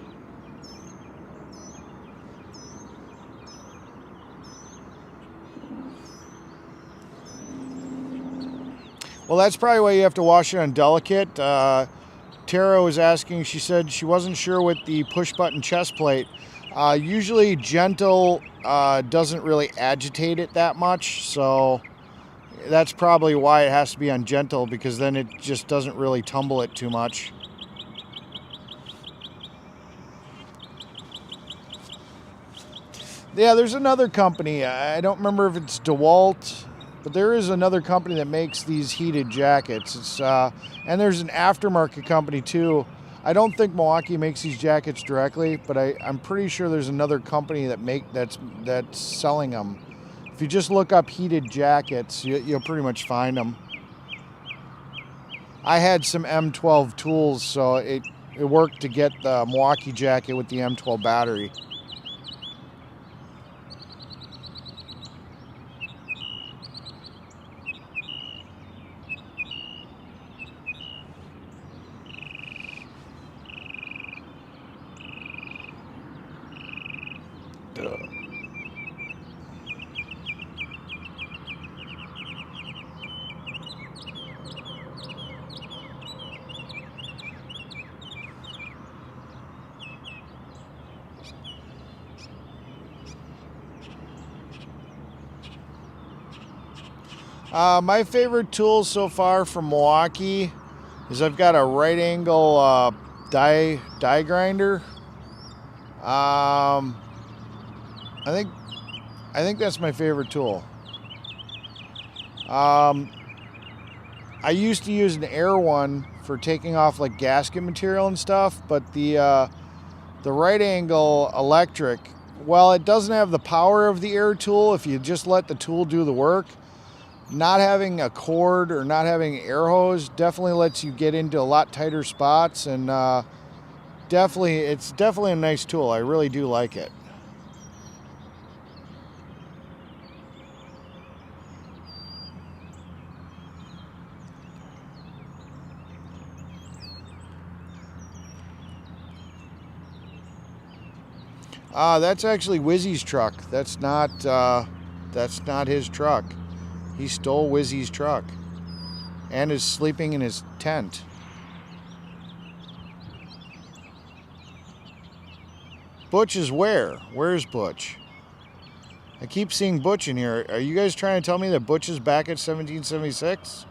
Well, that's probably why you have to wash it on delicate. Tara was asking, she said she wasn't sure with the push button chest plate. Usually gentle doesn't really agitate it that much, so that's probably why it has to be on gentle, because then it just doesn't really tumble it too much. Yeah, there's another company. I don't remember if it's DeWalt, but there is another company that makes these heated jackets. It's and there's an aftermarket company too. I don't think Milwaukee makes these jackets directly, but I'm pretty sure there's another company that's selling them. If you just look up heated jackets, you'll pretty much find them. I had some M12 tools, so it worked to get the Milwaukee jacket with the M12 battery. My favorite tool so far from Milwaukee is I've got a right angle die grinder. I think that's my favorite tool. I I used to use an air one for taking off like gasket material and stuff, but the right angle electric, while it doesn't have the power of the air tool, if you just let the tool do the work, not having a cord or not having an air hose definitely lets you get into a lot tighter spots, and it's definitely a nice tool. I really do like it. That's actually Wizzy's truck. That's not his truck. He stole Wizzy's truck and is sleeping in his tent. Butch is where? Where's Butch? I keep seeing Butch in here. Are you guys trying to tell me that Butch is back at 1776?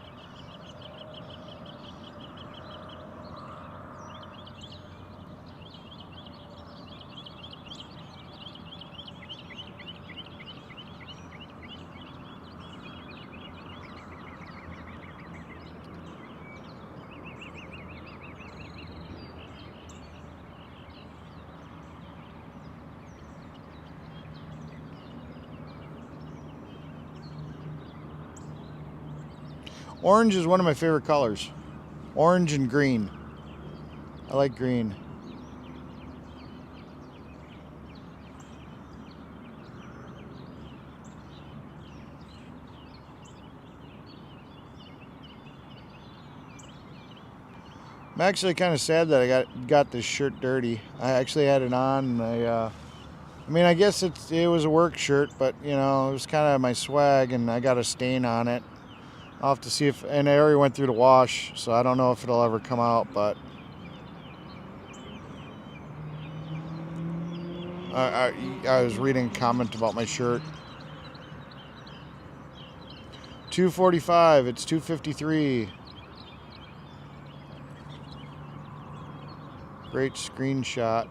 Orange is one of my favorite colors. Orange and green. I like green. I'm actually kind of sad that I got this shirt dirty. I actually had it on, and I mean, I guess it was a work shirt, but you know, it was kind of my swag, and I got a stain on it. I'll have to see if, and I already went through the wash, so I don't know if it'll ever come out, but I was reading a comment about my shirt. 245, it's 253. Great screenshot.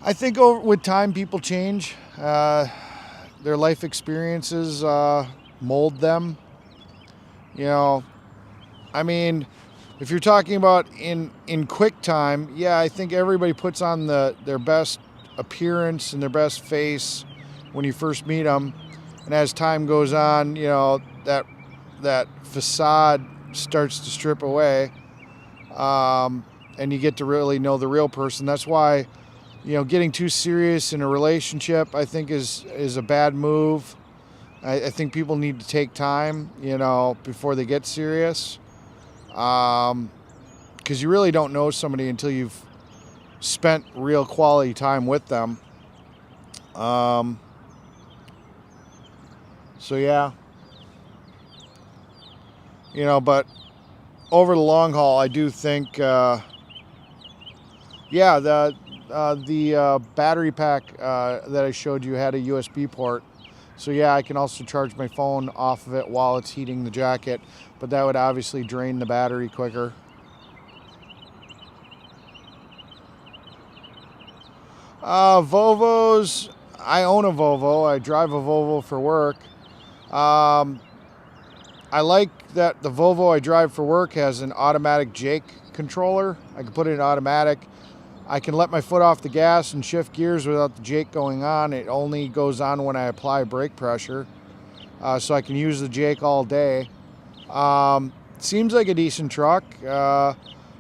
I think with time, people change. Their life experiences mold them. You know, I mean, if you're talking about in quick time, yeah, I think everybody puts on their best appearance and their best face when you first meet them. And as time goes on, you know, that facade starts to strip away, and you get to really know the real person. That's why, you know, getting too serious in a relationship, I think, is a bad move. I think people need to take time, you know, before they get serious, because you really don't know somebody until you've spent real quality time with them. So yeah, you know, but over the long haul, I do think, yeah, the battery pack that I showed you had a USB port. So yeah, I can also charge my phone off of it while it's heating the jacket, but that would obviously drain the battery quicker. Volvos, I own a Volvo. I drive a Volvo for work. I like that the Volvo I drive for work has an automatic Jake controller. I can put it in automatic. I can let my foot off the gas and shift gears without the Jake going on. It only goes on when I apply brake pressure. So I can use the Jake all day. Seems like a decent truck. The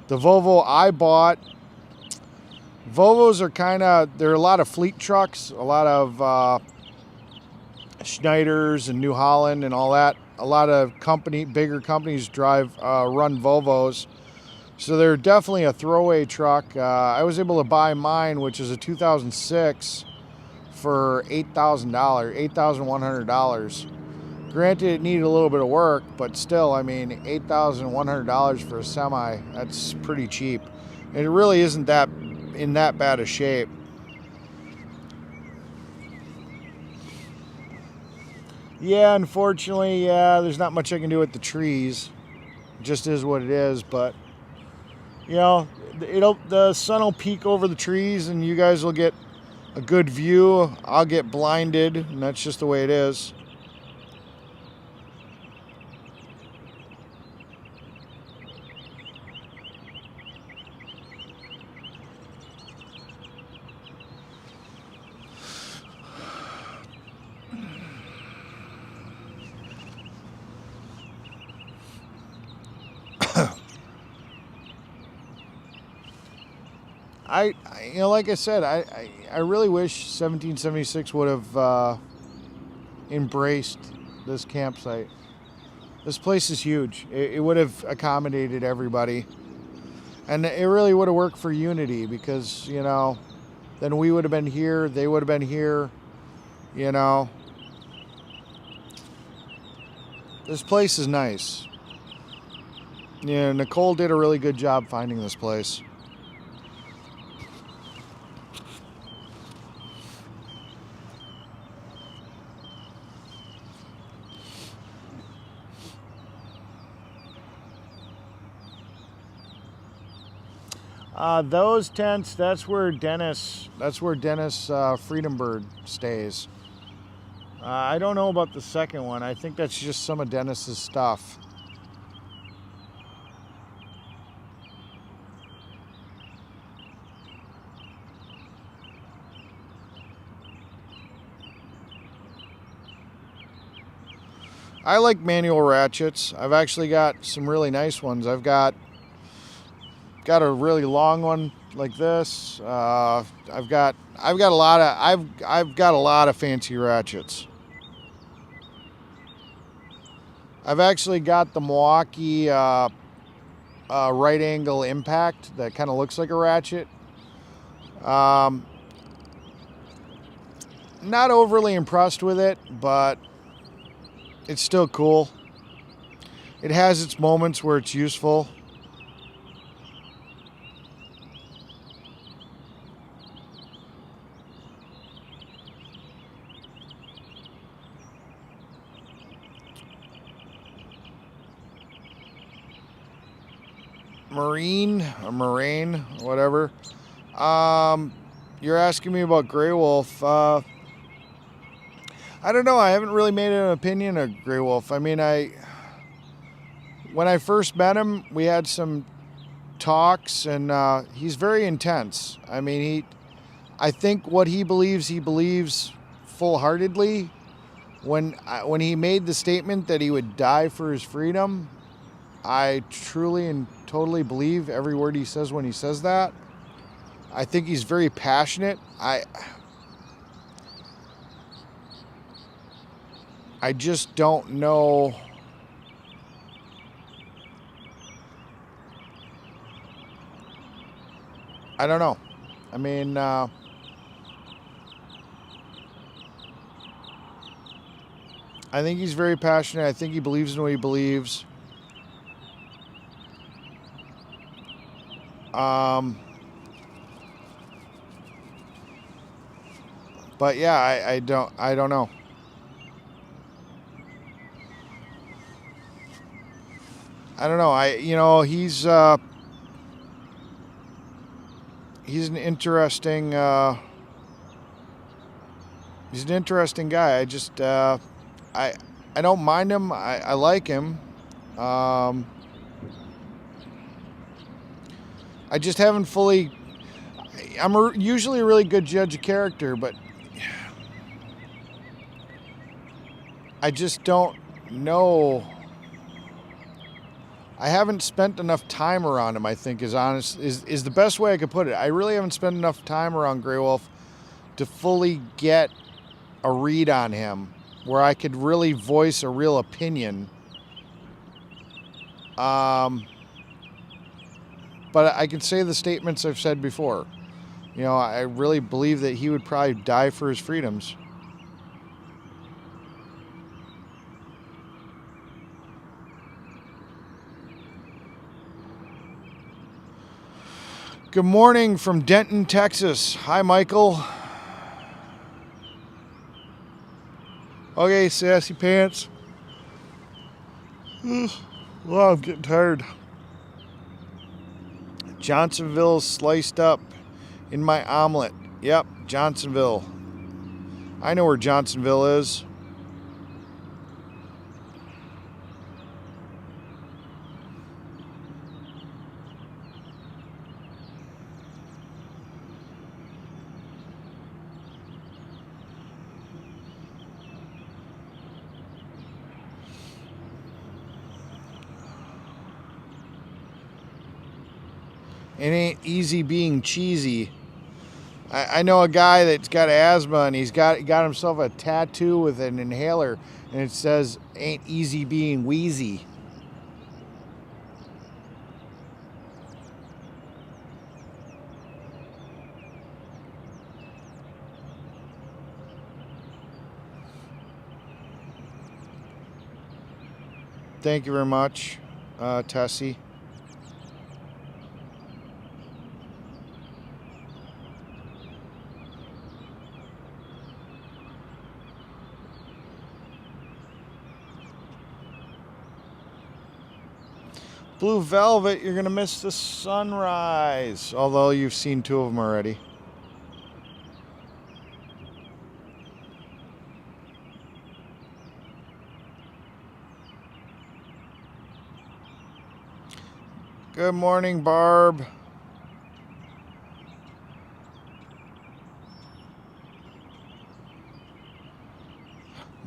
Volvo I bought, Volvos are there are a lot of fleet trucks, a lot of Schneiders and New Holland and all that. A lot of bigger companies run Volvos. So they're definitely a throwaway truck. I was able to buy mine, which is a 2006, for $8,000, $8,100. Granted, it needed a little bit of work, but still, I mean, $8,100 for a semi, that's pretty cheap. And it really isn't in that bad a shape. Yeah, unfortunately, yeah, there's not much I can do with the trees. It just is what it is, but you know, the sun will peek over the trees and you guys will get a good view, I'll get blinded, and that's just the way it is. Like I said, I really wish 1776 would have embraced this campsite. This place is huge. It would have accommodated everybody. And it really would have worked for unity because, then we would have been here, they would have been here, This place is nice. Yeah, Nicole did a really good job finding this place. Those tents, that's where Dennis Freedombird stays. I don't know about the second one. I think that's just some of Dennis's stuff. I like manual ratchets. I've actually got some really nice ones. I've got a really long one like this. I've got a lot of fancy ratchets. I've actually got the Milwaukee right angle impact that kind of looks like a ratchet. Not overly impressed with it, but it's still cool. It has its moments where it's useful. Marine, whatever. You're asking me about Grey Wolf. I don't know. I haven't really made an opinion of Grey Wolf. I mean, when I first met him, we had some talks, and he's very intense. I mean, I think what he believes full-heartedly. When he made the statement that he would die for his freedom, I truly and totally believe every word he says when he says that. I think he's very passionate. I just don't know. I don't know. I mean, I think he's very passionate. I think he believes in what he believes. But yeah, I don't know. I don't know. He's an interesting guy. I don't mind him. I like him. I just haven't fully. I'm usually a really good judge of character, but I just don't know. I haven't spent enough time around him, I think, is the best way I could put it. I really haven't spent enough time around Grey Wolf to fully get a read on him where I could really voice a real opinion. But I can say the statements I've said before. I really believe that he would probably die for his freedoms. Good morning from Denton, Texas. Hi, Michael. Okay, sassy pants. Well, I'm getting tired. Johnsonville sliced up in my omelet. Yep, Johnsonville. I know where Johnsonville is. It ain't easy being cheesy. I know a guy that's got asthma and he got himself a tattoo with an inhaler and it says ain't easy being wheezy. Thank you very much, Tessie. Blue Velvet, you're gonna miss the sunrise. Although you've seen 2 of them already. Good morning, Barb.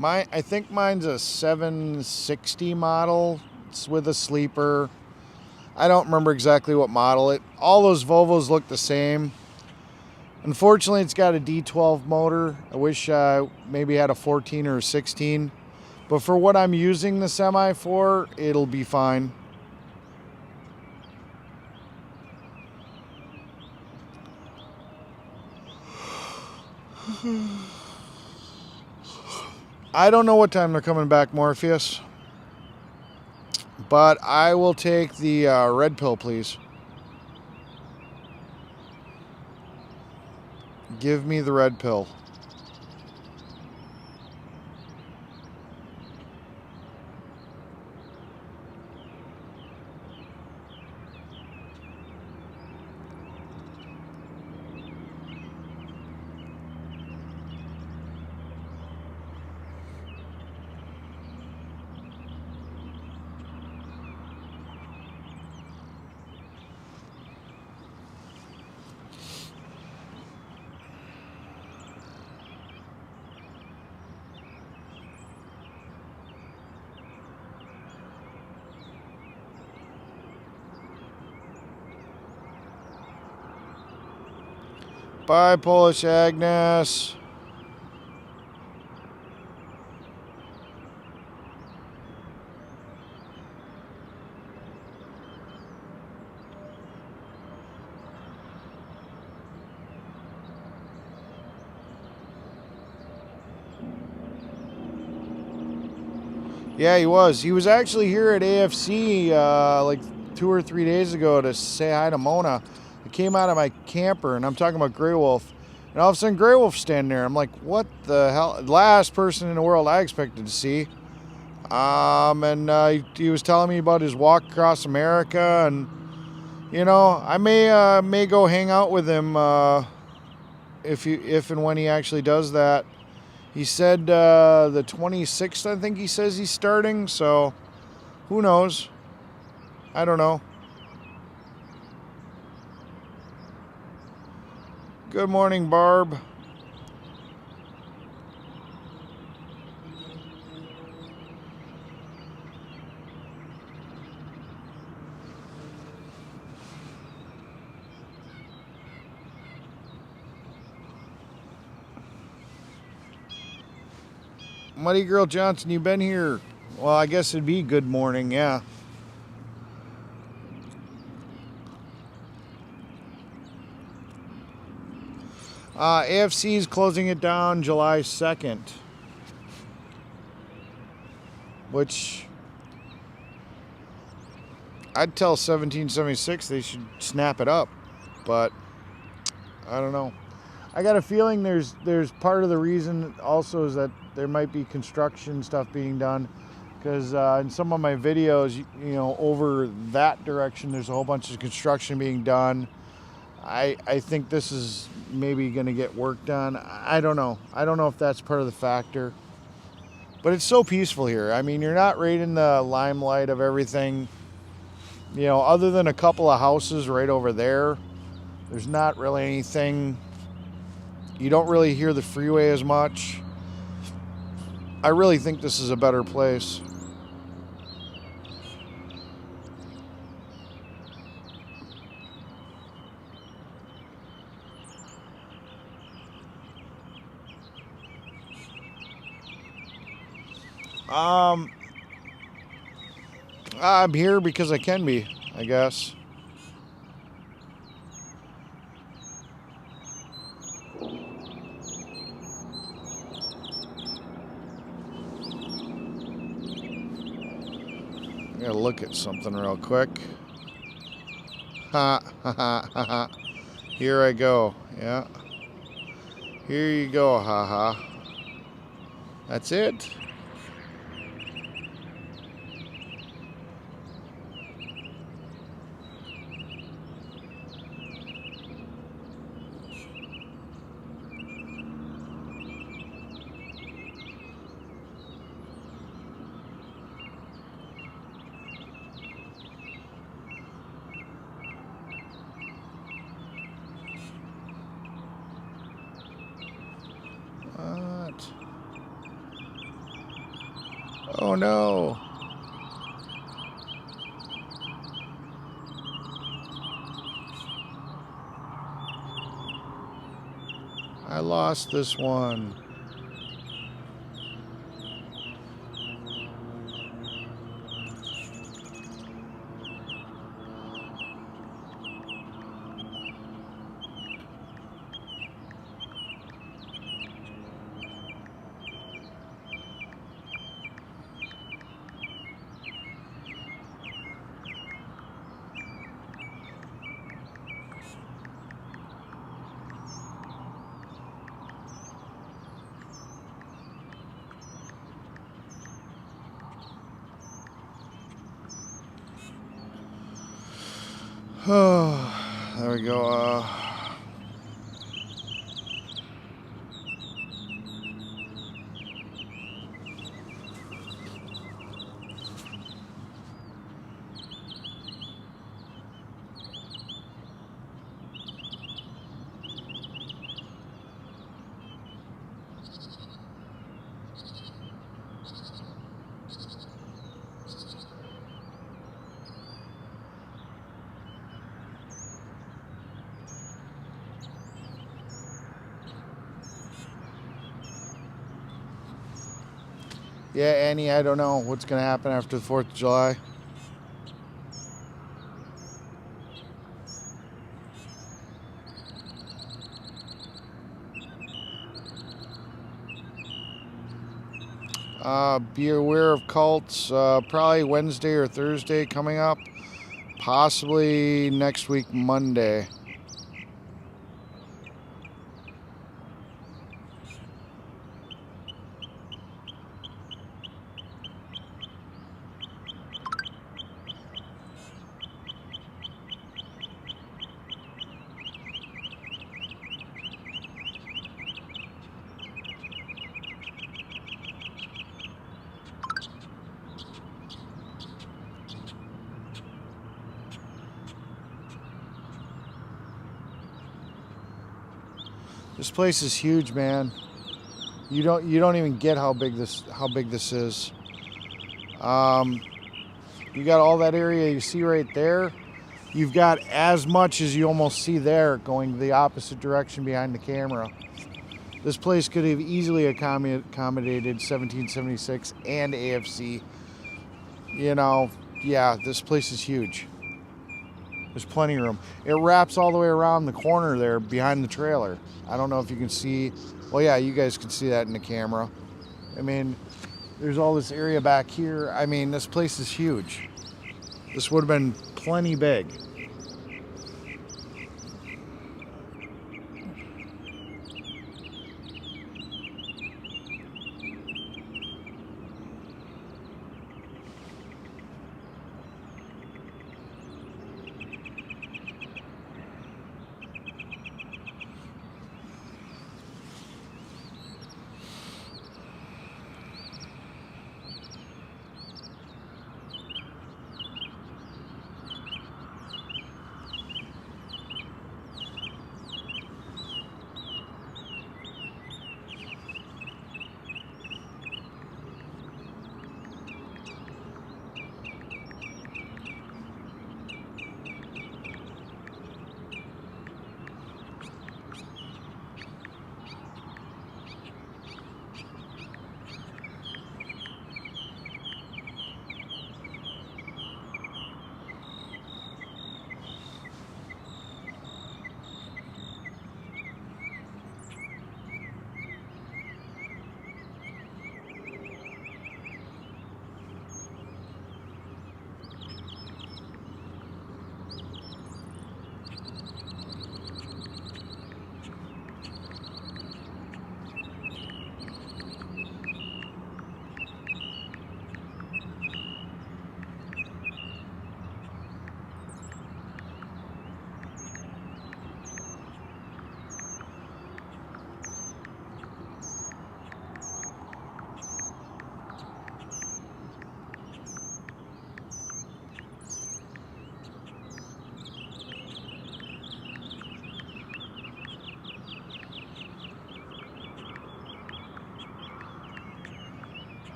I think mine's a 760 model. It's with a sleeper. I don't remember exactly what model all those Volvos look the same. Unfortunately, it's got a D12 motor. I wish maybe had a 14 or a 16. But for what I'm using the semi for, it'll be fine. I don't know what time they're coming back, Morpheus. But I will take the red pill, please. Give me the red pill. Bye, Polish Agnes. Yeah, he was. He was actually here at AFC like 2 or 3 days ago to say hi to Mona. I came out of my camper, and I'm talking about Grey Wolf, and all of a sudden Grey Wolf's standing there. I'm like, what the hell? Last person in the world I expected to see. He was telling me about his walk across America, and you know, I may go hang out with him if and when he actually does that. He said the 26th, I think he says he's starting, so who knows? I don't know. Good morning, Barb. Muddy Girl Johnson, you been here? Well, I guess it'd be good morning, yeah. AFC is closing it down July 2nd, which I'd tell 1776 they should snap it up, but I don't know. I got a feeling there's part of the reason also is that there might be construction stuff being done, because in some of my videos, you know, over that direction, there's a whole bunch of construction being done. I think this is maybe going to get work done. I don't know. I don't know if that's part of the factor. But it's so peaceful here. I mean, you're not right in the limelight of everything. You know, other than a couple of houses right over there, there's not really anything. You don't really hear the freeway as much. I really think this is a better place. I'm here because I can be, I guess. I gotta look at something real quick. Ha ha ha ha ha. Here I go. Yeah. Here you go, haha. That's it. What? Oh no. I lost this one. Oh, there we go. Yeah, Annie, I don't know what's going to happen after the 4th of July. Be aware of cults, probably Wednesday or Thursday coming up, possibly next week, Monday. This place is huge, man. You don't even get how big this is. You got all that area you see right there. You've got as much as you almost see there going the opposite direction behind the camera. This place could have easily accommodated 1776 and AFC. You know, yeah, this place is huge. There's plenty of room. It wraps all the way around the corner there behind the trailer. I don't know if you can see. Well, yeah, you guys can see that in the camera. I mean, there's all this area back here. I mean, this place is huge. This would have been plenty big.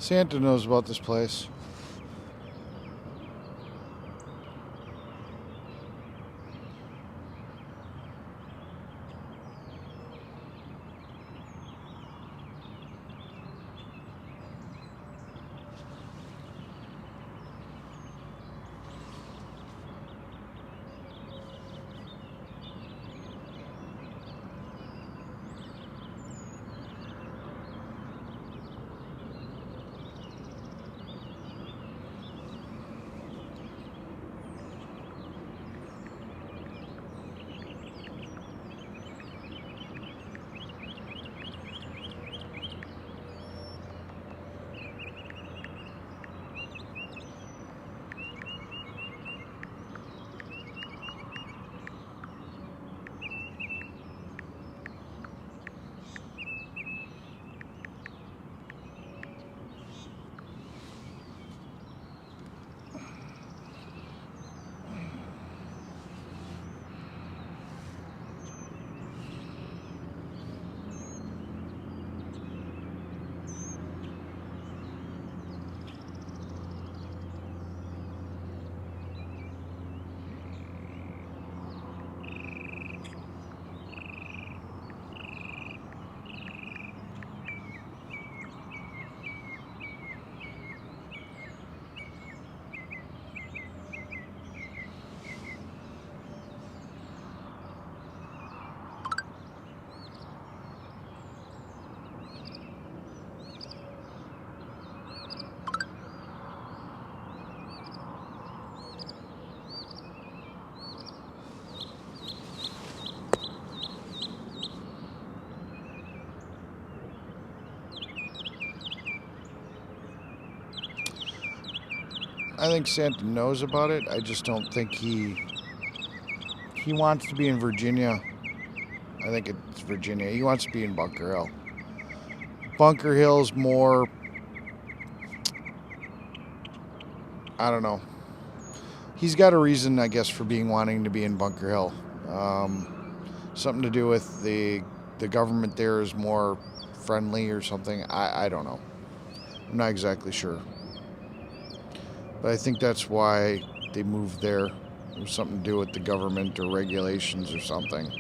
Santa knows about this place. I think Santa knows about it. I just don't think he wants to be in Virginia. I think it's Virginia. He wants to be in Bunker Hill. Bunker Hill's more, I don't know. He's got a reason, I guess, for wanting to be in Bunker Hill. Something to do with the government there is more friendly or something. I don't know. I'm not exactly sure. But I think that's why they moved there. It was something to do with the government or regulations or something.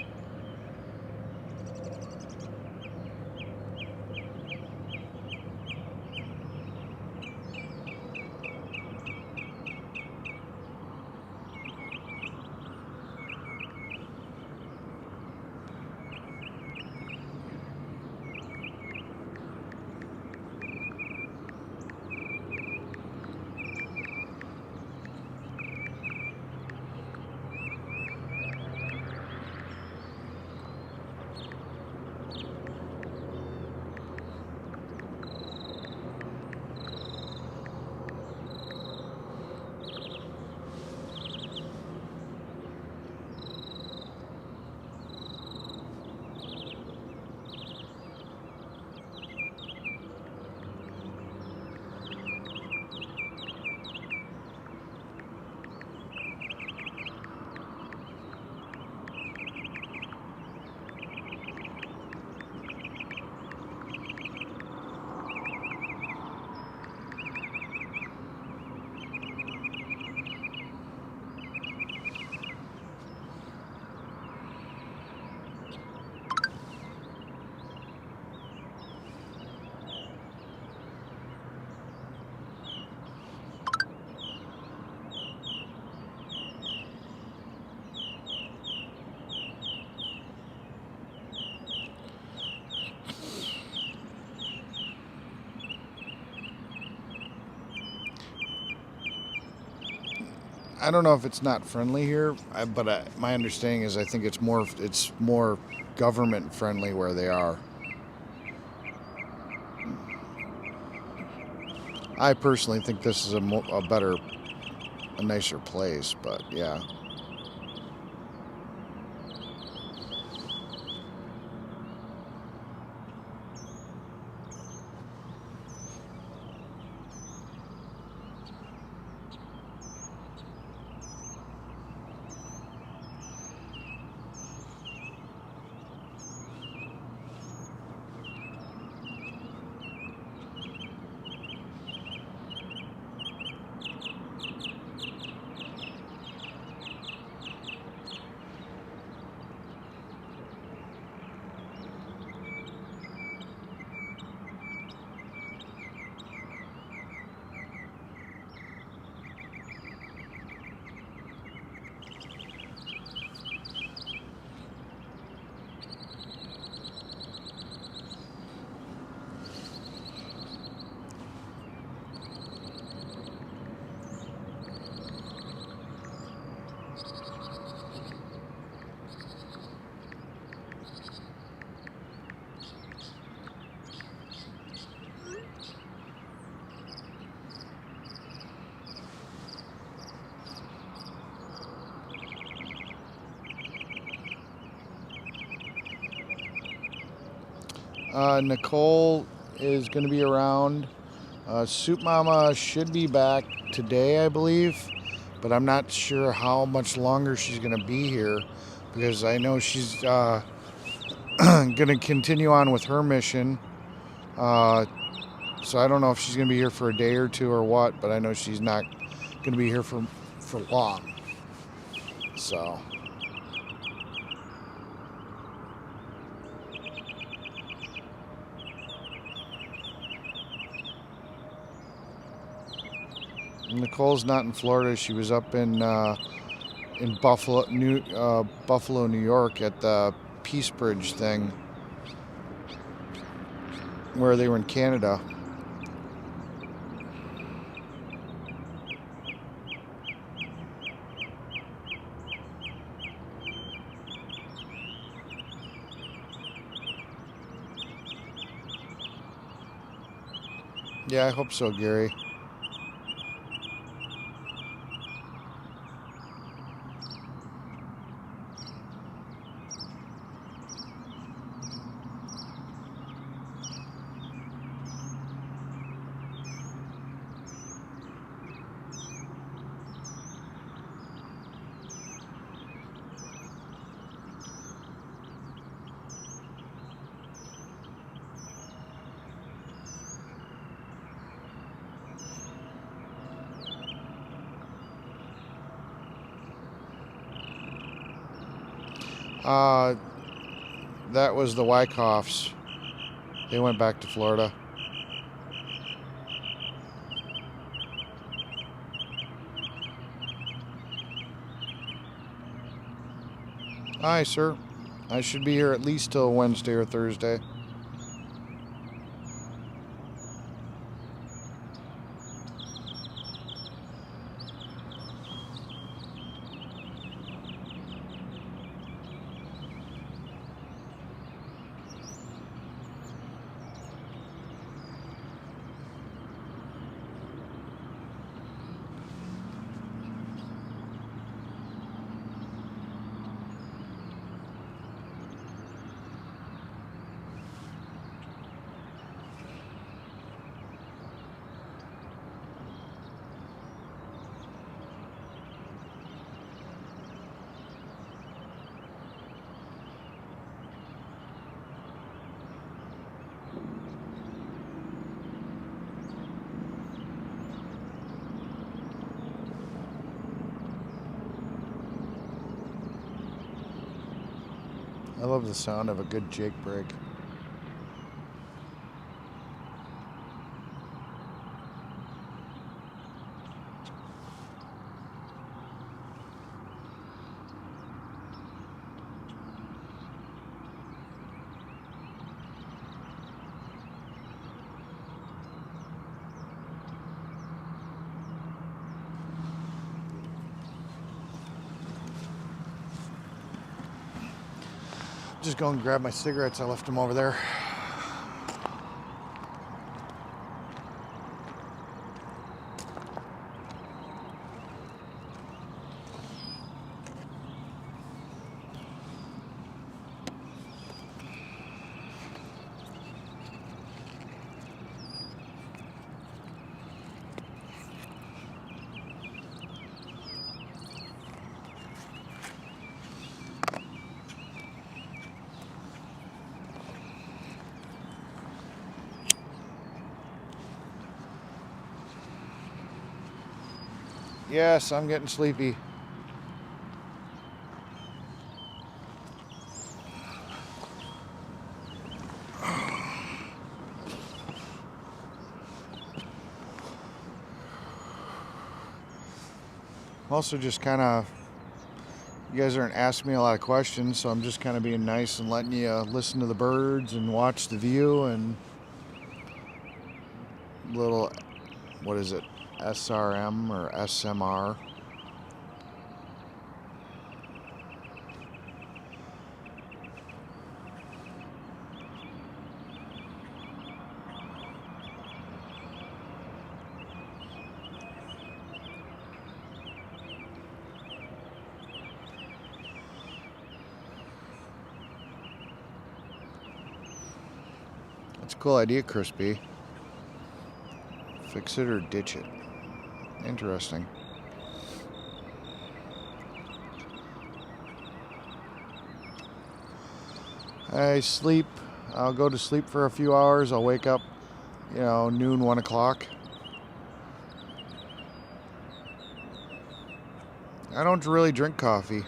I don't know if it's not friendly here, but my understanding is I think it's more government friendly where they are. I personally think this is a nicer place, but yeah. Nicole is going to be around. Soup Mama should be back today, I believe, but I'm not sure how much longer she's going to be here because I know she's going to continue on with her mission. So I don't know if she's going to be here for a day or two or what, but I know she's not going to be here for long. So. Nicole's not in Florida. She was up in Buffalo, New York at the Peace Bridge thing, where they were in Canada. Yeah, I hope so, Gary. That was the Wyckoffs. They went back to Florida. Hi, sir. I should be here at least till Wednesday or Thursday. I love the sound of a good Jake brake. Just go and grab my cigarettes. I left them over there. Yes, I'm getting sleepy. Also, just kind of, you guys aren't asking me a lot of questions, so I'm just kind of being nice and letting you listen to the birds and watch the view and little, what is it, SRM or SMR. That's a cool idea, Crispy. Fix it or ditch it. Interesting. I sleep. I'll go to sleep for a few hours. I'll wake up, noon, 1 o'clock. I don't really drink coffee.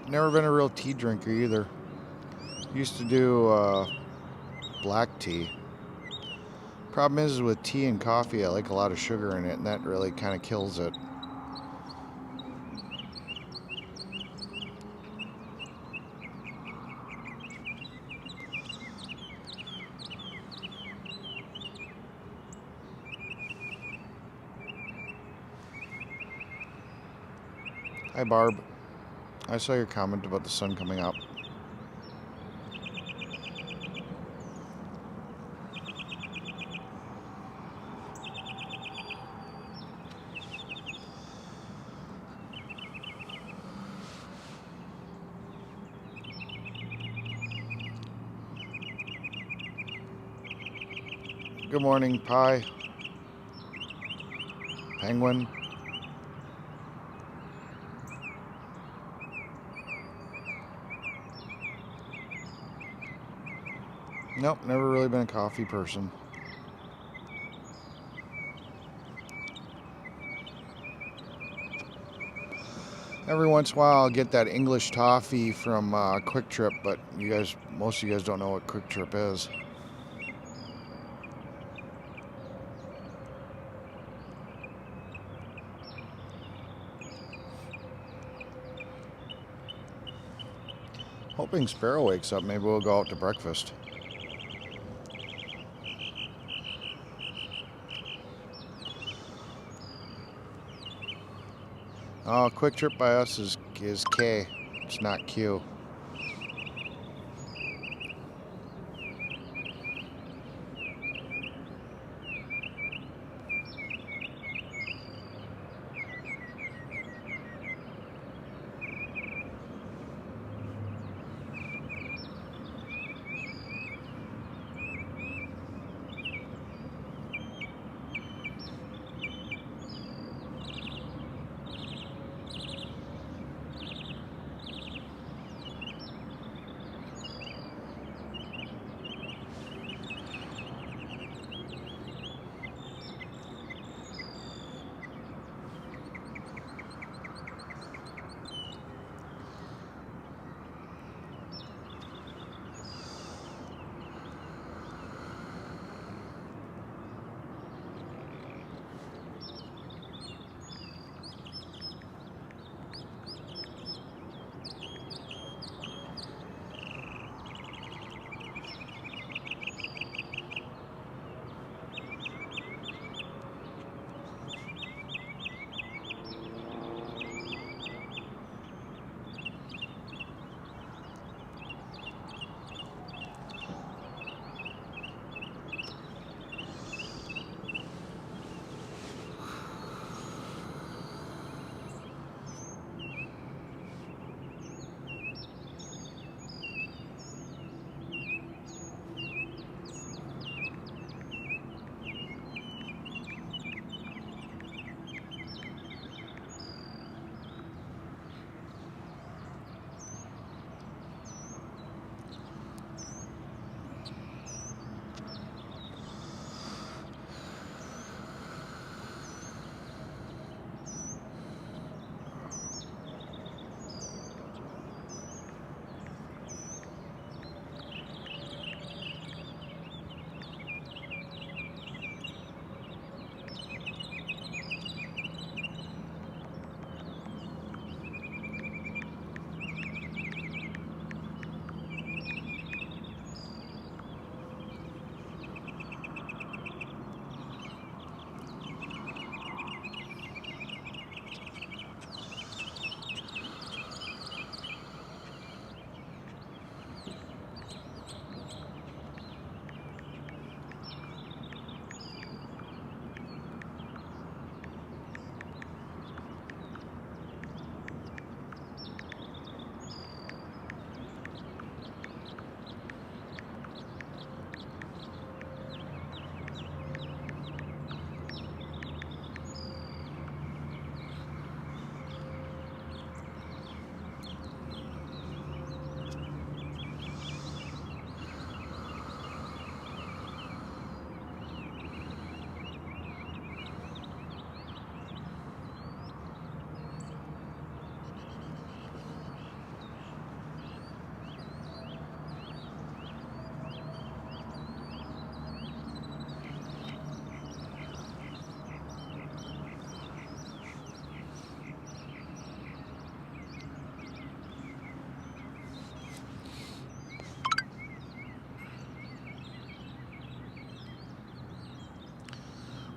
Never been a real tea drinker either. Used to do black tea. Problem is with tea and coffee, I like a lot of sugar in it, and that really kind of kills it. Hi, Barb. I saw your comment about the sun coming up. Good morning, Pie. Penguin. Nope, never really been a coffee person. Every once in a while I'll get that English toffee from Quick Trip, but most of you guys don't know what Quick Trip is. Hoping Sparrow wakes up, maybe we'll go out to breakfast. Oh, Quick Trip by us is K. It's not Q.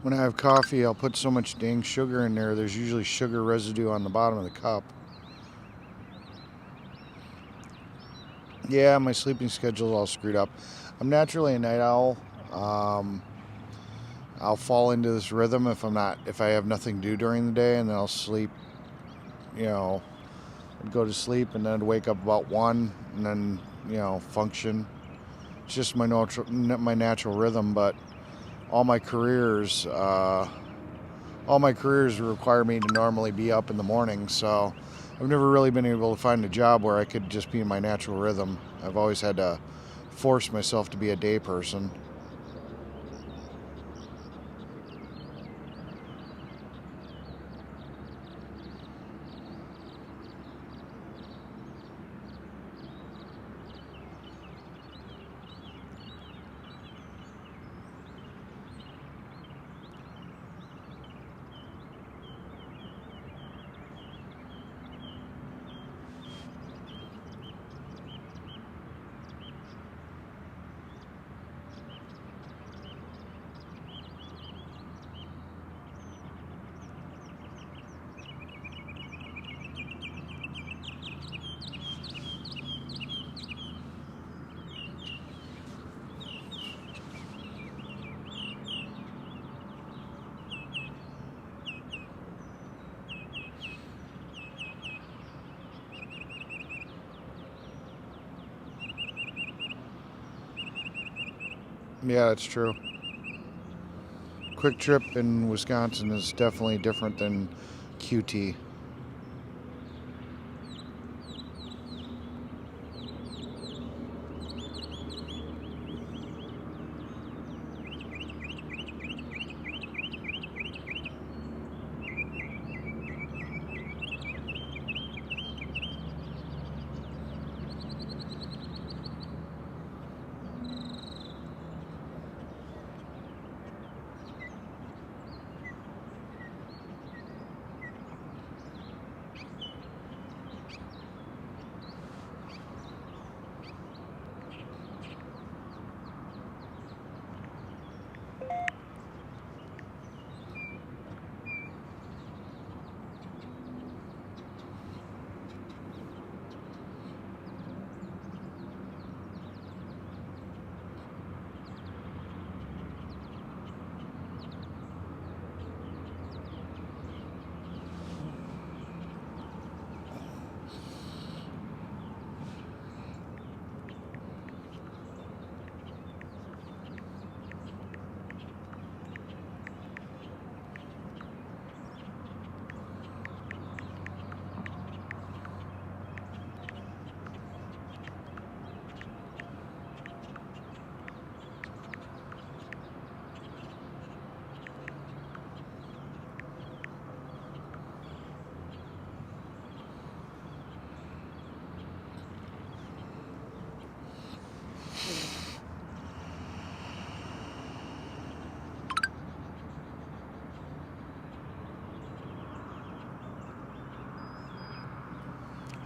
when I have coffee, I'll put so much dang sugar in there. There's usually sugar residue on the bottom of the cup. Yeah, my sleeping schedule's all screwed up. I'm naturally a night owl. I'll fall into this rhythm if I have nothing to do during the day, and then I'll sleep, go to sleep and then wake up about 1 and then, function. It's just my natural rhythm, but all my careers require me to normally be up in the morning, so I've never really been able to find a job where I could just be in my natural rhythm. I've always had to force myself to be a day person. Yeah, that's true. Quick Trip in Wisconsin is definitely different than QT.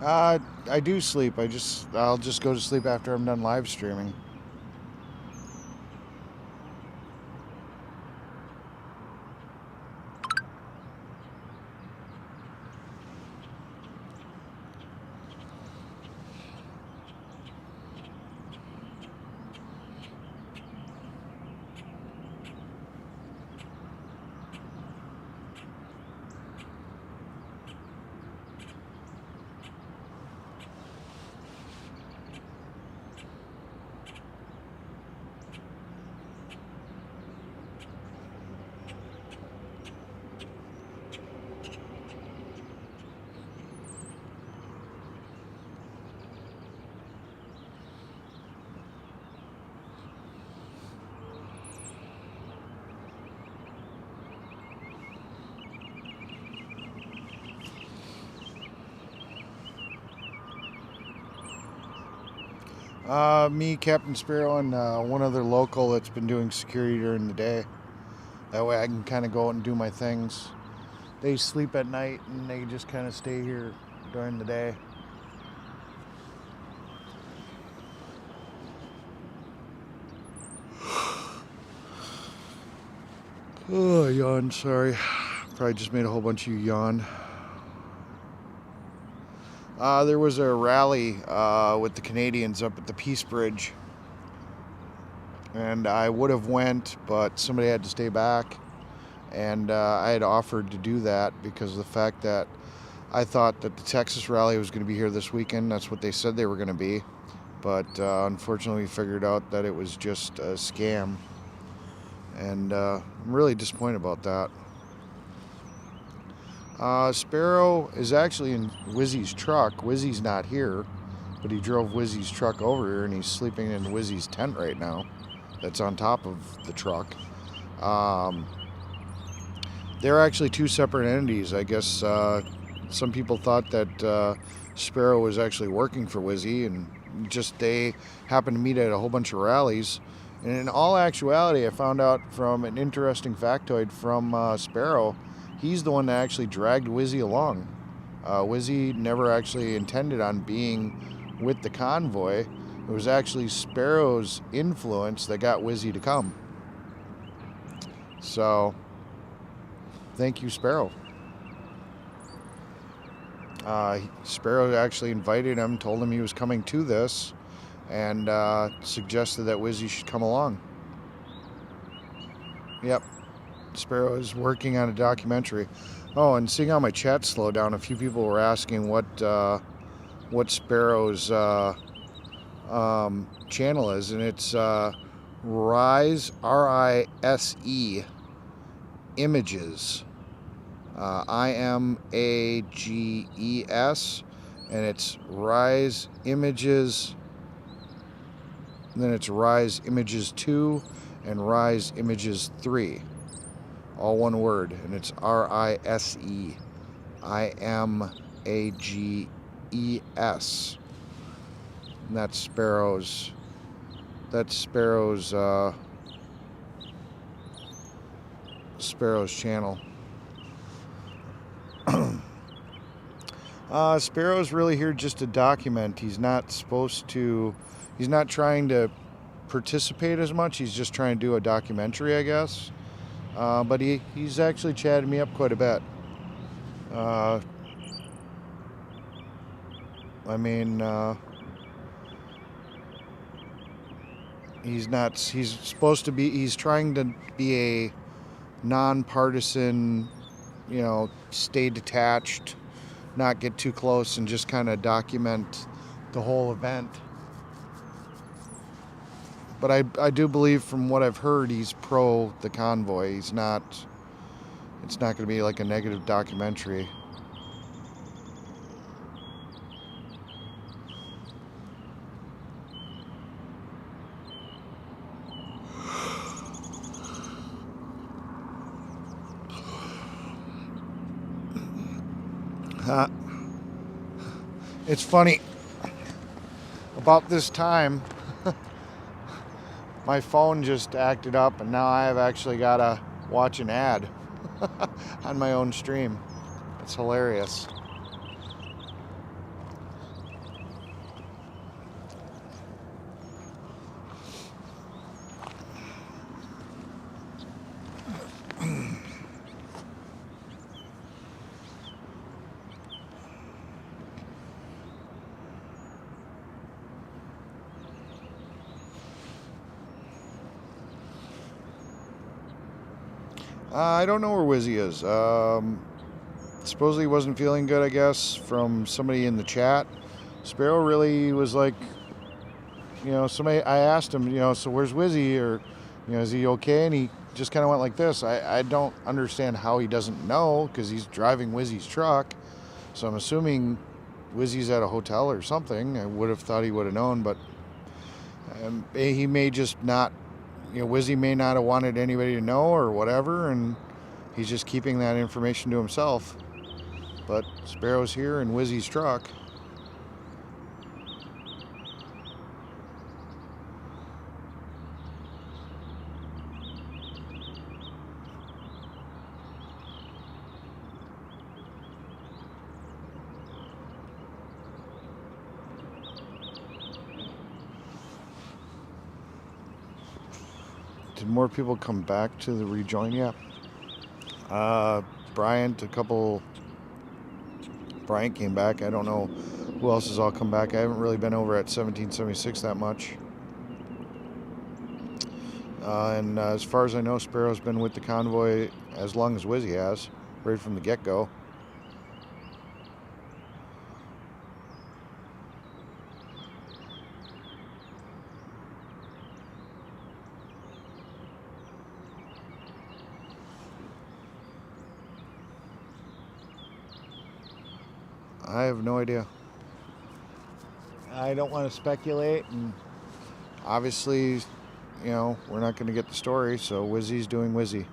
I do sleep. I'll just go to sleep after I'm done live streaming. Me, Captain Sparrow, and one other local that's been doing security during the day. That way I can kind of go out and do my things. They sleep at night and they just kind of stay here during the day. Oh, yawn, sorry. Probably just made a whole bunch of you yawn. There was a rally with the Canadians up at the Peace Bridge. And I would have went, but somebody had to stay back. And I had offered to do that because of the fact that I thought that the Texas rally was going to be here this weekend. That's what they said they were going to be. But unfortunately, we figured out that it was just a scam. And I'm really disappointed about that. Sparrow is actually in Wizzy's truck. Wizzy's not here, but he drove Wizzy's truck over here, and he's sleeping in Wizzy's tent right now. That's on top of the truck. They're actually two separate entities. I guess some people thought that Sparrow was actually working for Wizzy, and just they happened to meet at a whole bunch of rallies. And in all actuality, I found out from an interesting factoid from Sparrow, he's the one that actually dragged Wizzy along. Wizzy never actually intended on being with the convoy. It was actually Sparrow's influence that got Wizzy to come. So, thank you, Sparrow. Sparrow actually invited him, told him he was coming to this, and suggested that Wizzy should come along. Yep. Sparrow is working on a documentary. Oh, and seeing how my chat slowed down, a few people were asking what Sparrow's channel is, and it's Rise, R-I-S-E, Images. I-M-A-G-E-S, and it's Rise Images, and then it's Rise Images 2 and Rise Images 3. All one word, and it's R-I-S-E I-M-A-G-E-S. And that's Sparrow's channel. Sparrow's really here just to document. He's not trying to participate as much. He's just trying to do a documentary, I guess. But he's actually chatted me up quite a bit. He's trying to be a nonpartisan, stay detached, not get too close, and just kind of document the whole event. But I do believe, from what I've heard, he's pro the convoy. It's not going to be like a negative documentary. It's funny, about this time, my phone just acted up, and now I have actually got to watch an ad on my own stream. It's hilarious. I don't know where Wizzy is. Supposedly he wasn't feeling good, I guess, from somebody in the chat. Sparrow really was like, I asked him, so where's Wizzy? Or, is he okay? And he just kind of went like this. I don't understand how he doesn't know, because he's driving Wizzy's truck. So I'm assuming Wizzy's at a hotel or something. I would have thought he would have known, but he may just not. Wizzy may not have wanted anybody to know or whatever, and he's just keeping that information to himself. But Sparrow's here in Wizzy's truck. Did more people come back to the rejoin? Yeah, Bryant came back. I don't know who else has all come back. I haven't really been over at 1776 that much. And as far as I know, Sparrow's been with the Convoy as long as Wizzy has, right from the get-go. I have no idea. I don't want to speculate, and obviously, you know, we're not going to get the story, so Wizzy's doing Wizzy.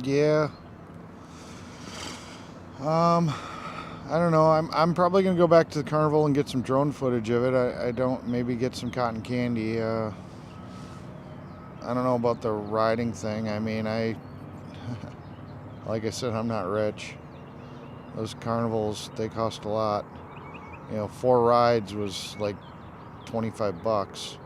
Yeah. I don't know. I'm probably gonna go back to the Carnival and get some drone footage of it. I don't maybe get some cotton candy. I don't know about the riding thing. I mean, like I said, I'm not rich. Those carnivals, they cost a lot. You know, 4 rides was like $25.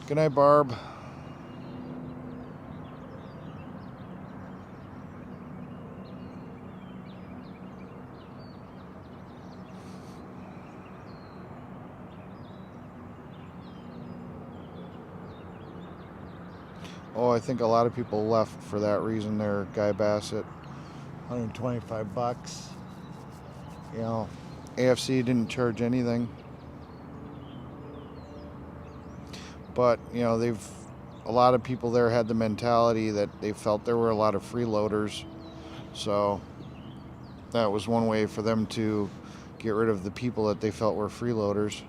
Good night, Barb. Oh, I think a lot of people left for that reason there, Guy Bassett. 125 bucks. You know, AFC didn't charge anything. But, you know, a lot of people there had the mentality that they felt there were a lot of freeloaders. So that was one way for them to get rid of the people that they felt were freeloaders.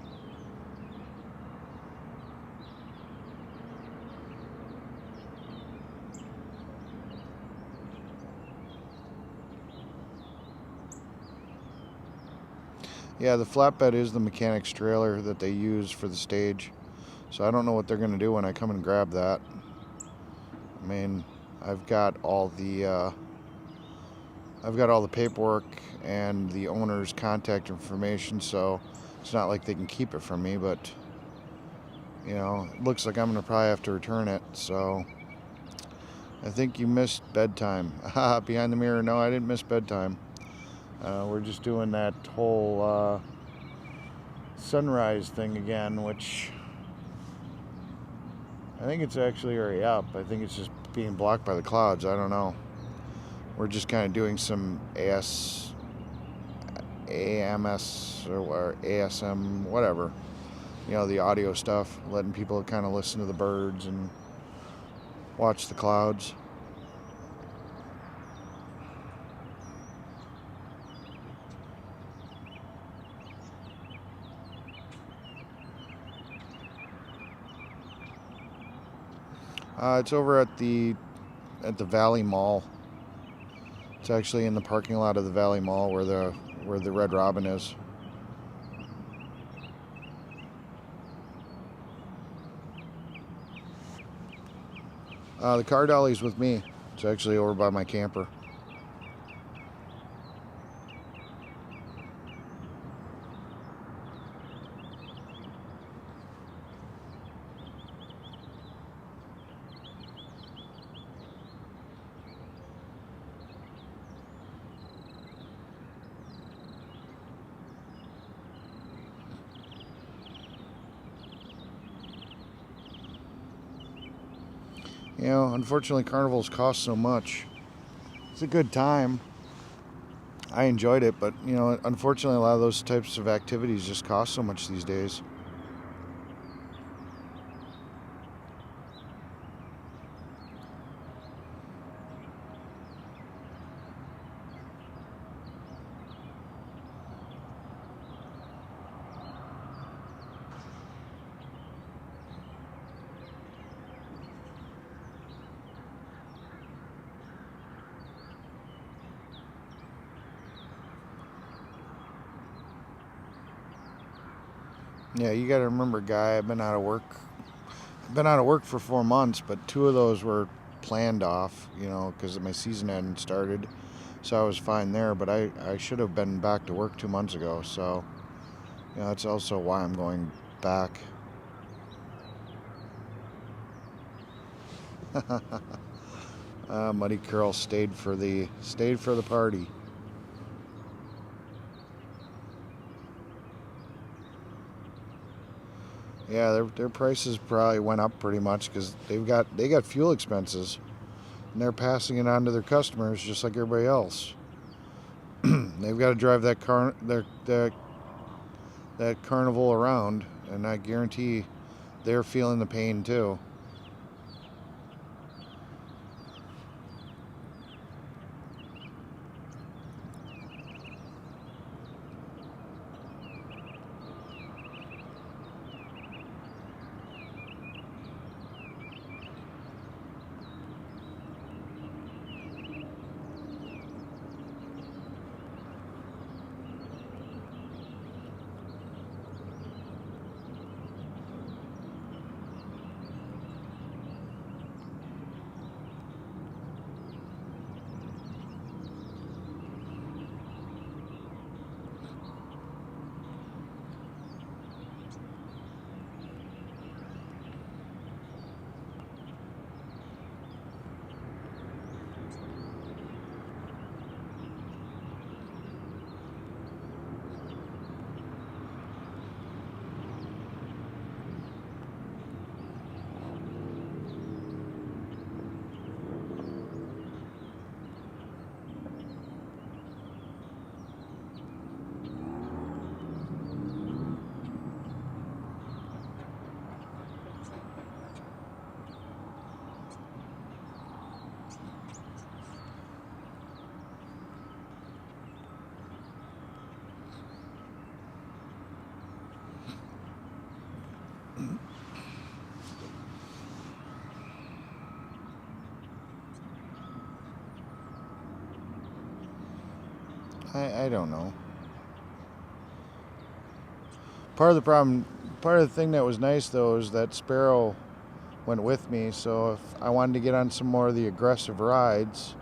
Yeah, the flatbed is the mechanic's trailer that they use for the stage. So I don't know what they're going to do when I come and grab that. I mean, I've got all the paperwork and the owner's contact information, so it's not like they can keep it from me, but you know, it looks like I'm going to probably have to return it. So I think you missed bedtime. Behind the mirror. No, I didn't miss bedtime. We're just doing that whole sunrise thing again, which I think it's actually already up. I think it's just being blocked by the clouds. I don't know. We're just kind of doing some AMS or ASM, whatever. You know, the audio stuff, letting people kind of listen to the birds and watch the clouds. It's over at the Valley Mall. It's actually in the parking lot of the Valley Mall where the Red Robin is. The car dolly's with me. It's actually over by my camper. You know, unfortunately, carnivals cost so much. It's a good time. I enjoyed it, but, you know, unfortunately, a lot of those types of activities just cost so much these days. Yeah, you got to remember, Guy, I've been out of work. I've been out of work for 4 months, but 2 of those were planned off, you know, because my season hadn't started. So I was fine there, but I should have been back to work 2 months ago. So, you know, that's also why I'm going back. Muddy Curl stayed for the party. Yeah, their prices probably went up pretty much because they got fuel expenses, and they're passing it on to their customers just like everybody else. They've got to drive that carnival around, and I guarantee they're feeling the pain too. I don't know. Part of the problem, part of the thing that was nice though is that Sparrow went with me, so if I wanted to get on some more of the aggressive rides,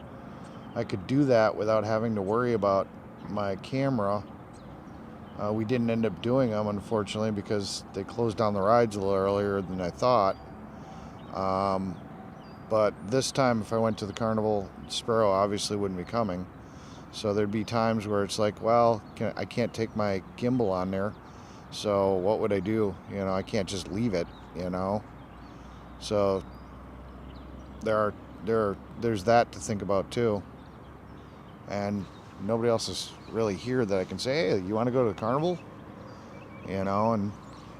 I could do that without having to worry about my camera. We didn't end up doing them, unfortunately, because they closed down the rides a little earlier than I thought. But this time, if I went to the Carnival, Sparrow obviously wouldn't be coming. So there'd be times where it's like, well, I can't take my gimbal on there. So what would I do? I can't just leave it, So there's that to think about too. And nobody else is really here that I can say, hey, you want to go to the Carnival? And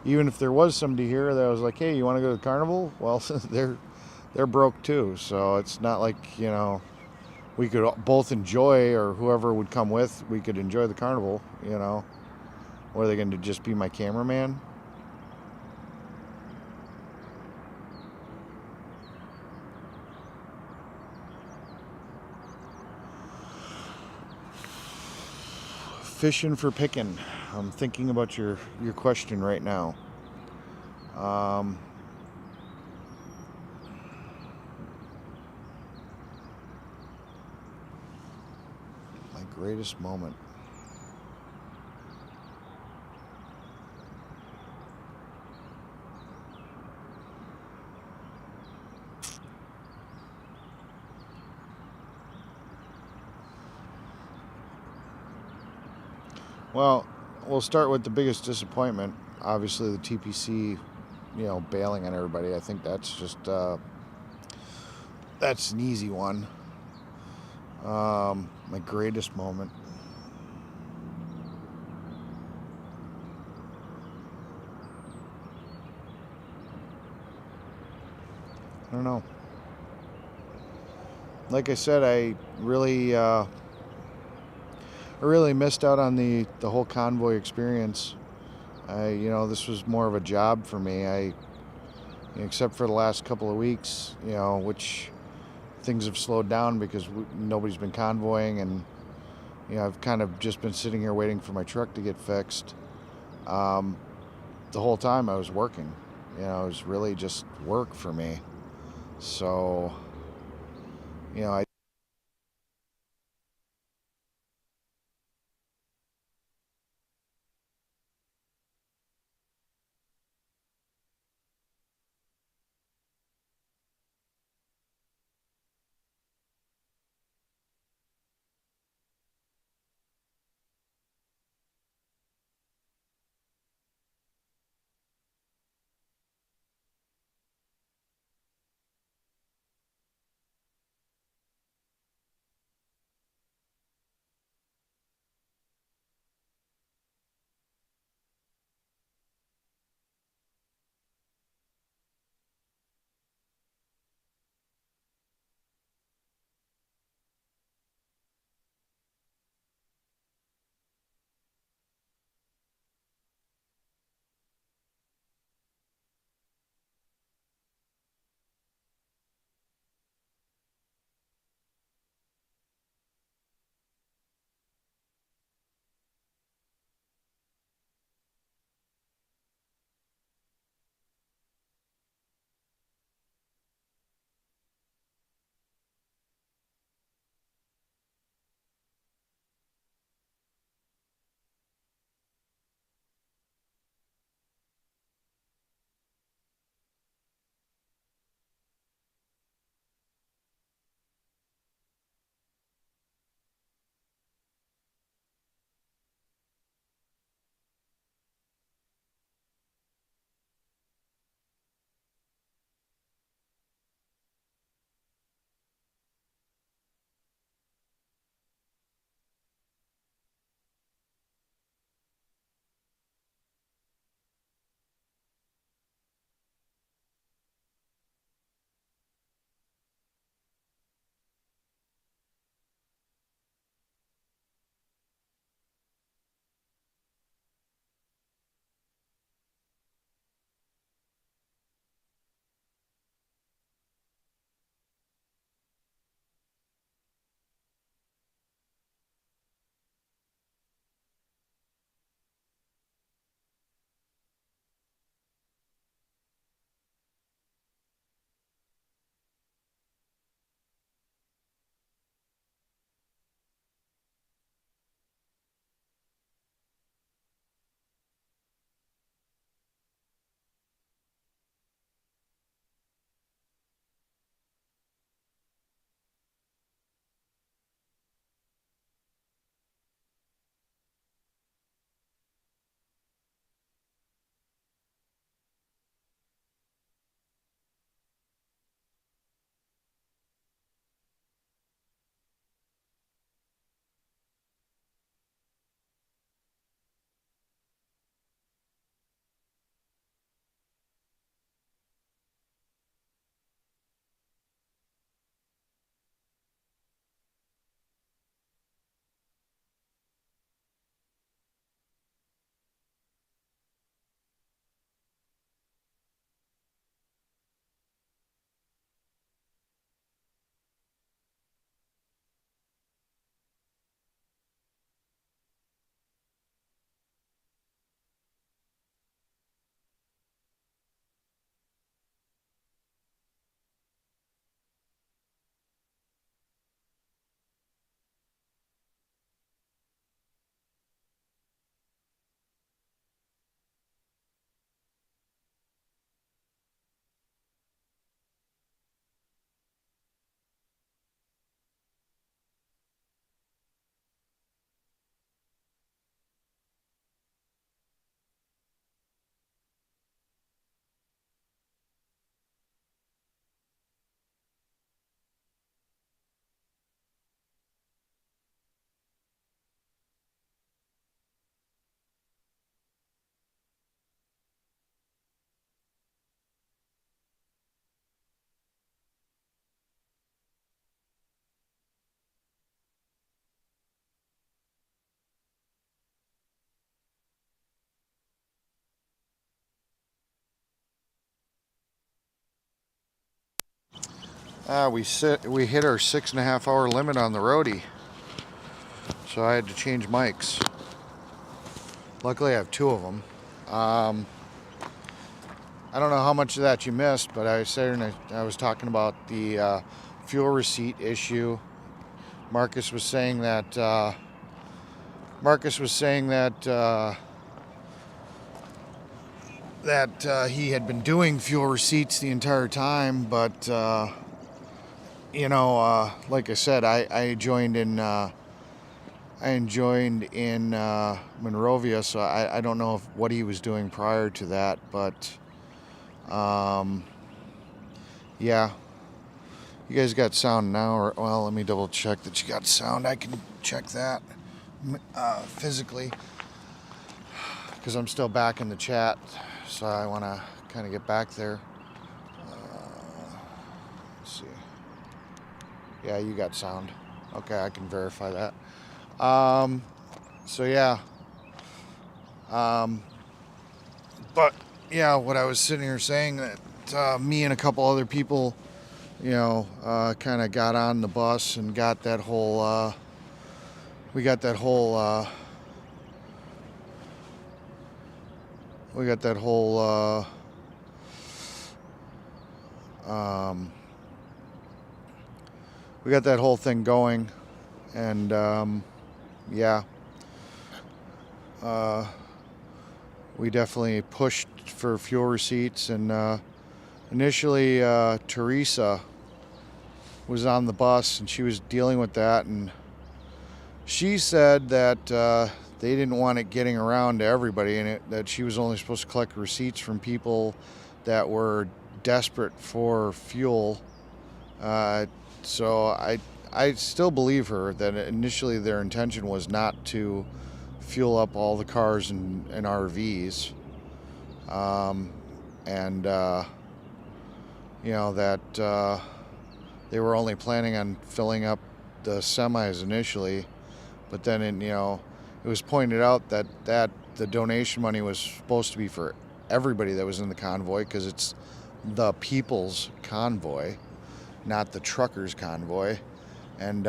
even if there was somebody here that was like, hey, you want to go to the Carnival? Well, they're broke too. So it's not like, we could both enjoy, or whoever would come with, we could enjoy the Carnival, Or are they going to just be my cameraman? Fishing for picking. I'm thinking about your question right now. My greatest moment. Well, we'll start with the biggest disappointment. Obviously, the TPC, bailing on everybody. I think that's just that's an easy one. My greatest moment. I don't know. Like I said, I really missed out on the whole convoy experience. This was more of a job for me. Except for the last couple of weeks, which things have slowed down because nobody's been convoying, and I've kind of just been sitting here waiting for my truck to get fixed. The whole time I was working. It was really just work for me. So, I We hit our 6.5 hour limit on the roadie, so I had to change mics. Luckily, I have 2 of them. I don't know how much of that you missed, but I was talking about the fuel receipt issue. Marcus was saying that he had been doing fuel receipts the entire time, but like I said, I joined in Monrovia, so I don't know what he was doing prior to that, but yeah, you guys got sound now, or well, let me double check that you got sound. I can check that physically because I'm still back in the chat, so I want to kind of get back there. Let's see. Yeah, you got sound. Okay, I can verify that. So yeah. But yeah, what I was sitting here saying that me and a couple other people, kind of got on the bus and got that whole, we got that whole thing going, and yeah, we definitely pushed for fuel receipts, and initially Teresa was on the bus and she was dealing with that, and she said that they didn't want it getting around to everybody, and that she was only supposed to collect receipts from people that were desperate for fuel. So I still believe her that initially their intention was not to fuel up all the cars and RVs, and that they were only planning on filling up the semis initially, but then it was pointed out that the donation money was supposed to be for everybody that was in the convoy, because it's the people's convoy, not the truckers' convoy. And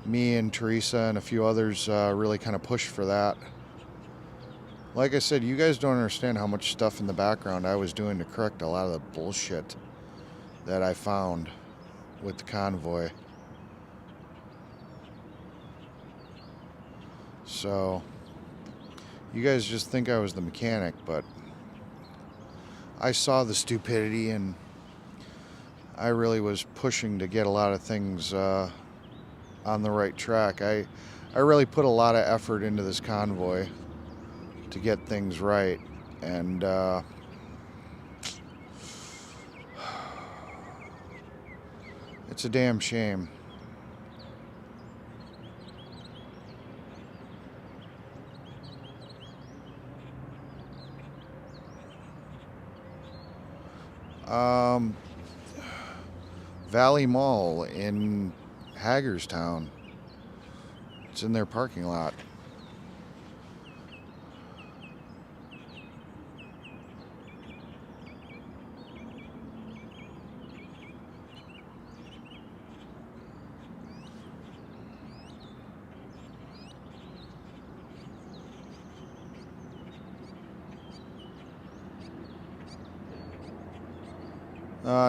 me and Teresa and a few others really kind of pushed for that. Like I said, you guys don't understand how much stuff in the background I was doing to correct a lot of the bullshit that I found with the convoy. So you guys just think I was the mechanic, but I saw the stupidity, and I really was pushing to get a lot of things on the right track. I really put a lot of effort into this convoy to get things right, and it's a damn shame. Valley Mall in Hagerstown. It's in their parking lot.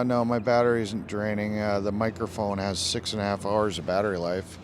No, my battery isn't draining. The microphone has 6.5 hours of battery life.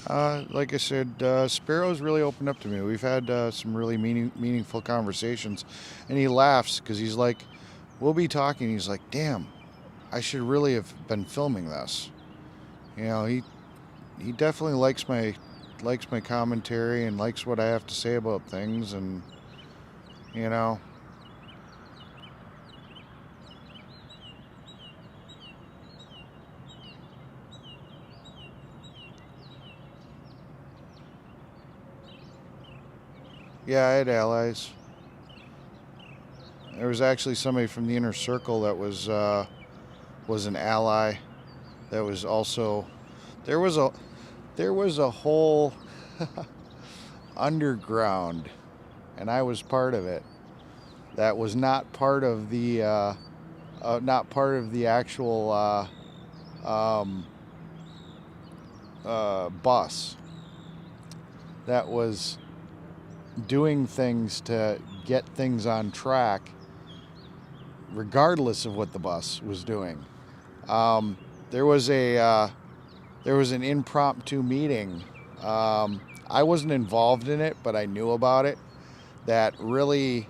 Like I said, Sparrow's really opened up to me. We've had some really meaningful conversations, and he laughs because he's like, we'll be talking. He's like, damn, I should really have been filming this. You know, he definitely likes my commentary and likes what I have to say about things, and you know. Yeah, I had allies. There was actually somebody from the inner circle that was an ally. That was also there was a whole underground, and I was part of it. That was not part of the actual bus. That was doing things to get things on track, regardless of what the bus was doing. There was an impromptu meeting. I wasn't involved in it, but I knew about it. That really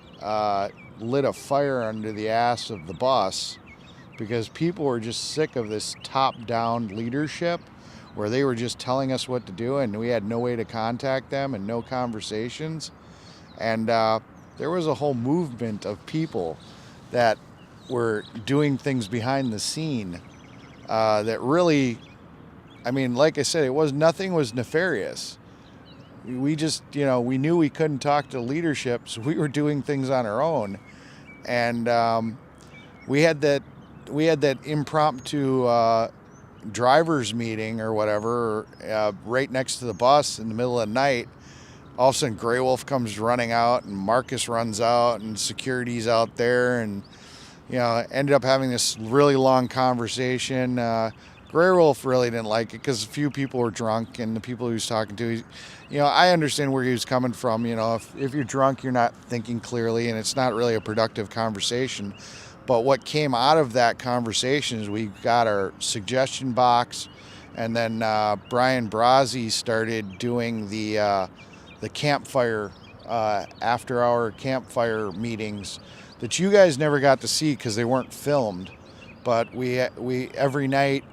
lit a fire under the ass of the bus, because people were just sick of this top-down leadership where they were just telling us what to do and we had no way to contact them and no conversations. And there was a whole movement of people that were doing things behind the scene that really, I mean, like I said, nothing was nefarious. We just, we knew we couldn't talk to leadership, so we were doing things on our own. And we had that impromptu drivers meeting or whatever right next to the bus in the middle of the night. All of a sudden, Grey Wolf comes running out, and Marcus runs out, and security's out there, and ended up having this really long conversation. Grey Wolf really didn't like it because a few people were drunk, and the people he was talking to, I understand where he was coming from. If you're drunk, you're not thinking clearly, and it's not really a productive conversation. But what came out of that conversation is we got our suggestion box, and then Brian Brazzi started doing the campfire, after-hour campfire meetings that you guys never got to see because they weren't filmed. But we every night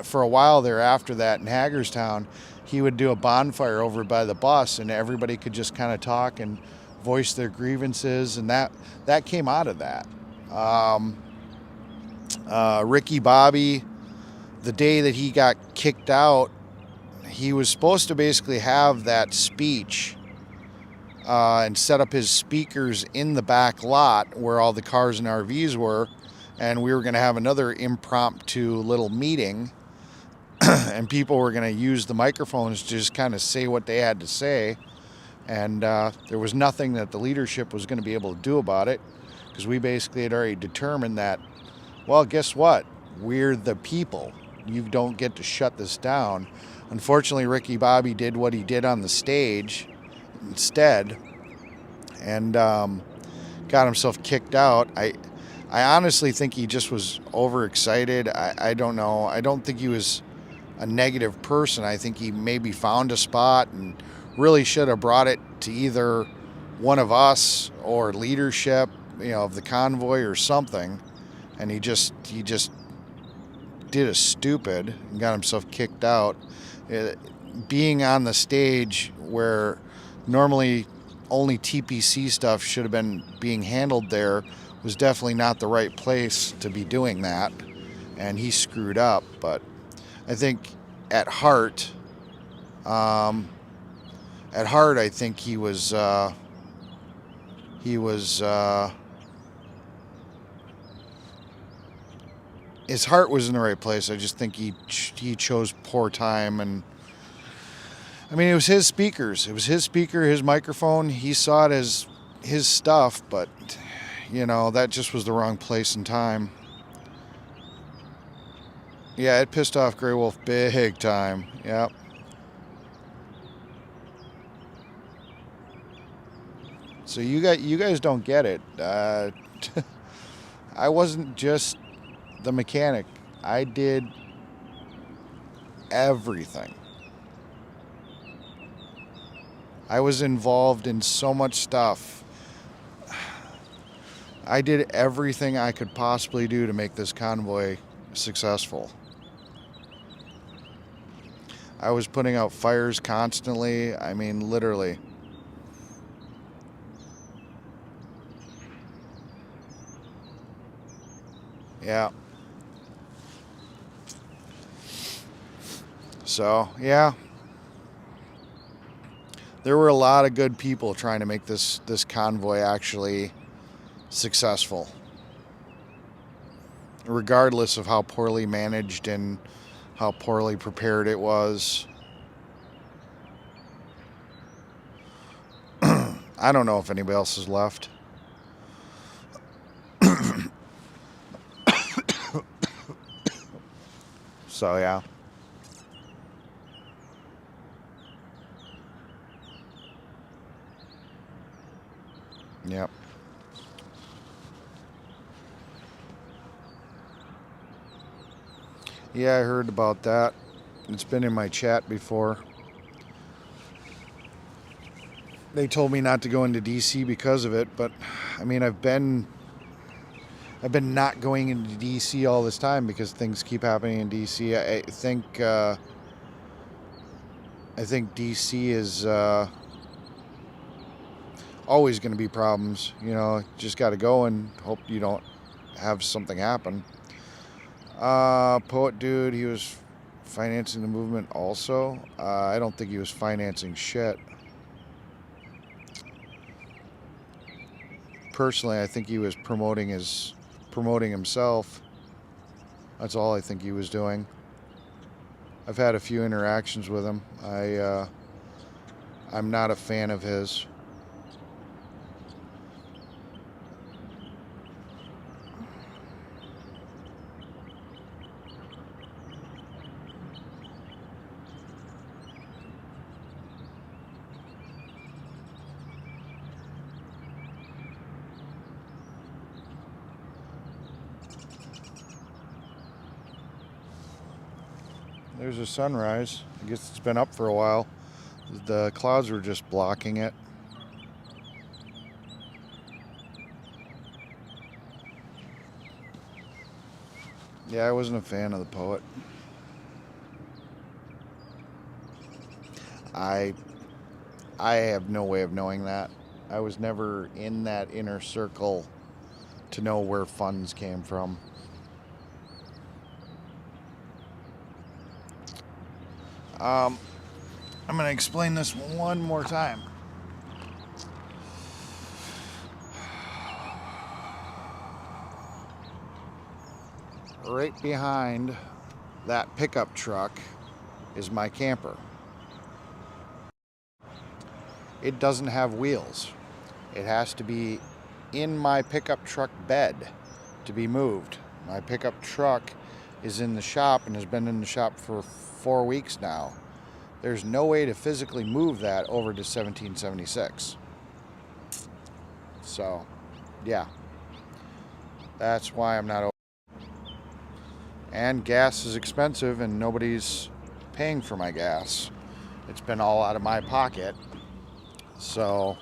for a while there after that in Hagerstown, he would do a bonfire over by the bus, and everybody could just kind of talk and voice their grievances, and that came out of that. Ricky Bobby, the day that he got kicked out, he was supposed to basically have that speech and set up his speakers in the back lot where all the cars and RVs were, and we were going to have another impromptu little meeting and people were going to use the microphones to just kind of say what they had to say, and there was nothing that the leadership was going to be able to do about it, because we basically had already determined that, well, guess what? We're the people. You don't get to shut this down. Unfortunately, Ricky Bobby did what he did on the stage instead, and got himself kicked out. I honestly think he just was overexcited. I don't know. I don't think he was a negative person. I think he maybe found a spot and really should have brought it to either one of us or leadership, of the convoy or something. And he just did a stupid and got himself kicked out. Being on the stage where normally only TPC stuff should have been being handled there was definitely not the right place to be doing that, and he screwed up. But I think at heart, I think he was his heart was in the right place. I just think he chose poor time, and I mean, it was his speakers. It was his speaker, his microphone. He saw it as his stuff, but that just was the wrong place and time. Yeah, it pissed off Grey Wolf big time. Yep. So you guys don't get it. I wasn't just the mechanic. I did everything. I was involved in so much stuff. I did everything I could possibly do to make this convoy successful. I was putting out fires constantly. I mean, literally. Yeah. So, yeah. There were a lot of good people trying to make this convoy actually successful, regardless of how poorly managed and how poorly prepared it was. I don't know if anybody else has left. So, yeah. Yep. Yeah, I heard about that. It's been in my chat before. They told me not to go into DC because of it, but I mean, I've been not going into DC all this time because things keep happening in DC. I think DC is always going to be problems. You know, just got to go and hope you don't have something happen. Poet dude, he was financing the movement also. I don't think he was financing shit. Personally, I think he was promoting himself. That's all I think he was doing. I've had a few interactions with him. I'm not a fan of his. There's a sunrise. I guess it's been up for a while. The clouds were just blocking it. Yeah, I wasn't a fan of the poet. I have no way of knowing that. I was never in that inner circle to know where funds came from. I'm going to explain this one more time. Right behind that pickup truck is my camper. It doesn't have wheels. It has to be in my pickup truck bed to be moved. My pickup truck is in the shop and has been in the shop for 4 weeks now. There's no way to physically move that over to 1776. So, yeah. That's why I'm not. And gas is expensive and nobody's paying for my gas. It's been all out of my pocket. So,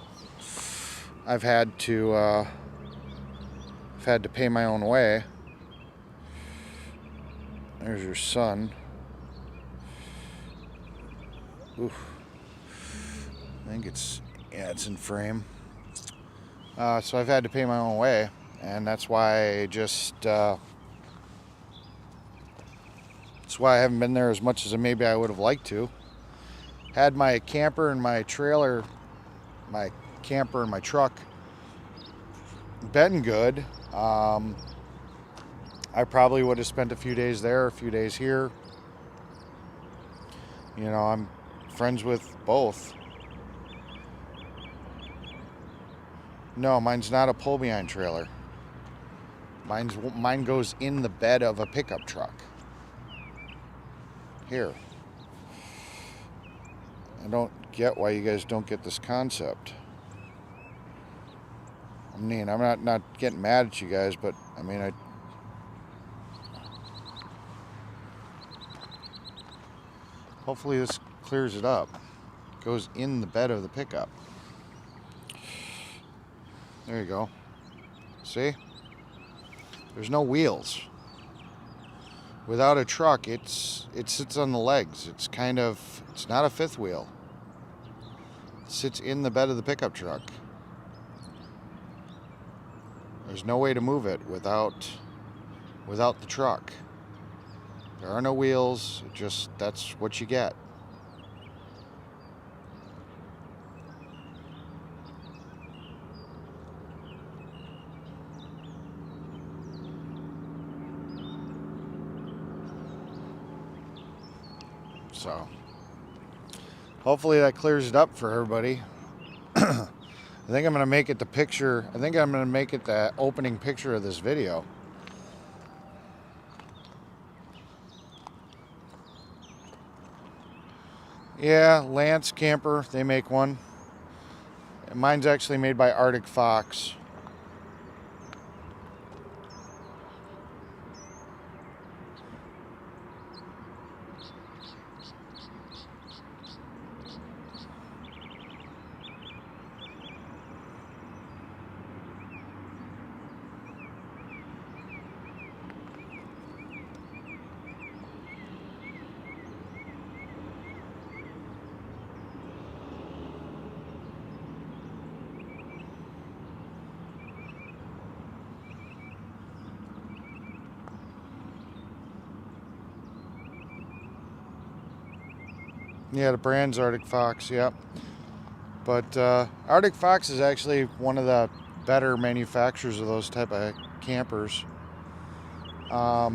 I've had to pay my own way. There's your son. Oof. I think it's in frame. So I've had to pay my own way, and that's why that's why I haven't been there as much as maybe I would have liked to. Had my camper and my trailer, my camper and my truck been good, I probably would have spent a few days there, a few days here. You know, I'm friends with both. No, mine's not a pull-behind trailer. Mine goes in the bed of a pickup truck. Here. I don't get why you guys don't get this concept. I mean, I'm not getting mad at you guys, but I mean, hopefully this clears it up. Goes in the bed of the pickup. There you go. See? There's no wheels. Without a truck, it sits on the legs. It's not a fifth wheel. It sits in the bed of the pickup truck. There's no way to move it without the truck. There are no wheels. That's what you get. So, hopefully that clears it up for everybody. I think I'm going to make it the picture. I think I'm going to make it the opening picture of this video. Yeah, Lance Camper, they make one. Mine's actually made by Arctic Fox. Yeah, the brand's Arctic Fox, yep. But Arctic Fox is actually one of the better manufacturers of those type of campers. All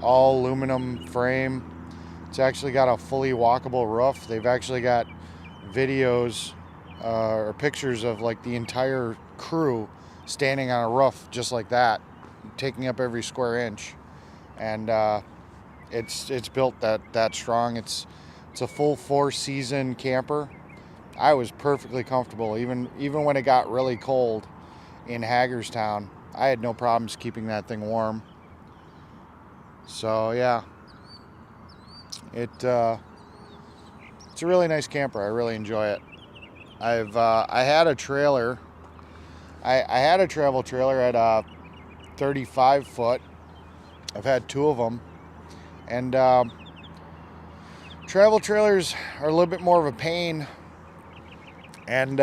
aluminum frame. It's actually got a fully walkable roof. They've actually got videos or pictures of like the entire crew standing on a roof just like that, taking up every square inch. And it's built that strong. It's a full 4-season camper. I was perfectly comfortable even when it got really cold in Hagerstown. I had no problems keeping that thing warm. So yeah, it's a really nice camper. I really enjoy it. I had a trailer. I had a travel trailer at a 35 foot. I've had 2 of them, and travel trailers are a little bit more of a pain, and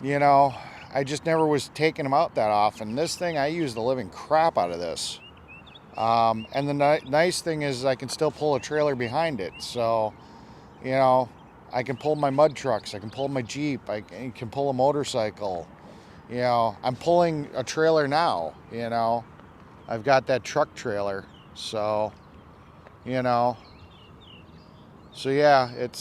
you know, I just never was taking them out that often. This thing, I use the living crap out of this. And the nice thing is I can still pull a trailer behind it. So, you know, I can pull my mud trucks, I can pull my Jeep, I can pull a motorcycle. You know, I'm pulling a trailer now, you know. I've got that truck trailer. So, you know, so yeah, it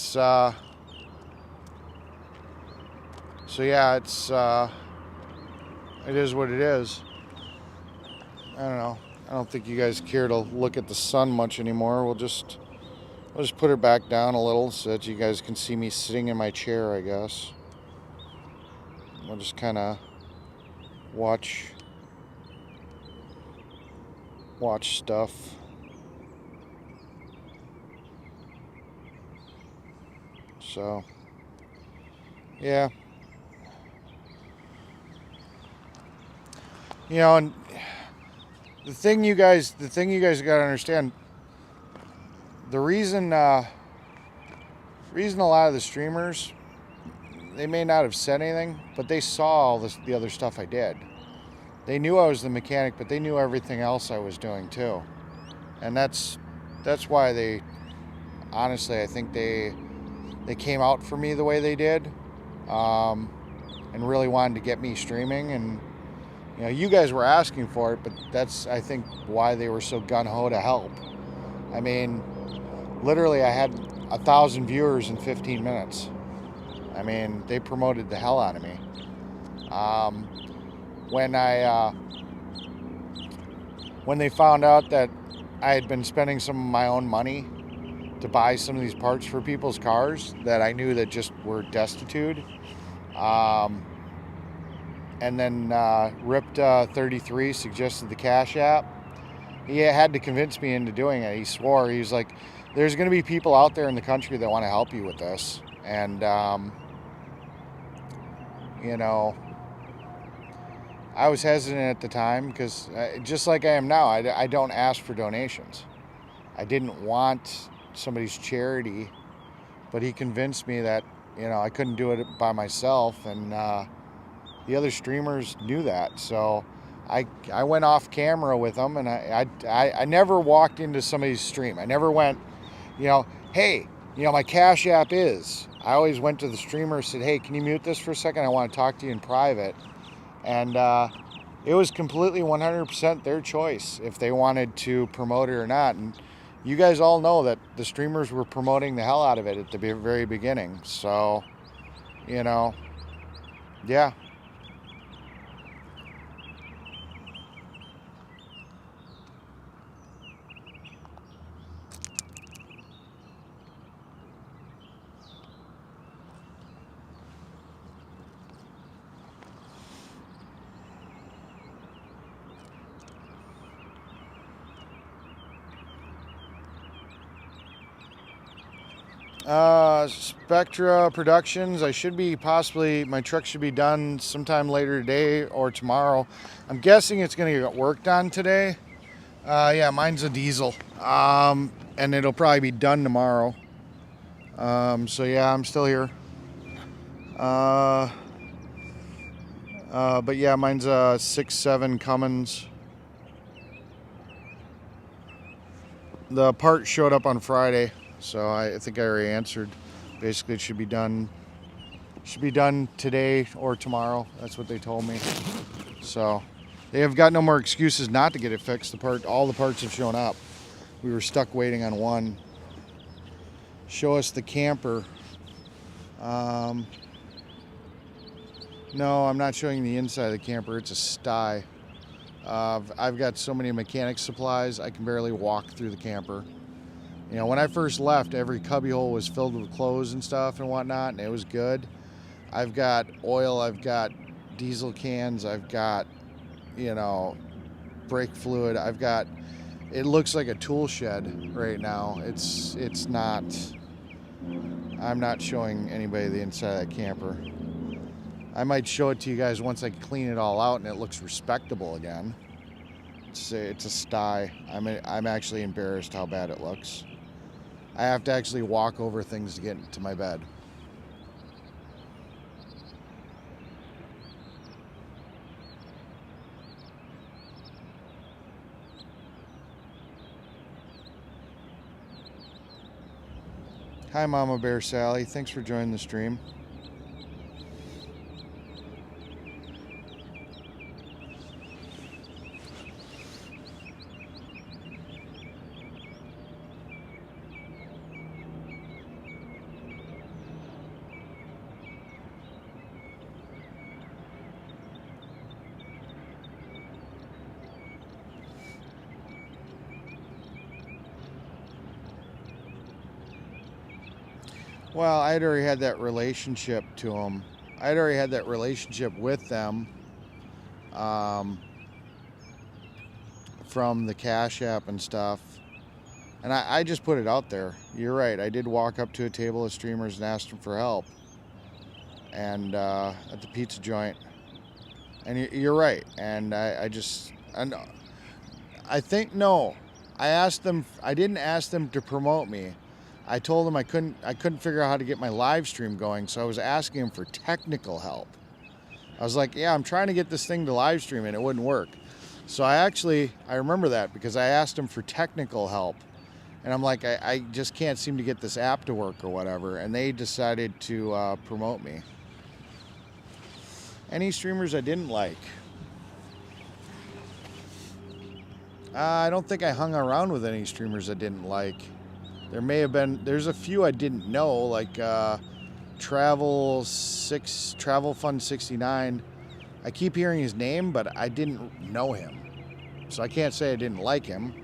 is what it is. I don't know. I don't think you guys care to look at the sun much anymore. We'll just put it back down a little so that you guys can see me sitting in my chair, I guess. We'll just kind of watch stuff. So, yeah. You know, and the thing you guys got to understand, the reason a lot of the streamers, they may not have said anything, but they saw all the other stuff I did. They knew I was the mechanic, but they knew everything else I was doing too. And that's why they, honestly, I think they came out for me the way they did, and really wanted to get me streaming. And you know, you guys were asking for it, but that's, I think, why they were so gun-ho to help. I mean, literally, I had 1,000 viewers in 15 minutes. I mean, they promoted the hell out of me. When they found out that I had been spending some of my own money to buy some of these parts for people's cars that I knew that just were destitute, and then Ripped33 suggested the Cash App. He had to convince me into doing it. He swore. He was like, there's going to be people out there in the country that want to help you with this. And, you know, I was hesitant at the time because just like I am now, I don't ask for donations. I didn't want somebody's charity, but he convinced me that, you know, I couldn't do it by myself, and the other streamers knew that. So I went off camera with them, and I never walked into somebody's stream. I never went, you know, hey, you know, my Cash App is. I always went to the streamer and said, hey, can you mute this for a second? I want to talk to you in private. And it was completely 100% their choice if they wanted to promote it or not. And you guys all know that the streamers were promoting the hell out of it at the very beginning. So, you know, yeah. Spectra Productions, I should be my truck should be done sometime later today or tomorrow. I'm guessing it's going to get worked on today. Yeah, mine's a diesel. And it'll probably be done tomorrow. So yeah, I'm still here. But yeah, mine's a 6.7 Cummins. The part showed up on Friday, so I think I already answered. Basically, it should be done today or tomorrow. That's what they told me. So they have got no more excuses not to get it fixed. All the parts have shown up. We were stuck waiting on one. Show us the camper. No, I'm not showing the inside of the camper. It's a sty. I've got so many mechanic supplies, I can barely walk through the camper. You know, when I first left, every cubbyhole was filled with clothes and stuff and whatnot, and it was good. I've got oil, I've got diesel cans, I've got, you know, brake fluid. It looks like a tool shed right now. It's not, I'm not showing anybody the inside of that camper. I might show it to you guys once I clean it all out and it looks respectable again. It's a sty. I'm actually embarrassed how bad it looks. I have to actually walk over things to get to my bed. Hi, Mama Bear Sally. Thanks for joining the stream. Well, I'd already had that relationship to them. I'd already had that relationship with them from the Cash App and stuff. And I just put it out there. You're right. I did walk up to a table of streamers and asked them for help. And at the pizza joint. And you're right. And I think, no. I didn't ask them to promote me. I told them I couldn't figure out how to get my live stream going, so I was asking them for technical help. I was like, yeah, I'm trying to get this thing to live stream and it wouldn't work. So I remember that because I asked them for technical help. And I'm like, I just can't seem to get this app to work or whatever. And they decided to promote me. Any streamers I didn't like? I don't think I hung around with any streamers I didn't like. There's a few I didn't know, like Travel Fun 69. I keep hearing his name, but I didn't know him. So I can't say I didn't like him.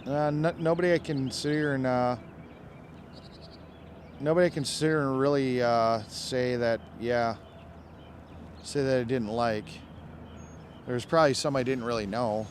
Nobody I can sit here and really say that I didn't like. There's probably some I didn't really know.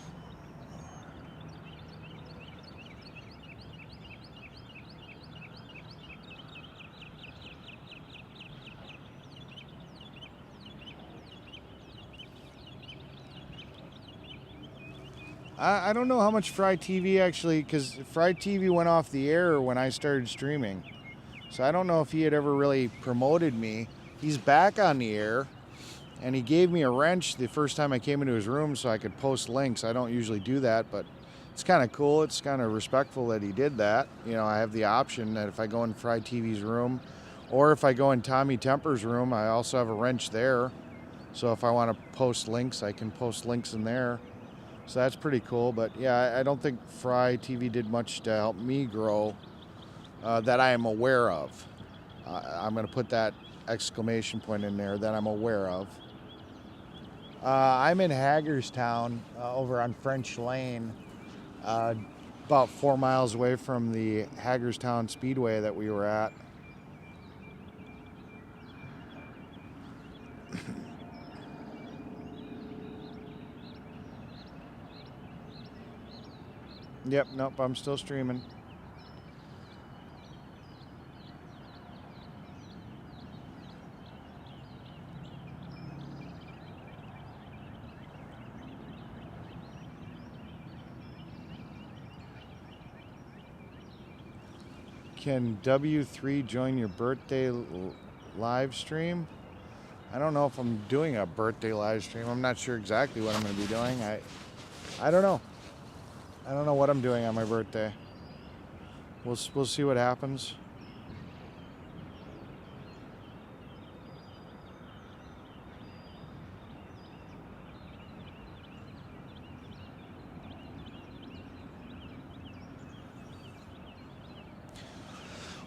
I don't know how much Fry TV actually, because Fry TV went off the air when I started streaming. So I don't know if he had ever really promoted me. He's back on the air, and he gave me a wrench the first time I came into his room so I could post links. I don't usually do that, but it's kind of cool. It's kind of respectful that he did that. You know, I have the option that if I go in Fry TV's room, or if I go in Tommy Temper's room, I also have a wrench there. So if I want to post links, I can post links in there. So that's pretty cool. But yeah, I don't think Fry TV did much to help me grow that I am aware of. I'm going to put that exclamation point in there, that I'm aware of. I'm in Hagerstown over on French Lane, about 4 miles away from the Hagerstown Speedway that we were at. Yep, nope, I'm still streaming. Can W3 join your birthday live stream? I don't know if I'm doing a birthday live stream. I'm not sure exactly what I'm going to be doing. I don't know. I don't know what I'm doing on my birthday. We'll see what happens.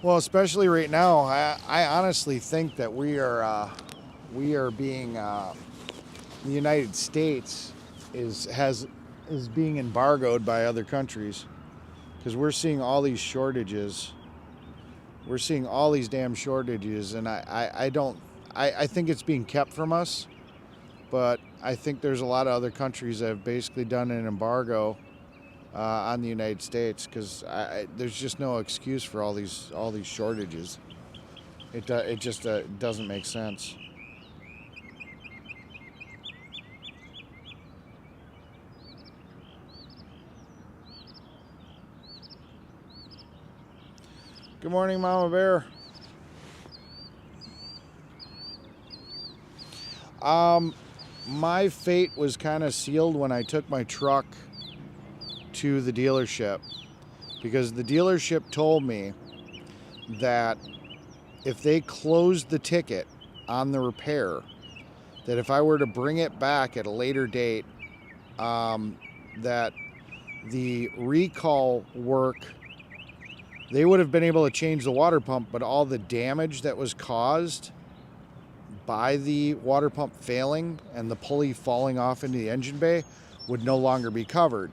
Well, especially right now, I honestly think that we are being the United States is being embargoed by other countries, because we're seeing all these shortages. We're seeing all these damn shortages, and I think it's being kept from us, but I think there's a lot of other countries that have basically done an embargo on the United States, because there's just no excuse for all these shortages. It just doesn't make sense. Good morning, Mama Bear. My fate was kind of sealed when I took my truck to the dealership, because the dealership told me that if they closed the ticket on the repair, that if I were to bring it back at a later date, that the recall work, they would have been able to change the water pump, but all the damage that was caused by the water pump failing and the pulley falling off into the engine bay would no longer be covered.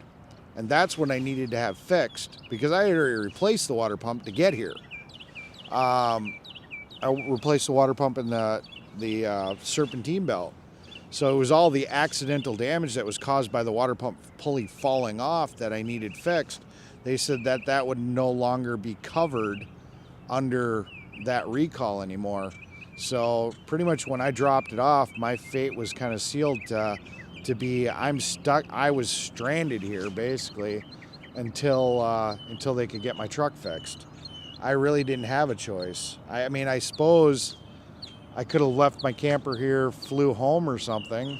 And that's what I needed to have fixed, because I had already replaced the water pump to get here. I replaced the water pump in the serpentine belt. So it was all the accidental damage that was caused by the water pump pulley falling off that I needed fixed. They said that that would no longer be covered under that recall anymore. So pretty much when I dropped it off, my fate was kind of sealed to be, I'm stuck. I was stranded here basically until they could get my truck fixed. I really didn't have a choice. I mean, I suppose I could have left my camper here, flew home or something,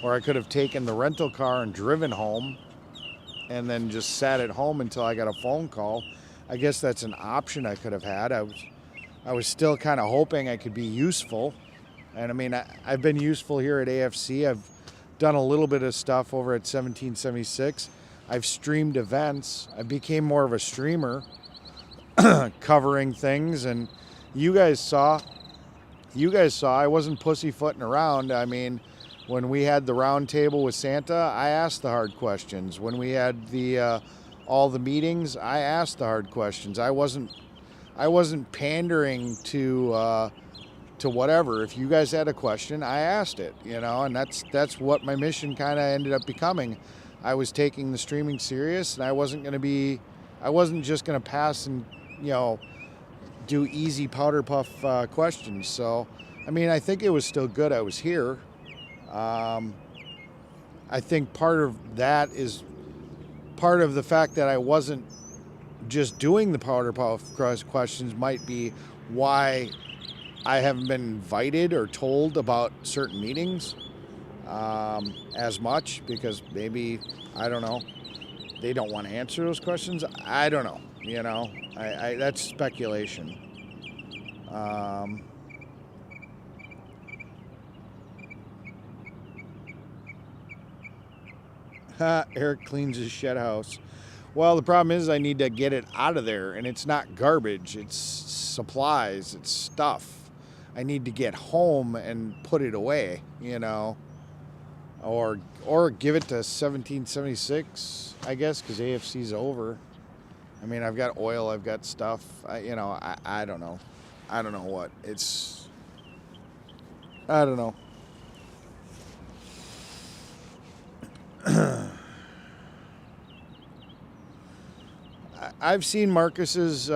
or I could have taken the rental car and driven home and then just sat at home until I got a phone call. I guess that's an option I could have had. I was still kind of hoping I could be useful. And I mean, I've been useful here at AFC. I've done a little bit of stuff over at 1776. I've streamed events. I became more of a streamer, covering things. And you guys saw I wasn't pussyfooting around. I mean, when we had the round table with Santa, I asked the hard questions. When we had the all the meetings, I asked the hard questions. I wasn't pandering to whatever. If you guys had a question, I asked it, you know, and that's what my mission kind of ended up becoming. I was taking the streaming serious, and I wasn't just going to pass and, you know, do easy powder puff questions. So, I mean, I think it was still good I was here. I think part of that is part of the fact that I wasn't just doing the powder puff questions might be why I haven't been invited or told about certain meetings as much, because maybe, I don't know, they don't want to answer those questions. I don't know, you know, I that's speculation. Eric cleans his shed house. Well, the problem is I need to get it out of there, and it's not garbage. It's supplies. It's stuff. I need to get home and put it away, you know, or give it to 1776, I guess, because AFC's over. I mean, I've got oil. I've got stuff. You know, I don't know. I don't know what it's. I don't know. I've seen Marcus's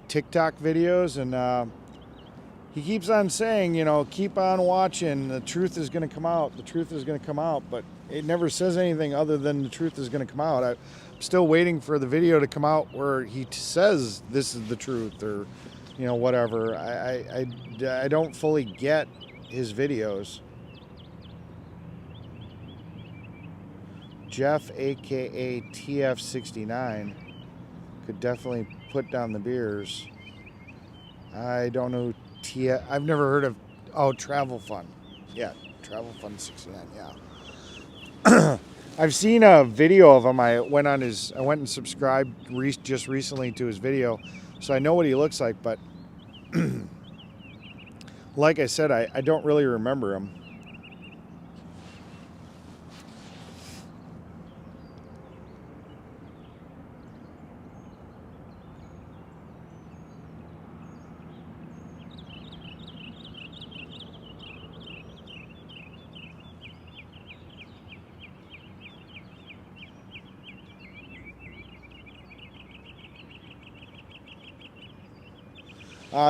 TikTok videos, and he keeps on saying, you know, keep on watching. The truth is going to come out. The truth is going to come out. But it never says anything other than the truth is going to come out. I'm still waiting for the video to come out where he says this is the truth, or, you know, whatever. I don't fully get his videos. Jeff, aka TF69, could definitely put down the beers. I don't know. I've never heard of. Oh, Travel Fun. Yeah, Travel Fun 69. Yeah. I've seen a video of him. I went and subscribed just recently to his video, so I know what he looks like. But like I said, I don't really remember him.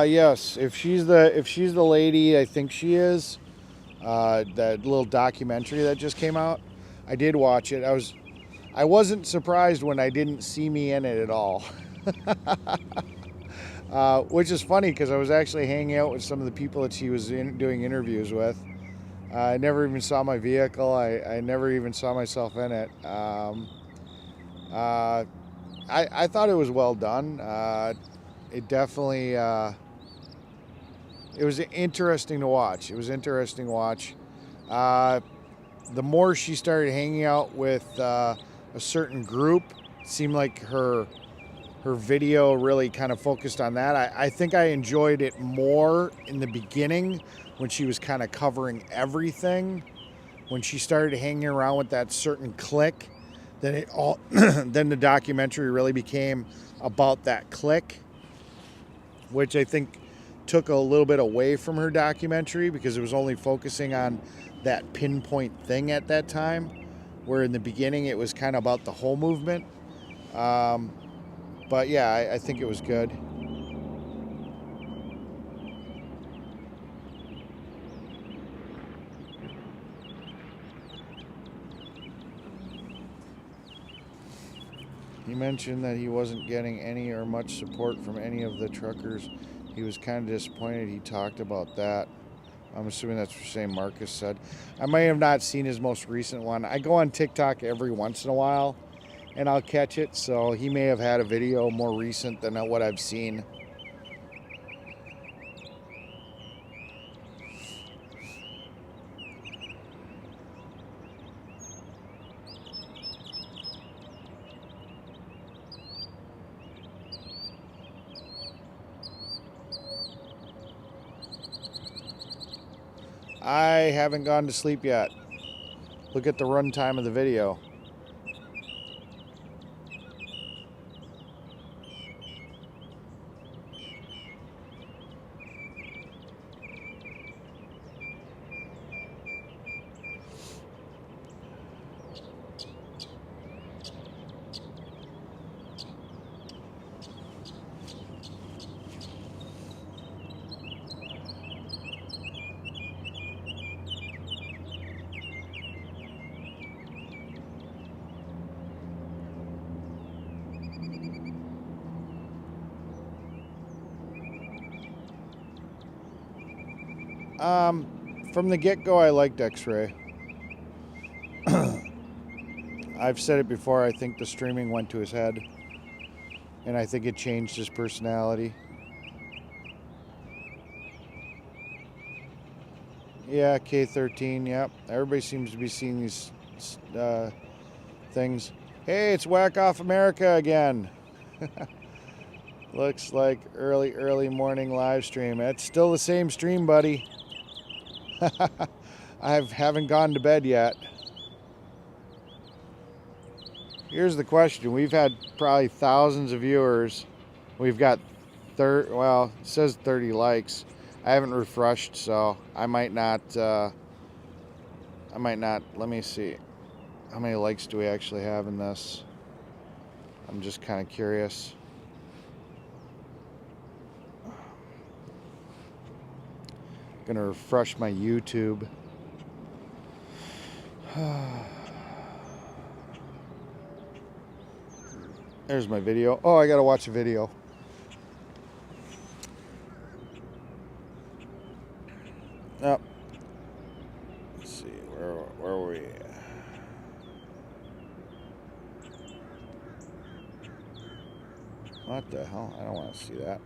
Yes, if she's the lady I think she is, that little documentary that just came out, I did watch it. I wasn't surprised when I didn't see me in it at all, which is funny because I was actually hanging out with some of the people that she was doing interviews with. I never even saw my vehicle. I never even saw myself in it. I thought it was well done. It definitely, it was interesting to watch. It was interesting to watch. The more she started hanging out with a certain group, it seemed like her video really kind of focused on that. I think I enjoyed it more in the beginning when she was kind of covering everything. When she started hanging around with that certain clique, then it all then the documentary really became about that clique, which I think took a little bit away from her documentary because it was only focusing on that pinpoint thing at that time, where in the beginning it was kind of about the whole movement. But yeah, I think it was good. He mentioned that he wasn't getting any or much support from any of the truckers. He was kind of disappointed. He talked about that. I'm assuming that's the same Marcus said. I may have not seen his most recent one. I go on TikTok every once in a while, and I'll catch it. So he may have had a video more recent than what I've seen. I haven't gone to sleep yet. Look at the runtime of the video. From the get-go, I liked X-Ray. I've said it before, I think the streaming went to his head. And I think it changed his personality. Yeah, K13, yep. Everybody seems to be seeing these things. Hey, it's Whack Off America again. Looks like early morning live stream. It's still the same stream, buddy. I haven't gone to bed yet. Here's the question. We've had probably thousands of viewers. We've got well, it says 30 likes. I haven't refreshed, so I might not, let me see. How many likes do we actually have in this? I'm just kind of curious. Gonna refresh my YouTube. There's my video. Oh, I gotta watch a video. Oh. Let's see, where were we? What the hell? I don't want to see that.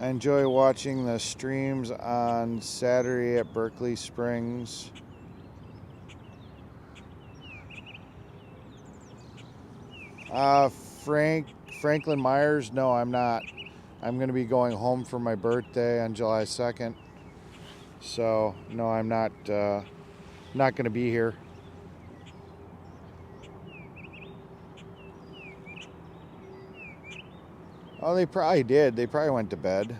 I enjoy watching the streams on Saturday at Berkeley Springs. Franklin Myers? No, I'm not. I'm going to be going home for my birthday on July 2nd. So, no, I'm not going to be here. Oh, they probably did. They probably went to bed.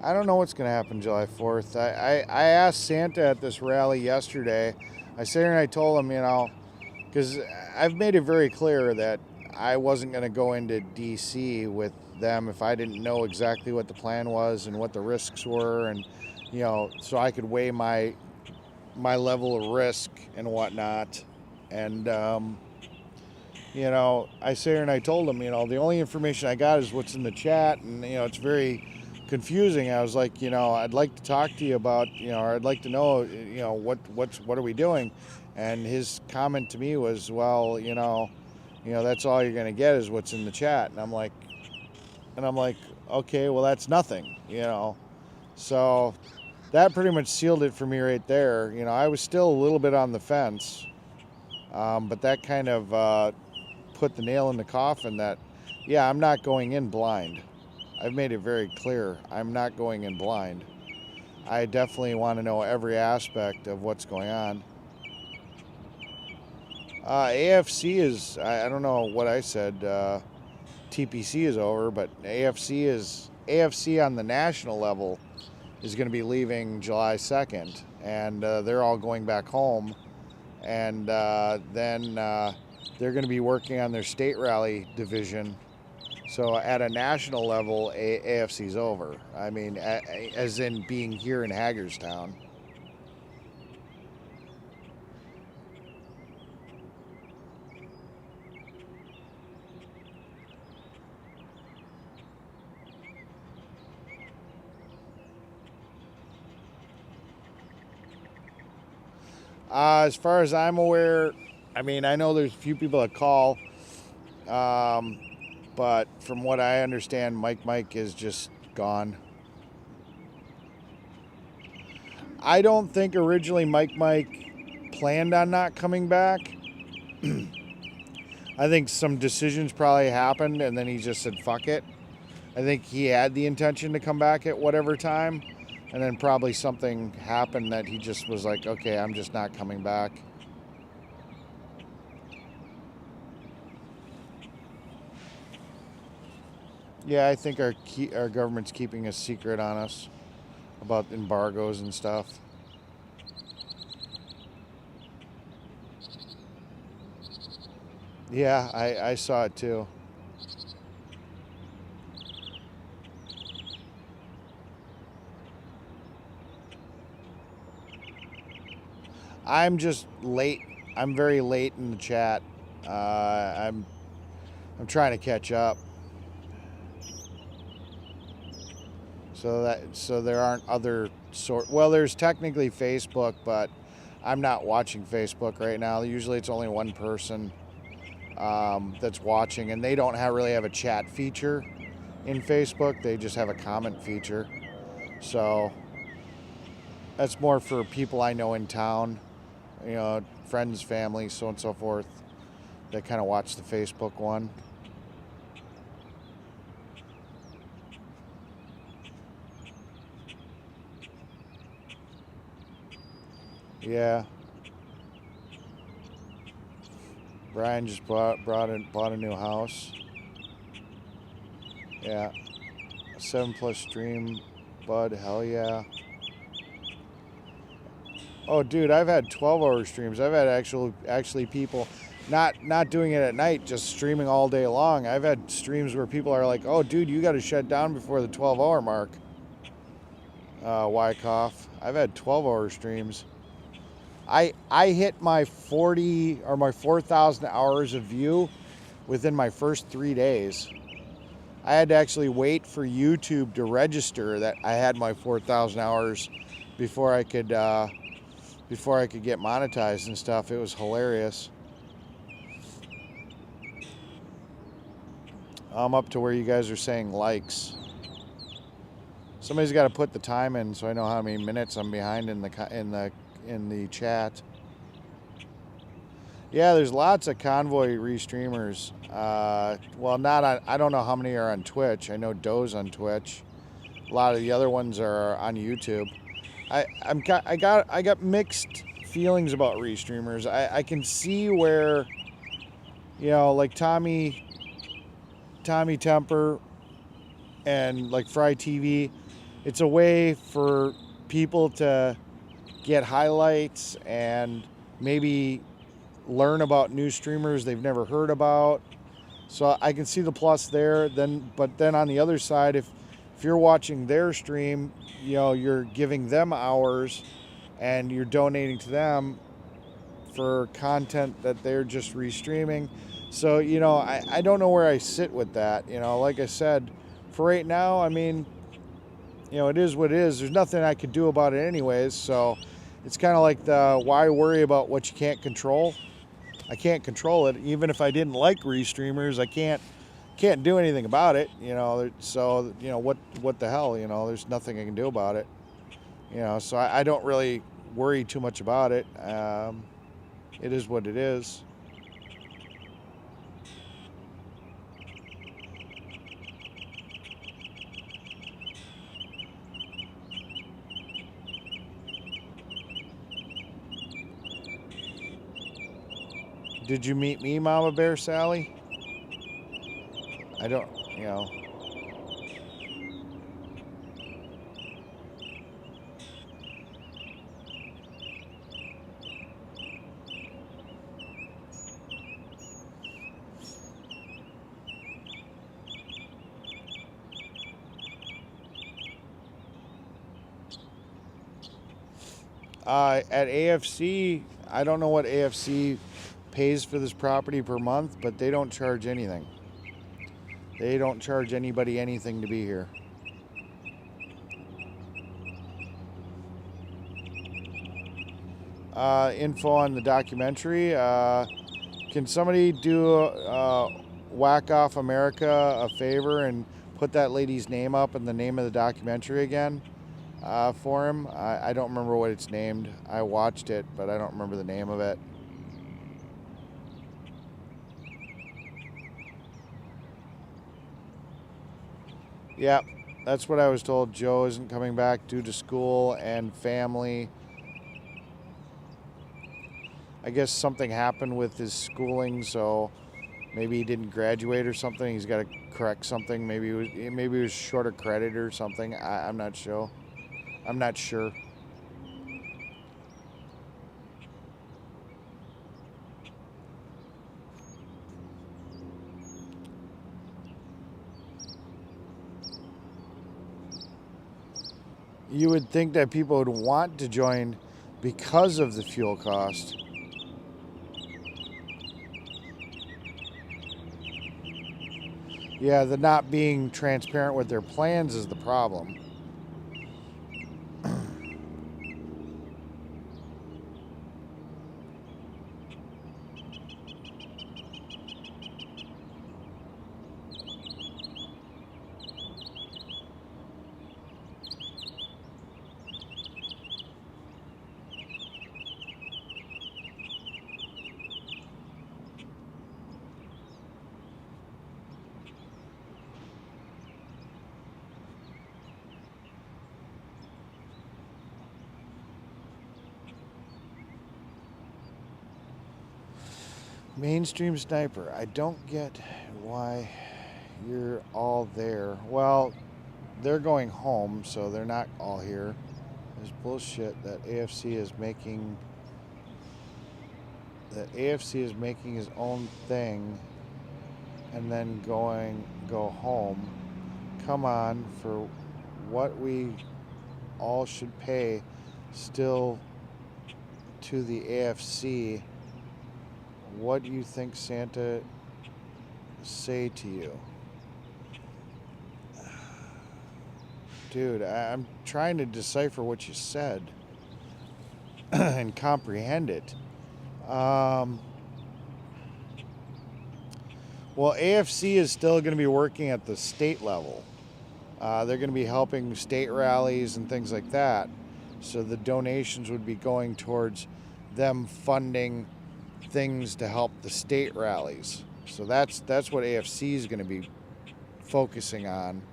I don't know what's going to happen July 4th. I asked Santa at this rally yesterday. I sat here and I told him, you know, because I've made it very clear that I wasn't going to go into D.C. with them if I didn't know exactly what the plan was and what the risks were, and, you know, so I could weigh my level of risk and whatnot. And, you know, I sat here and I told him, you know, the only information I got is what's in the chat, and, you know, it's very confusing. I was like, you know, I'd like to talk to you about, you know, or I'd like to know, you know, what are we doing? And his comment to me was, well, you know, that's all you're going to get is what's in the chat. And I'm like, okay, well, that's nothing, you know. So that pretty much sealed it for me right there. You know, I was still a little bit on the fence, but that kind of put the nail in the coffin that, yeah, I'm not going in blind. I've made it very clear. I'm not going in blind. I definitely want to know every aspect of what's going on. AFC is, I don't know what I said, TPC is over, but AFC on the national level is going to be leaving July 2nd, and they're all going back home, and then they're going to be working on their state rally division. So at a national level, AFC's over. I mean, as in being here in Hagerstown. As far as I'm aware, I mean, I know there's a few people that call, but from what I understand, Mike is just gone. I don't think originally Mike planned on not coming back. I think some decisions probably happened, and then he just said, fuck it. I think he had the intention to come back at whatever time, and then probably something happened that he just was like, okay, I'm just not coming back. Yeah, I think our government's keeping a secret on us about embargoes and stuff. Yeah, I saw it too. I'm just late. I'm very late in the chat. I'm trying to catch up. So there aren't other well, there's technically Facebook, but I'm not watching Facebook right now. Usually it's only one person that's watching, and they don't really have a chat feature in Facebook. They just have a comment feature. So that's more for people I know in town, you know, friends, family, so on and so forth, that kind of watch the Facebook one. Yeah. Brian just bought a new house. Yeah. 7+ stream, bud. Hell yeah. Oh, dude, I've had 12-hour streams. I've had actually people not doing it at night, just streaming all day long. I've had streams where people are like, "Oh, dude, you got to shut down before the 12-hour mark." Wyckoff. I've had 12-hour streams. I hit my 40 or my 4,000 hours of view within my first 3 days. I had to actually wait for YouTube to register that I had my 4,000 hours before I could get monetized and stuff. It was hilarious. I'm up to where you guys are saying likes. Somebody's got to put the time in so I know how many minutes I'm behind in the chat. Yeah, there's lots of Convoy restreamers. Well, not on. I don't know how many are on Twitch. I know Doe's on Twitch. A lot of the other ones are on YouTube. I got mixed feelings about restreamers. I can see where, you know, like Tommy Temper and like Fry TV, it's a way for people to get highlights and maybe learn about new streamers they've never heard about. So I can see the plus there. But then on the other side, if you're watching their stream, you know, you're giving them hours and you're donating to them for content that they're just restreaming. So, you know, I don't know where I sit with that. You know, like I said, for right now, I mean, you know, it is what it is. There's nothing I could do about it anyways. So it's kind of like the why worry about what you can't control. I can't control it. Even if I didn't like restreamers, I can't do anything about it. You know, so, you know, what the hell, you know, there's nothing I can do about it. You know, so I don't really worry too much about it. It is what it is. Did you meet me, Mama Bear Sally? I don't, you know. At AFC, I don't know what AFC pays for this property per month, but they don't charge anything. They don't charge anybody anything to be here. Info on the documentary. Can somebody do Whack Off America a favor and put that lady's name up and the name of the documentary again for him? I don't remember what it's named. I watched it, but I don't remember the name of it. Yeah, that's what I was told. Joe isn't coming back due to school and family. I guess something happened with his schooling, so maybe he didn't graduate or something. He's got to correct something. Maybe he was short of credit or something. I'm not sure. I'm not sure. You would think that people would want to join because of the fuel cost. Yeah, the not being transparent with their plans is the problem. Mainstream sniper. I don't get why you're all there. Well, they're going home, so they're not all here. There's bullshit that AFC is making. That AFC is making his own thing and then go home. Come on, for what we all should pay still to the AFC. What do you think Santa say to you? Dude, I'm trying to decipher what you said and comprehend it. Well, AFC is still going to be working at the state level. They're going to be helping state rallies and things like that. So the donations would be going towards them funding things to help the state rallies. So that's what AFC is going to be focusing on.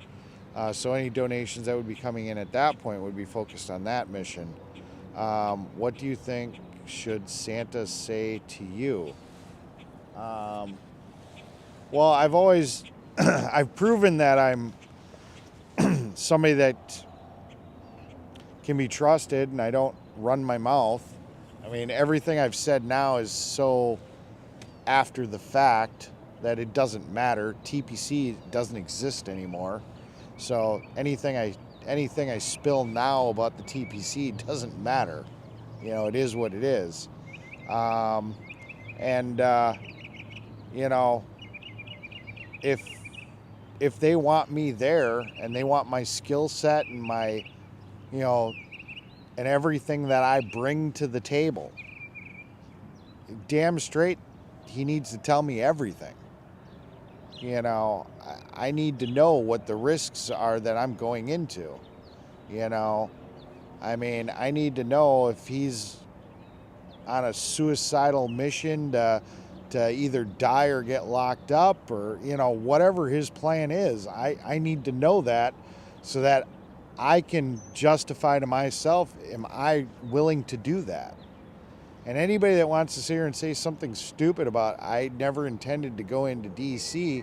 So any donations that would be coming in at that point would be focused on that mission. What do you think should Santa say to you? Well, I've always I've proven that I'm somebody that can be trusted and I don't run my mouth. I mean, everything I've said now is so after the fact that it doesn't matter. TPC doesn't exist anymore. So anything I spill now about the TPC doesn't matter. You know, it is what it is. You know, if they want me there and they want my skill set and my, you know, and everything that I bring to the table, damn straight, he needs to tell me everything. You know, I need to know what the risks are that I'm going into. You know, I mean, I need to know if he's on a suicidal mission to either die or get locked up, or, you know, whatever his plan is. I need to know that so that I can justify to myself, am I willing to do that? And anybody that wants to sit here and say something stupid about I never intended to go into DC,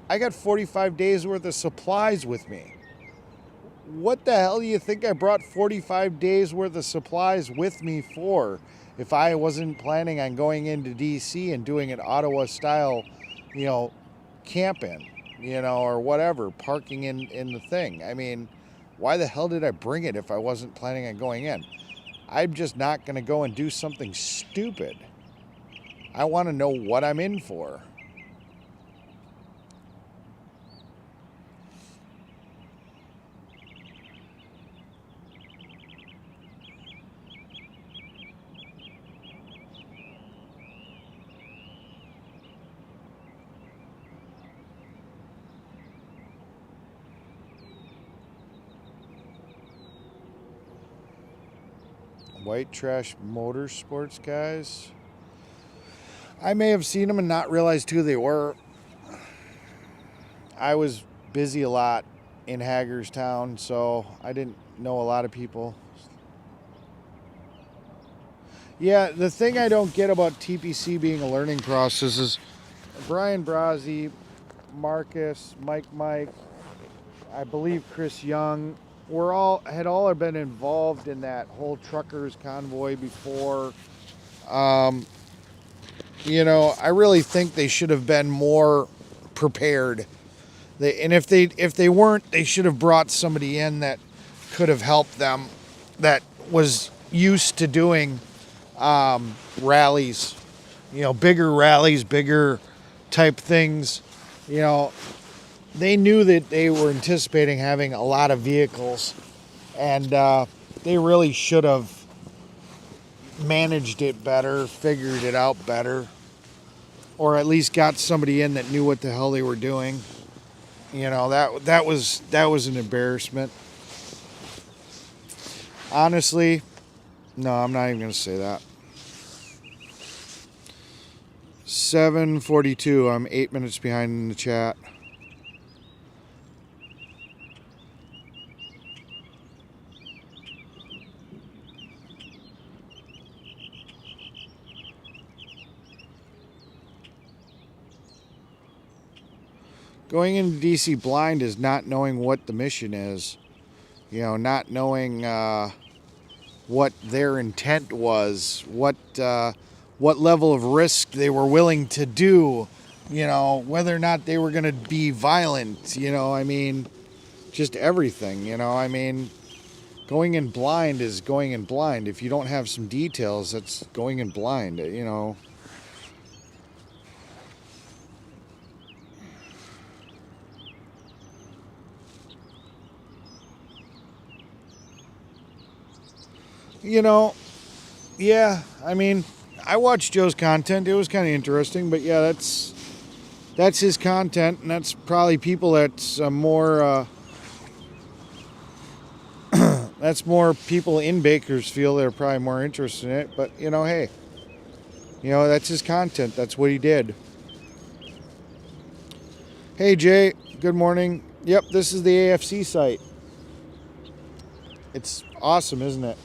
I got 45 days worth of supplies with me. What the hell do you think I brought 45 days worth of supplies with me for if I wasn't planning on going into DC and doing an Ottawa style, you know, camping, you know, or whatever, parking in the thing? I mean, why the hell did I bring it if I wasn't planning on going in? I'm just not going to go and do something stupid. I want to know what I'm in for. White Trash Motorsports guys. I may have seen them and not realized who they were. I was busy a lot in Hagerstown, so I didn't know a lot of people. Yeah, the thing I don't get about TPC being a learning process is Brian Brazzi, Marcus, Mike, I believe Chris Young, had all been involved in that whole truckers convoy before. You know, I really think they should have been more prepared. If they weren't, they should have brought somebody in that could have helped them, that was used to doing rallies, bigger rallies, bigger type things. They knew that they were anticipating having a lot of vehicles, and they really should have managed it better, figured it out better, or at least got somebody in that knew what the hell they were doing. That was an embarrassment. Honestly, no, I'm not even going to say that. 7:42. I'm 8 minutes behind in the chat. Going into DC blind is not knowing what the mission is. Not knowing what their intent was, what level of risk they were willing to do, whether or not they were going to be violent, just everything, going in blind is going in blind. If you don't have some details, that's going in blind, Yeah, I watched Joe's content. It was kind of interesting, but yeah, that's his content, and that's probably people that's more that's more people in Bakersfield that are probably more interested in it. But hey, that's his content. That's what he did. Hey Jay, good morning. Yep, this is the AFC site. It's awesome, isn't it?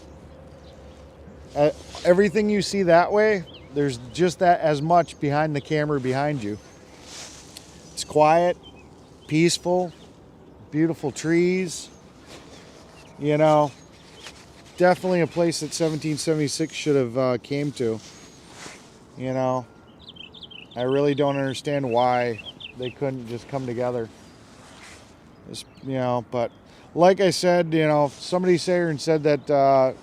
Everything you see that way, there's just that as much behind the camera behind you. It's quiet, peaceful, beautiful trees. Definitely a place that 1776 should have came to. I really don't understand why they couldn't just come together. But like I said, somebody said that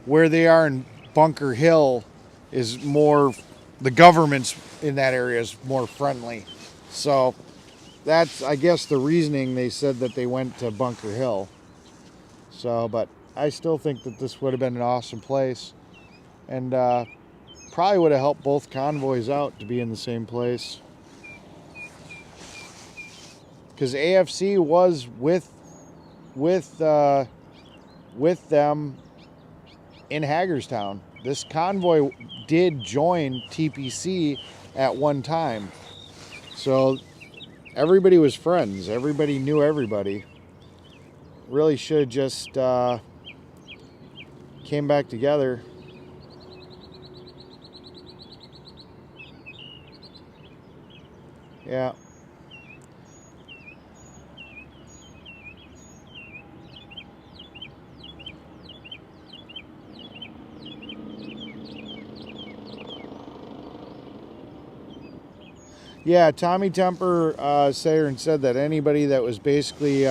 where they are in Bunker Hill is more, the government's in that area is more friendly. So that's, I guess, the reasoning they said that they went to Bunker Hill. So, but I still think that this would have been an awesome place, and probably would have helped both convoys out to be in the same place. Because AFC was with them in Hagerstown. This convoy did join TPC at one time. So everybody was friends. Everybody knew everybody. Really should have just came back together. Yeah. Yeah, Tommy Temper said that anybody that was basically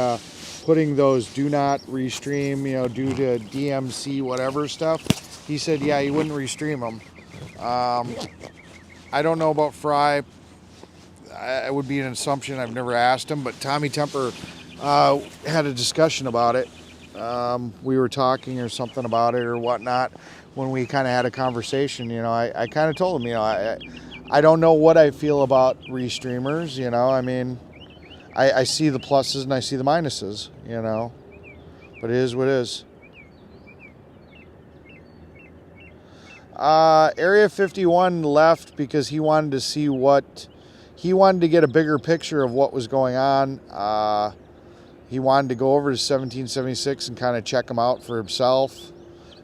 putting those do not restream, due to DMC whatever stuff, he said, yeah, he wouldn't restream them. I don't know about Fry. It would be an assumption. I've never asked him, but Tommy Temper had a discussion about it. We were talking or something about it or whatnot when we kind of had a conversation. I kind of told him, I don't know what I feel about restreamers, I see the pluses and I see the minuses, but it is what it is. Area 51 left because he wanted to see he wanted to get a bigger picture of what was going on. He wanted to go over to 1776 and kind of check them out for himself.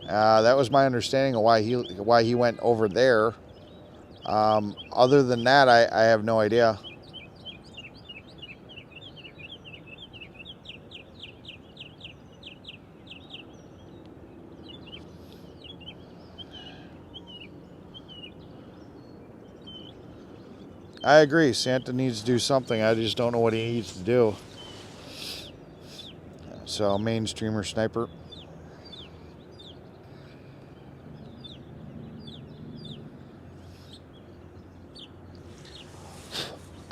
That was my understanding of why he went over there. Other than that, I have no idea. I agree. Santa needs to do something. I just don't know what he needs to do. So, main streamer sniper.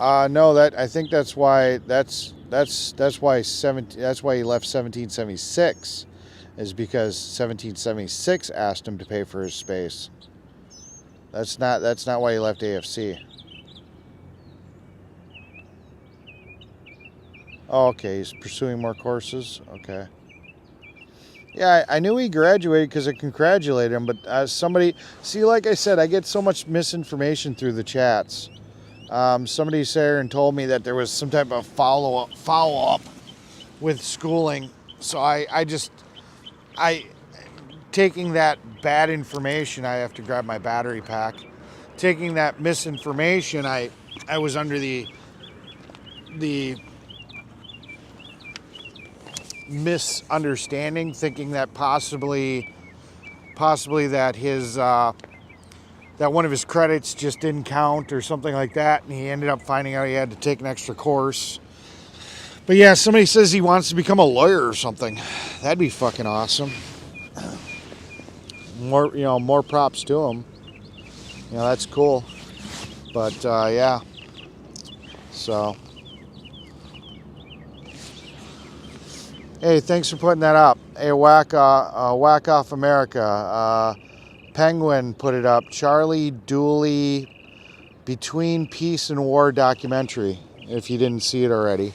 No, that I think that's why that's why 17 that's why he left 1776, is because 1776 asked him to pay for his space. That's not why he left AFC. Oh, okay, he's pursuing more courses. Okay. Yeah, I knew he graduated because I congratulated him, but somebody, see, like I said, I get so much misinformation through the chats. Somebody sat there and told me that there was some type of follow up with schooling. So taking that bad information, I have to grab my battery pack. Taking that misinformation, I was under the misunderstanding, thinking that possibly that his that one of his credits just didn't count or something like that, and he ended up finding out he had to take an extra course. But yeah, somebody says he wants to become a lawyer or something. That'd be fucking awesome. More props to him. That's cool. But yeah, so hey, thanks for putting that up. Hey, whack off America. Penguin put it up. Charlie Dooley, Between Peace and War documentary. If you didn't see it already,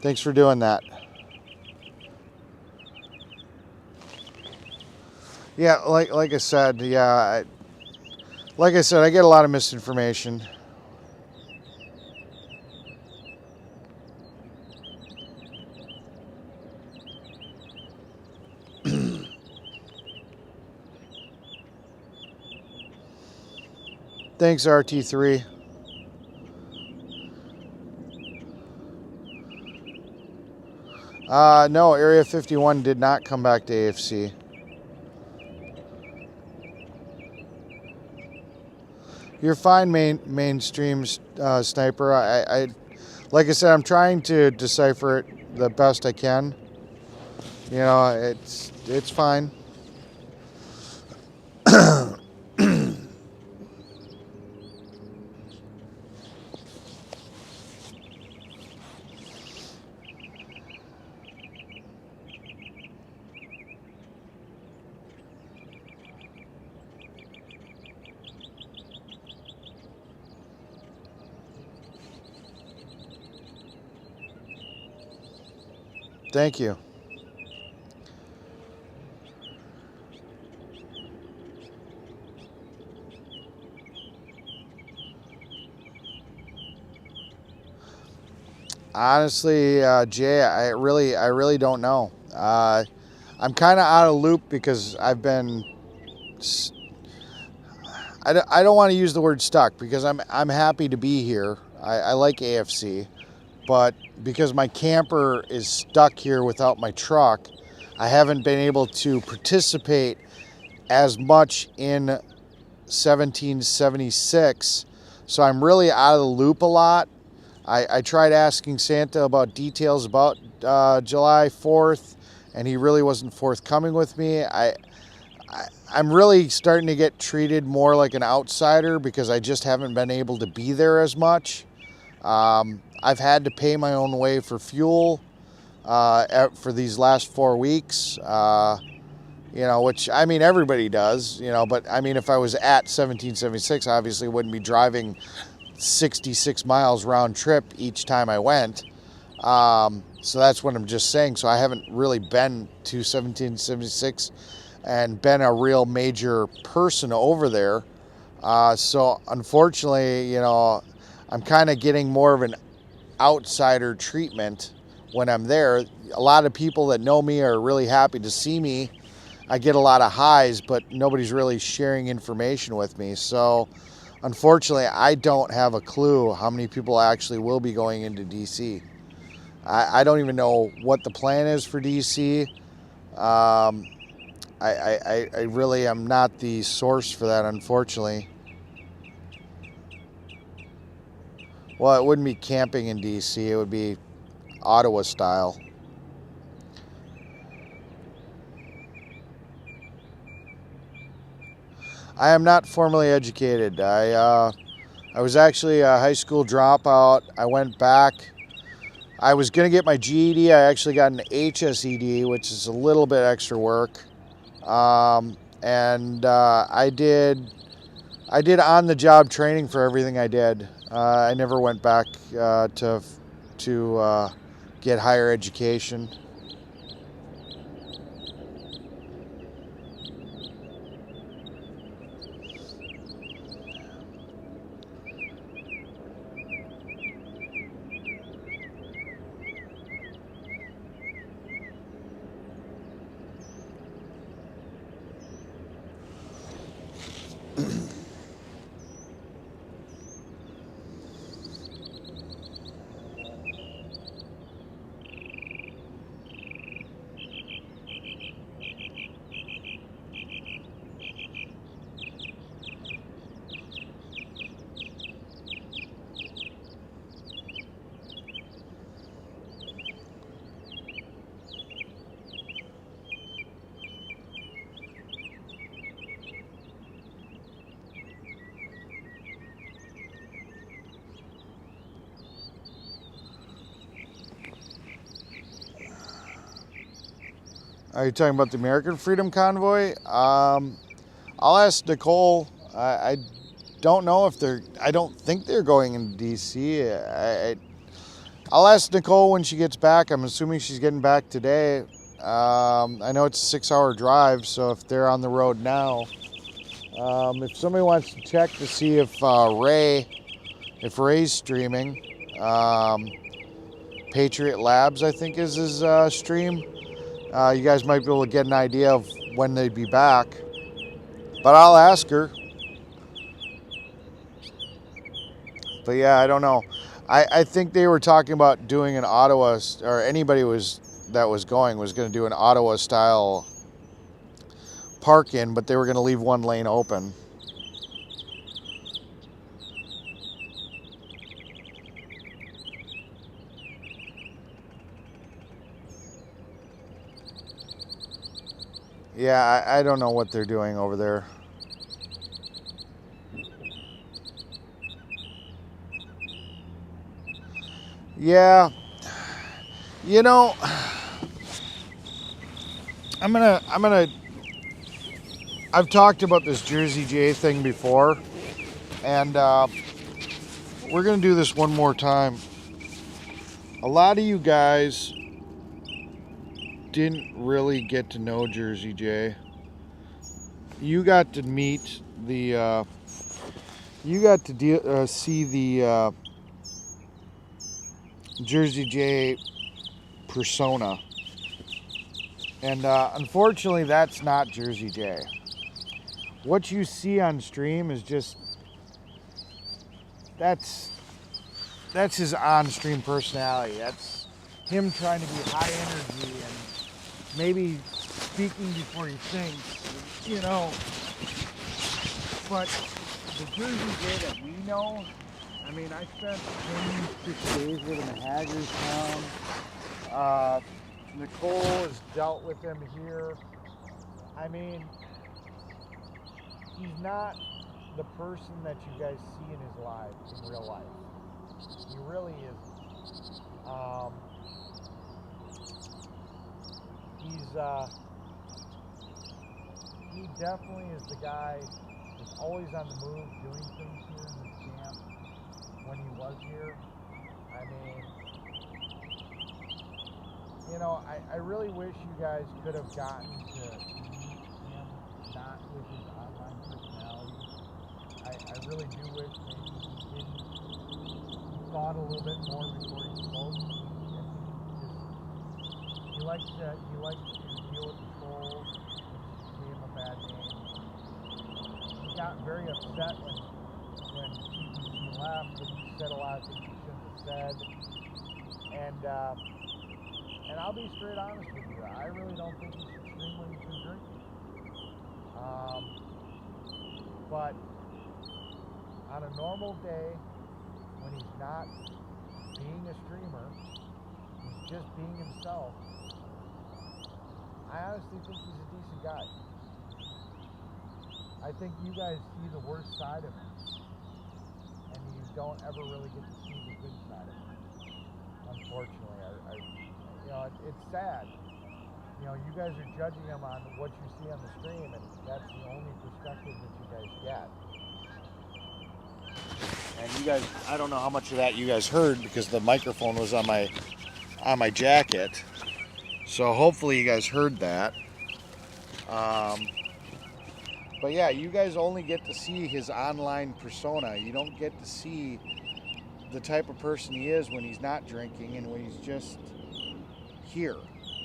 thanks for doing that. Yeah, like I said, I get a lot of misinformation. Thanks, RT3. No, Area 51 did not come back to AFC. You're fine, mainstream sniper. I like I said, I'm trying to decipher it the best I can. It's fine. Thank you. Honestly, Jay, I really don't know. I'm kind of out of loop because I've been. I don't want to use the word stuck because I'm happy to be here. I like AFC, but because my camper is stuck here without my truck, I haven't been able to participate as much in 1776. So I'm really out of the loop a lot. I tried asking Santa about details about July 4th, and he really wasn't forthcoming with me. I'm really starting to get treated more like an outsider because I just haven't been able to be there as much. I've had to pay my own way for fuel for these last 4 weeks, which, I mean, everybody does, but I mean, if I was at 1776, I obviously wouldn't be driving 66 miles round trip each time I went. So that's what I'm just saying. So I haven't really been to 1776 and been a real major person over there. So unfortunately, I'm kind of getting more of an outsider treatment when I'm there. A lot of people that know me are really happy to see me. I get a lot of highs, but nobody's really sharing information with me. So unfortunately, I don't have a clue how many people actually will be going into DC. I don't even know what the plan is for DC. I really am not the source for that, unfortunately. Well, it wouldn't be camping in DC. It would be Ottawa style. I am not formally educated. I I was actually a high school dropout. I went back. I was going to get my GED. I actually got an HSED, which is a little bit extra work. I did on-the-job training for everything I did. I never went back to get higher education. Are you talking about the American Freedom Convoy? I'll ask Nicole. I don't know if I don't think they're going into DC. I'll ask Nicole when she gets back. I'm assuming she's getting back today. I know it's a 6-hour drive, so if they're on the road now, if somebody wants to check to see if Ray's streaming, Patriot Labs, I think is his stream. You guys might be able to get an idea of when they'd be back. But I'll ask her. But yeah, I don't know. I think they were talking about doing an Ottawa, or anybody that was going to do an Ottawa style park-in, but they were going to leave one lane open. Yeah, I don't know what they're doing over there. Yeah, you know, I've talked about this Jersey J thing before, and we're gonna do this one more time. A lot of you guys didn't really get to know Jersey J. You got to meet the, see the Jersey J persona. And unfortunately, that's not Jersey J. What you see on stream is just, that's his on-stream personality. That's him trying to be high energy and maybe speaking before he thinks, you know. But the Jersey J that we know, I mean, I spent 6 days with him in Hagerstown. Nicole has dealt with him here. I mean, he's not the person that you guys see in his life, in real life. He really isn't. He definitely is the guy who's always on the move, doing things here in this camp. When he was here, I mean, you know, I really wish you guys could have gotten to meet him, not with his online personality. I really do wish maybe he thought a little bit more before he spoke. He likes to deal with the trolls, which gave him a bad name. He got very upset when he left, and he said a lot of things he shouldn't have said. And I'll be straight honest with you. I really don't think he should stream when he's been drinking. But on a normal day, when he's not being a streamer, he's just being himself. I honestly think he's a decent guy. I think you guys see the worst side of him. And don't ever really get to see the good side of it. Unfortunately, it's sad. You guys are judging him on what you see on the stream, and that's the only perspective that you guys get. And you guys, I don't know how much of that you guys heard because the microphone was on my jacket. So hopefully you guys heard that. But yeah, you guys only get to see his online persona. You don't get to see the type of person he is when he's not drinking and when he's just here,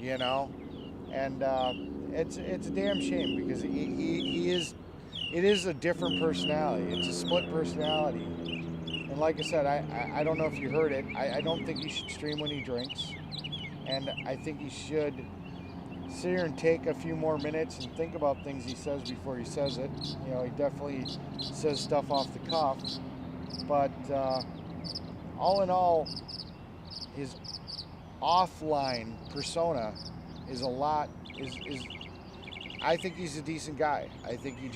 And it's a damn shame because it is a different personality. It's a split personality. And like I said, I don't know if you heard it. I don't think he should stream when he drinks. And I think he should sit here and take a few more minutes and think about things he says before he says it. He definitely says stuff off the cuff. But all in all, his offline persona is I think he's a decent guy. I think he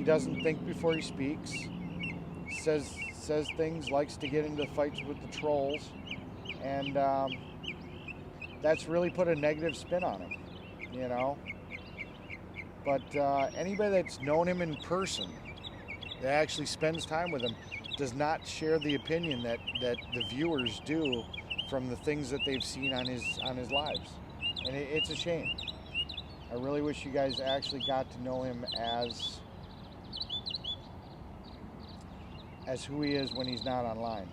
doesn't think before he speaks, says things, likes to get into fights with the trolls, and that's really put a negative spin on him, But anybody that's known him in person, that actually spends time with him, does not share the opinion that the viewers do from the things that they've seen on his lives. And it's a shame. I really wish you guys actually got to know him as who he is when he's not online.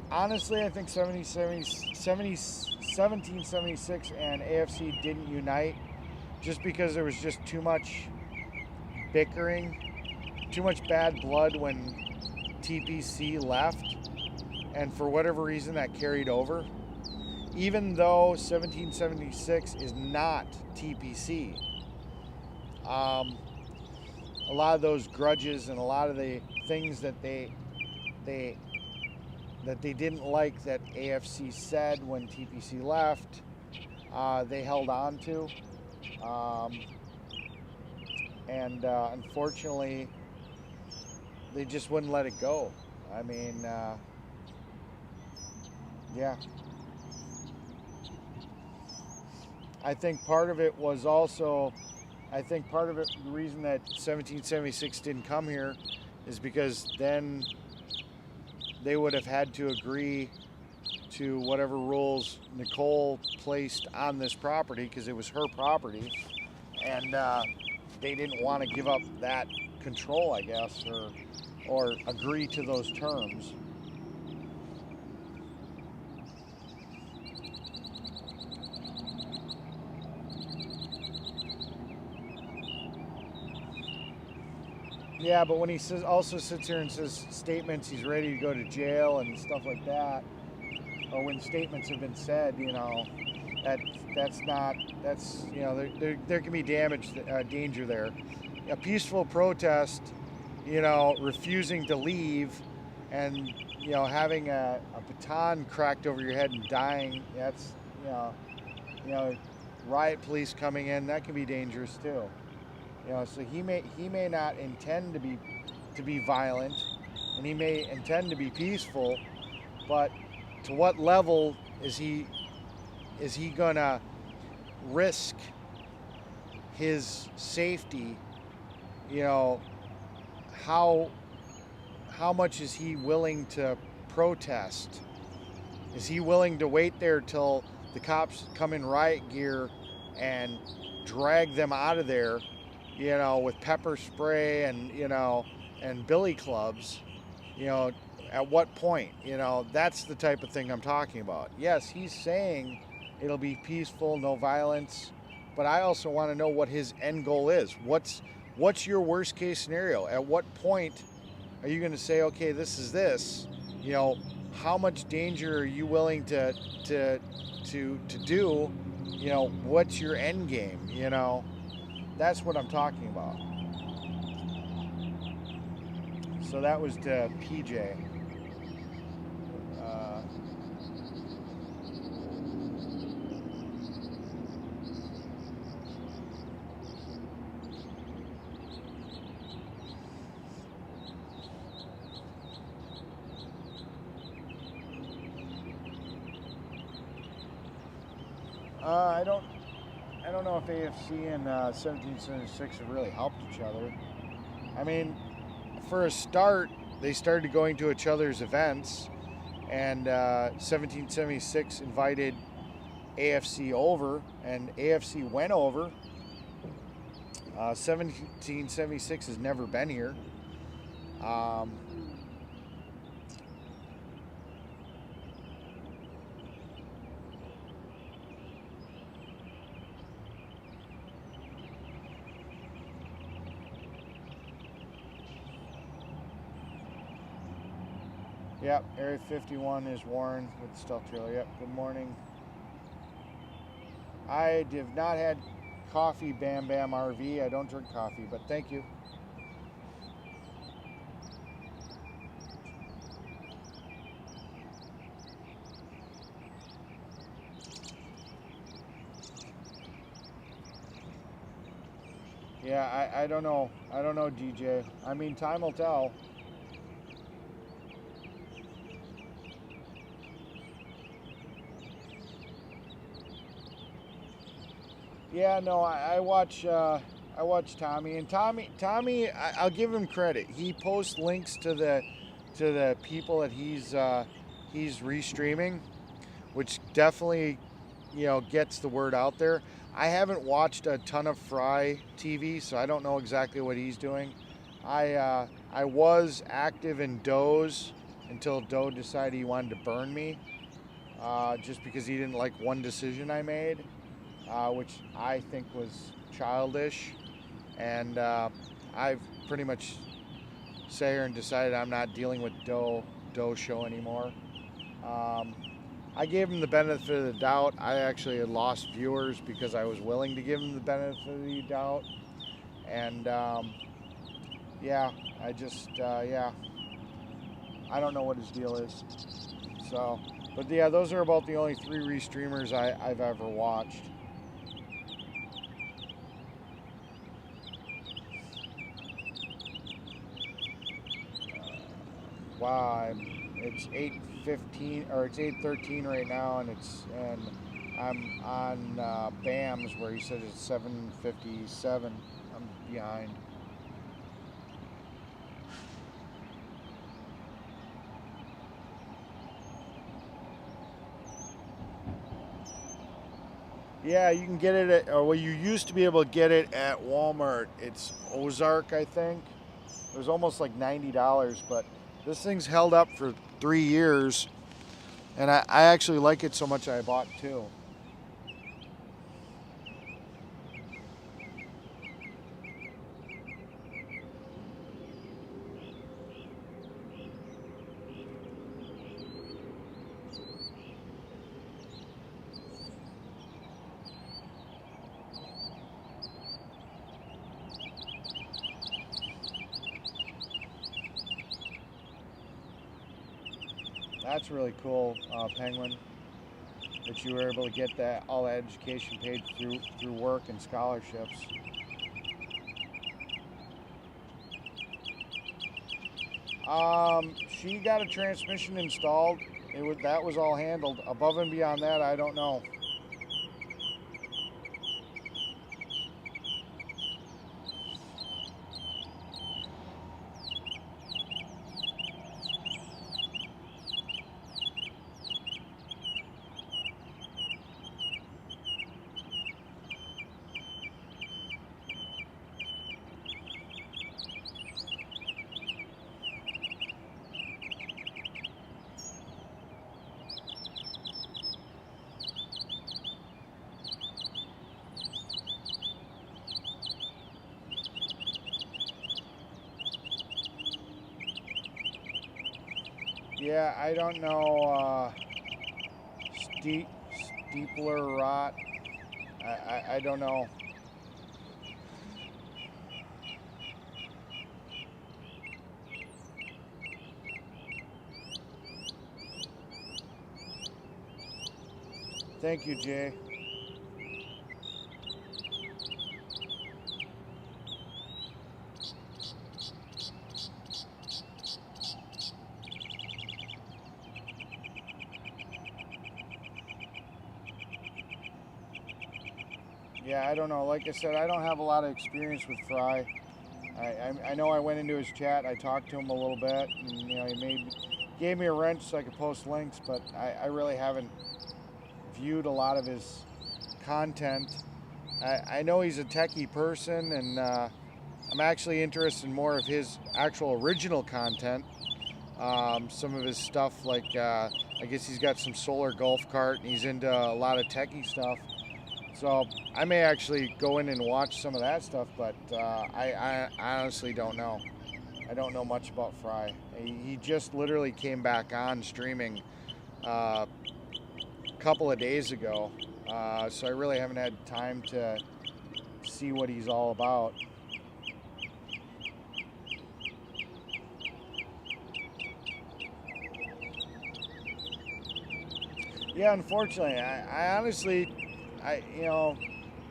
Honestly, I think 1776 and AFC didn't unite just because there was just too much bickering, too much bad blood when TPC left, and for whatever reason that carried over. Even though 1776 is not TPC, a lot of those grudges and a lot of the things that they didn't like that AFC said when TPC left, they held on to. And unfortunately, they just wouldn't let it go. I mean, yeah. I think part of it was also, the reason that 1776 didn't come here is because then they would have had to agree to whatever rules Nicole placed on this property because it was her property, and they didn't want to give up that control, I guess, or agree to those terms. Yeah, but when he also sits here and says statements, he's ready to go to jail and stuff like that, or when statements have been said, there can be danger there. A peaceful protest, refusing to leave, and having a baton cracked over your head and dying. That's riot police coming in. That can be dangerous too. So he may not intend to be violent, and he may intend to be peaceful, but to what level is he gonna risk his safety? How much is he willing to protest? Is he willing to wait there till the cops come in riot gear and drag them out of there, with pepper spray and billy clubs? At what point? That's the type of thing I'm talking about. Yes, he's saying it'll be peaceful, no violence, but I also want to know what his end goal is. What's your worst case scenario? At what point are you going to say, okay, this is this? How much danger are you willing to do? What's your end game? That's what I'm talking about. So that was to PJ. I don't know if AFC and 1776 have really helped each other. I mean, for a start, they started going to each other's events, and 1776 invited AFC over, and AFC went over. 1776 has never been here. Yep, Area 51 is Warren with the stealth trailer. Yep, good morning. I have not had coffee, Bam Bam RV. I don't drink coffee, but thank you. Yeah, I don't know. I don't know, DJ. I mean, time will tell. Yeah, no, I watch Tommy, and Tommy, I'll give him credit. He posts links to the people that he's restreaming, which definitely, gets the word out there. I haven't watched a ton of Fry TV, so I don't know exactly what he's doing. I was active in Doe's until Doe decided he wanted to burn me, just because he didn't like one decision I made, which I think was childish. And I've pretty much sat here and decided I'm not dealing with Doe show anymore. I gave him the benefit of the doubt. I actually had lost viewers because I was willing to give him the benefit of the doubt. And yeah, I don't know what his deal is. So, but yeah, those are about the only 3 restreamers I've ever watched. Wow, it's 8:15 or it's 8:13 right now, and I'm on Bam's where he says it's 7:57. I'm behind. Yeah, you can get it at, or well, you used to be able to get it at Walmart. It's Ozark, I think. It was almost like $90, but this thing's held up for 3 years, and I actually like it so much I bought 2. That's really cool, Penguin, that you were able to get that all that education paid through work and scholarships. She got a transmission installed. That was all handled. Above and beyond that, I don't know. Yeah, I don't know. Steepler rot. I don't know. Thank you, Jay. Yeah, I don't know. Like I said, I don't have a lot of experience with Fry. I know I went into his chat. I talked to him a little bit, and he gave me a wrench so I could post links. But I really haven't viewed a lot of his content. I know he's a techie person, and I'm actually interested in more of his actual original content. Some of his stuff, like I guess he's got some solar golf cart, and he's into a lot of techie stuff. So I may actually go in and watch some of that stuff, but I honestly don't know. I don't know much about Fry. He just literally came back on streaming a couple of days ago, so I really haven't had time to see what he's all about. Yeah, unfortunately, I honestly, I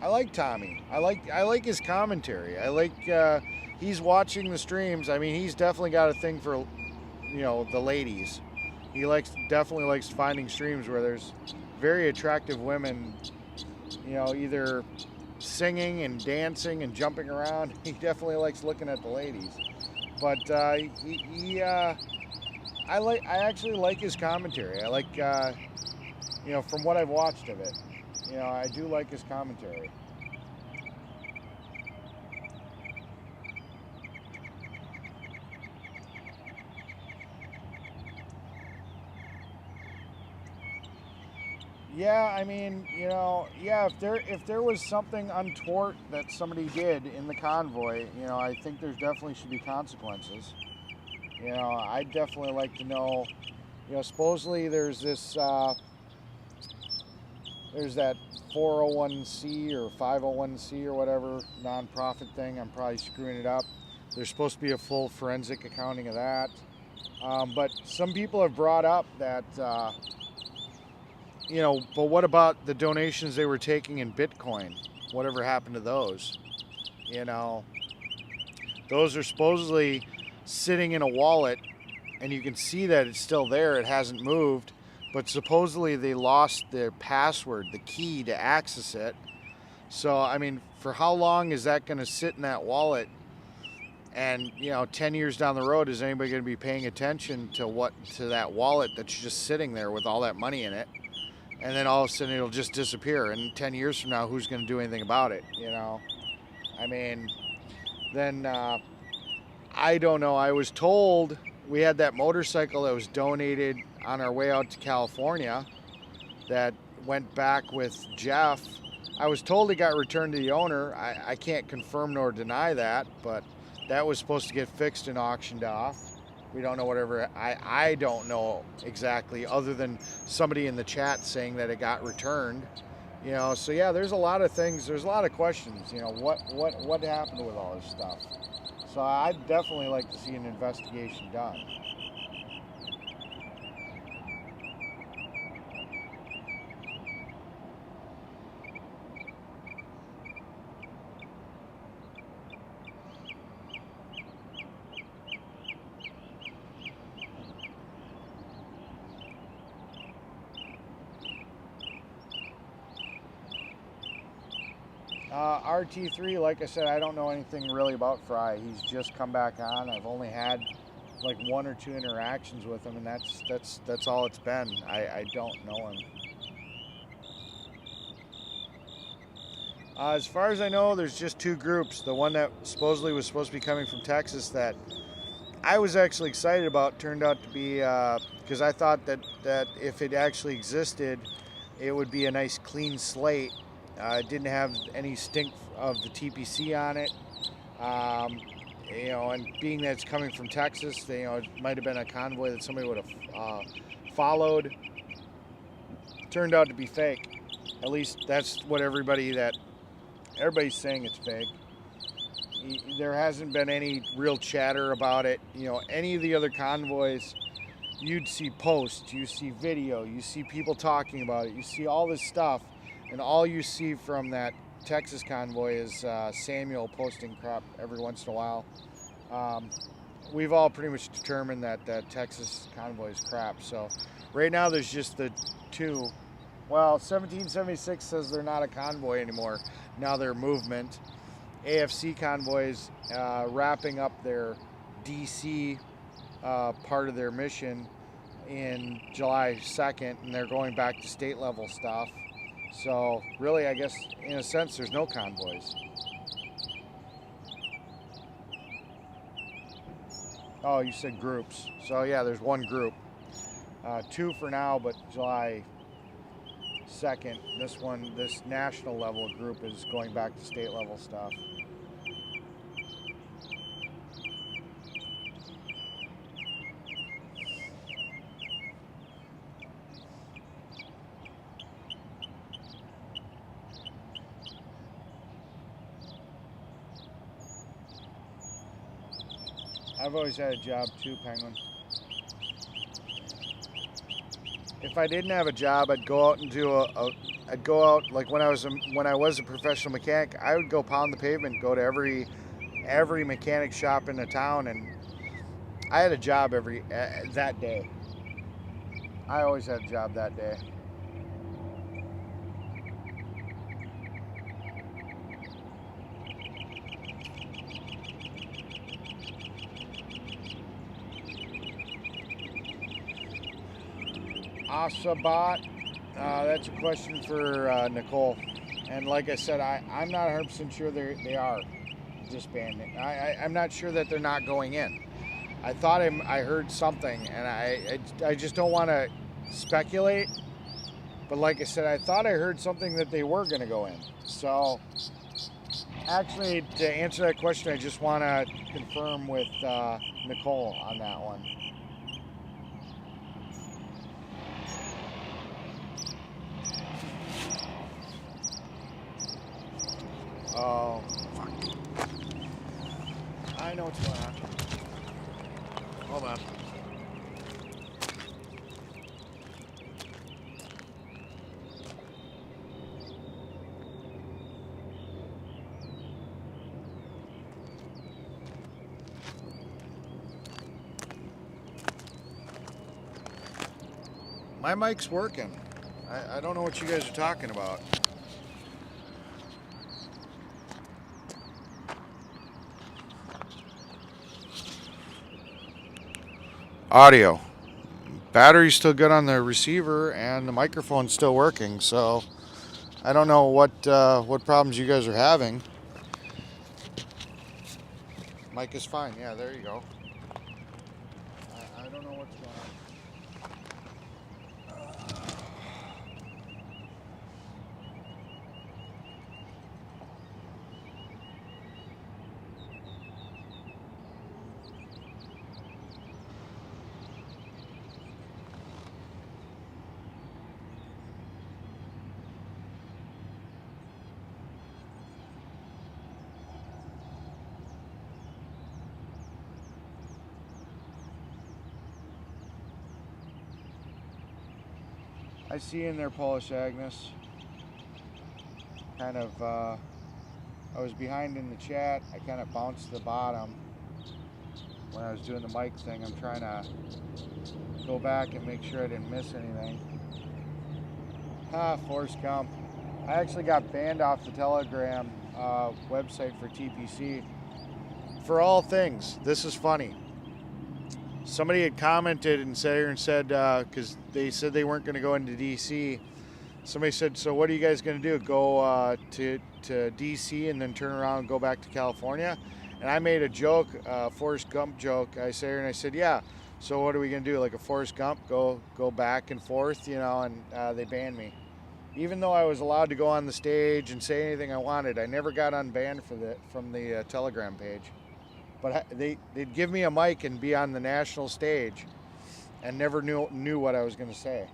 like Tommy. I like his commentary. I like he's watching the streams. I mean, he's definitely got a thing for the ladies. He definitely likes finding streams where there's very attractive women, either singing and dancing and jumping around. He definitely likes looking at the ladies. But I actually like his commentary. I like from what I've watched of it. I do like his commentary. Yeah, I mean, yeah, if there was something untoward that somebody did in the convoy, I think there definitely should be consequences. I'd definitely like to know, supposedly there's this, there's that 401c or 501c or whatever nonprofit thing. I'm probably screwing it up. There's supposed to be a full forensic accounting of that. But some people have brought up that, but what about the donations they were taking in Bitcoin? Whatever happened to those? Those are supposedly sitting in a wallet, and you can see that it's still there. It hasn't moved, but supposedly they lost their password, the key to access it. So, I mean, for how long is that going to sit in that wallet? And 10 years down the road, is anybody going to be paying attention to that wallet that's just sitting there with all that money in it? And then all of a sudden it'll just disappear. And 10 years from now, who's going to do anything about it? I mean, then I don't know. I was told we had that motorcycle that was donated on our way out to California that went back with Jeff. I was told it got returned to the owner. I can't confirm nor deny that, but that was supposed to get fixed and auctioned off. We don't know whatever. I don't know exactly, other than somebody in the chat saying that it got returned. So yeah, there's a lot of things. There's a lot of questions. What happened with all this stuff? So I'd definitely like to see an investigation done. RT3, like I said, I don't know anything really about Fry. He's just come back on. I've only had like 1 or 2 interactions with him, and that's all it's been. I don't know him. As far as I know, there's just 2 groups. The one that supposedly was supposed to be coming from Texas that I was actually excited about turned out to be, because I thought that if it actually existed, it would be a nice clean slate. It didn't have any stink of the TPC on it. And being that it's coming from Texas, it might have been a convoy that somebody would have followed. Turned out to be fake. At least that's what everybody's saying it's fake. There hasn't been any real chatter about it. Any of the other convoys, you'd see posts, you see video, you see people talking about it, you see all this stuff. And all you see from that Texas convoy is Samuel posting crap every once in a while. We've all pretty much determined that Texas convoy is crap. So right now there's just the 2 Well, 1776 says they're not a convoy anymore. Now they're a movement. AFC convoys wrapping up their DC part of their mission in July 2nd, and they're going back to state level stuff. So really, I guess in a sense, there's no convoys. Oh, you said groups. So yeah, there's one group. Two for now, but July 2nd, this national level group is going back to state level stuff. I've always had a job too, Penguin. If I didn't have a job, I'd go out and I'd go out like when I was a professional mechanic. I would go pound the pavement, go to every mechanic shop in the town, and I had a job that day. I always had a job that day. Asabat, that's a question for Nicole. And like I said, I'm not 100% sure they are disbanding. I'm not sure that they're not going in. I thought I heard something, and I just don't want to speculate. But like I said, I thought I heard something that they were going to go in. So actually, to answer that question, I just want to confirm with Nicole on that one. Oh, fuck. I know what's going on. Hold on. My mic's working. I don't know what you guys are talking about. Audio. Battery's still good on the receiver, and the microphone's still working. So I don't know what problems you guys are having. Mic is fine. Yeah, there you go. I don't know what's going on. I see in there, Polish Agnes. Kind of, I was behind in the chat. I kind of bounced to the bottom when I was doing the mic thing. I'm trying to go back and make sure I didn't miss anything. Forrest Gump. I actually got banned off the Telegram website for TPC for all things. This is funny. Somebody had commented and said, because they said they weren't going to go into DC. Somebody said, so what are you guys going to do? Go to DC and then turn around and go back to California? And I made a joke, Forrest Gump joke. I said, yeah. So what are we going to do? Like a Forrest Gump, go back and forth, and they banned me. Even though I was allowed to go on the stage and say anything I wanted, I never got unbanned from the Telegram page. But they'd give me a mic and be on the national stage, and never knew what I was going to say.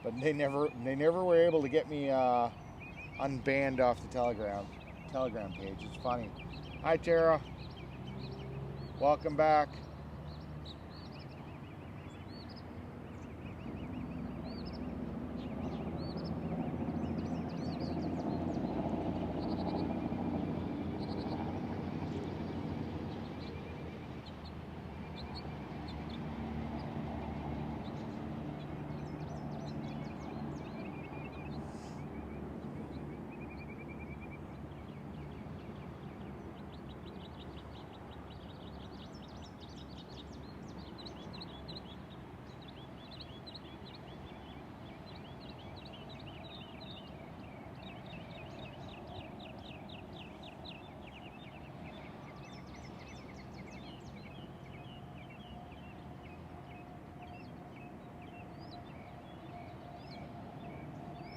But they never were able to get me unbanned off the Telegram page. It's funny. Hi Tara, welcome back.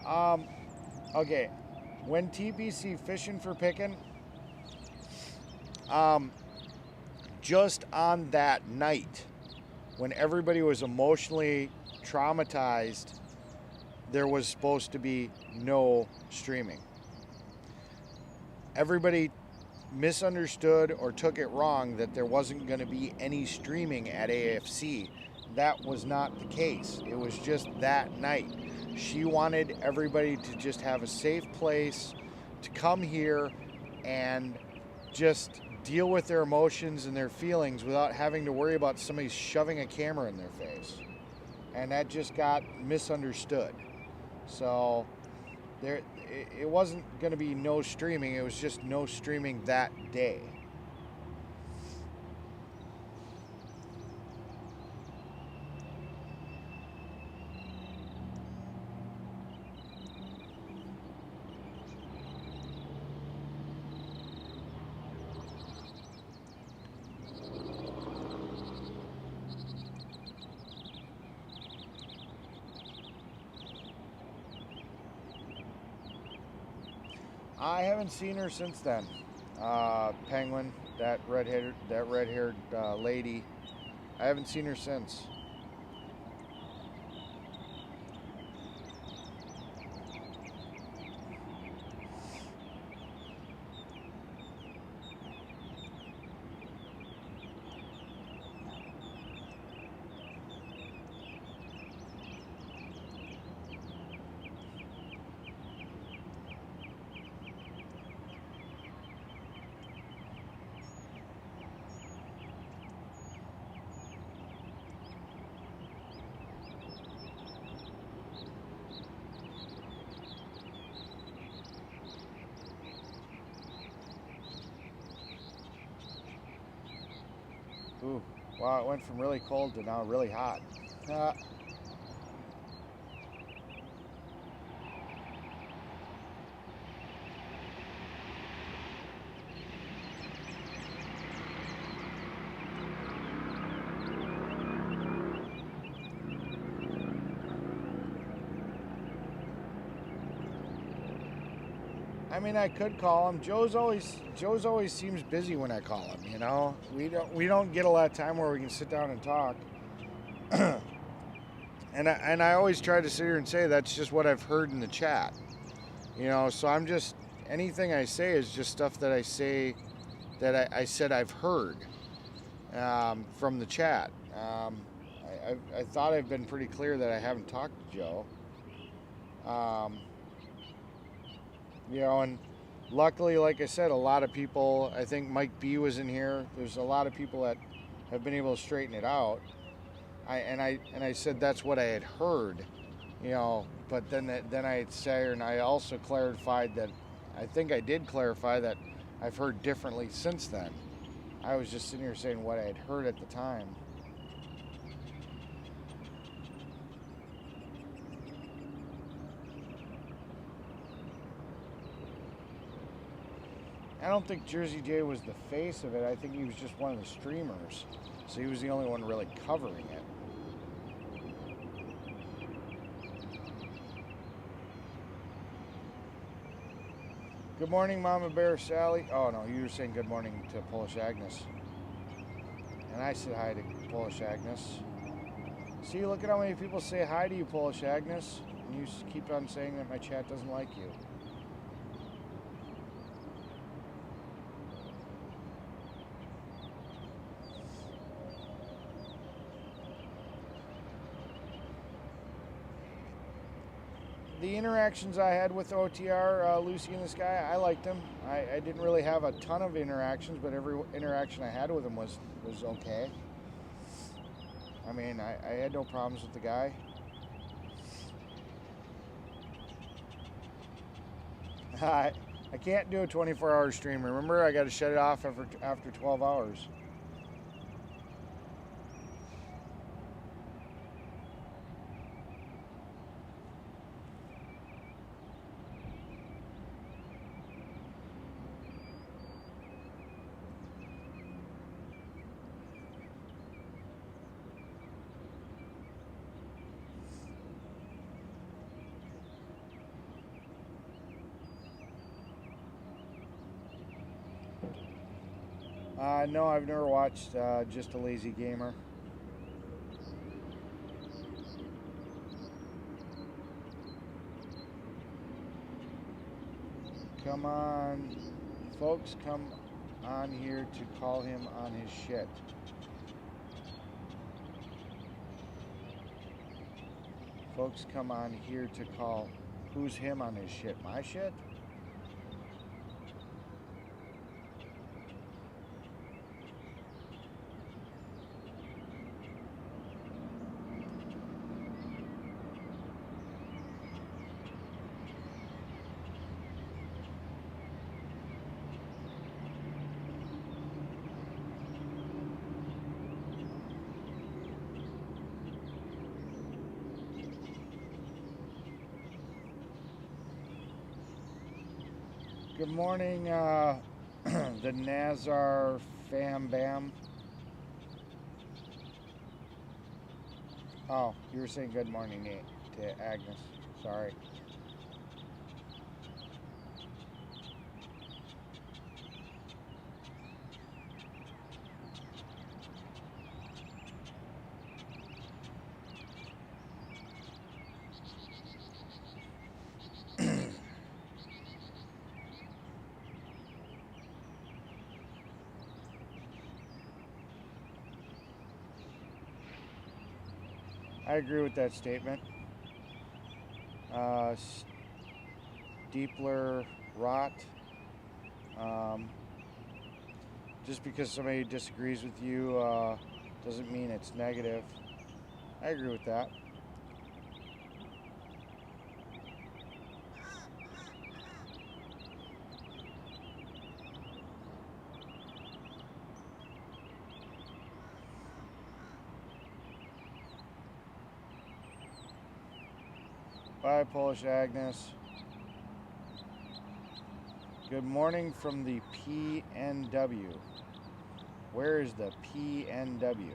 Okay, when TPC fishing for picking, just on that night, when everybody was emotionally traumatized, there was supposed to be no streaming. Everybody misunderstood or took it wrong that there wasn't going to be any streaming at AFC. That was not the case. It was just that night. She wanted everybody to just have a safe place to come here and just deal with their emotions and their feelings without having to worry about somebody shoving a camera in their face. And that just got misunderstood. So it wasn't going to be no streaming. It was just no streaming that day. I haven't seen her since then. Penguin, that red-haired lady. I haven't seen her since. Ooh, wow, it went from really cold to now really hot. I mean, I could call him. Joe's always seems busy when I call him. You know, we don't get a lot of time where we can sit down and talk. and I always try to sit here and say that's just what I've heard in the chat. You know, so I'm just anything I say is just stuff that I say that I said I've heard from the chat. I thought I've been pretty clear that I haven't talked to Joe. You know, and luckily, like I said, a lot of people, I think Mike B was in here. There's a lot of people that have been able to straighten it out. I said that's what I had heard, you know, but then I said, and I also clarified that, I think I did clarify that I've heard differently since then. I was just sitting here saying what I had heard at the time. I don't think Jersey J was the face of it. I think he was just one of the streamers. So he was the only one really covering it. Good morning, Mama Bear Sally. Oh, no, you were saying good morning to Polish Agnes. And I said hi to Polish Agnes. See, look at how many people say hi to you, Polish Agnes. And you keep on saying that my chat doesn't like you. The interactions I had with OTR, Lucy in the Sky, I liked him. I didn't really have a ton of interactions, but every interaction I had with him was okay. I mean, I had no problems with the guy. I can't do a 24-hour stream. Remember, I got to shut it off after 12 hours. No, I've never watched Just a Lazy Gamer. Come on, folks, come on here to call him on his shit. Folks, come on here to call. Who's him on his shit? My shit? Good morning, the Nazar Fam Bam. Oh, you were saying good morning, Nate, to Agnes. Sorry. I agree with that statement. Steepler rot. Just because somebody disagrees with you doesn't mean it's negative. I agree with that. Bye, Polish Agnes. Good morning from the PNW. Where is the PNW?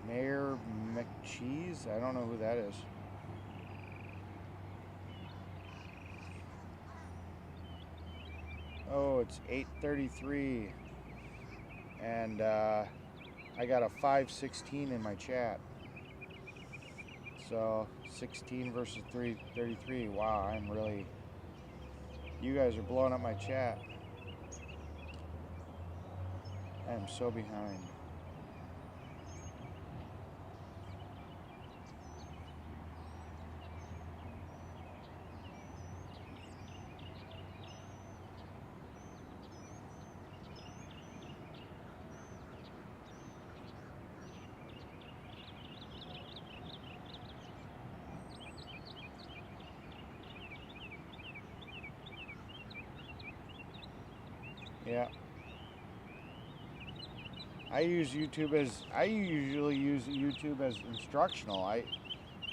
Mayor McCheese? I don't know who that is. Oh, it's 8:33. And I got a 516 in my chat. So 16 versus 33. Wow, I'm really... You guys are blowing up my chat. I am so behind. Yeah. I usually use YouTube as instructional.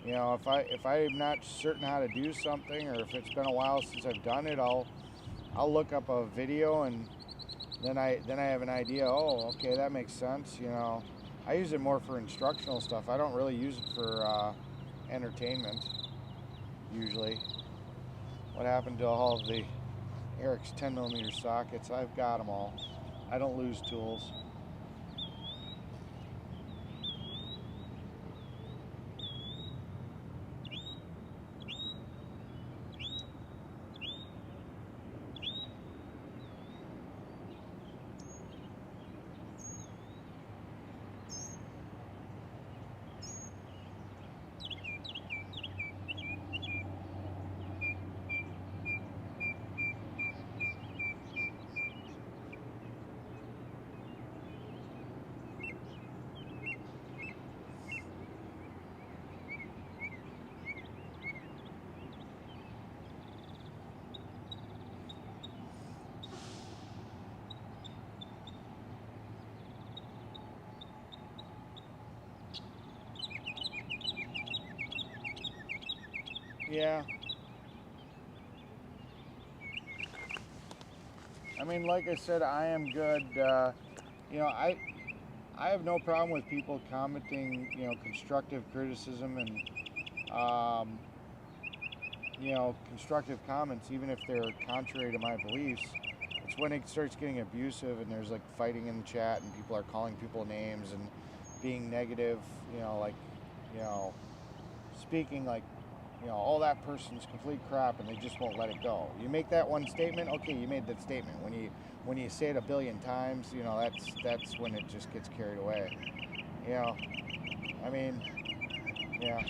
If I'm not certain how to do something, or if it's been a while since I've done it, I'll look up a video, and then I have an idea. Oh, okay, that makes sense. I use it more for instructional stuff. I don't really use it for entertainment usually. What happened to all of the Eric's 10mm sockets? I've got them all. I don't lose tools. Yeah. I mean, like I said, I am good. I have no problem with people commenting, constructive criticism, and constructive comments, even if they're contrary to my beliefs. It's when it starts getting abusive and there's like fighting in the chat and people are calling people names and being negative, speaking like, all that person's complete crap, and they just won't let it go. You make that one statement, okay, you made that statement. When you say it a billion times, that's when it just gets carried away. I mean, yeah.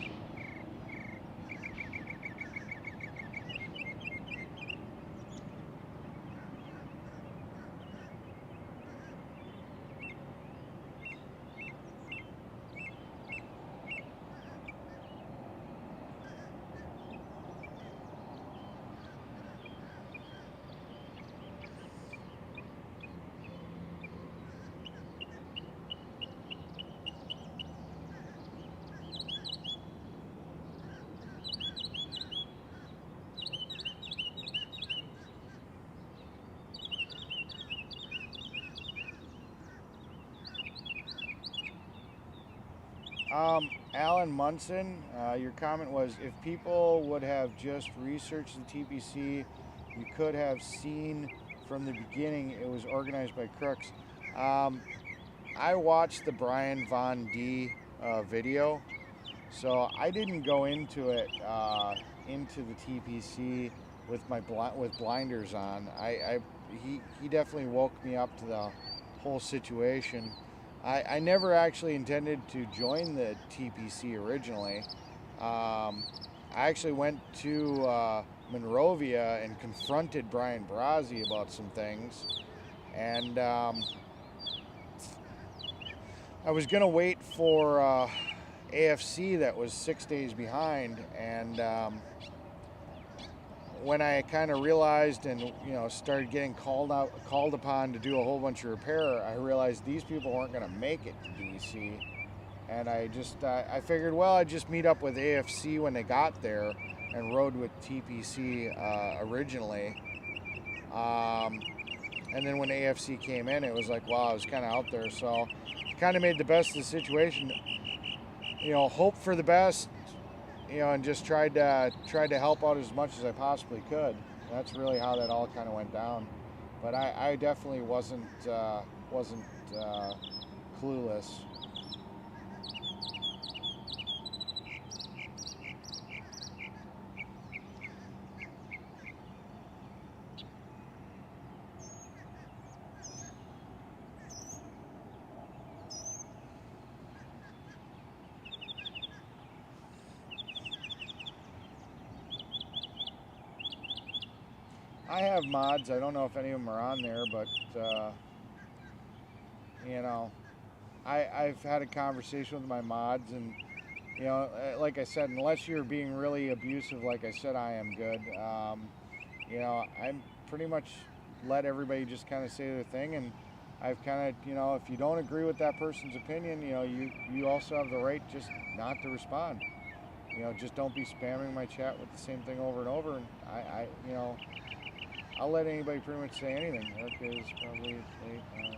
Alan Munson, your comment was, if people would have just researched the TPC, you could have seen from the beginning it was organized by crooks. I watched the Brian Von D video, so I didn't go into it, into the TPC with blinders on. He definitely woke me up to the whole situation. I never actually intended to join the TPC originally. I actually went to Monrovia and confronted Brian Brazzi about some things. And I was going to wait for AFC that was 6 days behind. And when I kind of realized and started getting called upon to do a whole bunch of repair, I realized these people weren't going to make it to DC, and I figured, well, I'd just meet up with AFC when they got there and rode with TPC originally, and then when AFC came in, it was like, wow, I was kind of out there, so kind of made the best of the situation. Hope for the best. And just tried to help out as much as I possibly could. That's really how that all kind of went down. But I definitely wasn't clueless. I have mods. I don't know if any of them are on there, but I've had a conversation with my mods, and like I said, unless you're being really abusive, like I said, I am good. I'm pretty much let everybody just kind of say their thing, and I've kind of, if you don't agree with that person's opinion, you also have the right just not to respond. Just don't be spamming my chat with the same thing over and over, and I'll let anybody pretty much say anything. Eric is probably late on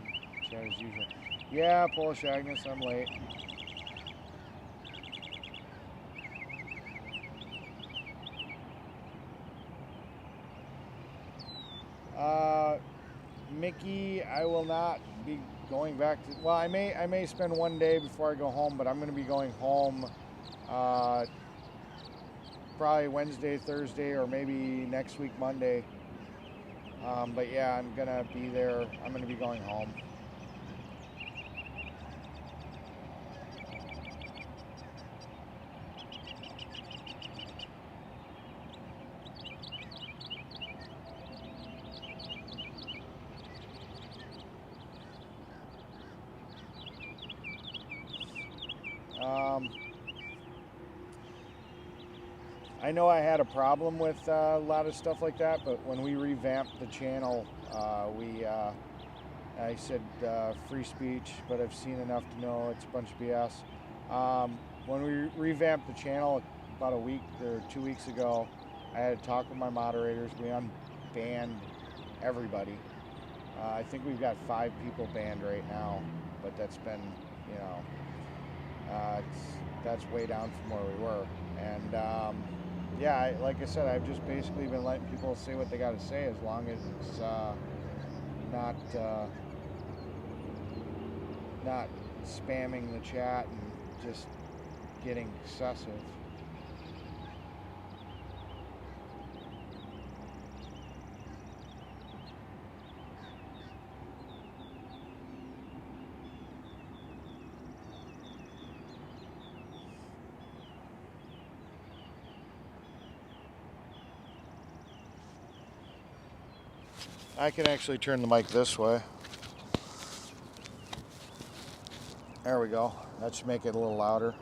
chat as usual. Yeah, Polish Agnes, I'm late. Mickey, I will not be going back to. Well, I may spend one day before I go home, but I'm going to be going home probably Wednesday, Thursday, or maybe next week Monday. But yeah, I'm gonna be there. I'm gonna be going home. I know I had a problem with a lot of stuff like that, but when we revamped the channel, I said free speech, but I've seen enough to know it's a bunch of BS. When we revamped the channel about a week or 2 weeks ago, I had a talk with my moderators. We unbanned everybody. I think we've got 5 people banned right now, but that's been, that's way down from where we were. And yeah, like I said, I've just basically been letting people say what they got to say as long as it's not not spamming the chat and just getting excessive. I can actually turn the mic this way. There we go. That should make it a little louder.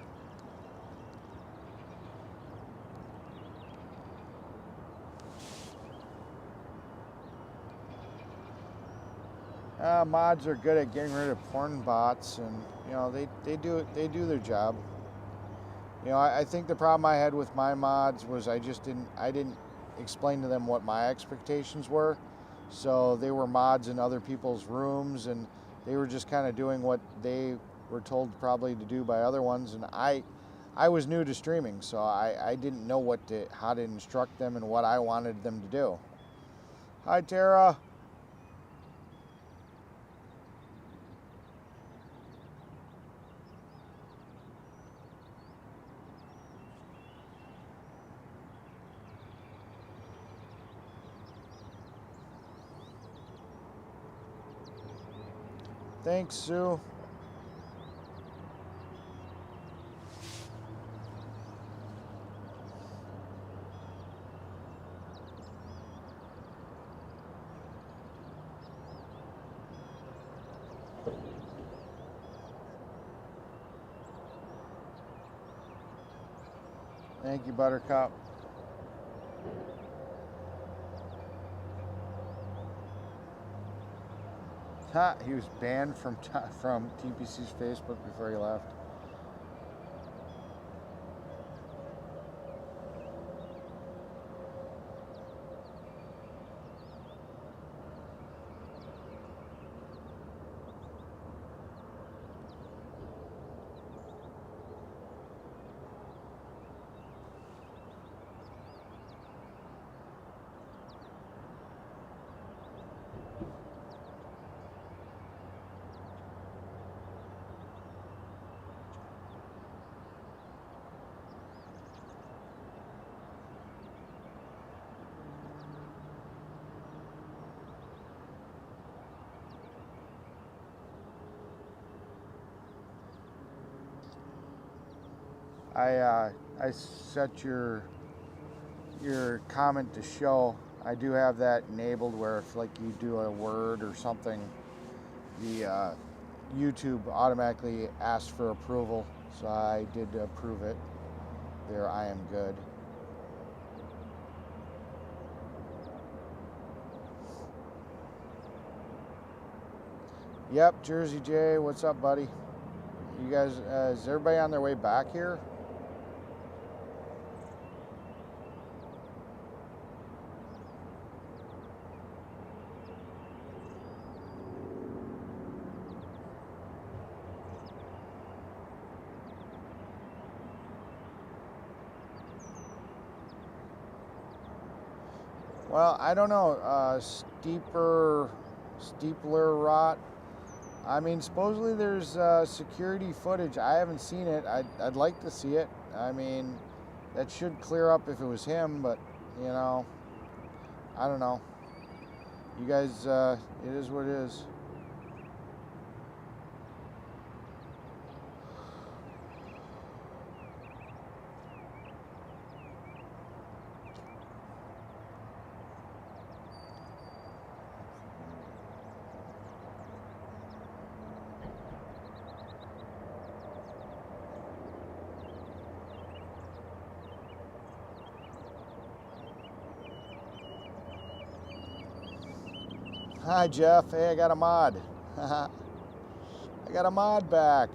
Mods are good at getting rid of porn bots, and you know they do their job. You know, I think the problem I had with my mods was I didn't explain to them what my expectations were. So they were mods in other people's rooms, and they were just kind of doing what they were told probably to do by other ones. And I was new to streaming, so I didn't know how to instruct them and what I wanted them to do. Hi, Tara. Thanks, Sue. Thank you, Buttercup. Ha, he was banned from TPC's Facebook before he left. I set your comment to show. I do have that enabled where if like you do a word or something, the YouTube automatically asks for approval. So I did approve it. There, I am good. Yep, Jersey J, what's up, buddy? You guys, is everybody on their way back here? Well, I don't know. Steepler rot. I mean, supposedly there's security footage. I haven't seen it. I'd like to see it. I mean, that should clear up if it was him, but you know, I don't know. You guys, it is what it is. Hi, Jeff. Hey, I got a mod. I got a mod back.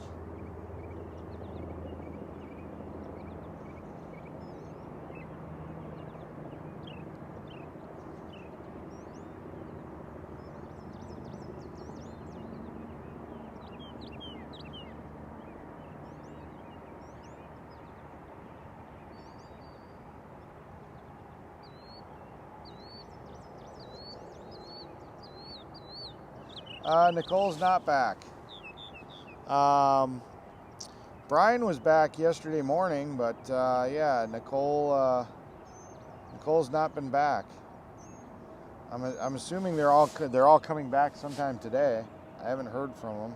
Nicole's not back. Brian was back yesterday morning, but yeah, Nicole's not been back. I'm assuming they're all coming back sometime today. I haven't heard from them.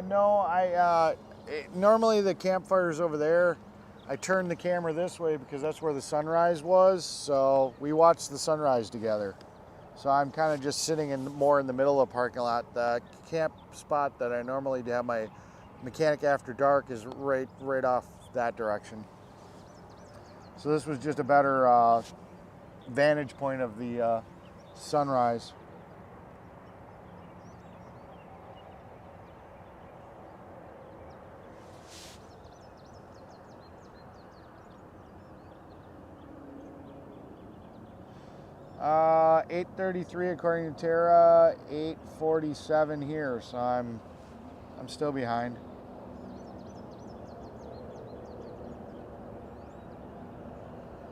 No, normally the campfire's over there. I turned the camera this way because that's where the sunrise was, so we watched the sunrise together. So I'm kind of just sitting more in the middle of the parking lot. The camp spot that I normally have my mechanic after dark is right off that direction. So this was just a better vantage point of the sunrise. Uh, 8:33 according to Tara, 8:47 here, so I'm still behind.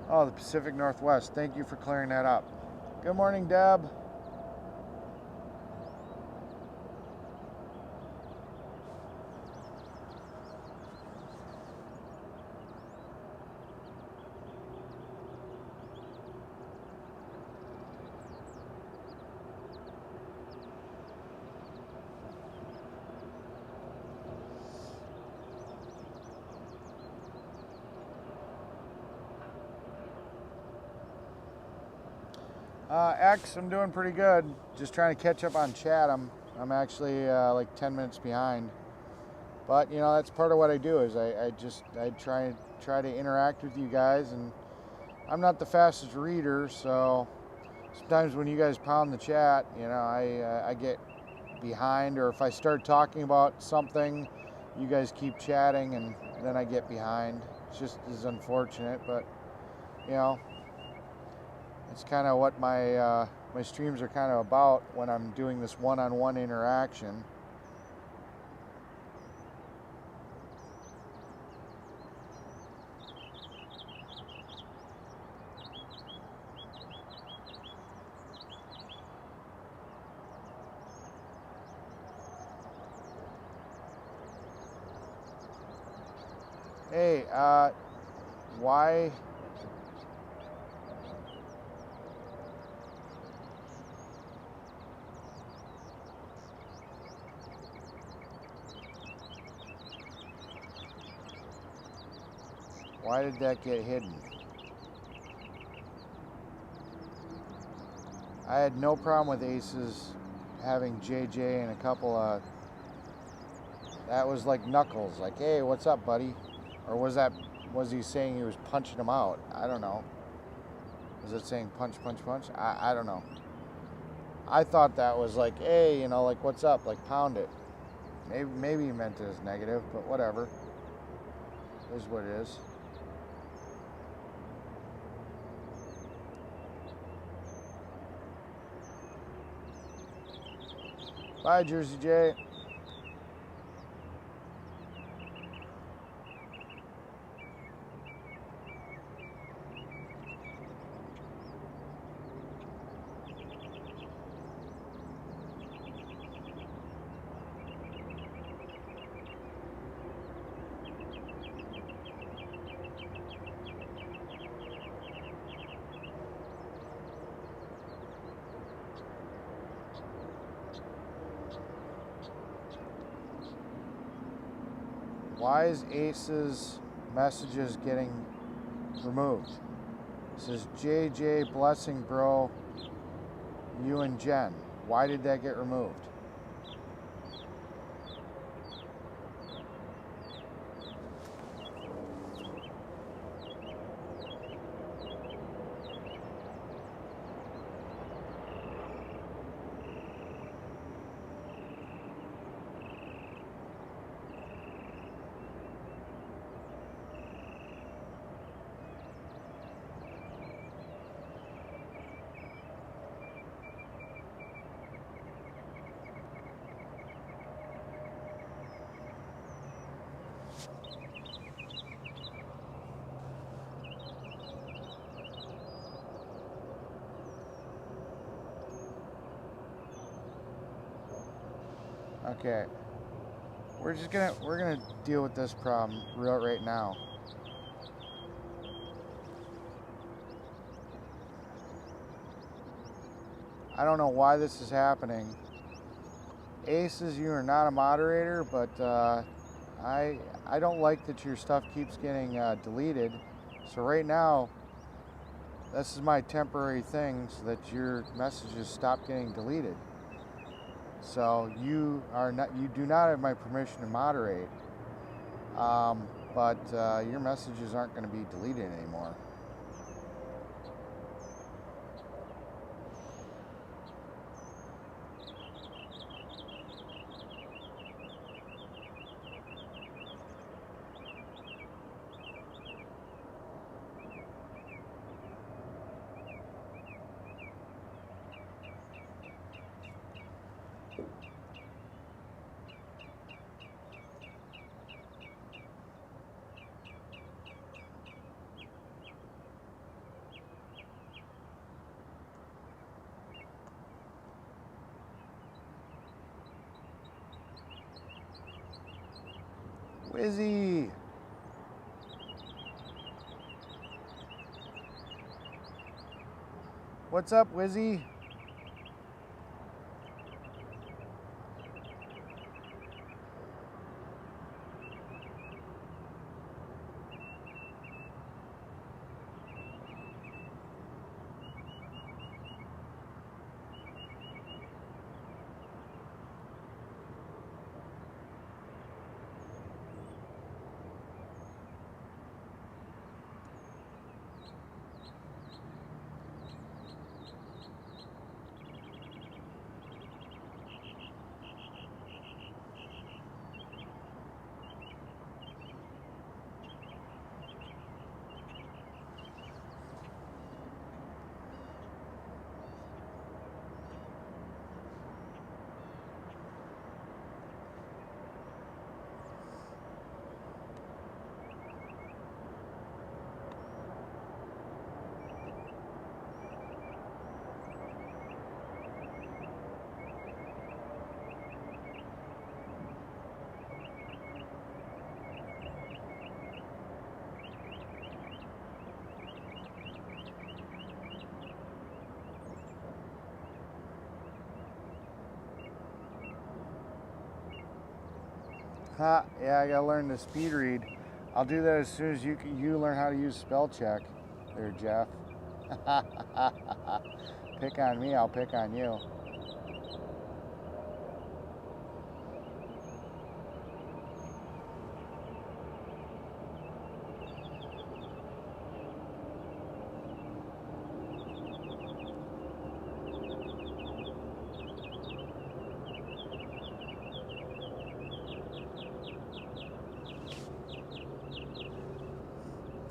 Oh, the Pacific Northwest. Thank you for clearing that up. Good morning, Deb. X, I'm doing pretty good. Just trying to catch up on chat. I'm actually like 10 minutes behind. But you know, that's part of what I do is I try to interact with you guys, and I'm not the fastest reader, so sometimes when you guys pound the chat, you know, I get behind, or if I start talking about something, you guys keep chatting and then I get behind. It's just is unfortunate, but you know, it's kind of what my my streams are kind of about when I'm doing this one-on-one interaction. Hey, why? Why did that get hidden? I had no problem with aces having JJ and a couple of... That was like Knuckles, like, hey, what's up, buddy? Or was he saying he was punching him out? I don't know. Was it saying punch, punch, punch? I don't know. I thought that was like, hey, you know, like, what's up? Like, pound it. Maybe he meant it as negative, but whatever. It is what it is. Bye, Jersey J. Why is Ace's messages getting removed? It says JJ blessing bro, you and Jen. Why did that get removed? Okay. We're gonna deal with this problem right now. I don't know why this is happening. Aces, you are not a moderator, but I don't like that your stuff keeps getting deleted. So right now, this is my temporary thing so that your messages stop getting deleted. So you do not have my permission to moderate, but your messages aren't going to be deleted anymore. Wizzy! What's up, Wizzy? Ha, yeah, I gotta learn to speed read. I'll do that as soon as you learn how to use spell check. There, Jeff. Pick on me, I'll pick on you.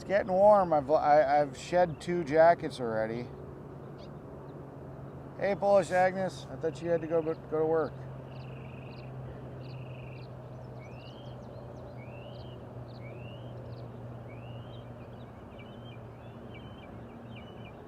Getting warm. I've shed 2 jackets already. Hey, Polish Agnes. I thought you had to go to work.